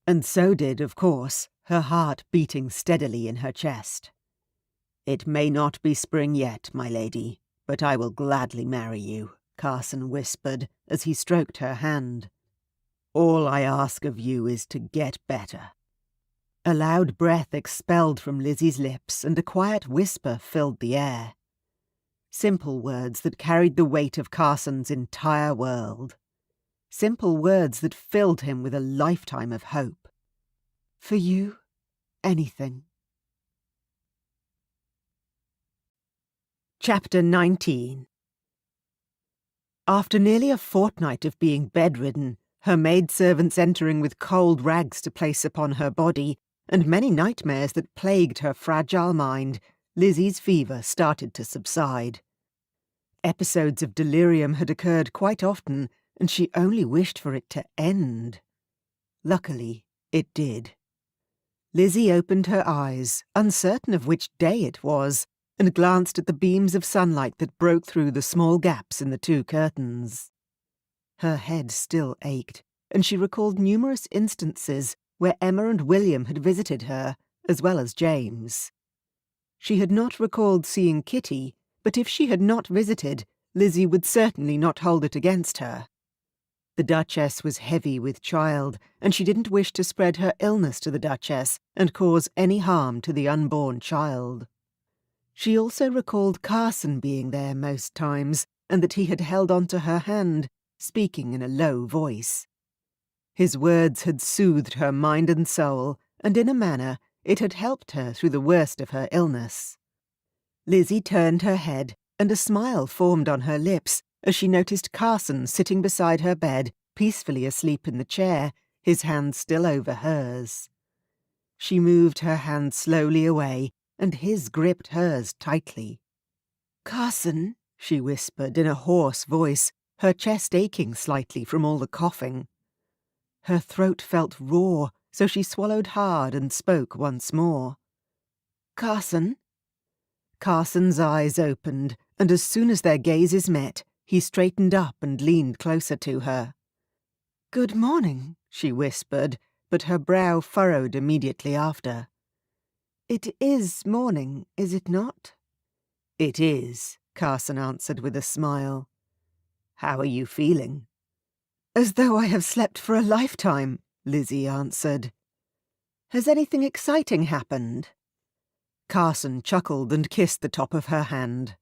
And so did, of course, her heart beating steadily in her chest. It may not be spring yet, my lady, but I will gladly marry you, Carson whispered as he stroked her hand. All I ask of you is to get better. A loud breath expelled from Lizzie's lips and a quiet whisper filled the air. Simple words that carried the weight of Carson's entire world. Simple words that filled him with a lifetime of hope. For you, anything. Chapter 19. After nearly a fortnight of being bedridden, her maidservants entering with cold rags to place upon her body, and many nightmares that plagued her fragile mind, Lizzie's fever started to subside. Episodes of delirium had occurred quite often, and she only wished for it to end. Luckily, it did. Lizzie opened her eyes, uncertain of which day it was, and glanced at the beams of sunlight that broke through the small gaps in the two curtains. Her head still ached, and she recalled numerous instances where Emma and William had visited her, as well as James. She had not recalled seeing Kitty, but if she had not visited, Lizzie would certainly not hold it against her. The Duchess was heavy with child, and she didn't wish to spread her illness to the Duchess and cause any harm to the unborn child. She also recalled Carson being there most times, and that he had held onto her hand, speaking in a low voice. His words had soothed her mind and soul, and in a manner it had helped her through the worst of her illness. Lizzie turned her head, and a smile formed on her lips as she noticed Carson sitting beside her bed, peacefully asleep in the chair, his hand still over hers. She moved her hand slowly away, and his gripped hers tightly. "Carson," she whispered in a hoarse voice, her chest aching slightly from all the coughing. Her throat felt raw, so she swallowed hard and spoke once more. "Carson?" Carson's eyes opened, and as soon as their gazes met, he straightened up and leaned closer to her. "Good morning," she whispered, but her brow furrowed immediately after. "It is morning, is it not?" "It is," Carson answered with a smile. "How are you feeling?" "As though I have slept for a lifetime," Lizzie answered. "Has anything exciting happened?" Carson chuckled and kissed the top of her hand.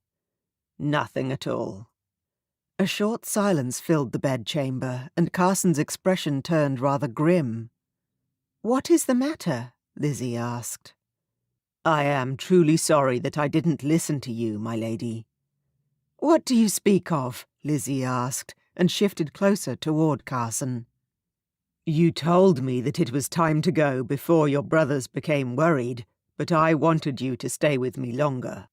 "Nothing at all." A short silence filled the bedchamber, and Carson's expression turned rather grim. "What is the matter?" Lizzie asked. "I am truly sorry that I didn't listen to you, my lady." "What do you speak of?" Lizzie asked, and shifted closer toward Carson. "You told me that it was time to go before your brothers became worried, but I wanted you to stay with me longer.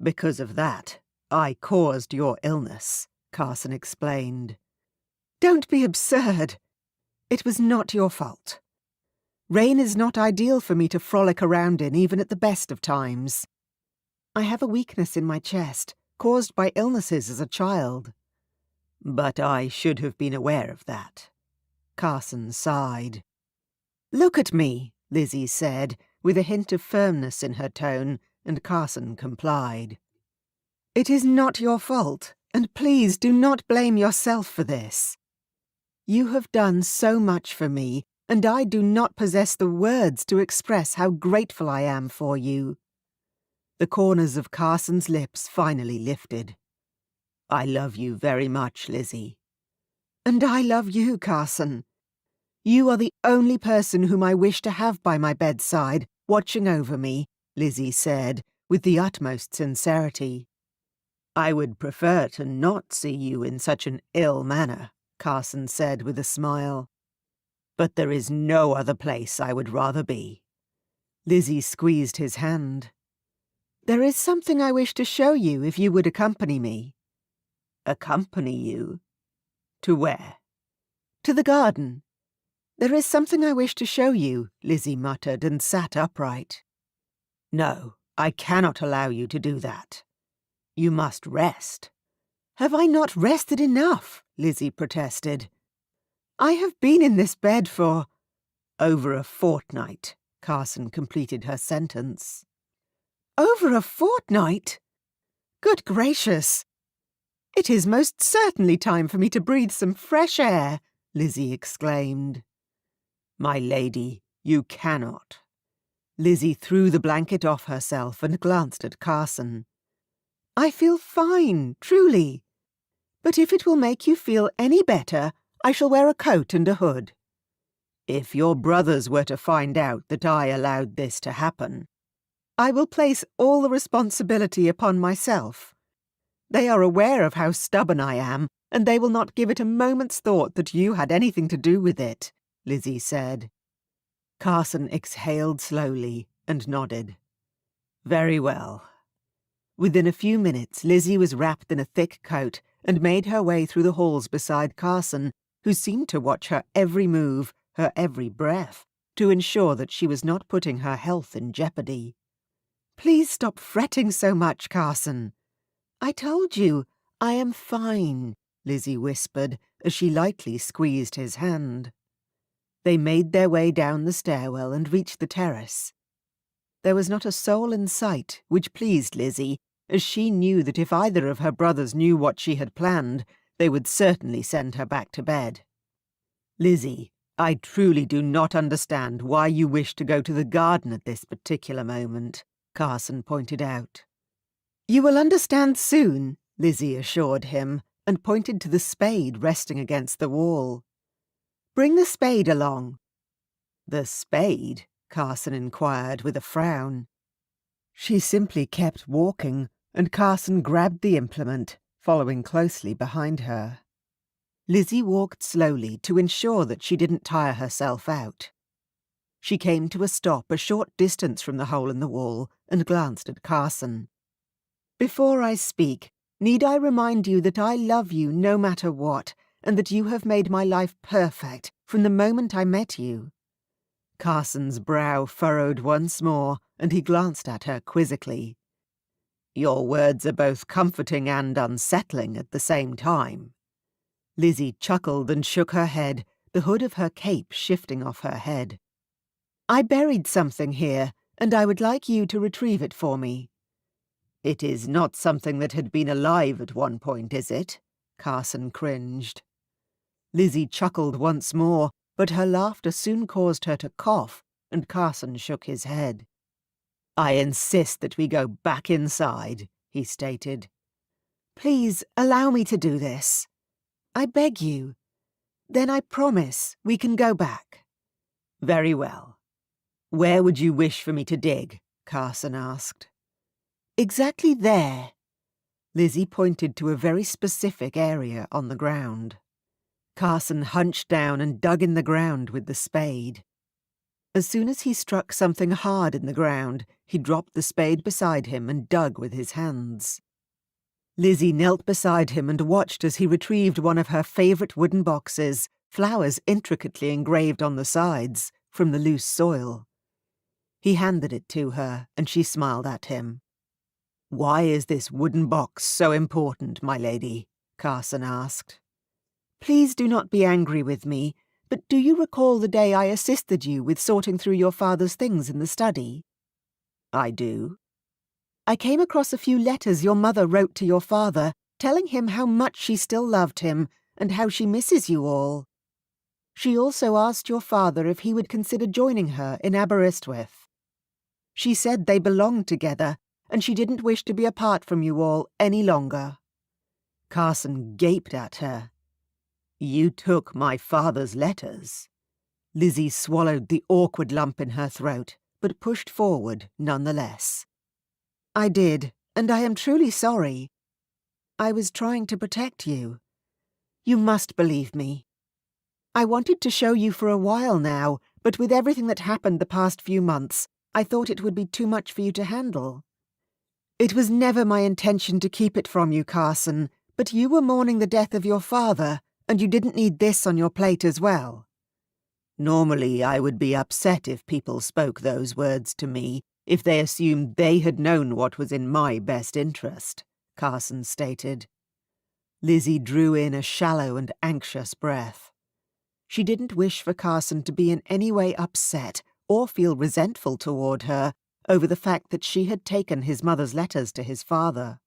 Because of that, I caused your illness," Carson explained. "Don't be absurd. It was not your fault. Rain is not ideal for me to frolic around in even at the best of times. I have a weakness in my chest, caused by illnesses as a child." "But I should have been aware of that." Carson sighed. "Look at me," Lizzie said, with a hint of firmness in her tone, and Carson complied. "It is not your fault, and please do not blame yourself for this. You have done so much for me, and I do not possess the words to express how grateful I am for you." The corners of Carson's lips finally lifted. "I love you very much, Lizzie." "And I love you, Carson. You are the only person whom I wish to have by my bedside, watching over me," Lizzie said, with the utmost sincerity. "I would prefer to not see you in such an ill manner," Carson said with a smile. "But there is no other place I would rather be." Lizzie squeezed his hand. "There is something I wish to show you if you would accompany me." "Accompany you? To where?" "To the garden. There is something I wish to show you," Lizzie muttered and sat upright. "No, I cannot allow you to do that. You must rest." "Have I not rested enough?" Lizzie protested. "I have been in this bed for—" "Over a fortnight," Carson completed her sentence. "Over a fortnight? Good gracious! It is most certainly time for me to breathe some fresh air," Lizzie exclaimed. "My lady, you cannot." Lizzie threw the blanket off herself and glanced at Carson. "I feel fine, truly. But if it will make you feel any better, I shall wear a coat and a hood." "If your brothers were to find out that I allowed this to happen—" "I will place all the responsibility upon myself. They are aware of how stubborn I am, and they will not give it a moment's thought that you had anything to do with it," Lizzie said. Carson exhaled slowly and nodded. "Very well." Within a few minutes, Lizzie was wrapped in a thick coat and made her way through the halls beside Carson, who seemed to watch her every move, her every breath, to ensure that she was not putting her health in jeopardy. "Please stop fretting so much, Carson." "I told you, I am fine," Lizzie whispered as she lightly squeezed his hand. They made their way down the stairwell and reached the terrace. There was not a soul in sight, which pleased Lizzie, as she knew that if either of her brothers knew what she had planned, they would certainly send her back to bed. "Lizzie, I truly do not understand why you wish to go to the garden at this particular moment," Carson pointed out. "You will understand soon," Lizzie assured him, and pointed to the spade resting against the wall. "Bring the spade along." "The spade?" Carson inquired with a frown. She simply kept walking, and Carson grabbed the implement, following closely behind her. Lizzie walked slowly to ensure that she didn't tire herself out. She came to a stop a short distance from the hole in the wall and glanced at Carson. "Before I speak, need I remind you that I love you no matter what, and that you have made my life perfect from the moment I met you?" Carson's brow furrowed once more, and he glanced at her quizzically. "Your words are both comforting and unsettling at the same time." Lizzie chuckled and shook her head, the hood of her cape shifting off her head. "I buried something here, and I would like you to retrieve it for me." "It is not something that had been alive at one point, is it?" Carson cringed. Lizzie chuckled once more, but her laughter soon caused her to cough, and Carson shook his head. "I insist that we go back inside," he stated. "Please allow me to do this. I beg you. Then I promise we can go back." "Very well. Where would you wish for me to dig?" Carson asked. "Exactly there." Lizzie pointed to a very specific area on the ground. Carson hunched down and dug in the ground with the spade. As soon as he struck something hard in the ground, he dropped the spade beside him and dug with his hands. Lizzie knelt beside him and watched as he retrieved one of her favourite wooden boxes, flowers intricately engraved on the sides, from the loose soil. He handed it to her, and she smiled at him. "Why is this wooden box so important, my lady?" Carson asked. "Please do not be angry with me, but do you recall the day I assisted you with sorting through your father's things in the study?" "I do." "I came across a few letters your mother wrote to your father, telling him how much she still loved him and how she misses you all. She also asked your father if he would consider joining her in Aberystwyth. She said they belonged together, and she didn't wish to be apart from you all any longer." Carson gaped at her. "You took my father's letters?" Lizzie swallowed the awkward lump in her throat, but pushed forward nonetheless. "I did, and I am truly sorry. I was trying to protect you. You must believe me. I wanted to show you for a while now, but with everything that happened the past few months, I thought it would be too much for you to handle. It was never my intention to keep it from you, Carson, but you were mourning the death of your father, and you didn't need this on your plate as well." "Normally I would be upset if people spoke those words to me, if they assumed they had known what was in my best interest," Carson stated. Lizzie drew in a shallow and anxious breath. She didn't wish for Carson to be in any way upset or feel resentful toward her over the fact that she had taken his mother's letters to his father.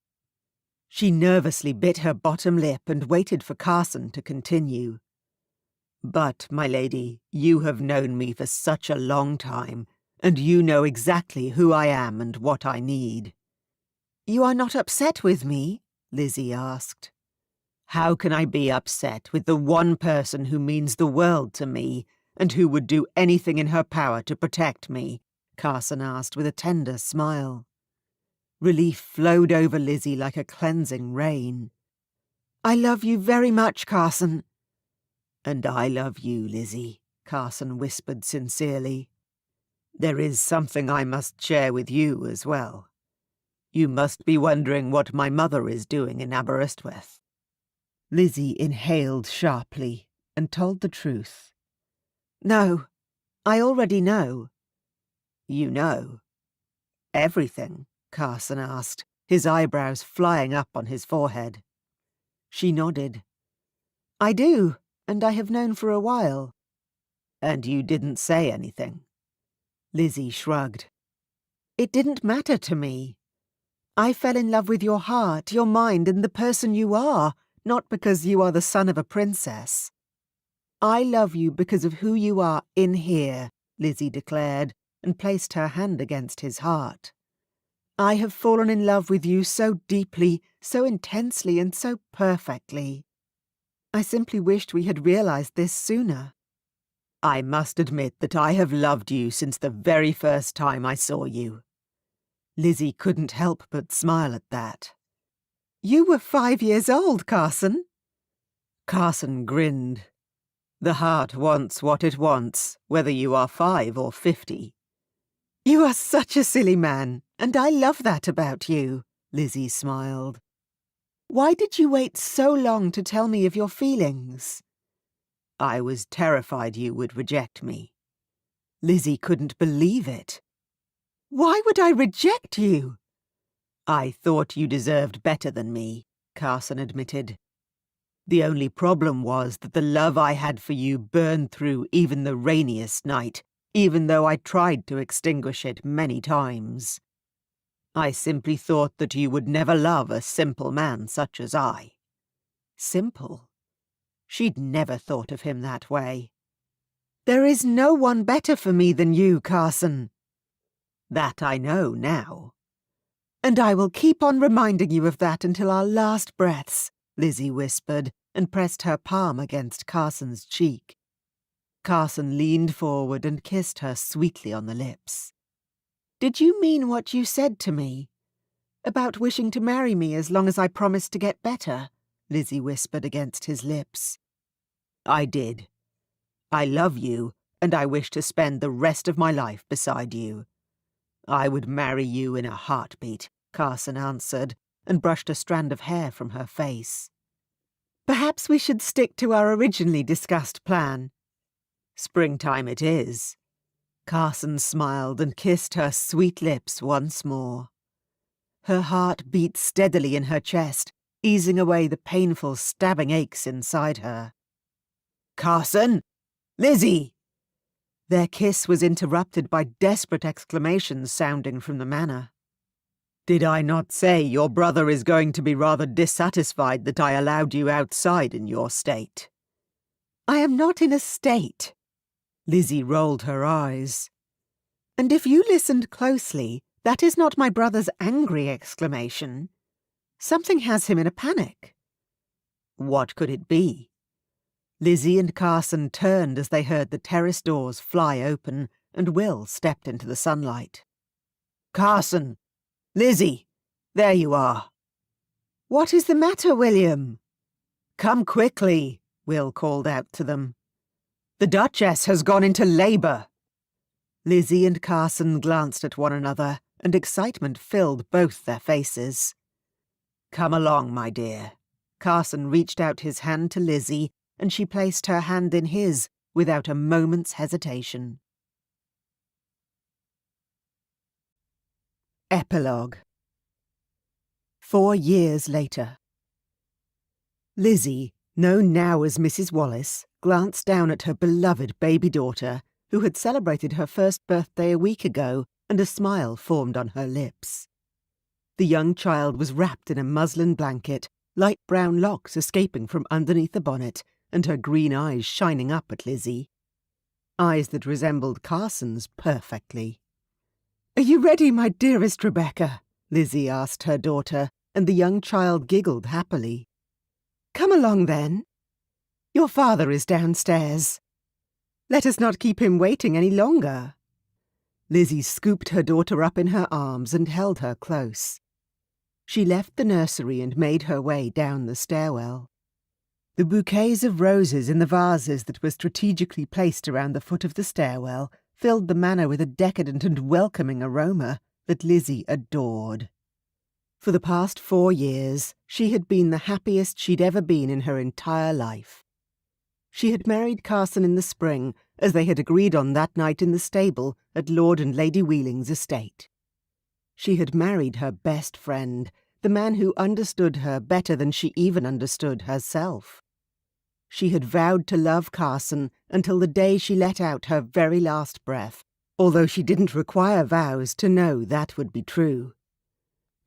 She nervously bit her bottom lip and waited for Carson to continue. "But, my lady, you have known me for such a long time, and you know exactly who I am and what I need." "You are not upset with me?" Lizzie asked. "How can I be upset with the one person who means the world to me, and who would do anything in her power to protect me?" Carson asked with a tender smile. Relief flowed over Lizzie like a cleansing rain. "I love you very much, Carson." "And I love you, Lizzie," Carson whispered sincerely. "There is something I must share with you as well. You must be wondering what my mother is doing in Aberystwyth." Lizzie inhaled sharply and told the truth. "No, I already know." "You know?" "Everything?" Carson asked, his eyebrows flying up on his forehead. She nodded. "I do, and I have known for a while." "And you didn't say anything?" Lizzie shrugged. "It didn't matter to me. I fell in love with your heart, your mind, and the person you are, not because you are the son of a princess." "I love you because of who you are in here," Lizzie declared, and placed her hand against his heart. "I have fallen in love with you so deeply, so intensely, and so perfectly. I simply wished we had realized this sooner." "I must admit that I have loved you since the very first time I saw you." Lizzie couldn't help but smile at that. "You were 5 years old, Carson." Carson grinned. The heart wants what it wants, whether you are 5 or 50. You are such a silly man, and I love that about you, Lizzie smiled. Why did you wait so long to tell me of your feelings? I was terrified you would reject me. Lizzie couldn't believe it. Why would I reject you? I thought you deserved better than me, Carson admitted. The only problem was that the love I had for you burned through even the rainiest night, even though I tried to extinguish it many times. I simply thought that you would never love a simple man such as I. Simple? She'd never thought of him that way. There is no one better for me than you, Carson. That I know now. And I will keep on reminding you of that until our last breaths, Lizzie whispered and pressed her palm against Carson's cheek. Carson leaned forward and kissed her sweetly on the lips. Did you mean what you said to me? About wishing to marry me as long as I promised to get better? Lizzie whispered against his lips. I did. I love you, and I wish to spend the rest of my life beside you. I would marry you in a heartbeat, Carson answered, and brushed a strand of hair from her face. Perhaps we should stick to our originally discussed plan. Springtime it is. Carson smiled and kissed her sweet lips once more. Her heart beat steadily in her chest, easing away the painful stabbing aches inside her. Carson! Lizzie! Their kiss was interrupted by desperate exclamations sounding from the manor. Did I not say your brother is going to be rather dissatisfied that I allowed you outside in your state? I am not in a state. Lizzie rolled her eyes. And if you listened closely, that is not my brother's angry exclamation. Something has him in a panic. What could it be? Lizzie and Carson turned as they heard the terrace doors fly open, and Will stepped into the sunlight. Carson! Lizzie! There you are. What is the matter, William? Come quickly, Will called out to them. The Duchess has gone into labour. Lizzie and Carson glanced at one another, and excitement filled both their faces. Come along, my dear. Carson reached out his hand to Lizzie, and she placed her hand in his without a moment's hesitation. Epilogue. 4 years later. Lizzie, known now as Mrs. Wallace, glanced down at her beloved baby daughter, who had celebrated her first birthday a week ago, and a smile formed on her lips. The young child was wrapped in a muslin blanket, light brown locks escaping from underneath the bonnet, and her green eyes shining up at Lizzie. Eyes that resembled Carson's perfectly. Are you ready, my dearest Rebecca? Lizzie asked her daughter, and the young child giggled happily. Come along, then. Your father is downstairs. Let us not keep him waiting any longer. Lizzie scooped her daughter up in her arms and held her close. She left the nursery and made her way down the stairwell. The bouquets of roses in the vases that were strategically placed around the foot of the stairwell filled the manor with a decadent and welcoming aroma that Lizzie adored. For the past 4 years, she had been the happiest she'd ever been in her entire life. She had married Carson in the spring, as they had agreed on that night in the stable at Lord and Lady Wheeling's estate. She had married her best friend, the man who understood her better than she even understood herself. She had vowed to love Carson until the day she let out her very last breath, although she didn't require vows to know that would be true.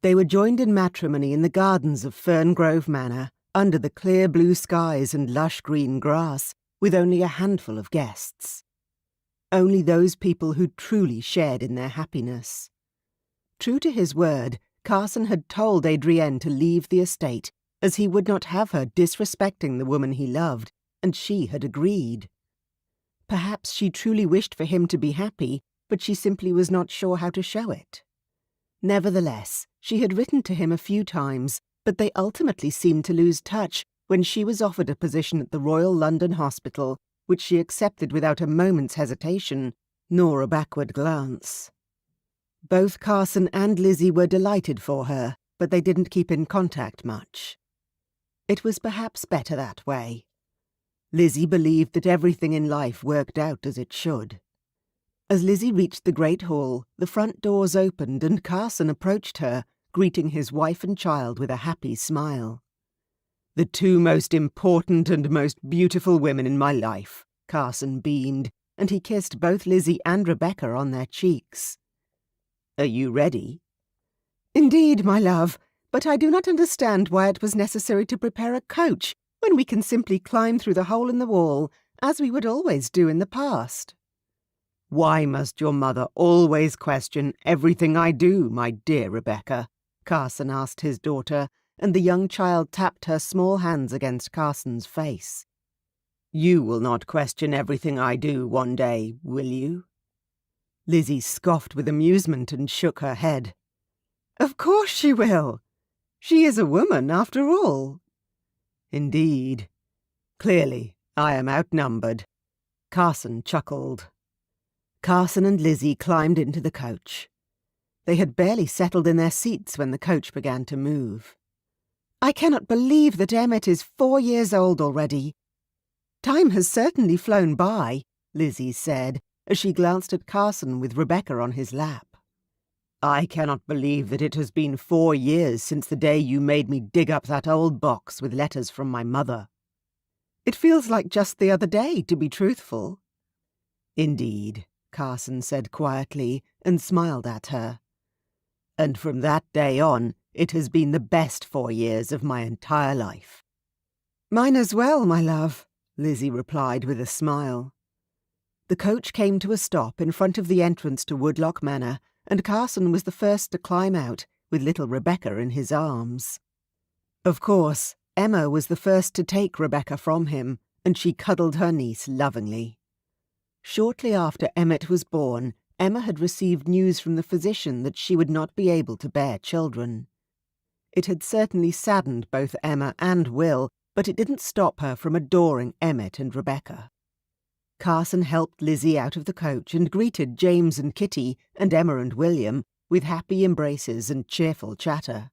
They were joined in matrimony in the gardens of Ferngrove Manor, under the clear blue skies and lush green grass, with only a handful of guests. Only those people who truly shared in their happiness. True to his word, Carson had told Adrienne to leave the estate, as he would not have her disrespecting the woman he loved, and she had agreed. Perhaps she truly wished for him to be happy, but she simply was not sure how to show it. Nevertheless, she had written to him a few times, but they ultimately seemed to lose touch when she was offered a position at the Royal London Hospital, which she accepted without a moment's hesitation, nor a backward glance. Both Carson and Lizzie were delighted for her, but they didn't keep in contact much. It was perhaps better that way. Lizzie believed that everything in life worked out as it should. As Lizzie reached the great hall, the front doors opened and Carson approached her, greeting his wife and child with a happy smile. "The two most important and most beautiful women in my life," Carson beamed, and he kissed both Lizzie and Rebecca on their cheeks. "Are you ready?" "Indeed, my love, but I do not understand why it was necessary to prepare a coach when we can simply climb through the hole in the wall, as we would always do in the past." "Why must your mother always question everything I do, my dear Rebecca?" Carson asked his daughter, and the young child tapped her small hands against Carson's face. "You will not question everything I do one day, will you?" Lizzie scoffed with amusement and shook her head. "Of course she will. She is a woman, after all." "Indeed. Clearly, I am outnumbered." Carson chuckled. Carson and Lizzie climbed into the coach. They had barely settled in their seats when the coach began to move. "I cannot believe that Emmett is 4 years old already. Time has certainly flown by," Lizzie said, as she glanced at Carson with Rebecca on his lap. "I cannot believe that it has been 4 years since the day you made me dig up that old box with letters from my mother." "It feels like just the other day, to be truthful." "Indeed," Carson said quietly, and smiled at her. "And from that day on, it has been the best 4 years of my entire life." "Mine as well, my love," Lizzie replied with a smile. The coach came to a stop in front of the entrance to Woodlock Manor, and Carson was the first to climb out, with little Rebecca in his arms. Of course, Emma was the first to take Rebecca from him, and she cuddled her niece lovingly. Shortly after Emmett was born, Emma had received news from the physician that she would not be able to bear children. It had certainly saddened both Emma and Will, but it didn't stop her from adoring Emmett and Rebecca. Carson helped Lizzie out of the coach and greeted James and Kitty and Emma and William with happy embraces and cheerful chatter.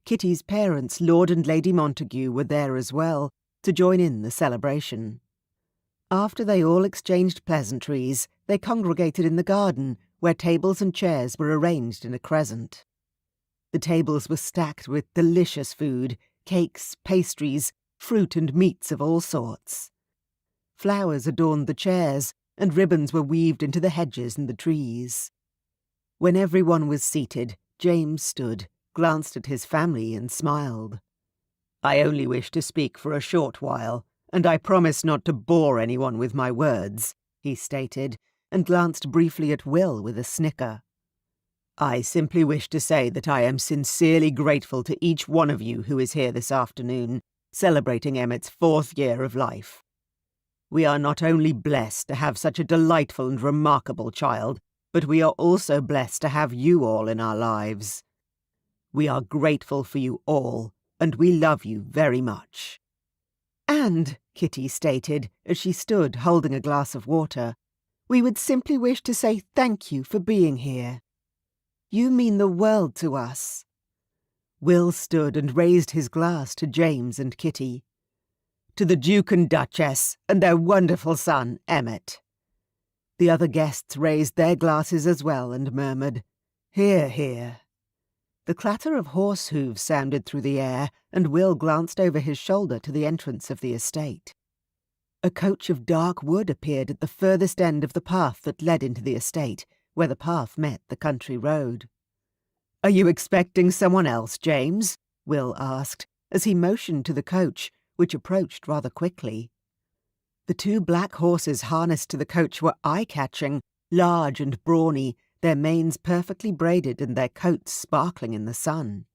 Kitty's parents, Lord and Lady Montague, were there as well, to join in the celebration. After they all exchanged pleasantries, they congregated in the garden, where tables and chairs were arranged in a crescent. The tables were stacked with delicious food, cakes, pastries, fruit and meats of all sorts. Flowers adorned the chairs, and ribbons were weaved into the hedges and the trees. When everyone was seated, James stood, glanced at his family and smiled. "I only wish to speak for a short while, and I promise not to bore anyone with my words," he stated, and glanced briefly at Will with a snicker. "I simply wish to say that I am sincerely grateful to each one of you who is here this afternoon, celebrating Emmett's 4th year of life. We are not only blessed to have such a delightful and remarkable child, but we are also blessed to have you all in our lives. We are grateful for you all, and we love you very much." "And," Kitty stated, as she stood holding a glass of water, "we would simply wish to say thank you for being here. You mean the world to us." Will stood and raised his glass to James and Kitty. "To the Duke and Duchess and their wonderful son, Emmett." The other guests raised their glasses as well and murmured, "Hear, hear." The clatter of horse hooves sounded through the air, and Will glanced over his shoulder to the entrance of the estate. A coach of dark wood appeared at the furthest end of the path that led into the estate, where the path met the country road. "Are you expecting someone else, James?" Will asked, as he motioned to the coach, which approached rather quickly. The 2 black horses harnessed to the coach were eye-catching, large and brawny, their manes perfectly braided and their coats sparkling in the sun.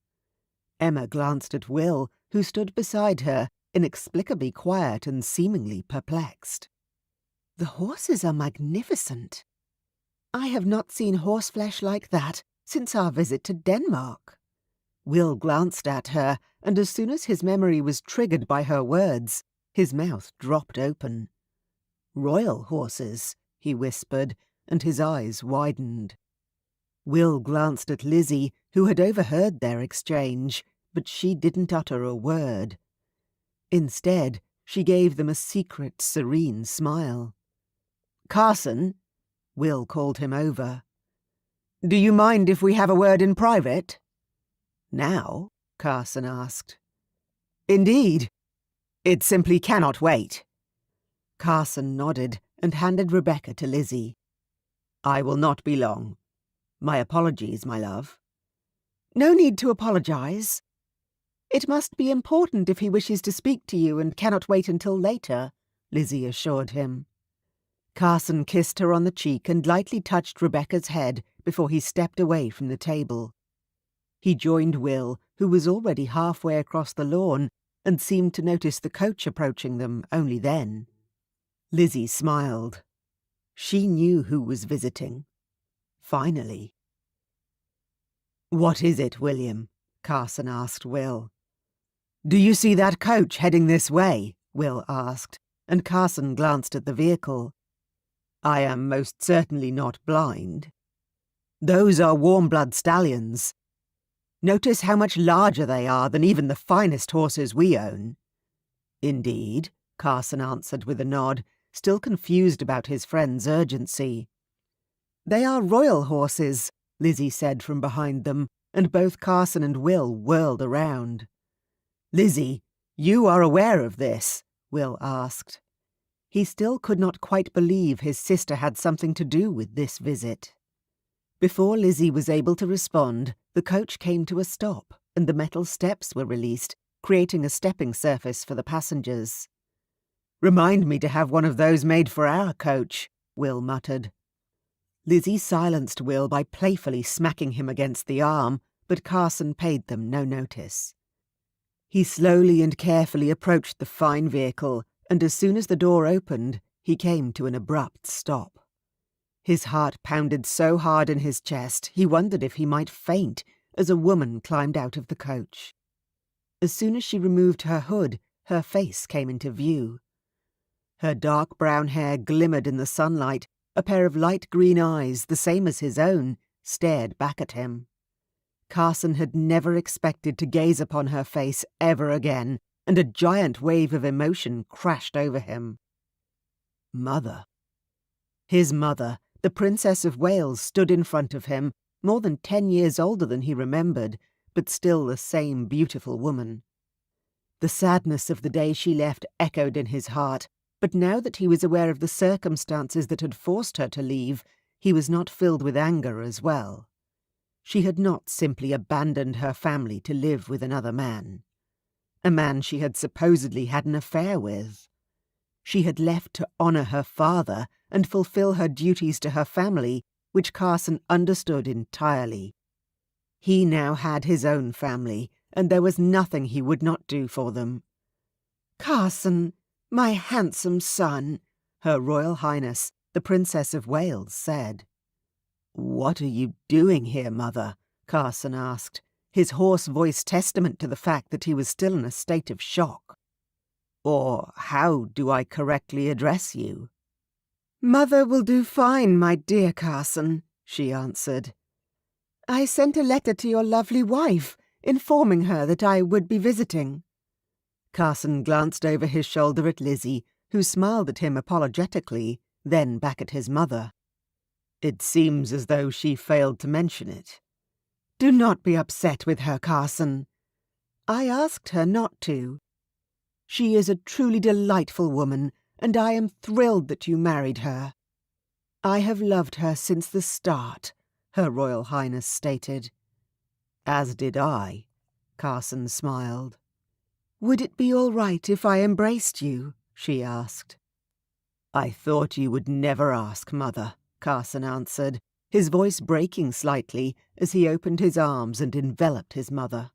Emma glanced at Will, who stood beside her, inexplicably quiet and seemingly perplexed. "The horses are magnificent. I have not seen horseflesh like that since our visit to Denmark." Will glanced at her, and as soon as his memory was triggered by her words, his mouth dropped open. "Royal horses," he whispered, and his eyes widened. Will glanced at Lizzie, who had overheard their exchange, but she didn't utter a word. Instead, she gave them a secret, serene smile. "Carson," Will called him over. "Do you mind if we have a word in private?" "Now?" Carson asked. "Indeed. It simply cannot wait." Carson nodded and handed Rebecca to Lizzie. "I will not be long. My apologies, my love." "No need to apologize. It must be important if he wishes to speak to you and cannot wait until later," Lizzie assured him. Carson kissed her on the cheek and lightly touched Rebecca's head before he stepped away from the table. He joined Will, who was already halfway across the lawn, and seemed to notice the coach approaching them only then. Lizzie smiled. She knew who was visiting. Finally. "What is it, William?" Carson asked Will. "Do you see that coach heading this way?" Will asked, and Carson glanced at the vehicle. "I am most certainly not blind. Those are warm-blood stallions. Notice how much larger they are than even the finest horses we own." "Indeed," Carson answered with a nod, still confused about his friend's urgency. "They are royal horses," Lizzie said from behind them, and both Carson and Will whirled around. "Lizzie, you are aware of this?" Will asked. He still could not quite believe his sister had something to do with this visit. Before Lizzie was able to respond, the coach came to a stop, and the metal steps were released, creating a stepping surface for the passengers. "Remind me to have one of those made for our coach," Will muttered. Lizzie silenced Will by playfully smacking him against the arm, but Carson paid them no notice. He slowly and carefully approached the fine vehicle, and as soon as the door opened, he came to an abrupt stop. His heart pounded so hard in his chest he wondered if he might faint as a woman climbed out of the coach. As soon as she removed her hood, her face came into view. Her dark brown hair glimmered in the sunlight. A pair of light green eyes, the same as his own, stared back at him. Carson had never expected to gaze upon her face ever again, and a giant wave of emotion crashed over him. Mother. His mother, the Princess of Wales, stood in front of him, more than 10 years older than he remembered, but still the same beautiful woman. The sadness of the day she left echoed in his heart, but now that he was aware of the circumstances that had forced her to leave, he was not filled with anger as well. She had not simply abandoned her family to live with another man. A man she had supposedly had an affair with. She had left to honour her father and fulfil her duties to her family, which Carson understood entirely. He now had his own family, and there was nothing he would not do for them. "Carson, my handsome son," Her Royal Highness, the Princess of Wales, said. "What are you doing here, Mother?" Carson asked, his hoarse voice testament to the fact that he was still in a state of shock. "Or how do I correctly address you?" "Mother will do fine, my dear Carson," she answered. "I sent a letter to your lovely wife, informing her that I would be visiting." Carson glanced over his shoulder at Lizzie, who smiled at him apologetically, then back at his mother. "It seems as though she failed to mention it." "Do not be upset with her, Carson. I asked her not to. She is a truly delightful woman, and I am thrilled that you married her." "I have loved her since the start," Her Royal Highness stated. "As did I," Carson smiled. "Would it be all right if I embraced you?" she asked. "I thought you would never ask, Mother," Carson answered, his voice breaking slightly as he opened his arms and enveloped his mother.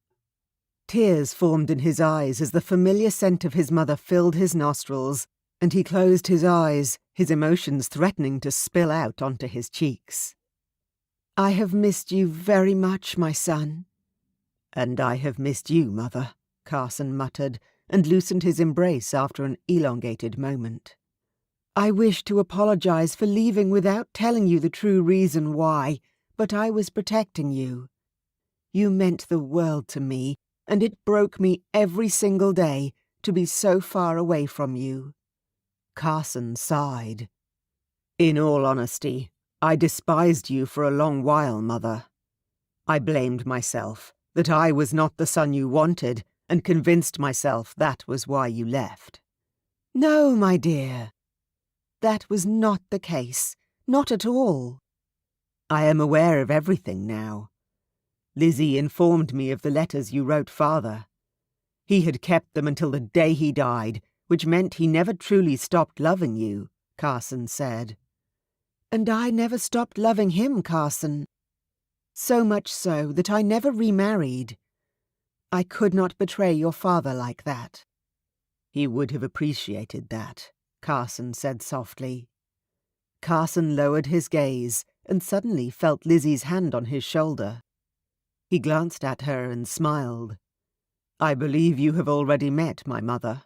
Tears formed in his eyes as the familiar scent of his mother filled his nostrils, and he closed his eyes, his emotions threatening to spill out onto his cheeks. "I have missed you very much, my son." "And I have missed you, Mother," Carson muttered, and loosened his embrace after an elongated moment. "I wish to apologize for leaving without telling you the true reason why, but I was protecting you. You meant the world to me, and it broke me every single day to be so far away from you." Carson sighed. "In all honesty, I despised you for a long while, Mother. I blamed myself, that I was not the son you wanted, and convinced myself that was why you left." "No, my dear. That was not the case. Not at all." "I am aware of everything now. Lizzie informed me of the letters you wrote Father. He had kept them until the day he died, which meant he never truly stopped loving you," Carson said. "And I never stopped loving him, Carson. So much so that I never remarried. I could not betray your father like that." "He would have appreciated that," Carson said softly. Carson lowered his gaze and suddenly felt Lizzie's hand on his shoulder. He glanced at her and smiled. "I believe you have already met my mother."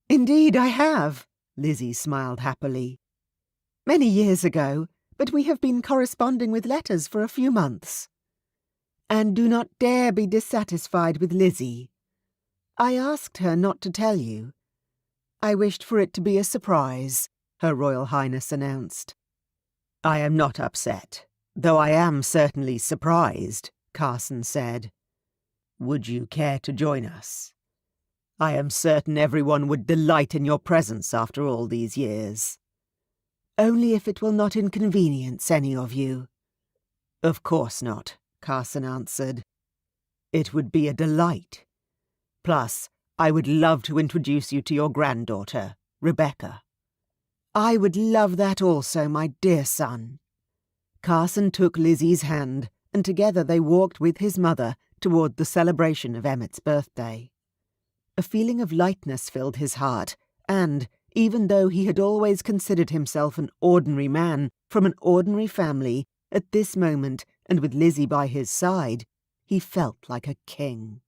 "Indeed I have," Lizzie smiled happily. "Many years ago, but we have been corresponding with letters for a few months. And do not dare be dissatisfied with Lizzie. I asked her not to tell you. I wished for it to be a surprise," Her Royal Highness announced. "I am not upset, though I am certainly surprised," Carson said. "Would you care to join us? I am certain everyone would delight in your presence after all these years." "Only if it will not inconvenience any of you." "Of course not," Carson answered. "It would be a delight. Plus, I would love to introduce you to your granddaughter, Rebecca." "I would love that also, my dear son." Carson took Lizzie's hand, and together they walked with his mother toward the celebration of Emmett's birthday. A feeling of lightness filled his heart, and, even though he had always considered himself an ordinary man from an ordinary family, at this moment, and with Lizzie by his side, he felt like a king.